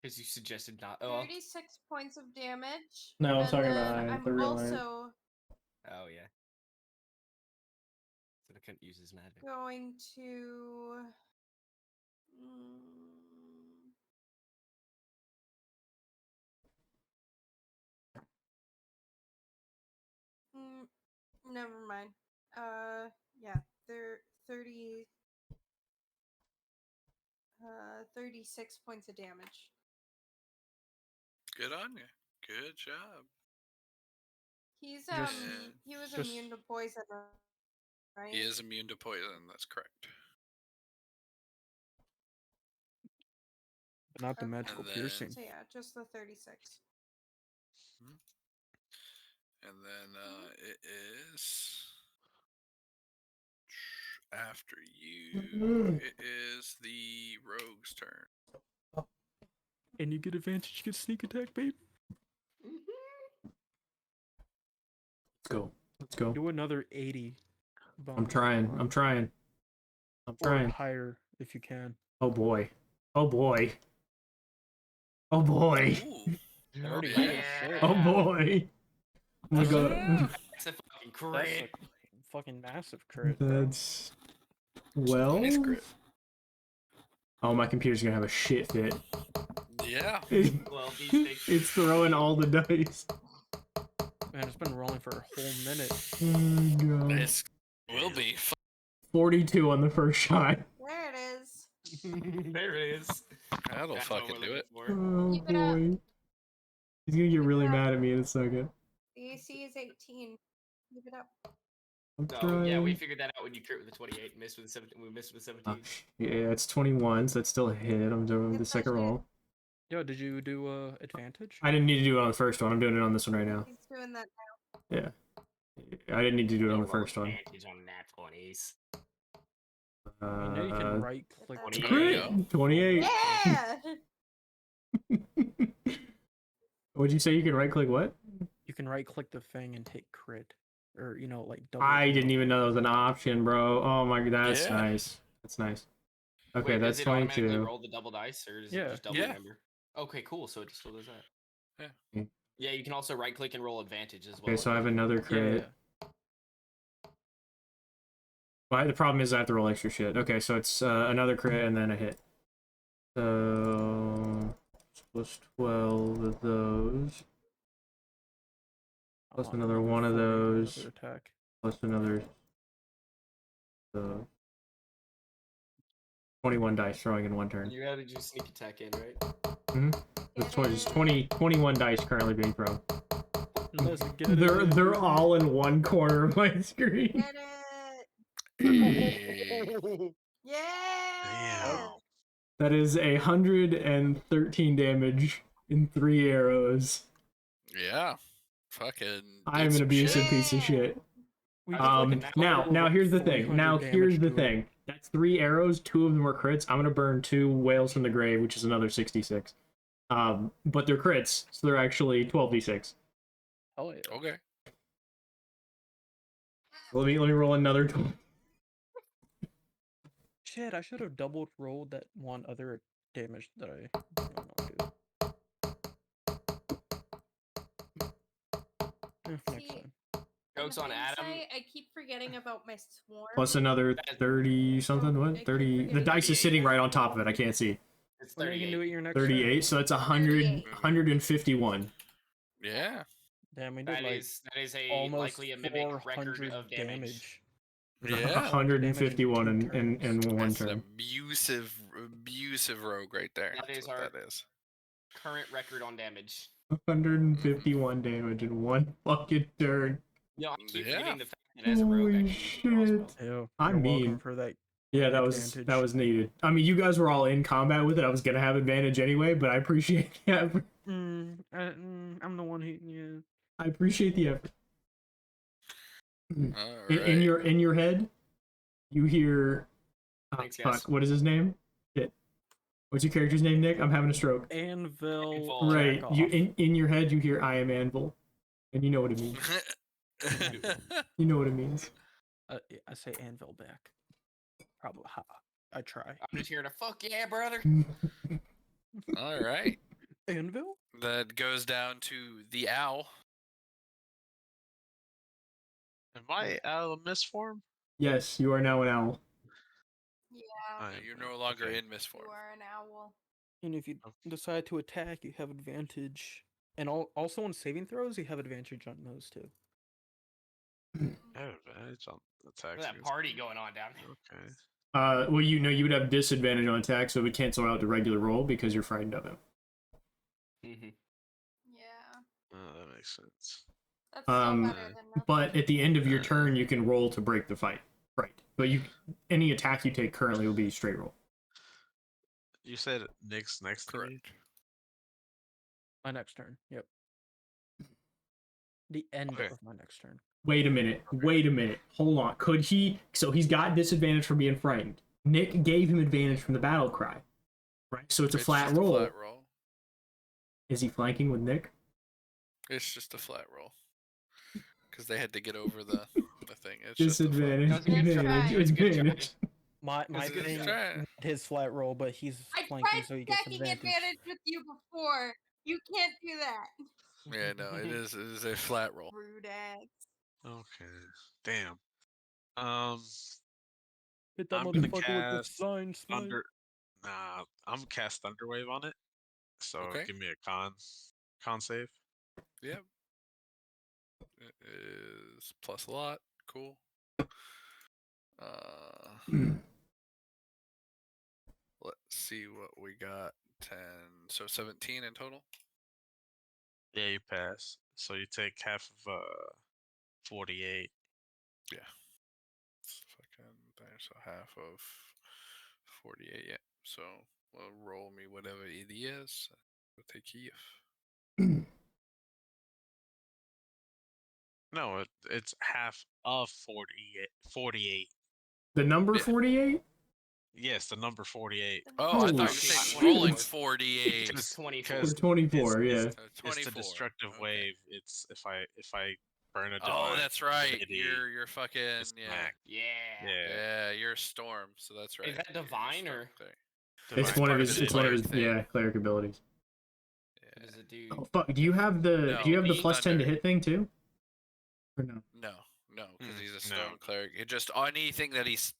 Because you suggested not. Oh, 36 points of damage. No, I'm and talking then about Iron, I'm the real Iron. also oh yeah. So I couldn't use his magic. going to. Never mind. Yeah, they're 36 points of damage. Good on you. Good job. He's Just- he was just- immune to poison right? He is immune to poison. That's correct. But not the Okay. magical And then- piercing. So yeah, just the 36. And then it is after you. It is the rogue's turn. And you get advantage, you get sneak attack, babe. Let's go. Let's go. Do another 80. I'm trying. I'm trying. I'm trying. Higher if you can. Oh boy. Oh boy. Oh boy. Ooh. 30. Yeah. Shit. Oh boy. Oh my god. That's a fucking That's crit. a fucking massive crit. Bro. That's 12. Nice crit. Oh, my computer's gonna have a shit fit. Yeah. Well, these things. It's throwing all the dice. Man, it's been rolling for a whole minute. Oh my god. This will be. 42 on the first shot. There it is. There it is. That'll That's what fucking we're do it. looking for. Oh Keep it up. boy. He's gonna get really it up. mad at me in a second. The AC is 18. Keep it up. I'm No, trying. yeah, we figured that out when you crit with the 28, missed with the 17. We missed with the 17. Yeah, it's 21, so that's still a hit. I'm doing the It's second not roll. Yo, did you do advantage? I didn't need to do it on the first one. I'm doing it on this one right now. He's doing that Yeah. I didn't need to do it on the Roll first one. advantage on nat 20s. I know you can right click. It's It's a 28. crit! 28. now. Yeah! What'd you say? You can right click what? You can right click the thing and hit crit, or like double. I didn't even know that was an option, bro. Oh my god, that's Yeah. nice. That's nice. Okay, Wait, that's does it automatically 22. roll the double dice, or does Yeah. it just double Yeah. remember? Okay, cool. So it just still does that. Yeah. Yeah, you can also right click and roll advantage as well. Okay, so I have another Yeah, crit. Well, the problem is I have to roll extra shit. Okay, so it's another crit and then a hit. So it's plus 12 of those. I'm Plus on another one of 40 for those. another attack. Plus another 21 dice throwing in one turn. You added your sneak attack in, right? It's 21 dice currently being thrown. Listen, get it in. They're all in one corner of my screen. Get it! Yeah! That is 113 damage in 3 arrows. Yeah. Fucking. I am an abusive piece of shit. We did like a Now total here's the of thing. 400 Now damage here's the to it. thing. That's 3 arrows. 2 of them are crits. I'm gonna burn 2 whales from the grave, which is another 66. But they're crits, so they're actually 12d6. Oh yeah. Okay. Let me roll another 12. Shit, I should have doubled rolled that one other damage that I do. Next See, time. Jokes on Adam. I keep forgetting about my swarm. Plus another 30 something. I What? keep 30. The forgetting dice is 38. sitting right on top of it. I can't see. It's Well, you can do 38. it your next turn. 38. So that's 100, 38. 151. Yeah. Damn, we did That like is a almost likely a mimic record 400 of damage. Yeah. 151 in one That's an turn. abusive rogue right there. That That's is what our- that is. Current record on damage. 151 damage in one fucking turn. No, I keep Yeah. forgetting the fact that as a rogue, I Holy can use the crossbow. shit. Ew, I you're mean, welcome for that. Yeah, that Advantage. was needed. I mean, you guys were all in combat with it. I was gonna have advantage anyway, but I appreciate the effort. I'm the one who. Yeah. I appreciate the effort. All In your head, you hear. Oh, Thanks, fuck! guys. What is his name? Shit. What's your character's name, Nick? I'm having a stroke. Anvil. Anvil. Right. jack You off. in your head, you hear "I am Anvil," and you know what it means. You know what it means. I say anvil back. Probably. I try. I'm just hearing a fuck yeah, brother. All right. Anvil? That goes down to the owl. Am I out of the misform? Yes, you are now an owl. Yeah, You're no longer okay. in you misform. are an owl. And if you decide to attack, you have advantage. And also on saving throws, you have advantage on those too. I have advantage on attacks. Look at that against party me. going on down there. Okay. Well, you know, you would have disadvantage on attack, so it would cancel out the regular roll because you're frightened of him. Mm-hmm. Yeah, Oh, that makes sense. that's still better than nothing. But at the end of your turn, you can roll to break the fight. But any attack you take currently will be straight roll. You said Nick's next to me? Correct. My next turn. Yep. The end Okay. of my next turn. Wait a minute. Wait a minute. Hold on. Could he? So he's got disadvantage from being frightened. Nick gave him advantage from the battle cry, right? So it's a flat just roll. A flat roll. Is he flanking with Nick? It's just a flat roll. Because they had to get over the thing. It's Disadvantage. That was a good Advantage. try. Advantage. My It's a good thing, try. his flat roll, but he's I flanking, tried so he gets stacking advantage. advantage with you before. You can't do that. Yeah, no, it is a flat roll. Rude ass. Okay. Damn. Hit that I'm gonna motherfucker with the cast sign smite. Thunder. Nah, I'm gonna cast Thunderwave on it. So Okay. give me a con save. Yep. It is plus a lot. Cool. Let's see what we got. 10. So 17 in total. Yeah, you pass. So you take half of 48. Yeah. Fucking there. So half of 48. Yeah. So roll me whatever it is. We'll take Kiev. No, it's half of 48. The number Yeah. 48? Yes, the number 48. Oh, I Holy thought you were saying rolling shit. 48. It's 24. Or 24, yeah. It's 24. the destructive Okay. wave. It's if I burn a Oh, divine that's right. divinity, You're fucking it's yeah. max. Yeah. Yeah, you're a storm, so that's right. Is that You're a divine storm or? cleric. It's Divine one of part of his. his It's one of his. cleric thing. Yeah, cleric abilities. Yeah. Does it do? Oh fuck! Do you have the? No, do you have the me, plus 10 to Thunder. hit thing too? Or no? No, because he's a no. storm cleric. It just anything that he's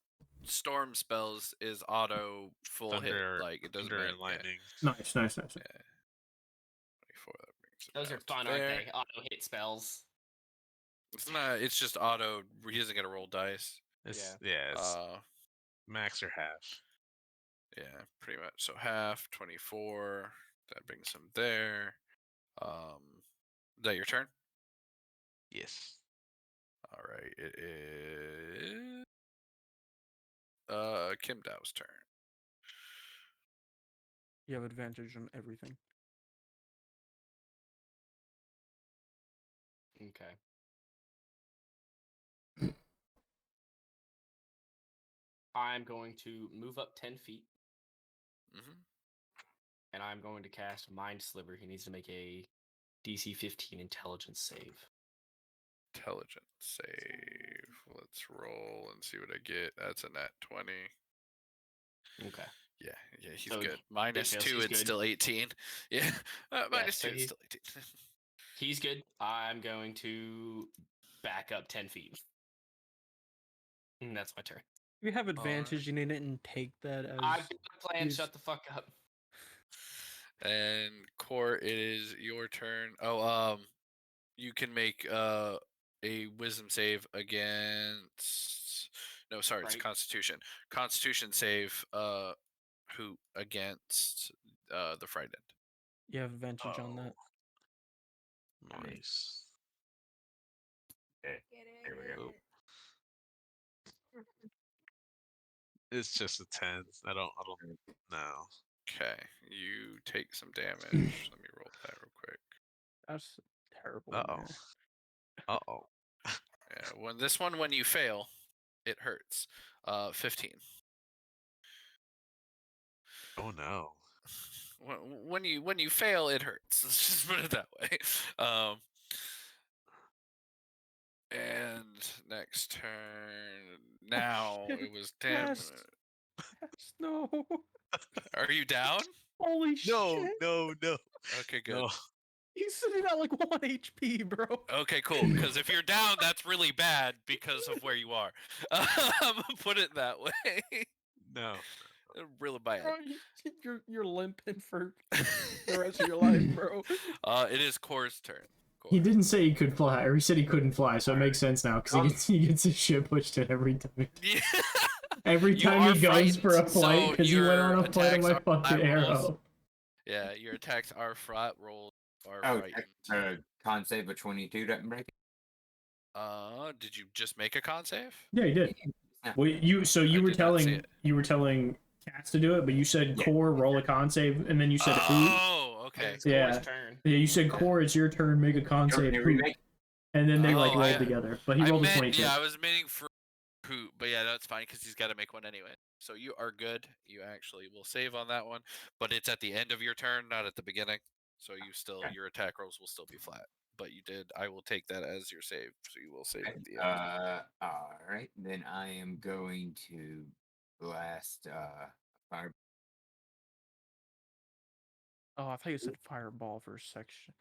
storm spells is auto full Thunder, hit. Like it doesn't thunder matter. and lightning. Nice. Yeah. 24. That brings it Those are down to fun, aren't there. they? Auto hit spells. It's not. It's just auto. He doesn't get to roll dice. It's max or half. Yeah, pretty much. So half 24. That brings him there. Is that your turn? Yes. All right. It is Kim Dow's turn. You have advantage on everything. Okay. I'm going to move up 10 feet, Mm-hmm. and I'm going to cast Mind Sliver. He needs to make a DC 15 intelligence save. Intelligence save. Let's roll and see what I get. That's a nat 20. Okay. Yeah, he's So good. Minus fails, 2, he's it's good. still 18. Yeah, minus so 2, it's he- still 18. He's good. I'm going to back up 10 feet. And that's my turn. You have advantage, and you didn't take that as. I've got a plan. he's- Shut the fuck up. And Court, it is your turn. Oh, you can make a wisdom save against. No, sorry, it's Right. Constitution. Constitution save. Who against the frightened? You have advantage on that. Nice. Okay, Get it, there we get go. it. It's just a 10. I don't know. Okay, you take some damage. Let me roll that real quick. That's terrible. Uh-oh. man. Uh-oh. Yeah, when you fail, it hurts. 15. Oh no. When you fail, it hurts. Let's just put it that way. And next turn. Now it was 10. Yes. No. Are you down? Holy No, shit. no. Okay, good. No. He's sitting at like 1 HP, bro. Okay, cool. Because if you're down, that's really bad because of where you are. Put it that way. No. Really bad. Bro, you're limping for the rest of your life, bro. It is Core's turn. He didn't say he could fly, or he said he couldn't fly, so it makes sense now because he gets his shit pushed in every time. Yeah. Every You time are he goes for a frightened, flight so because he went on a your flight on my attacks are fucking flat rolls. arrow. Yeah, your attacks are flat rolls. Are Oh, frightened. con save of 22 doesn't break it. Did you just make a con save? Yeah, he did. Well, you I were did not see telling Cass to do it, but you said Yeah. core, roll a con save, and then you said hoop. Oh, okay. It's Yeah. Core's turn. Yeah, you said core, it's your turn, make a con save, Don't hoop, remake. and then they Oh, like rolled I- together. But he I rolled a meant, 22. yeah, I was meaning for hoop, but yeah, that's fine because he's got to make one anyway. So you are good. You actually will save on that one, but it's at the end of your turn, not at the beginning. So you still Okay. your attack rolls will still be flat. But you did. I will take that as your save. So you will save at the end. All right, then I am going to blast fire. Oh, I thought you said fireball for a section.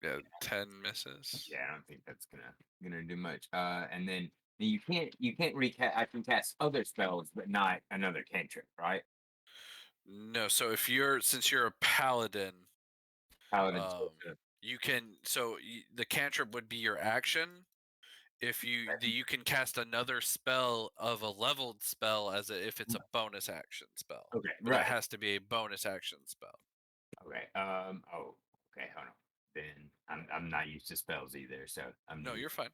Yeah, 10 misses. Yeah, I don't think that's gonna do much. And then you can't recast. I can cast other spells, but not another cantrip, right? No, so if since you're a paladin, Paladin. you can. So the cantrip would be your action. If you can cast another spell of a leveled spell if it's a bonus action spell. Okay, But right. it has to be a bonus action spell. Okay. Oh. Okay. Hold on. Then I'm not used to spells either, so I'm No, new. you're fine.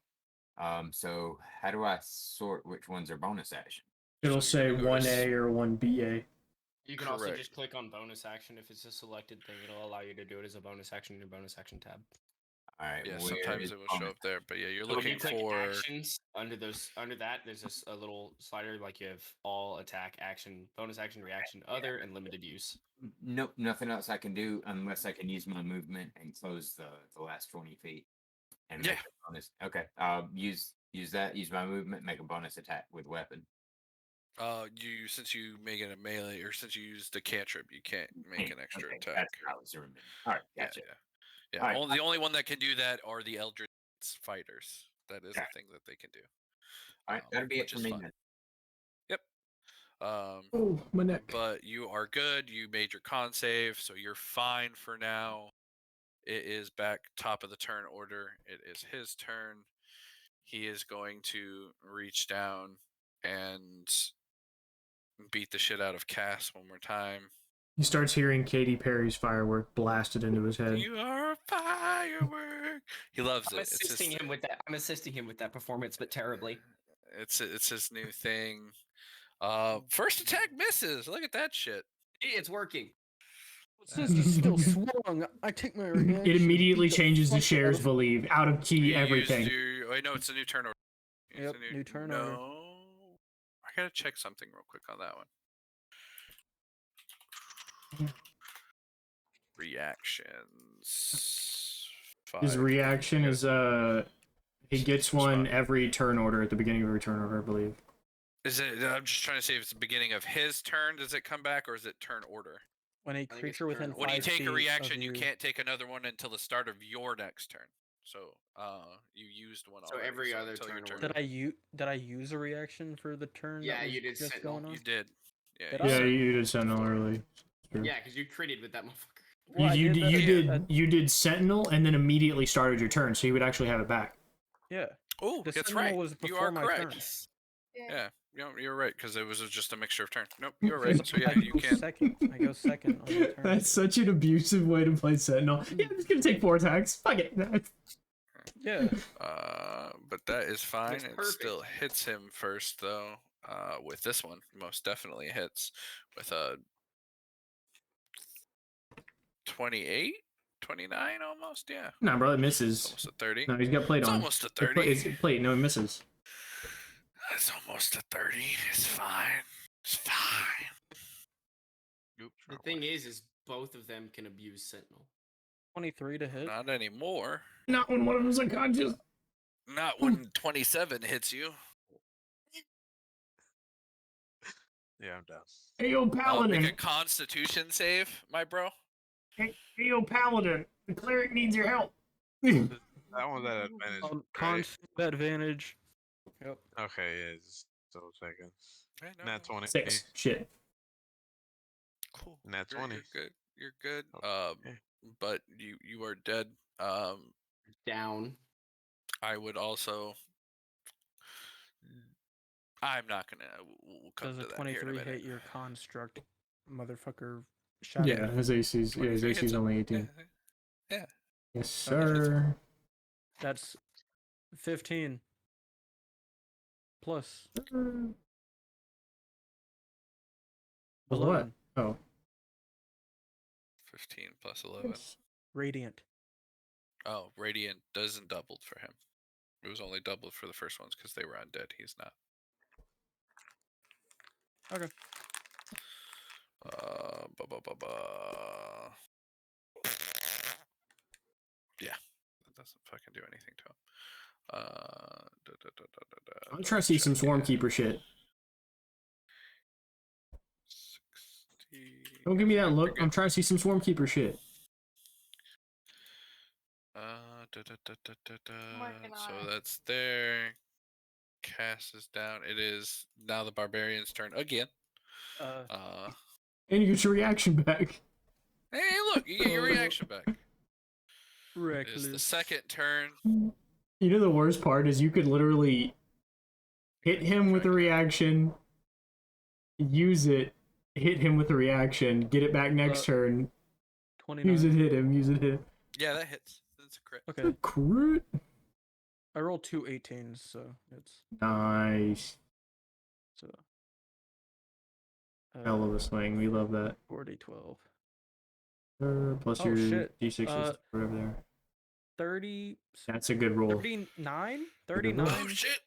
So how do I sort which ones are bonus action? It'll So you're say gonna go to 1A or 1BA. You can also Correct. just click on bonus action. If it's a selected thing, it'll allow you to do it as a bonus action in your bonus action tab. All right. Yeah, where sometimes is it will show bonus up there, but yeah, you're So when you looking click for. actions under that, there's a little slider like you have all attack, action, bonus action, reaction, other, and limited use. Nope, nothing else I can do unless I can use my movement and close the last 20 feet. And make a bonus. Okay. Use that. Use my movement. Make a bonus attack with weapon. Since you make it a melee, or since you used the cantrip, you can't make an extra Okay, attack. that's what I was remembering. All right, gotcha. Yeah. All right. The only one that can do that are the Eldritch fighters. That is Okay. a thing that they can do. All right, that'll be it which for is me. fun. Then. Yep. Oh, my neck. But you are good. You made your con save, so you're fine for now. It is back top of the turn order. It is his turn. He is going to reach down and beat the shit out of Cass one more time. He starts hearing Katy Perry's firework blasted into his head. You are a firework. He loves I'm it. assisting him with that. I'm assisting him with that performance, but terribly. It's his new thing. First attack misses. Look at that shit. It's working. Sister still swung. I take my revenge. It immediately Beat the changes to fuck out shares of- believe, out of key, You everything. Wait, no, it's a new turn order. It's Yep, a new turn order. No, I gotta check something real quick on that one. Reactions. His 5. reaction is he gets one every turn order at the beginning of every turn order, I believe. Is it? I'm just trying to see if it's the beginning of his turn. Does it come back, or is it turn order? When a think it's creature within turn 5 When you take feet a reaction, of you can't take another one until the start of your next turn. So, you used one So already. every other until your turn turn. order. Did I use a reaction for the turn? Yeah, that was you did just Sentinel. going on? You did. Yeah. Did you I? Yeah, said- you did Sentinel early. True. Yeah, because you critted with that motherfucker. Well, I you did that- you did Sentinel and then immediately started your turn, so you would actually have it back. Yeah. Oh, The that's Sentinel right. was You before are my correct. turn. Yeah, you're right because it was just a mixture of turns. Nope, you're right. So yeah, I you go can. second. I go second on the turn. That's such an abusive way to play Sentinel. Yeah, I'm just gonna take 4 attacks. Fuck it. Yeah. But that is fine. That's It perfect. still hits him first though. With this one, most definitely hits with a 28, 29 almost. Yeah, Nah, bro, it misses. almost a 30. No, he's got plate It's on. almost a It's 30. It's plate. No, it misses. It's almost a 30. It's fine. It's fine. Oops, The wrong thing way. is both of them can abuse Sentinel. 23 to hit. Not anymore. Not when one of them's unconscious. Not when 27 hits you. Yeah, I'm done. Hey, yo, Make Paladin. a Constitution save, my bro. Hey, yo, Paladin. The cleric needs your help. That one's at advantage. right? Con advantage. Yep. Okay, yeah, just double checking. Hey, no, Nat 20. 6. Shit. Cool. Nat 20. You're good. You're good. Okay. But you are dead. Down. I would also. I'm not gonna. We'll come Does a to that here in a 23 minute. hit your construct, motherfucker? Shadow? Yeah, his AC's 23 hits him. only 18. Yeah. Yes, sir. That's 15. plus Was what? 11 Oh. 15 plus 11. radiant. Oh, Radiant doesn't doubled for him. It was only doubled for the first ones because they were undead. He's not. Okay. Yeah, that doesn't fucking do anything to him. I'm trying to see some Swarm Swarmkeeper shit. 60. Don't give me that You're look. good. I'm trying to see some Swarmkeeper shit. Working So on it. that's there. Cast is down. It is now the barbarian's turn again. And you get your reaction back. Hey, look, you get your reaction back. It is the Reckless. second turn. You know the worst part is you could literally hit him with a reaction, use it, hit him with a reaction, get it back next turn, 29. use it, hit him, use it, hit. Yeah, that hits. That's a crit. Okay. Crit. I rolled 2 18s, so it's Nice. so. Hell of a swing. We love that. 40, 12. Plus Oh, your shit. D6s whatever there. 30. That's a good roll. 39? Good roll. 39 Oh shit!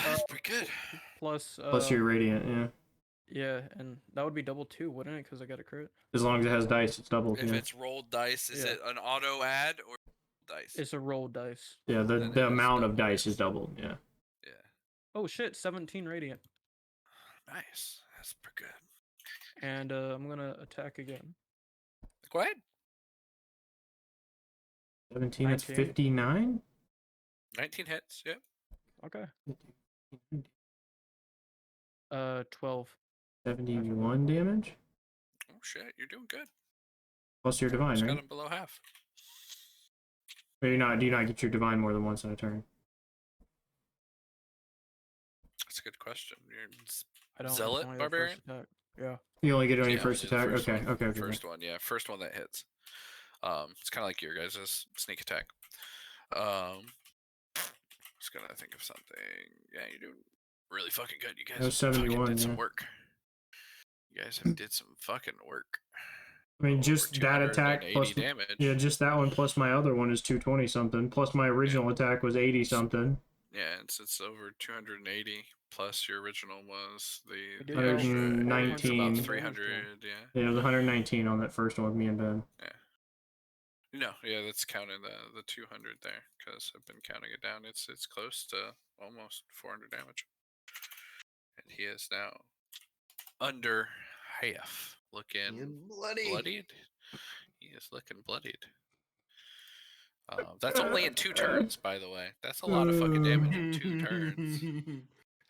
That's pretty good. plus. Plus your radiant, yeah. Yeah, and that would be double 2, wouldn't it? Because I got a crit. As long as it has dice, it's doubled. If Yeah. it's rolled dice, is Yeah. it an auto add or dice? It's a roll dice. Yeah, Then it the is amount of doubled, dice yes. is doubled. Yeah. Yeah. Oh shit, 17 radiant. Nice. That's pretty good. And I'm gonna attack again. Go ahead. 17, that's 19. 59? 19 hits. Yep. Okay. 12. 71 damage? Oh shit, you're doing good. Plus your divine, Just got right? him below half. Or do you not get your divine more than once in a turn? That's a good question. You're I don't. Zealot only the barbarian? first attack. Yeah. You only get it on your Yeah, first only the attack? first Okay, one. okay. First one, yeah. First one that hits. It's kind of like your guys' sneak attack. Just gonna think of something. Yeah, you're doing really fucking good. You guys That was fucking 71, did some yeah. work. You guys have did some fucking work. I mean, Over just that attack 280 plus damage. yeah, just that one plus my other one is 220 something. Plus my original attack was 80 something. Yeah, it's over 280 plus your original was We the did about extra. It's 19. about damage 300. to him. Yeah. Yeah, it was 119 on that first one with me and Ben. No, yeah, that's counting the 200 there because I've been counting it down. It's close to almost 400 damage, and he is now under half, looking Being bloody. bloodied. He is looking bloodied. That's only in 2 turns, by the way. That's a lot of fucking damage in 2 turns.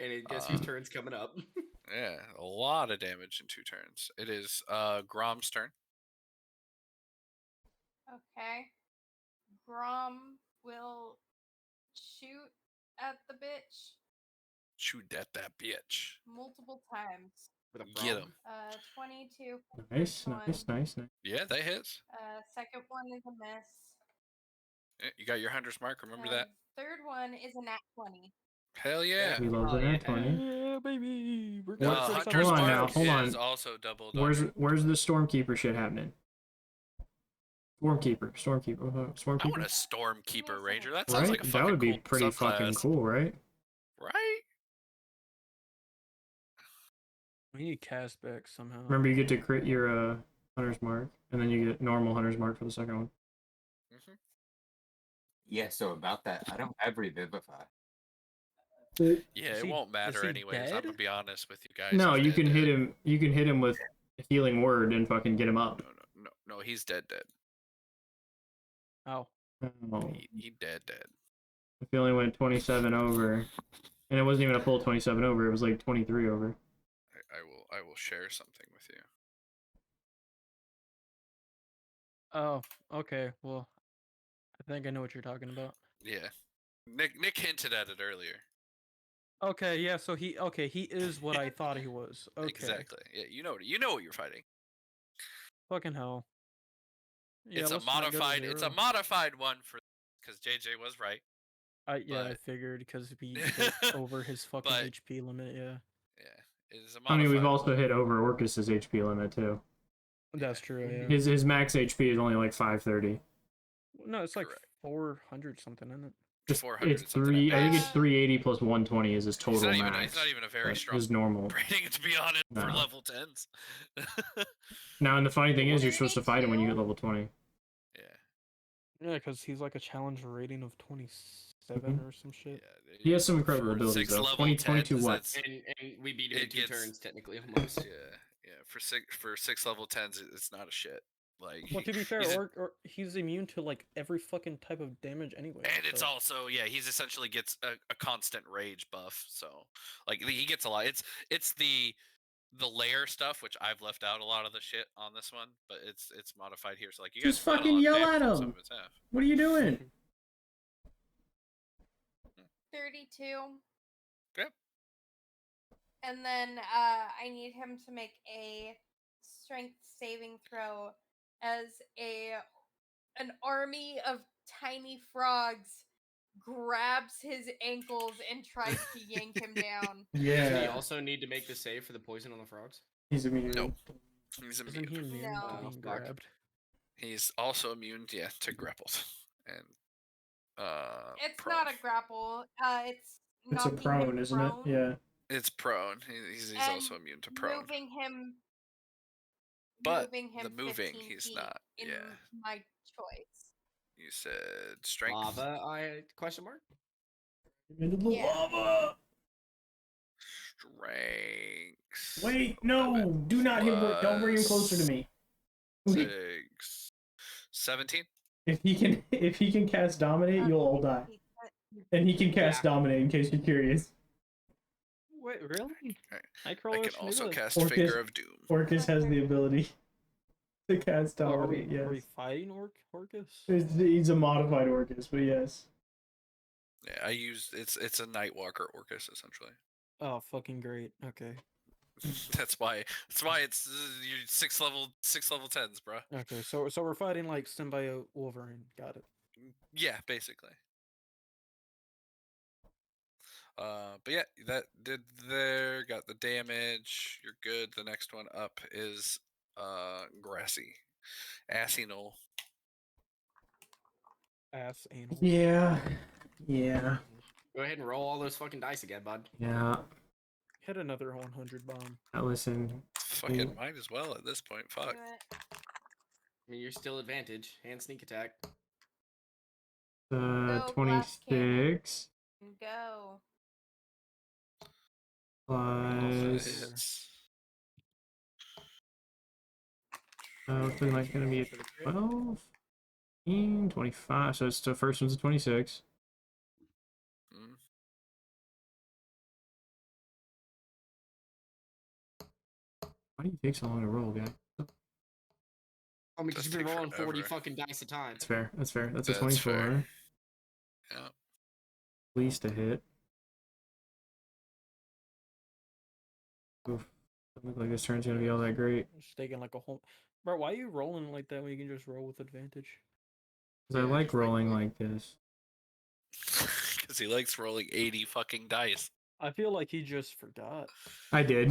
And guess whose turn's coming up? Yeah, a lot of damage in 2 turns. It is Grom's turn. Okay. Grom will shoot at the bitch Shoot at that bitch. multiple times. With a Get frog? him. 22. Nice, first one. nice. Yeah, that hits. Second one is a miss. Yeah, you got your hunter's mark. Remember that? Third one is a nat 20. Hell yeah. We love the nat 20. Yeah, baby. We're What? going Hold Hunter's on mark now, hold on. is also doubled. Where's the Stormkeeper shit happening? Stormkeeper. I want Stormkeeper. a Stormkeeper Ranger. That Right? sounds like a fucking That would be cool pretty fucking subclass. cool, right? Right? We need cast back somehow. Remember, you get to crit your Hunter's Mark, and then you get normal Hunter's Mark for the second one. Mm-hmm. Yeah, so about that, I don't have Revivify. Yeah, Is it he- won't matter is he anyways. I'm dead? gonna be honest with you guys. No, He's you dead, can hit dead. him. You can hit him with a healing word and fucking get him up. No, he's dead. Ow. Oh, He dead. if he only went 27 over, and it wasn't even a full 27 over. It was like 23 over. I will share something with you. Oh, okay. Well, I think I know what you're talking about. Yeah. Nick hinted at it earlier. Okay, yeah, so he is what I thought he was. Okay. Exactly. Yeah, you know what you're fighting. Fucking hell. Yeah, It's a let's not go to modified. It's a zero. modified one for because JJ was right. I but- figured because he hit over his fucking But- HP limit. Yeah, Yeah, it is a I mean, we've modified also one. hit over Orcus's HP limit too. that's true. Yeah. His max HP is only like 530. No, it's like Correct. 400 something, isn't it? It's 400 it's something three. at I think it's base. 380 plus 120 is his He's total not even. max. He's not even a very but strong his normal. rating, to be honest, for No. level 10s. Now, and the funny thing is, you're supposed to fight him when you hit 32? level 20. Yeah. Yeah, because he's like a challenge rating of 27 or some shit. Yeah, He has some incredible for abilities, six though. level 20, 22 10s, what? it's- And we beat him in It 2 gets- turns, technically, almost. Yeah. For six level 10s, it's not a shit. Like, Well, to be fair, he's a- or he's immune to like every fucking type of damage anyway. and it's so- also he's essentially gets a constant rage buff. So like he gets a lot. It's the layer stuff, which I've left out a lot of the shit on this one, but it's modified here. So like you Just guys get a fucking lot of yell damage at from him. some of his half. What are you doing? 32. Yep. And then I need him to make a strength saving throw as an army of tiny frogs grabs his ankles and tries to yank him down. Doesn't he Yeah, also need to make the save for the poison on the frogs? he's immune. Nope. He's Isn't immune. he immune No. to being Fuck. grabbed? He's also immune, to grappled and It's prone. not a grapple. It's It's a knocking prone, him isn't it? prone Yeah. It's prone. He's and also immune to prone. Moving him. But moving him the moving, 15 he's feet not. In Yeah. my choice. You said strength. Lava? Question mark? Into the Yeah. lava. Strength. Wait, no! Do not hit. Don't bring him closer to me. 6, 17. If he can cast dominate, you'll all die. And he can cast dominate. In case you're curious, Wait, really? I Nightcrawler can should do also that? cast Orcus- Finger of Doom. Orcus has the ability to cast Oh, are we dominate. are we Yes, fighting Orcus? he's a modified Orcus, but yes. Yeah, I use it's a Nightwalker Orcus essentially. Oh, fucking great. Okay. That's why it's your 6 level 10s, bro. Okay, so we're fighting like symbiote Wolverine. Got it. Yeah, basically. But yeah, that did there, got the damage. You're good. The next one up is Grassy. Assinol. Ass anal. Yeah. Go ahead and roll all those fucking dice again, bud. Hit another 100 bomb. Now listen. Fucking might as well at this point. Fuck. Do it. I mean, you're still advantage and sneak attack. Go, 26 Go. plus. Hits. Looking like gonna be a 12, 15, 25. So it's the first one's a 26. Mm. Why do you take so long to roll, guy? Oh, because Just you've been take rolling 40 forever. fucking dice a time. That's fair. That's fair. That's a That's 24. fair. Yeah. At least a hit. Oof. Doesn't look like this turn's gonna be all that great. Just taking like a whole. Bro, why are you rolling like that when you can just roll with advantage? Because I Yeah, like just rolling regular. like this. Because he likes rolling 80 fucking dice. I feel like he just forgot. I did.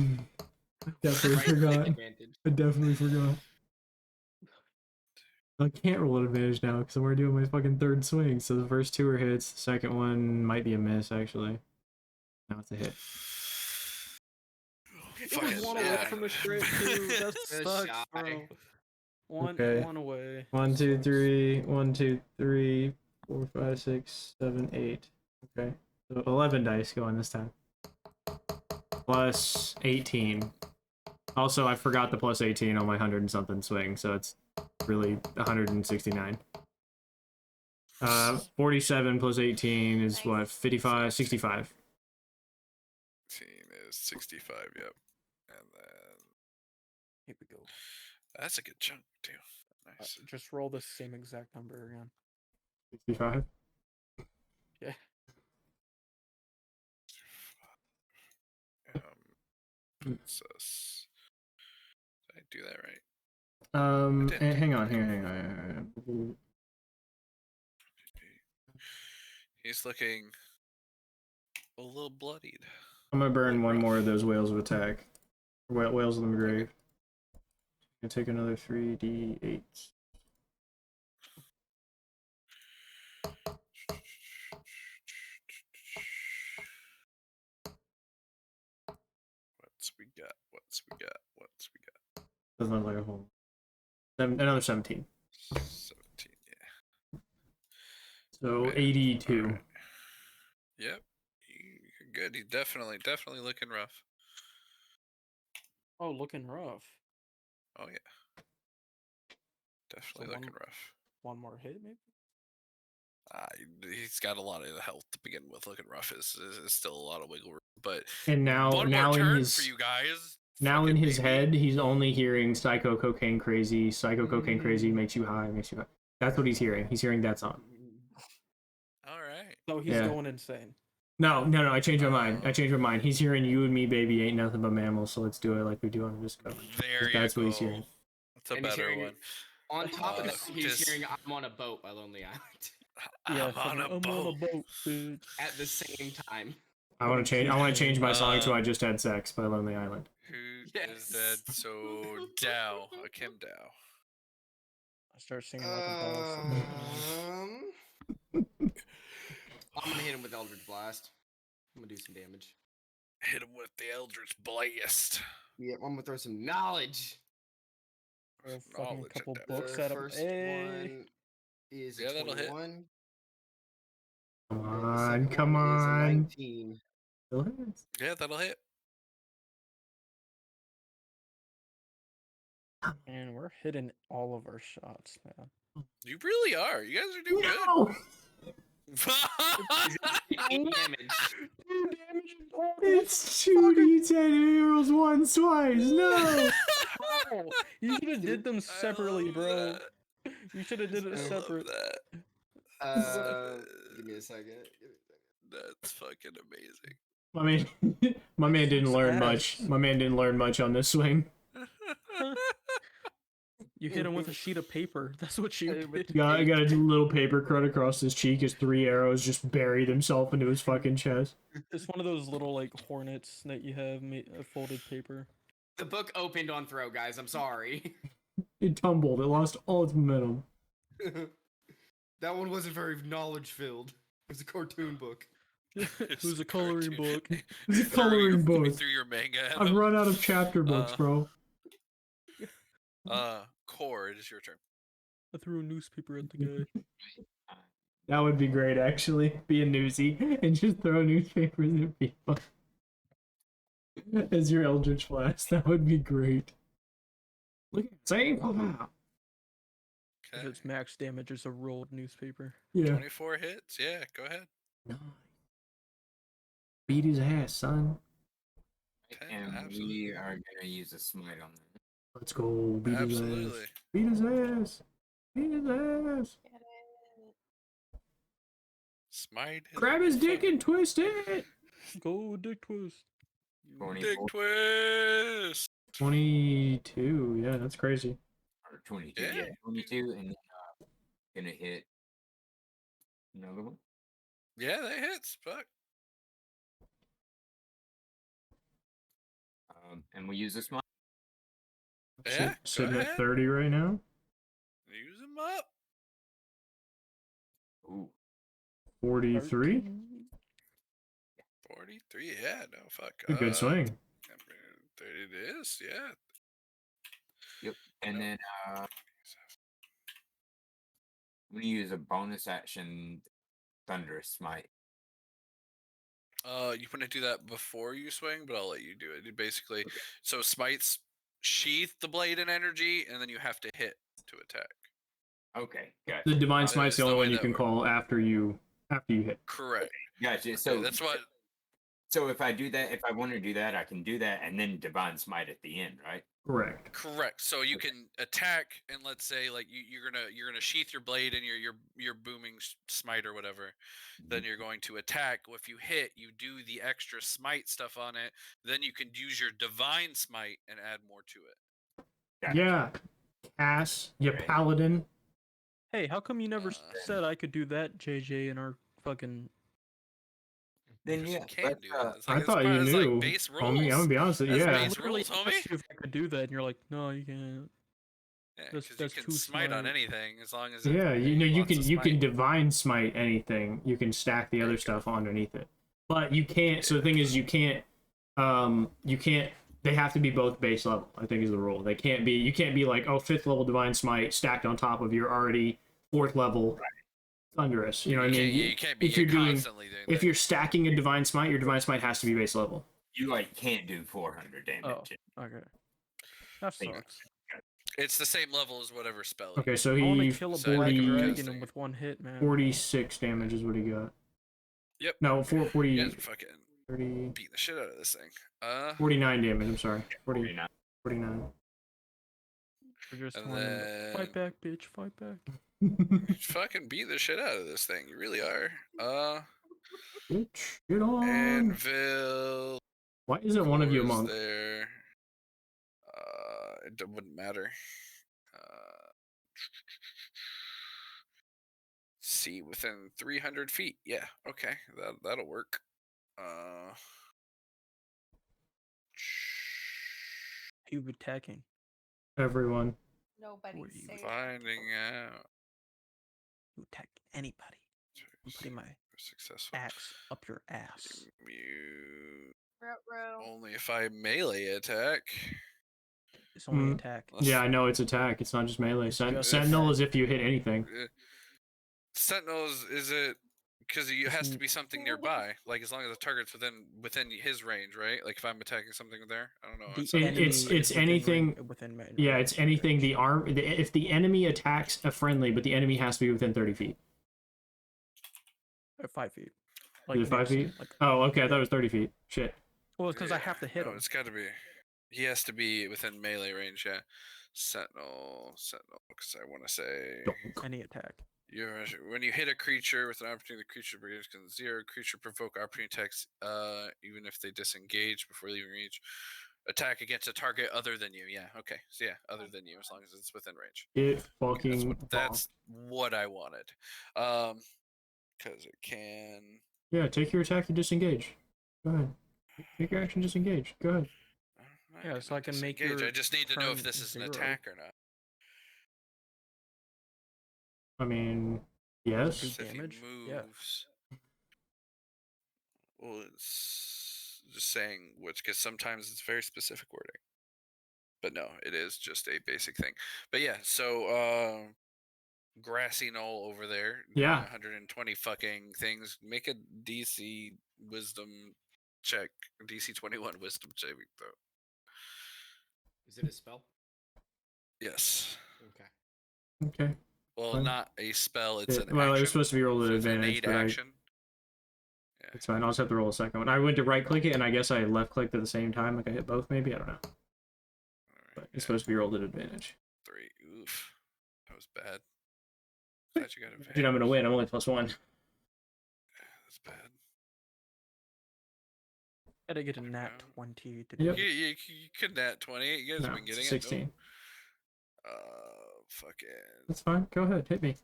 I definitely Right click forgot. advantage. I definitely forgot. I can't roll at advantage now because I'm doing my fucking third swing. So the first 2 are hits. The second one might be a miss, actually. Now it's a hit. It Fucking was one away yeah. from a crit too. That Good sucks, shot. bro. One Okay. one away. 1, 2, 3. 1, 2, 3. 4, 5, 6, 7, 8. Okay. So 11 dice going this time. Plus 18. Also, I forgot the plus 18 on my 100 and something swing, so it's really 169. 47 plus 18 is what? 55, 65. 18 is 65, yep. And then Here we go. that's a good chunk too. Nice. Just roll the same exact number again. 65? Yeah. Princess. Did I do that right? Hang on. He's looking a little bloodied. I'm gonna burn one rough. more of those whales of attack. Whales of the grave. Gonna take another 3d8. What's we got? What's we got? What's we got? Doesn't look like a hole. Another 17. 17, yeah. So Man, 82. alright. Yep. You're good. He's definitely looking rough. Oh, looking rough. Oh yeah. Definitely So looking rough. One more hit, maybe? He's got a lot of health to begin with. Looking rough is still a lot of wiggle room, but And now one now more in turn his for you guys. now in Fucking his baby. head, he's only hearing psycho cocaine crazy. Psycho cocaine crazy makes you high, makes you high. That's what he's hearing. He's hearing that song. All right. So he's Yeah. going insane. No, I changed my mind. I changed my mind. He's hearing you and me, baby, ain't nothing but mammals, so let's do it like we do on Disco. There you That's go. what he's hearing. That's a And he's better hearing one. it. On top of that, he's just- hearing "I'm on a boat" by Lonely Island Yeah, I'm on a boat. bitch. at the same time. I want to change my song to "I Just Had Sex" by Lonely Island. Who is Yes. that? So Dow, a Kim Dow. I start singing like a boss. I'm gonna hit him with Eldritch Blast. I'm gonna do some damage. Hit him with the Eldritch Blast. Yeah, I'm gonna throw some knowledge. Throw fucking a Knowledge couple at that. books The at him. first Hey. one is Yeah, a that'll hit. 21. Come and the on, second come one is a on. 19. Still hits. Yeah, that'll hit. And we're hitting all of our shots, man. You really are. You guys are doing No! good. Eight damage. 2 damage in total. It's 2d10 arrows once, twice. No! How? You should have did them separately, love bro. that. You should have did it I love separate. that. Give me a second. That's fucking amazing. My man didn't learn Ass. much. My man didn't learn much on this swing. You hit him with a sheet of paper. That's what you did. I got a little paper cut across his cheek as 3 arrows just bury themselves into his fucking chest. It's one of those little like hornets that you have folded paper. The book opened on throw, guys. I'm sorry. It tumbled. It lost all its momentum. That one wasn't very knowledge filled. It was a cartoon book. It was a coloring book. It's a coloring book. Through your manga. at I've him. run out of chapter books, bro. Core, it is your turn. I threw a newspaper at the guy. That would be great, actually. Be a newsie and just throw newspapers at people. As your Eldritch Blast. That would be great. Look at it. Say, wow. If Okay. it's max damage, it's a rolled newspaper. Yeah. 24 hits. Yeah, go ahead. Nice. Beat his ass, son. Okay, And absolutely. we are gonna use a smite on that. Let's go. Beat his Absolutely. ass. Beat his ass. Beat his ass. Get it. Smite. is Grab his dick fun. and twist it. Go dick twist. Dick 24 twist. 22. Yeah, that's crazy. or 22. Yeah. Yeah, 22, and then gonna hit another one. Yeah, that hits. Fuck. And we use a smite. Yeah, go Sitting ahead. at 30 right now. Use them up. Ooh, 43. 43. Yeah, no, fuck. A good swing. It is, yeah. yep. And Nope. then I'm gonna use a bonus action thunderous smite. You want to do that before you swing, but I'll let you do it. You basically, Okay. so smites sheath the blade in energy, and then you have to hit to attack. Okay, gotcha. The Divine That Smite's is the the only way one you that can works. call after you hit. Correct. Gotcha. Yeah, So that's what. So if I do that, if I want to do that, I can do that, and then divine smite at the end, right? Correct. Correct. So you can attack, and let's say like you're gonna sheath your blade in your booming smite or whatever. Then you're going to attack. If you hit, you do the extra smite stuff on it. Then you can use your divine smite and add more to it. Gotcha. Yeah. Cass, you paladin. Hey, how come you never Uh, said I could do that, JJ, in our fucking Then Because yeah, you can let's, do that. It's I like, thought you it's knew. like base rules. Homie, I'm gonna be honest with you. That's Yeah. base rules, homie. asked you if I could do that, and you're like, no, you can't. Yeah, That's- because that's you can too smite on smart. anything as long as Yeah, it you know you wants can to you can smite. divine smite anything. You can stack the There other you go. stuff underneath it. But you can't. So the thing is, you can't. They have to be both base level. I think is the rule. They can't be. You can't be like, oh, 5th level divine smite stacked on top of your already 4th level thunderous. You know what I mean? You can't be if you're doing, constantly doing if that. you're stacking a divine smite, your divine smite has to be base level. You like can't do 400 damage. Oh, okay. That Thing. sucks. It's the same level as whatever spell. you Okay, so I want to he kill a so black like, dragon casting- with one hit, man. 46 damage is what he got. Yep. No, 40, You guys are fucking 30, beating the shit out of this thing. 49 damage. I'm sorry. 49. 49. We're just And telling him, then- fight back, bitch, fight back. fucking beat the shit out of this thing. You really are. Bitch, get on. Anvil. Why isn't one of you a Core's monk? there. It wouldn't matter. See, within 300 feet. Yeah, okay, that'll work. You attacking. Everyone. Nobody's What are you safe. Finding out. You attack anybody. I'm putting my Successful. axe up your ass. Mute. Ruh-roh. Only if I melee attack. It's only Mm. attack. Yeah, I know it's attack. It's not just melee. It's just Sentinel attack. is if you hit anything. Sentinels, is it because it has to n- be something nearby? Like as long as the target's within his range, right? Like if I'm attacking something there, I don't know. The It's It- enemy it's is within anything- within range. Yeah, it's anything. If the enemy attacks a friendly, but the enemy has to be within 30 feet. 5 feet. Is it 5 next, feet? Like, Oh, okay. I thought it was 30 feet. Shit. well, it's because I have to hit no, him. It's got to be. He has to be within melee range. Yeah. Sentinel. Because I want to say. Any attack. When you hit a creature with an opportunity, the creature begins to 0. Creature provoke opportunity attacks, even if they disengage before leaving reach. Attack against a target other than you. Yeah. Okay. So yeah, other than you, as long as it's within range. It fucking. That's what I wanted. Because it can. Yeah, take your attack. You disengage. Go ahead. Take your action. Disengage. Go ahead. I'm Yeah, not so I gonna can make disengage. your I just need to know if turn this is an 0. attack or not. I mean, Do yes. So if he damage? Yeah. moves. Well, it's just saying which, because sometimes it's very specific wording. But no, it is just a basic thing. But yeah, so grassy knoll over there. doing Yeah. 120 fucking things. Make a DC wisdom check. DC 21 wisdom check though. Is it a spell? Yes. Okay. Okay. Well, Fine. not a spell. It's an Well, it action. was supposed to be rolled at So it's an advantage, aid but action. Yeah. it's fine. I'll just have to roll a second one. I went to right click it, and I guess I left clicked at the same time. Like I hit both, maybe. I don't know. Alright, But it's yeah, supposed to be rolled at advantage. 3. Oof. That was bad. Thought you got advantage. Dude, I'm gonna win. I'm only +1. That's bad. Gotta get a There we nat go. 20 to Yep. do it. You could nat 20. You guys No, have been it's getting 16. it. No? Fucking. That's fine. Go ahead. Hit me.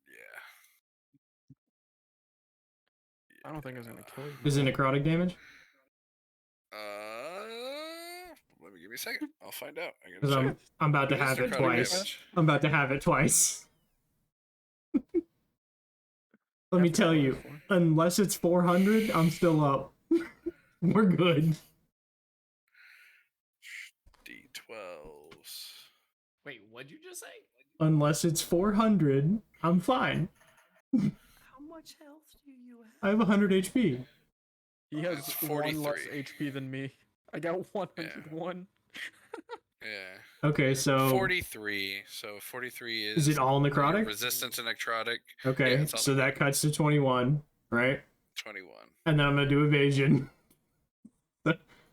Yeah. I don't think it's gonna kill you. Is it necrotic damage? Let me give me a second. I'll find out. I Because gotta check. I'm about to It is have it necrotic twice. damage. I'm about to have it twice. Let me After tell what you, before? unless it's 400, I'm still up. We're good. D12s. Wait, what'd you just say? Unless it's 400, I'm fine. How much health do you have? I have 100 HP. He has It's 1 less 43. HP than me. I got 101. Yeah. Okay, so 43. So 43 is it all your necrotic? resistant to necrotic. Okay, Yeah, it's all so that cuts to 21, right? 21. And then I'm gonna do evasion. I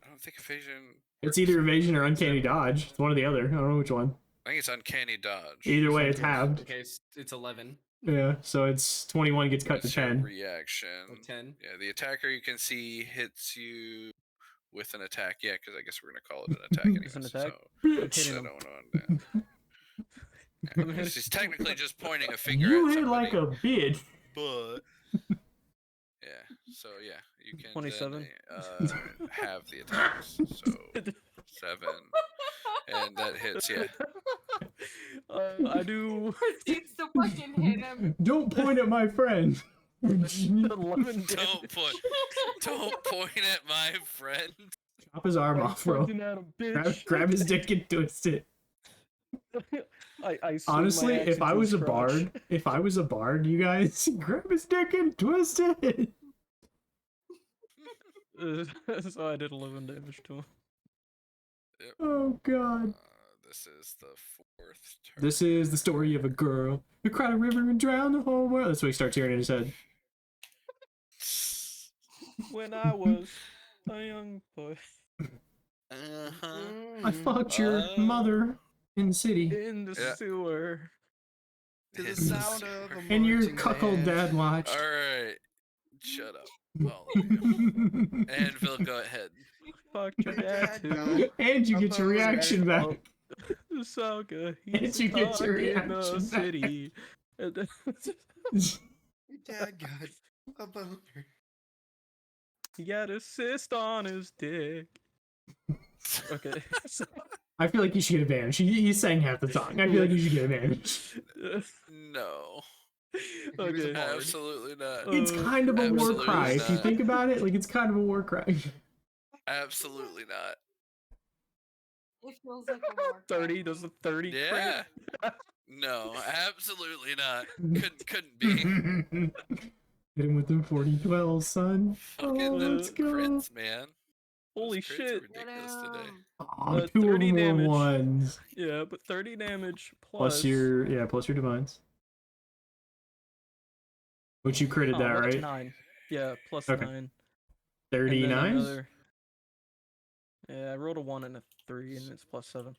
don't think evasion. It's either evasion or uncanny dodge. It's one or the other. I don't know which one. I think it's uncanny dodge. Either way, it's Something- halved. Okay, it's 11 Yeah, so it's 21 gets cut to What's your 10. reaction. or 10. Yeah, the attacker you can see hits you with an attack. Yeah, because I guess we're gonna call it an attack anyway. It's an attack? So I'm Bitch. hitting I him. don't know. I'm hitting- He's technically just pointing a finger You at hit somebody, like a bitch. but yeah. So yeah, you can 27. then have the attacks. So 7, and that hits. Yeah. I do Proceeds to fucking hit him. Don't point at my friend. 11 Don't damage. don't point at my friend. Chop his arm off, bro. Pointing at him, bitch. Grab his dick and twist it. I swing my Honestly, axe if I into was his a crotch. bard, you guys grab his dick and twist it. So I did 11 damage to him. Yep. Oh god. This is the 4th turn. This is the story of a girl who cried a river and drowned the whole world. That's what he starts hearing in his head. When I was a young boy I fucked your mother in the city. in the sewer. To the His sound of a And your marching cuckold band. dad watched. Alright. Shut up. All of you. And Phil, go ahead. Fuck your dad too. No. And you get your reaction back. So good. And He's you get your in the reaction back. city. And then- Your dad got a boner. he got a cyst on his dick. Okay. So, I feel like you should get advantage. He sang half the song. I feel like you should get advantage. No. okay. Absolutely not. It's kind of a war Absolutely cry. If you not. think about it, like it's kind of a war cry. Absolutely not. It feels like a war. 30 does a 30 Yeah. crit. No, absolutely not. Couldn't be. Hit him with them 40-12, son. Fucking let's the go. crits, man. Holy Those crits are shit. ridiculous today. Aw, 2 of 30 them were damage. ones. Yeah, but 30 damage Plus your divines. Which you critted that, that's right? 9. Yeah, plus Okay. 9. And then 39? another- Yeah, I rolled a 1 and a 3, and it's plus 7.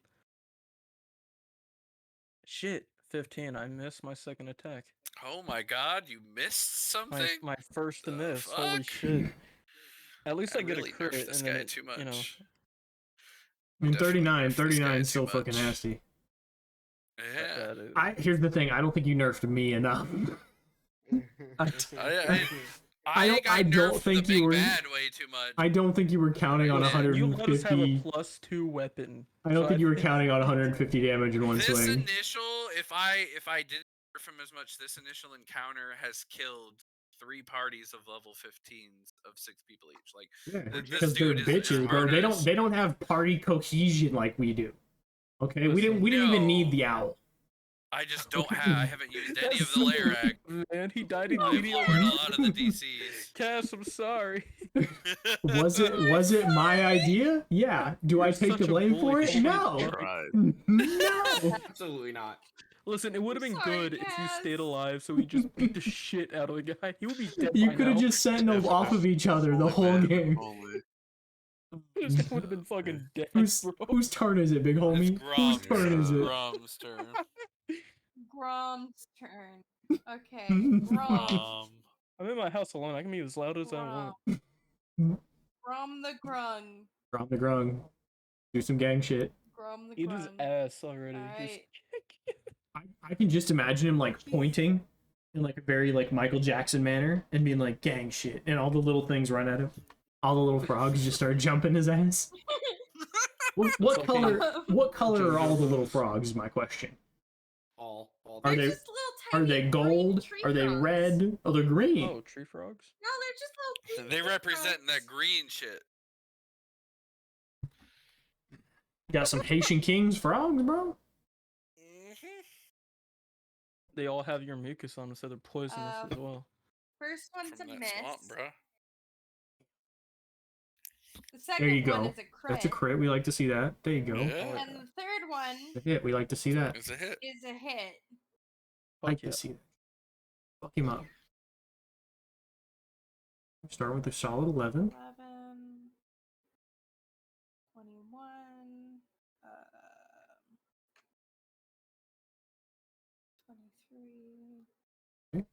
Shit, 15. I missed my second attack. Oh my god, you missed something? My first to The miss. Holy fuck? shit. At least I, get really a crit. nerfed this and then guy it, too much. You know, I mean, Definitely 39 nerfed this guy 39 is still too fucking much. nasty. Yeah. Here's the thing. I don't think you nerfed me enough. I don't think you were. Bad way too much. I don't think you were counting on You let us have a 150. plus 2 weapon. I don't think you were counting on 150 damage in one This swing. initial, if I didn't nerf him as much, this initial encounter has killed 3 parties of level 15s of 6 people each. Like, Yeah, this because they're dude is bitches, bro. hard They don't have party cohesion like we do. Okay, we didn't Listen, even need no. the owl. I just don't have. I haven't used any of the layer act. Man, he died I've lowered immediately. a lot of the DCs. Cass, I'm sorry. Was it my idea? Yeah. Do I You're take the such a blame for bully. it? No. Right. No. Absolutely not. Listen, it would have been Sorry, good if you Cass. stayed alive, so we just beat the shit out of the guy. He would be dead You by could have now. just sentineled off of each other the Holy whole man, game. holy. This guy would have been fucking dead, bro. Whose turn is it, big homie? Whose It's turn is it? Grom's turn. Grom's turn. Okay, Grom. I'm in my house alone. I can be as loud as I want. Grom the Grung. From the grung. Do some gang shit. Grom the Eat his Grung. ass already. Alright. I can just imagine him like pointing in like a very like Michael Jackson manner and being like gang shit, and all the little things run at him. All the little frogs just start jumping his ass. What okay. color? What color are all the little frogs? Is my question. All Are They're they just little are tiny they green gold? tree Are they frogs. red? Oh, they're green. Oh, tree frogs? No, they're just little. They tree represent frogs. that green shit. Got some Haitian Kings frogs, bro. They all have your mucus on them, so they're poisonous as well. First one's From a that miss. swamp, bro. The second There you one go. is a crit. That's a crit. We like to see that. There you go. Yeah. And the third one A hit. We like to see that. It's a hit. is a hit. Like Fuck yeah. to see that. Fuck him up. Start with a solid 11. 11, 21, 23,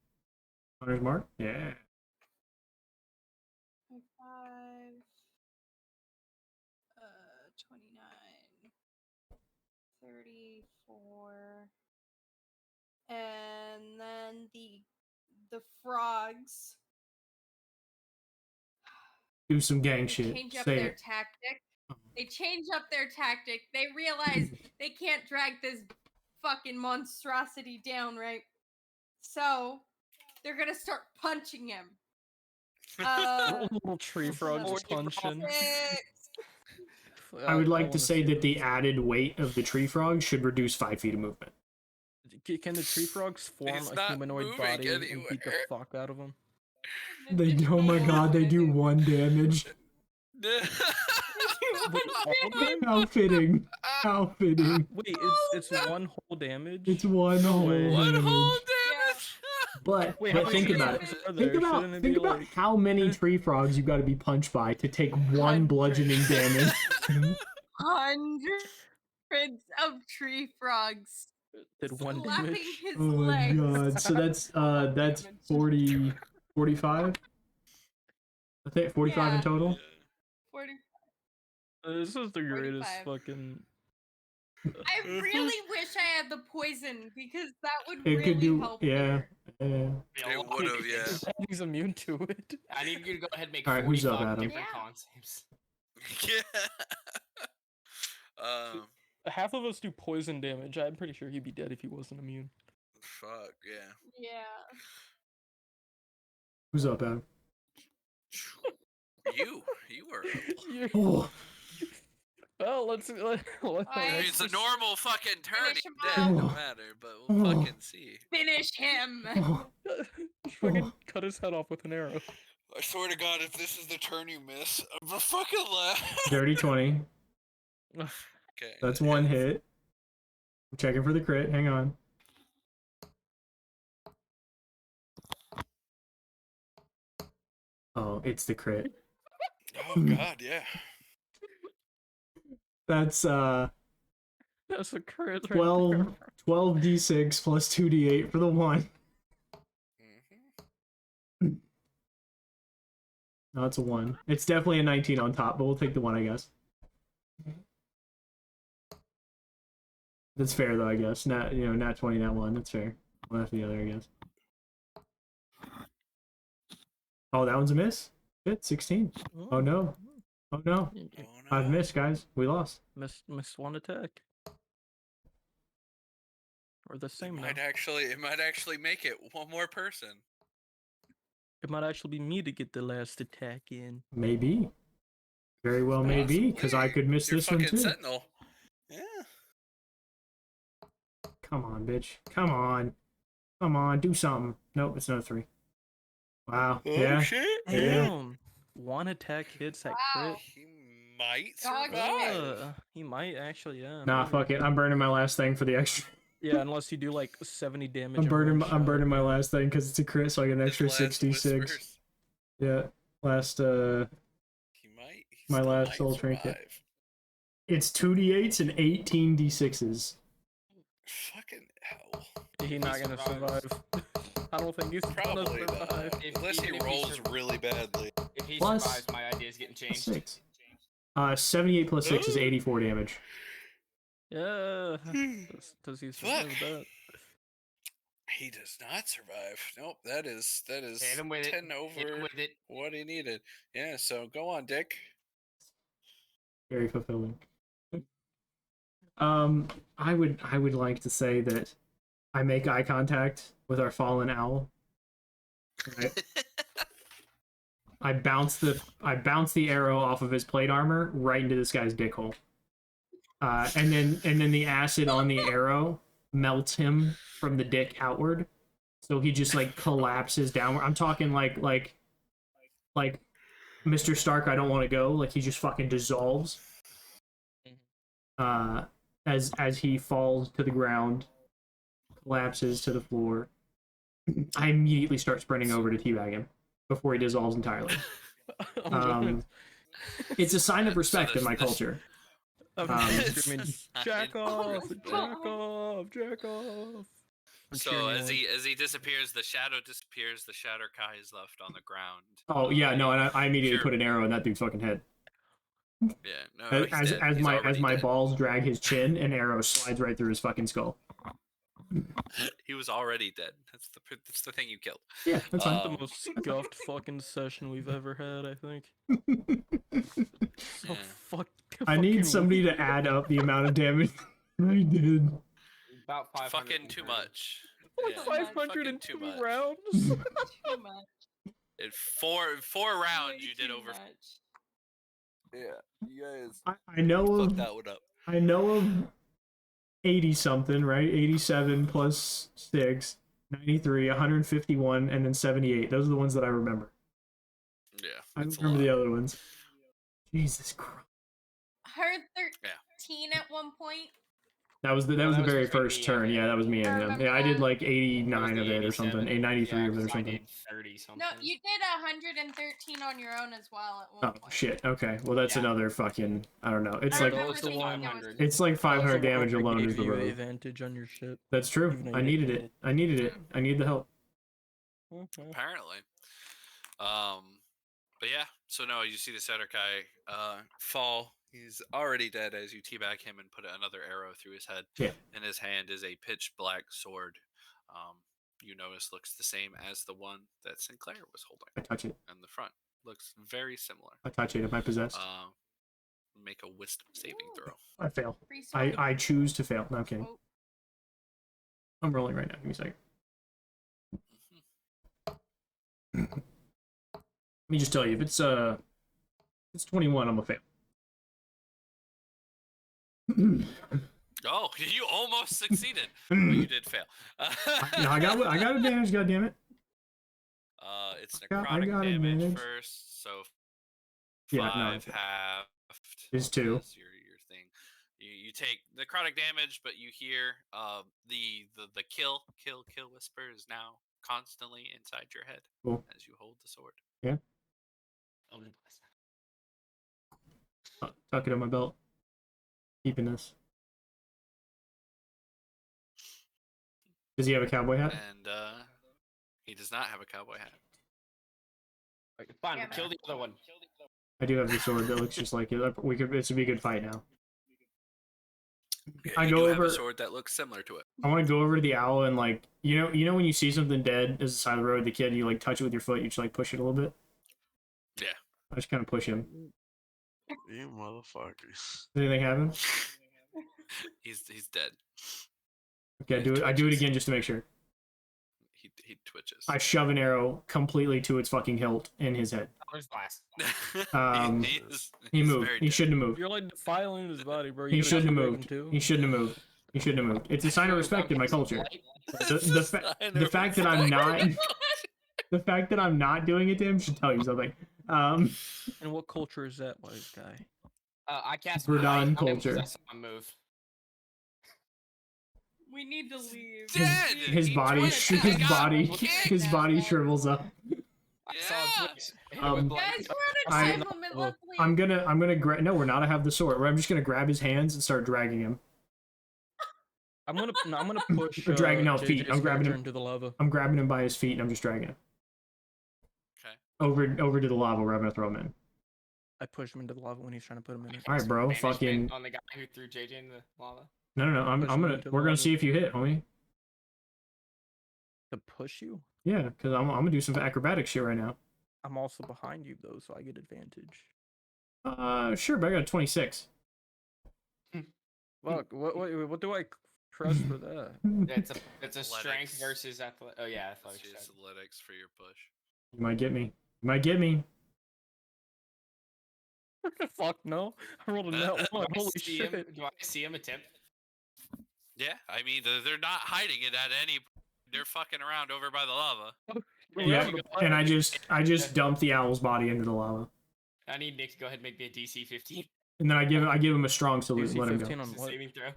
Hunter's mark. Yeah. 25, 29, 34, and then the frogs do some gang They shit. change up Say their it. tactic. They change up their tactic. They realize they can't drag this fucking monstrosity down, right? So they're gonna start punching him. Little tree frogs 46. punching. I would like to wanna say see that the those. added weight of the tree frog should reduce 5 feet of movement. Can the tree frogs form He's a not humanoid moving body and beat the anywhere. fuck out of them? They oh my god, they do 1 damage. How fitting. How fitting. Wait, it's one whole damage. It's 1 No whole way. One damage. whole damage. But, Wait, but how think many about it. frogs are Think there? about Shouldn't it think be about like how many tree frogs you got to be punched by to take 1 100. bludgeoning damage. Hundreds of tree frogs did 1 slapping damage? his Oh my legs. god. So that's 40 45? I think 45 in Yeah. total. 40. This is the greatest 45. fucking. I really wish I had the poison because that would It really could do help. yeah. It would have, Yeah. yeah. He's immune to it. I need you to go ahead and make All right, who's up, 45 Adam? different Yeah. con saves. Yeah. Half of us do poison damage. I'm pretty sure he'd be dead if he wasn't immune. Fuck yeah. Yeah. Who's up, Adam? You were up. Oh, Well, let's I- It's a normal fucking turn. Finish He's him dead, off. no matter, but we'll Oh. fucking see. Finish him. oh, just fucking cut his head off with an arrow. I swear to God, if this is the turn you miss, I'm gonna fucking laugh. dirty 20. Okay. That's that 1 hits. hit. I'm checking for the crit. Hang on. Oh, it's the crit. Oh God, yeah. That's That's a crit. 12 Right 12d6 plus 2d8 for the 1. Mhm. No, it's a 1. It's definitely a 19 on top, but we'll take the 1, I guess. That's fair though, I guess. Not 20, not 1. That's fair. One after the other, I guess. Oh, that one's a miss. Shit, 16. there. Oh no. Oh no. Oh, no. I've missed, guys. We lost. Missed 1 attack. Or the same now. It might actually make it one more person. It might actually be me to get the last attack in. Maybe. Very well, maybe, because I could miss You're this one fucking too. Sentinel. Yeah. Come on, bitch. Come on. Come on, do something. Nope, it's another 3. Wow. Yeah. Shit. Yeah. Damn. 1 attack hits that Wow. crit. He might Dog survive. He might actually, yeah. Nah, maybe. fuck it. I'm burning my last thing for the extra. Yeah, unless you do like 70 damage. I'm in burning. one I'm burning shot. my last thing because it's a crit, so I get an His extra last 66. whispers. Yeah. Last. He might. He My still last might soul trinket. survive. It's 2d8s and 18d6s. Fucking hell. He's not gonna survive. I don't think he's gonna Probably not. survive. Unless he Even if he rolls sur- really badly. If he Plus- survives, my idea is getting changed. 6. 78 plus 6 is 84 damage. Yeah. Does he survive Fuck. that? He does not survive. Nope. That is Hit him with it. 10 Hit him over with it. what he needed. Yeah. So go on, Dick. Very fulfilling. I would like to say that I make eye contact with our fallen owl. Right? I bounce the arrow off of his plate armor right into this guy's dick hole. And then the acid on the arrow melts him from the dick outward. So he just like collapses downward. I'm talking like Mr. Stark, I don't want to go. Like he just fucking dissolves. As he falls to the ground, collapses to the floor. I immediately start sprinting over to teabag him before he dissolves entirely. It's a sign of respect in my culture. I'm It's screaming, a jack sign of off, respect. jack off, jack off. I'm So cheering as you he disappears, the shadow disappears. The Shatter Kai is left on the ground. Oh yeah, no, and I immediately Sure. put an arrow in that dude's fucking head. Yeah, no, he's As dead. as He's my already dead. balls drag his chin, an arrow slides right through his fucking skull. He was already dead. That's the thing you killed. Yeah, that's fine. the most scuffed fucking session we've ever had, I think. I need fucking somebody weird. to add up the amount of damage I did. About 500. Fucking too much. Like Yeah, 502 fucking too much. rounds. Too much. In four rounds, Way you did too over. much. Yeah, you guys I know fucked of that one up. I know of 80 something, right? 87 plus 6, 93, 151, and then 78. Those are the ones that I remember. Yeah, I it's don't a remember lot. the other ones. Jesus Christ. Heard 13 at one point. That was the that was very between first me turn. and Yeah, that was me I and him. remember Yeah, I did that. like That was 89 the of it or something. 87. 93 Yeah, of it or 'cause I something. did 30 something. No, you did 113 on your own as well at one Oh point. shit. Okay. Well, that's Yeah. another fucking. I don't know. It's I like remember Those the thinking one- it was 500. it's like 500 Also, damage whoever alone gave is the you road. advantage on your ship. That's true. even though I you needed didn't it. I needed it. I need the help. Okay. Apparently. But yeah, so no, you see the Setter-kai fall. He's already dead as you teabag him and put another arrow through his head. Yeah. In his hand is a pitch black sword. You notice looks the same as the one that Sinclair was holding. I touch it. And the front looks very similar. I touch it. Am I possessed? Make a wisdom saving throw. I fail. Free sword. I choose to fail. No, I'm kidding. Oh, I'm rolling right now. Give me a second. Let me just tell you, if it's 21, I'm gonna fail. Oh, you almost succeeded, but you did fail. I got advantage. God damn it. It's I necrotic got damage advantage. first, so Yeah, no, 5 halved is 2. is your thing. You take necrotic damage, but you hear the kill whisper is now constantly inside your head Cool. as you hold the sword. Yeah. Oh, Tuck it on my belt. Keeping this. Does he have a cowboy hat? And he does not have a cowboy hat. Okay, fine, Yeah, kill the other one. I do have the sword that looks just like it. This would be a good fight now. Yeah, I you go do have over- a sword that looks similar to it. I want to go over to the owl and like you know when you see something dead as the side of the road, the kid, you like touch it with your foot, you just like push it a little bit. Yeah. I just kind of push him. You motherfuckers. Does anything happen? He's dead. Okay, He I do it twitches. again just to make sure. He twitches. I shove an arrow completely to its fucking hilt in his head. Where's glass? He he's moved. very He dead. shouldn't have moved. You're like defiling his body, bro. He You shouldn't have break him moved. too. He shouldn't have moved. He shouldn't have moved. It's a sign of respect in my culture. The fact that I'm not the fact that I'm not doing it to him should tell you something. And what culture is that, wise guy? I cast Verdun I'm gonna culture. possess my move. we need to leave. Dead! His He body, twitched. his He got body, kicked. his body shrivels up. I saw him Yeah. twitch. Hit him with Um, Guys, blood. we're on a I- time limit. Let's leave. I'm gonna grab. No, we're not. I have the sword. I'm just gonna grab his hands and start dragging him. I'm gonna push. Or dragging- no, feet. JJ's I'm grabbing character him. into the lava. I'm grabbing him by his feet and I'm just dragging him Okay. over to the lava where I'm gonna throw him in. I push him into the lava when he's trying to put him in it. All right, bro. Banishment Fucking on the guy who threw JJ in the lava. no. I'm Push him gonna. into the We're gonna lava. see if you hit, homie. To push you? Yeah, because I'm gonna do some acrobatic shit right now. I'm also behind you though, so I get advantage. Sure, but I got a 26. Fuck. What do I press for that? It's a strength Athletics. versus athletic. Oh yeah, Let's athletics. use athletics for your push. You might get me. You might get me. Fuck no! I rolled a net one. Holy shit! Do I see him attempt? Yeah, I mean they're not hiding it at any. They're fucking around over by the lava. Yeah, and I just dump the owl's body into the lava, I need Nick to go ahead and make me a DC 15. and then I give him a strong salute and DC let him 15 go. on It's a what? saving throw.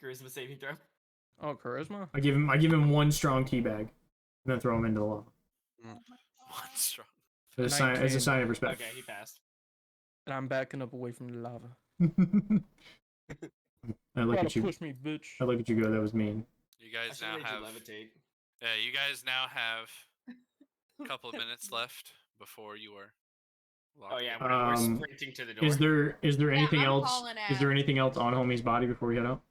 Charisma saving throw. Oh, charisma. I give him one strong teabag, and then throw him into the lava. One strong. As a 19. sign of respect. Okay, he passed. And I'm backing up away from the lava. I look Gotta at you. push me, bitch. I look at you. Go. That was mean. You I guys should now have have. levitate. Yeah, you guys now have a couple of minutes left before you are. Oh yeah, we're Um, sprinting to the door. Is there Yeah, anything I'm else? hauling Is there ass. anything else on homie's body before we head out?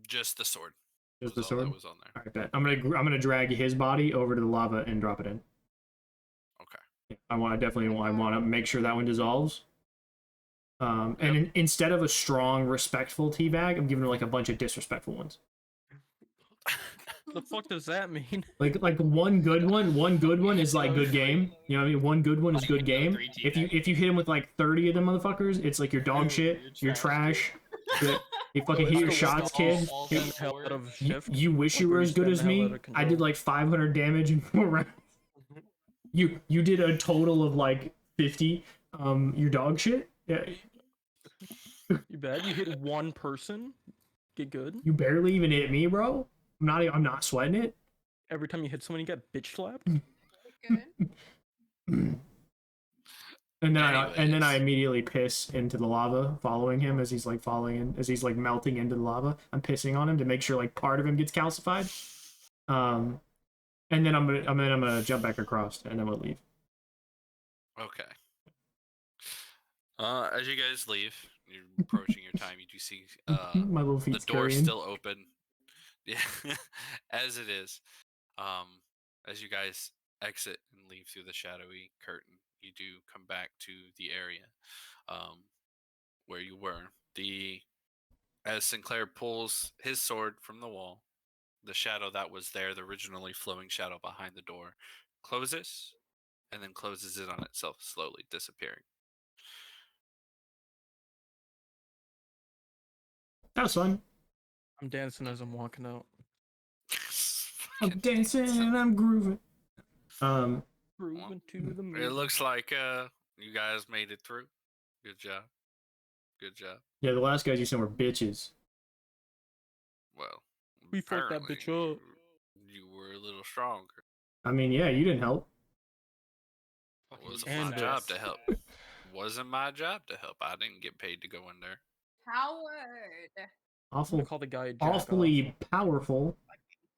Just the sword. Just the was all sword. that was on there. All right, bet. I'm gonna drag his body over to the lava and drop it in. Okay. Yeah, I want to make sure that one dissolves. And instead of a strong, respectful teabag, I'm giving her like a bunch of disrespectful ones. The fuck does that mean? Like one good one is like good game. You know what I mean? One good one is Like, good no game. 3 If you teabag. hit him with like 30 of them motherfuckers, it's like you're dog shit, you're trash. You fucking hit your shots, kid. You wish you were as good as me. I did like 500 damage in 4 rounds. You did a total of like 50. You're dog shit. Yeah. You bad? You hit one person? Get good? You barely even hit me, bro. I'm not sweating it. Every time you hit someone, you get bitch slapped? Good. And then I immediately piss into the lava, following him as he's like melting into the lava. I'm pissing on him to make sure like part of him gets calcified. And then I'm gonna jump back across and then we'll leave. Okay. As you guys leave, you're approaching your time. You do see My little feet the door's scurrying. still open. Yeah, as it is. As you guys exit and leave through the shadowy curtain, you do come back to the area where you were. As Sinclair pulls his sword from the wall, the shadow that was there, the originally flowing shadow behind the door, closes and then closes in on itself, slowly disappearing. That was fun. I'm dancing as I'm walking out. I'm dancing and I'm grooving. Grooving to the It music. looks like you guys made it through. Good job. Good job. Yeah, the last guys you seen were bitches. Well, We fucked that bitch up. You were a little stronger. I mean, yeah, you didn't help. It wasn't And my job to help. Wasn't my job to help. I didn't get paid to go in there. Howard. I'm gonna call the guy Jack Awfully powerful.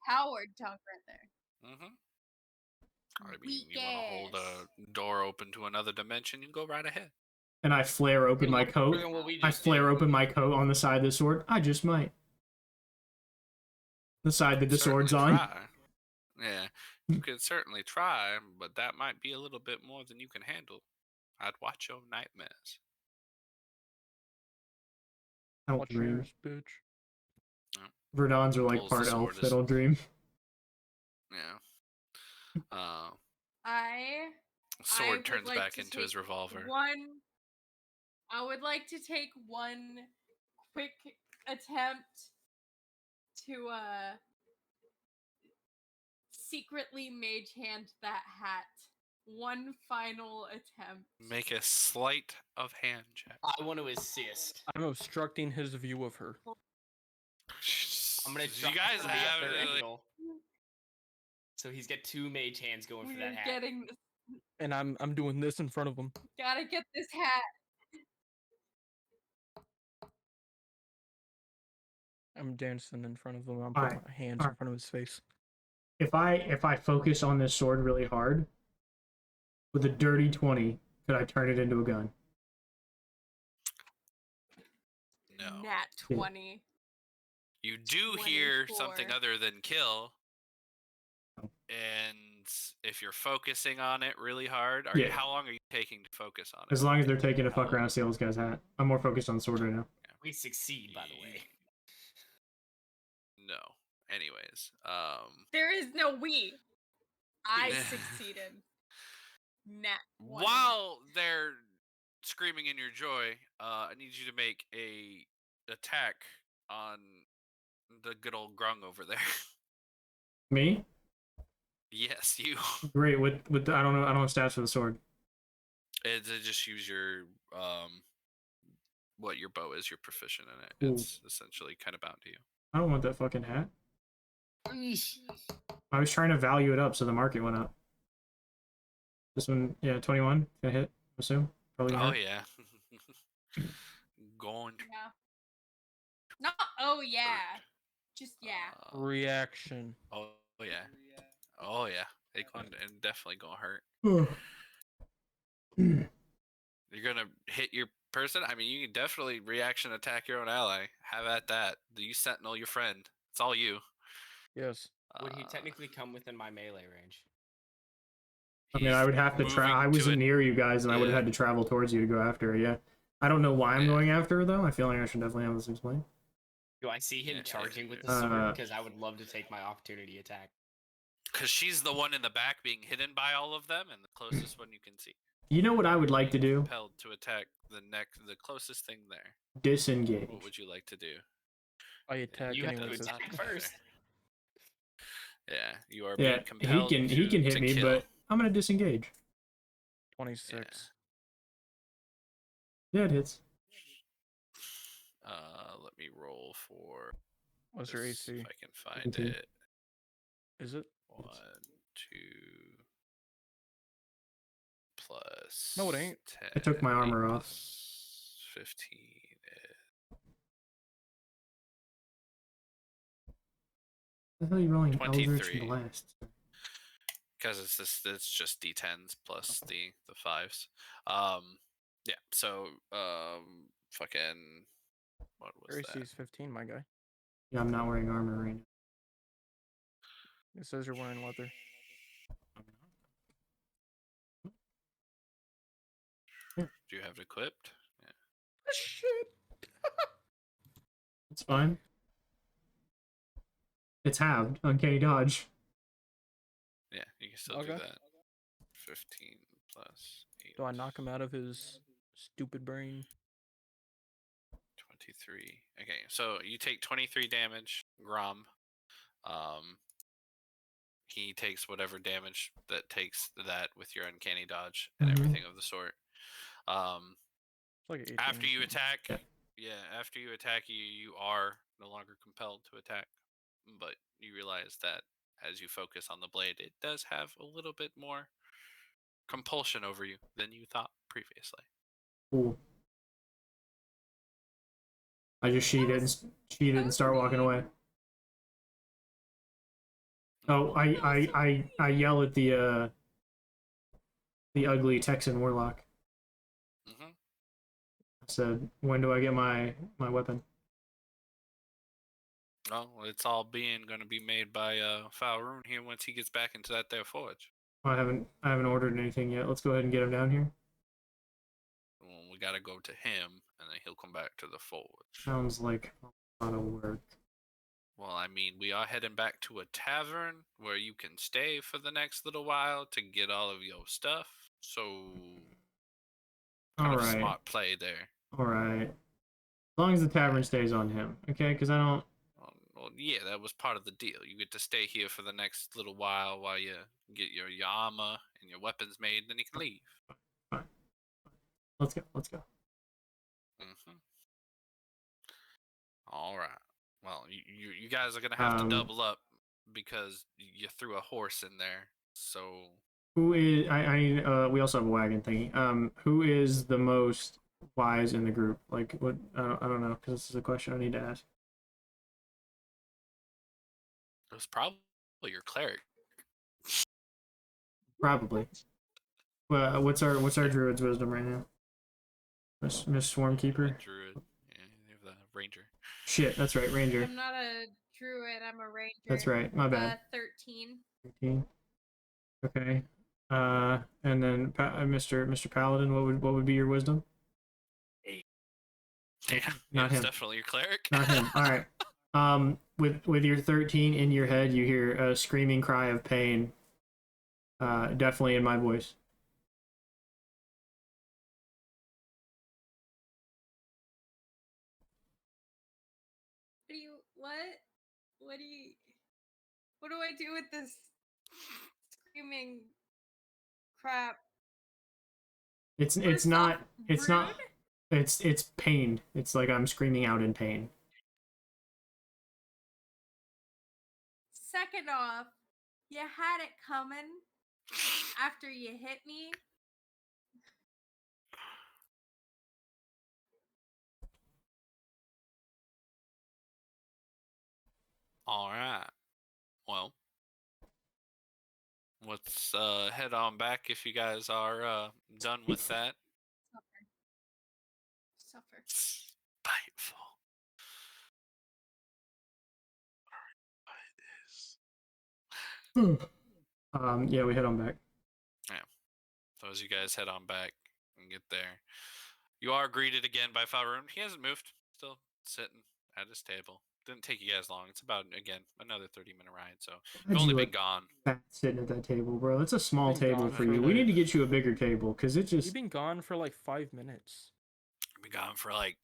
Howard talk right there. Mm-hmm. I mean, you want to hold a door open to another dimension, you go right ahead. And I flare open my coat. I flare open my coat on the side of the sword. I just might. The side that the sword's on. Try. Yeah, you can certainly try, but that might be a little bit more than you can handle. I'd watch your nightmares. I don't Watch dream. yours, bitch. Verdans are like Pulls the part sword elf. They don't dream. Yeah. would Sword turns like back to into his take revolver. I would like to take one quick attempt to secretly mage hand that hat. One final attempt. Make a sleight of hand check. I want to assist. I'm obstructing his view of her. I'm gonna try You guys from the have other really... angle. So he's got 2 mage hands going for We're that hat. getting this. And I'm doing this in front of him. Gotta get this hat. I'm dancing in front of him. I'm putting my hands in front of his face. If I focus on this sword really hard, with a dirty 20, could I turn it into a gun? No. Nat 20. You do hear something other than kill. And if you're focusing on it really hard, how long are you taking to focus on it? As long as they're taking a fuck around sales guy's hat. I'm more focused on the sword right now. We succeed, by the way. No. Anyways, There is no we. I succeeded. Nat 20. While they're screaming in your joy, I need you to make a attack on the good old grung over there. Me? Yes, you. Great. With the, I don't have stats for the sword. It's just use your what your bow is. You're proficient in it. It's essentially kind of bound to you. I don't want that fucking hat. I was trying to value it up so the market went up. This one, yeah, 21. Gonna hit, I assume. Probably gonna hit. Yeah. Going. Yeah. Not oh yeah. Just yeah. Reaction. Oh yeah. Oh yeah. It definitely gonna hurt. You're gonna hit your person? I mean, you can definitely reaction attack your own ally. Have at that. You sentinel your friend. It's all you. Yes. Would he technically come within my melee range? I mean, I would have to I wasn't near you guys, and I would have had to travel towards you to go after it, yeah. I don't know why I'm Yeah. going after her though. I feel like I should definitely have this explained. Do I see him Yeah, charging with the Uh, sword? Because I would love to take my opportunity attack. Because she's the one in the back being hidden by all of them, and the closest one you can see. You know what I would like to do? Compelled to attack the closest thing there. Disengage. What would you like to do? I attack You have anyone to that says attack first. Yeah, you are Yeah, being compelled. he can hit to me, kill. but I'm gonna disengage. 26. Yeah, it hits. Let me roll for. What's your this, AC? If I can find 17. it. Is it? 1, 2. Plus. No, it ain't. 10, I took my 8 armor off. plus 15. The hell are you rolling? 23. Eldritch Blast. Because it's just d10s plus the 5s. Yeah. So fucking. What was Your that? AC is 15, my guy. Yeah, I'm not wearing armor right now. It says you're wearing leather. Do you have it equipped? Yeah. Shit. It's fine. It's halved. Uncanny dodge. Yeah, you can still do Okay. that. 15 plus 8. Do I knock him out of his stupid brain? 23. Okay, so you take 23 damage, Grom. He takes whatever damage that takes that with your uncanny dodge and Mhm. everything of the sort. It's like 18 After you something. attack, Yeah. after you attack, you are no longer compelled to attack, but you realize that as you focus on the blade, it does have a little bit more compulsion over you than you thought previously. Cool. I just sheath it and start walking away. Oh, I yell at the ugly Texan warlock. Mm-hmm. I said, "When do I get my weapon?" Well, it's all going to be made by Falroon here once he gets back into that there forge. Oh, I haven't ordered anything yet. Let's go ahead and get him down here. Well, we got to go to him, and then he'll come back to the forge. Sounds like a lot of work. Well, I mean, we are heading back to a tavern where you can stay for the next little while to get all of your stuff. So, kind All of right. smart play there. All right. As long as the tavern stays on him, okay? Because I don't. Well, yeah, that was part of the deal. You get to stay here for the next little while you get your armor and your weapons made, then you can leave. Fine. Let's go. Let's go. Mm-hmm. All right. Well, you guys are gonna have to double up because you threw a horse in there. So who is? We also have a wagon thingy. Who is the most wise in the group? Like, what? I don't know, because this is a question I need to ask. it was probably your cleric. Probably. Well, what's our druid's wisdom right now? Miss Swarmkeeper. Druid. Yeah, you have the ranger. Shit, that's right, ranger. I'm not a druid, I'm a ranger. That's right, my bad. 13. 13. Okay. And then Mr. Paladin, what would be your wisdom? 8. Yeah, Not it's him. definitely your cleric. Not him. All right. With your 13 in your head, you hear a screaming cry of pain. Definitely in my voice. What do I do with this screaming crap? It's pain. It's like I'm screaming out in pain. Second off, you had it coming after you hit me. All right. Well, let's head on back if you guys are done with that. Suffer. Spiteful. Yeah, we head on back. Yeah. So as you guys head on back and get there, You are greeted again by Faroon. He hasn't moved. Still sitting at his table. Didn't take you guys long. It's about, again, another 30-minute ride, so you've Glad only you been look gone. fat sitting at that table, bro. It's a small Been table gone for for you. We need like- to get you a bigger table because it You've just. been gone for like 5 minutes. Been gone for like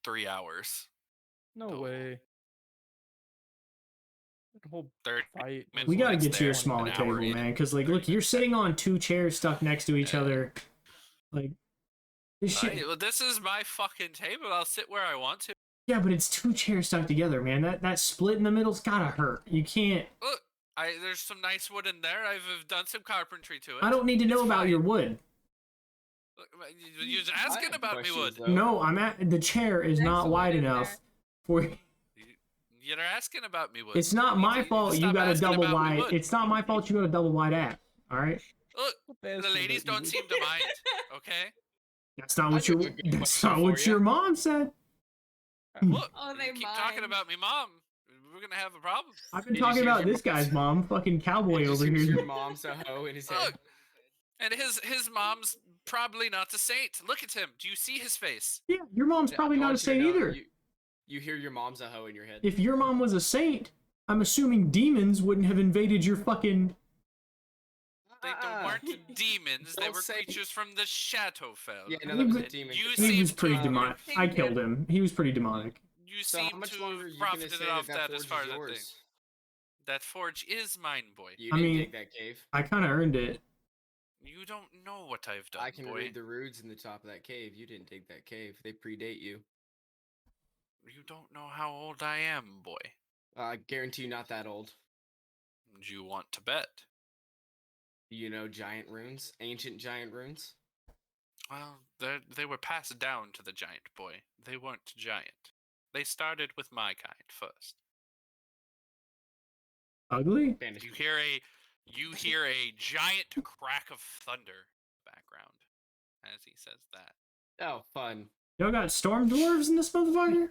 3 hours. No Oh. way. The whole 30 fight. minutes. We gotta It's get you a there, smaller an hour table, in, man. Because, like, 30 look, you're minutes sitting out. on 2 chairs stuck next to each Yeah. other. Like, this shit. Alright, well, this is my fucking table. I'll sit where I want to. Yeah, but it's 2 chairs stuck together, man. That split in the middle's gotta hurt. You can't. Look, there's some nice wood in there. I've done some carpentry to it. I don't need to know It's about fine. your wood. Look, you're asking about me wood. No, I'm at the chair is There's not wood wide in enough there. for. You're asking about me wood. It's not You my need to fault you stop got a asking double about me wide. wood. It's not my fault you got a double wide app. All right. Look, That's the what ladies they don't do. seem to mind. Okay. That's not I what do your. have a good That's question not for what ya. your mom said. Look, Oh, you they keep talking mind. about me, mom. We're gonna have a problem. I've been Did you talking see about your this guy's mom, fucking cowboy Did you over see here. your mom's a hoe in his head? Look, and his mom's probably not a saint. Look at him. Do you see his face? Yeah, your mom's Yeah, probably I not a want you to saint know either. You hear your mom's a hoe in your head. If your mom was a saint, I'm assuming demons wouldn't have invaded your fucking. They weren't demons. They Don't were say- creatures from the Shadowfell. Yeah, no, that was a He demon. You kid. He seem was pretty to- demonic. I killed him. He was pretty demonic. You So seem how much to longer are have you gonna profited say off that that forge as far is as that thing. yours? That forge is mine, boy. You I didn't mean, dig that cave. I kind of earned it. You don't know what I've done, I can boy. read the runes in the top of that cave. You didn't dig that cave. They predate you. You don't know how old I am, boy. I guarantee you not that old. Do you want to bet? You know giant runes? Ancient giant runes? Well, they were passed down to the giant, boy. They weren't giant. They started with my kind first. Ugly? Banish. You hear a giant crack of thunder background as he says that. Oh, fun. Y'all got storm dwarves in this motherfucker?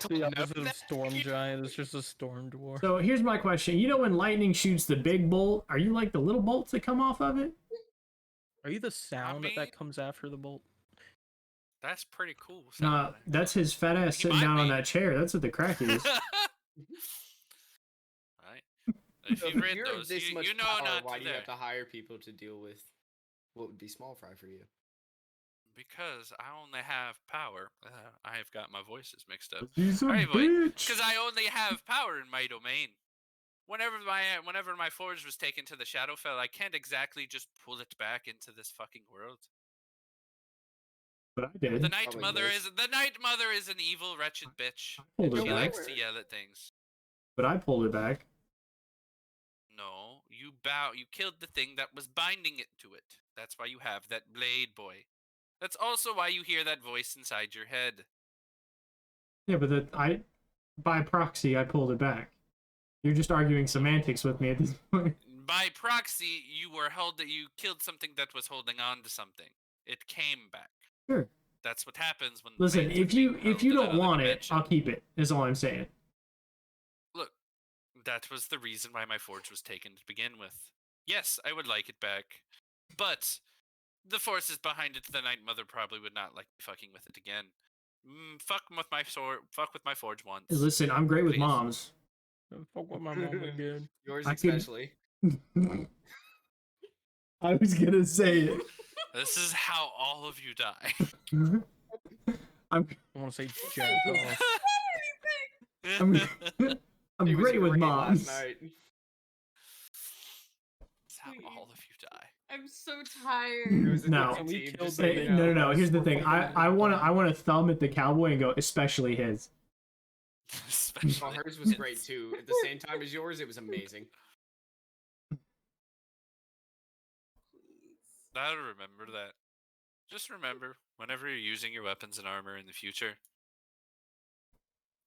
The opposite of storm giant is just a storm dwarf. So here's my question. You know when lightning shoots the big bolt, are you like the little bolts that come off of it? Are you the sound mean- that comes after the bolt? That's pretty cool. Nah, sounding. that's his fat ass He sitting might down on be. that chair. That's what the crack is. Right. If So you read you're those, this much you know power, not why to do you have there. to hire people to deal with what would be small fry for you? Because I only have power. I've got my voices mixed up. He's a Alright, boy, bitch. Because I only have power in my domain. Whenever my forge was taken to the Shadowfell, I can't exactly just pull it back into this fucking world. But I did. The Night Probably Mother this. is an evil, wretched bitch. pulled She it back. likes to yell at things. But I pulled it back. No, you killed the thing that was binding it to it. That's why you have that blade, boy. That's also why you hear that voice inside your head. Yeah, but by proxy, I pulled it back. You're just arguing semantics with me at this point. By proxy, you killed something that was holding on to something. It came back. Sure. That's what happens when. Listen, blades are if you being hurled if you in don't another want it, dimension. I'll keep it. Is all I'm saying. Look, that was the reason why my forge was taken to begin with. Yes, I would like it back, but the forces behind it, the Night Mother probably would not like fucking with it again. Fuck with my sword. Fuck with my forge once. Listen, I'm great with Please. moms. Fuck with my mom again. Yours I could- especially. I was gonna say it. This is how all of you die. I'm I want to say jack off. I'm I'm He was great with last moms. night. That's how all of you die. I'm so It tired. was a No. different We team, killed just so the you Hey, know. no. Here's the We're thing. fucking I want done. to thumb at the cowboy and go, especially his. Especially Well, hers was great too. At the same time as yours, it was amazing. I'll remember that. Just remember, whenever you're using your weapons and armor in the future,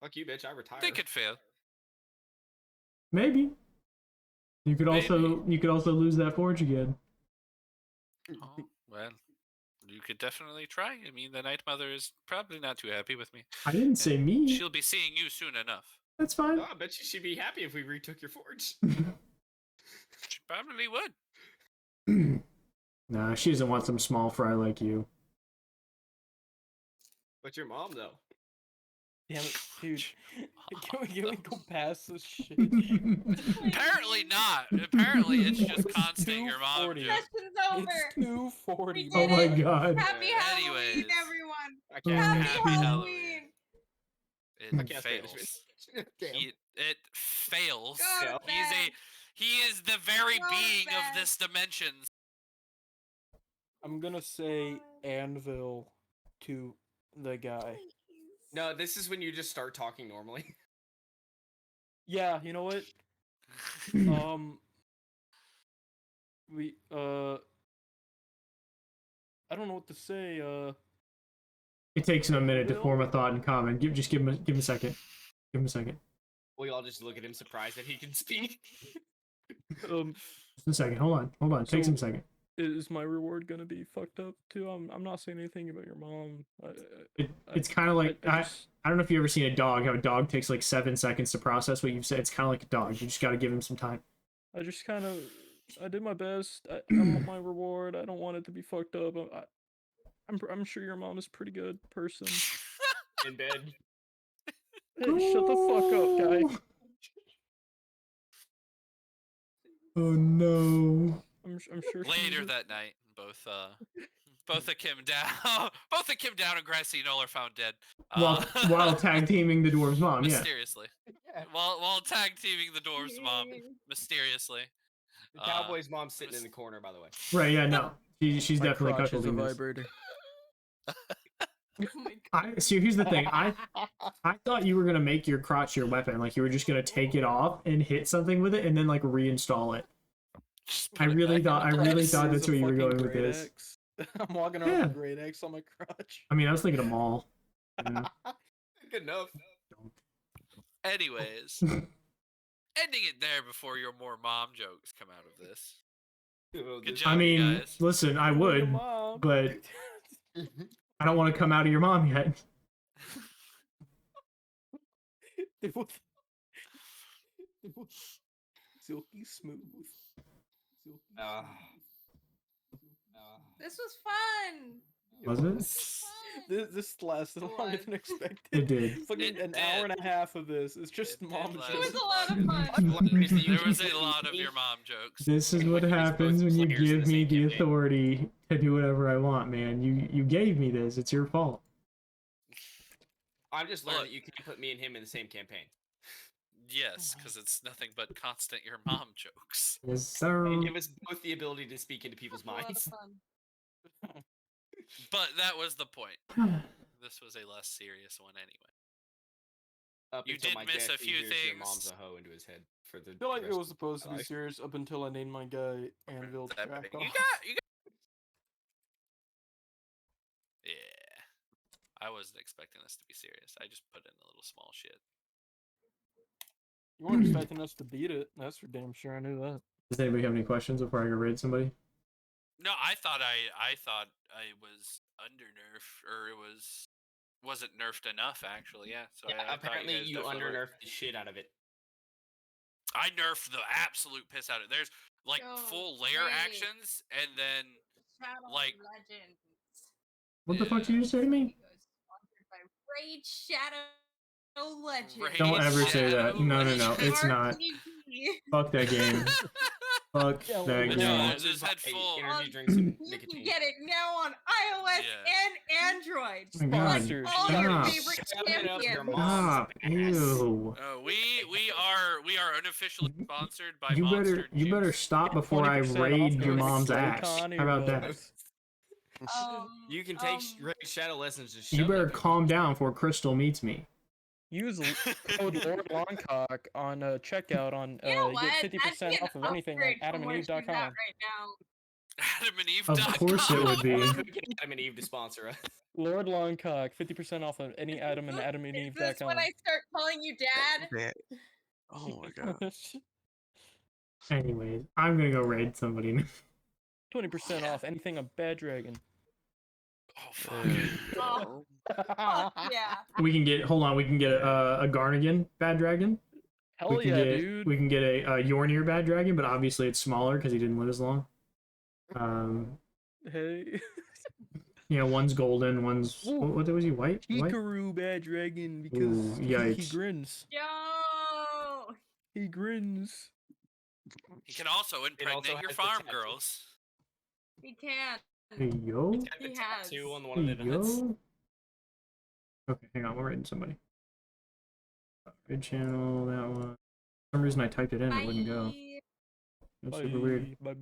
Fuck you, bitch. I retired. they could fail. Maybe. You could also lose that forge again. Oh, well, you could definitely try. I mean, the Night Mother is probably not too happy with me. I didn't say and me. She'll be seeing you soon enough. That's fine. Oh, I bet you she'd be happy if we retook your forge. She probably would. Nah, she doesn't want some small fry like you. But your mom though. Damn it, dude. Can we go past this shit? Apparently not. Apparently it's just constant your mom 2:40. joke. Session's over. It's 2:40. We Oh did my it. god. Happy Halloween, Anyways. everyone. I Oh, can't. Happy Happy Halloween. It I can't stand this fails. bitch. Damn. It fails. Go to bed. He is the very Go to being of bed. this dimension. I'm gonna say anvil to the guy. No, this is when you just start talking normally. Yeah, you know what? We I don't know what to say. It takes him a minute to form a thought in common. Just give him a second. Give him a second. We all just look at him surprised that he can speak. Just a second. Hold on. Takes him a second. Is my reward gonna be fucked up too? I'm not saying anything about your mom. It's kind of like I I don't know if you ever seen a dog. How a dog takes like 7 seconds to process what you've said. It's kind of like a dog. You just got to give him some time. I just kind of I did my best. I want my reward. I don't want it to be fucked up. I'm sure your mom is a pretty good person. In bed. Hey, shut the fuck up, guy. Oh no. I'm sure. Later that night, both of Kim Down, both of Kim Down and Grassy Knoll are found dead. While tag teaming the dwarf's mom, yeah. Mysteriously. While tag teaming the dwarf's mom, mysteriously. The cowboy's mom's sitting in the corner, by the way. Right, yeah, no. She's My definitely crotch is a cuckolding this. vibrator. Oh my God. See, here's the thing. I thought you were gonna make your crotch your weapon. Like you were just gonna take it off and hit something with it, and then like reinstall it. I really thought that's where you were going with this. I'm walking around with a great X on my crotch. I mean, I was thinking a mall. Yeah. Good enough. Anyways, ending it there before your more mom jokes come out of this. Good job, I mean, you guys. listen, I would, Mom. but I don't want to come out of your mom yet. Silky smooth. This was fun. Was it? This lasted longer than expected. It did. Fucking an hour and a half of this. It's just mom last. It was jokes. a lot of fun. There was a lot of your mom jokes. This is what happens when you give me the authority to do whatever I want, man. You gave me this. It's your fault. I'm just learning that you can't put me and him in the same campaign. Yes, because it's nothing but constant your mom jokes. Yes, sir. And give us both the ability to speak into people's It was a lot of minds. fun. But that was the point. This was a less serious one anyway. Up You until did my miss dad a few figures Your mom's things. a hoe into his head for the. I feel like it rest was of supposed to be life. serious up until I named my guy Anvil That Track big. off. You got. Yeah. I wasn't expecting this to be serious. I just put in a little small shit. You weren't expecting us to beat it. That's for damn sure. I knew that. Does anybody have any questions before I go raid somebody? No, I thought I was under nerfed, or it wasn't nerfed enough actually. Yeah. So Yeah, I thought apparently guys you definitely under were. nerfed the shit out of it. I nerfed the absolute piss out of it. There's like Yo, full layer wait. actions, and then Shadow Like- Legends. What the fuck did you just say to me? Sponsored by Raid Shadow Legends. Raid Don't ever say that. Shadow No, Legends. it's not. RPG. Fuck that game. Fuck Yeah, that well, No, game. I just had Hey, full. energy drinks and You can nicotine. get it now on iOS Yeah. and Android. Oh my God. Sponsored. All your Stop. favorite Shove it up your champions. mom's Stop. ass. Ew. We are unofficially sponsored by You Monster better Juice. stop before I 20% off raid your going to mom's Raycon ass. or How about that? both. You can take Raid Shadow Lessons and shove You it better up your calm mom's down before Crystal meets me. Use code Lord Longcock on checkout on You know you what? get That'd 50% be off an of anything on upgrade from where she's at AdamandEve.com. right now. AdamandEve.com. Of course it would be. We can get Adam and Eve to sponsor us. Lord Longcock, 50% off of any Adam and Is this AdamandEve.com. when I start calling you dad? Oh my god. Anyways, I'm gonna go raid somebody now. 20% off anything on Bad Dragon. Oh fuck. Oh, fuck yeah. We can get. Hold on. We can get a Garnigan Bad Dragon. Hell we can yeah, get, dude. We can get a Yornir Bad Dragon, but obviously it's smaller because he didn't live as long. Hey. Yeah, one's golden, one's Ooh. what was he, white? White? Hikaru bad dragon because Ooh, he yikes. grins. Yo! He grins. He can also impregnate your has the farm tattoo. girls. He can. Hey yo. He's got the He has. tattoo on one of Hey the events. yo. Okay, hang on, we're writing somebody. Red channel, that one. For some reason I typed it in, it wouldn't go. Bye. That's super weird. Bye.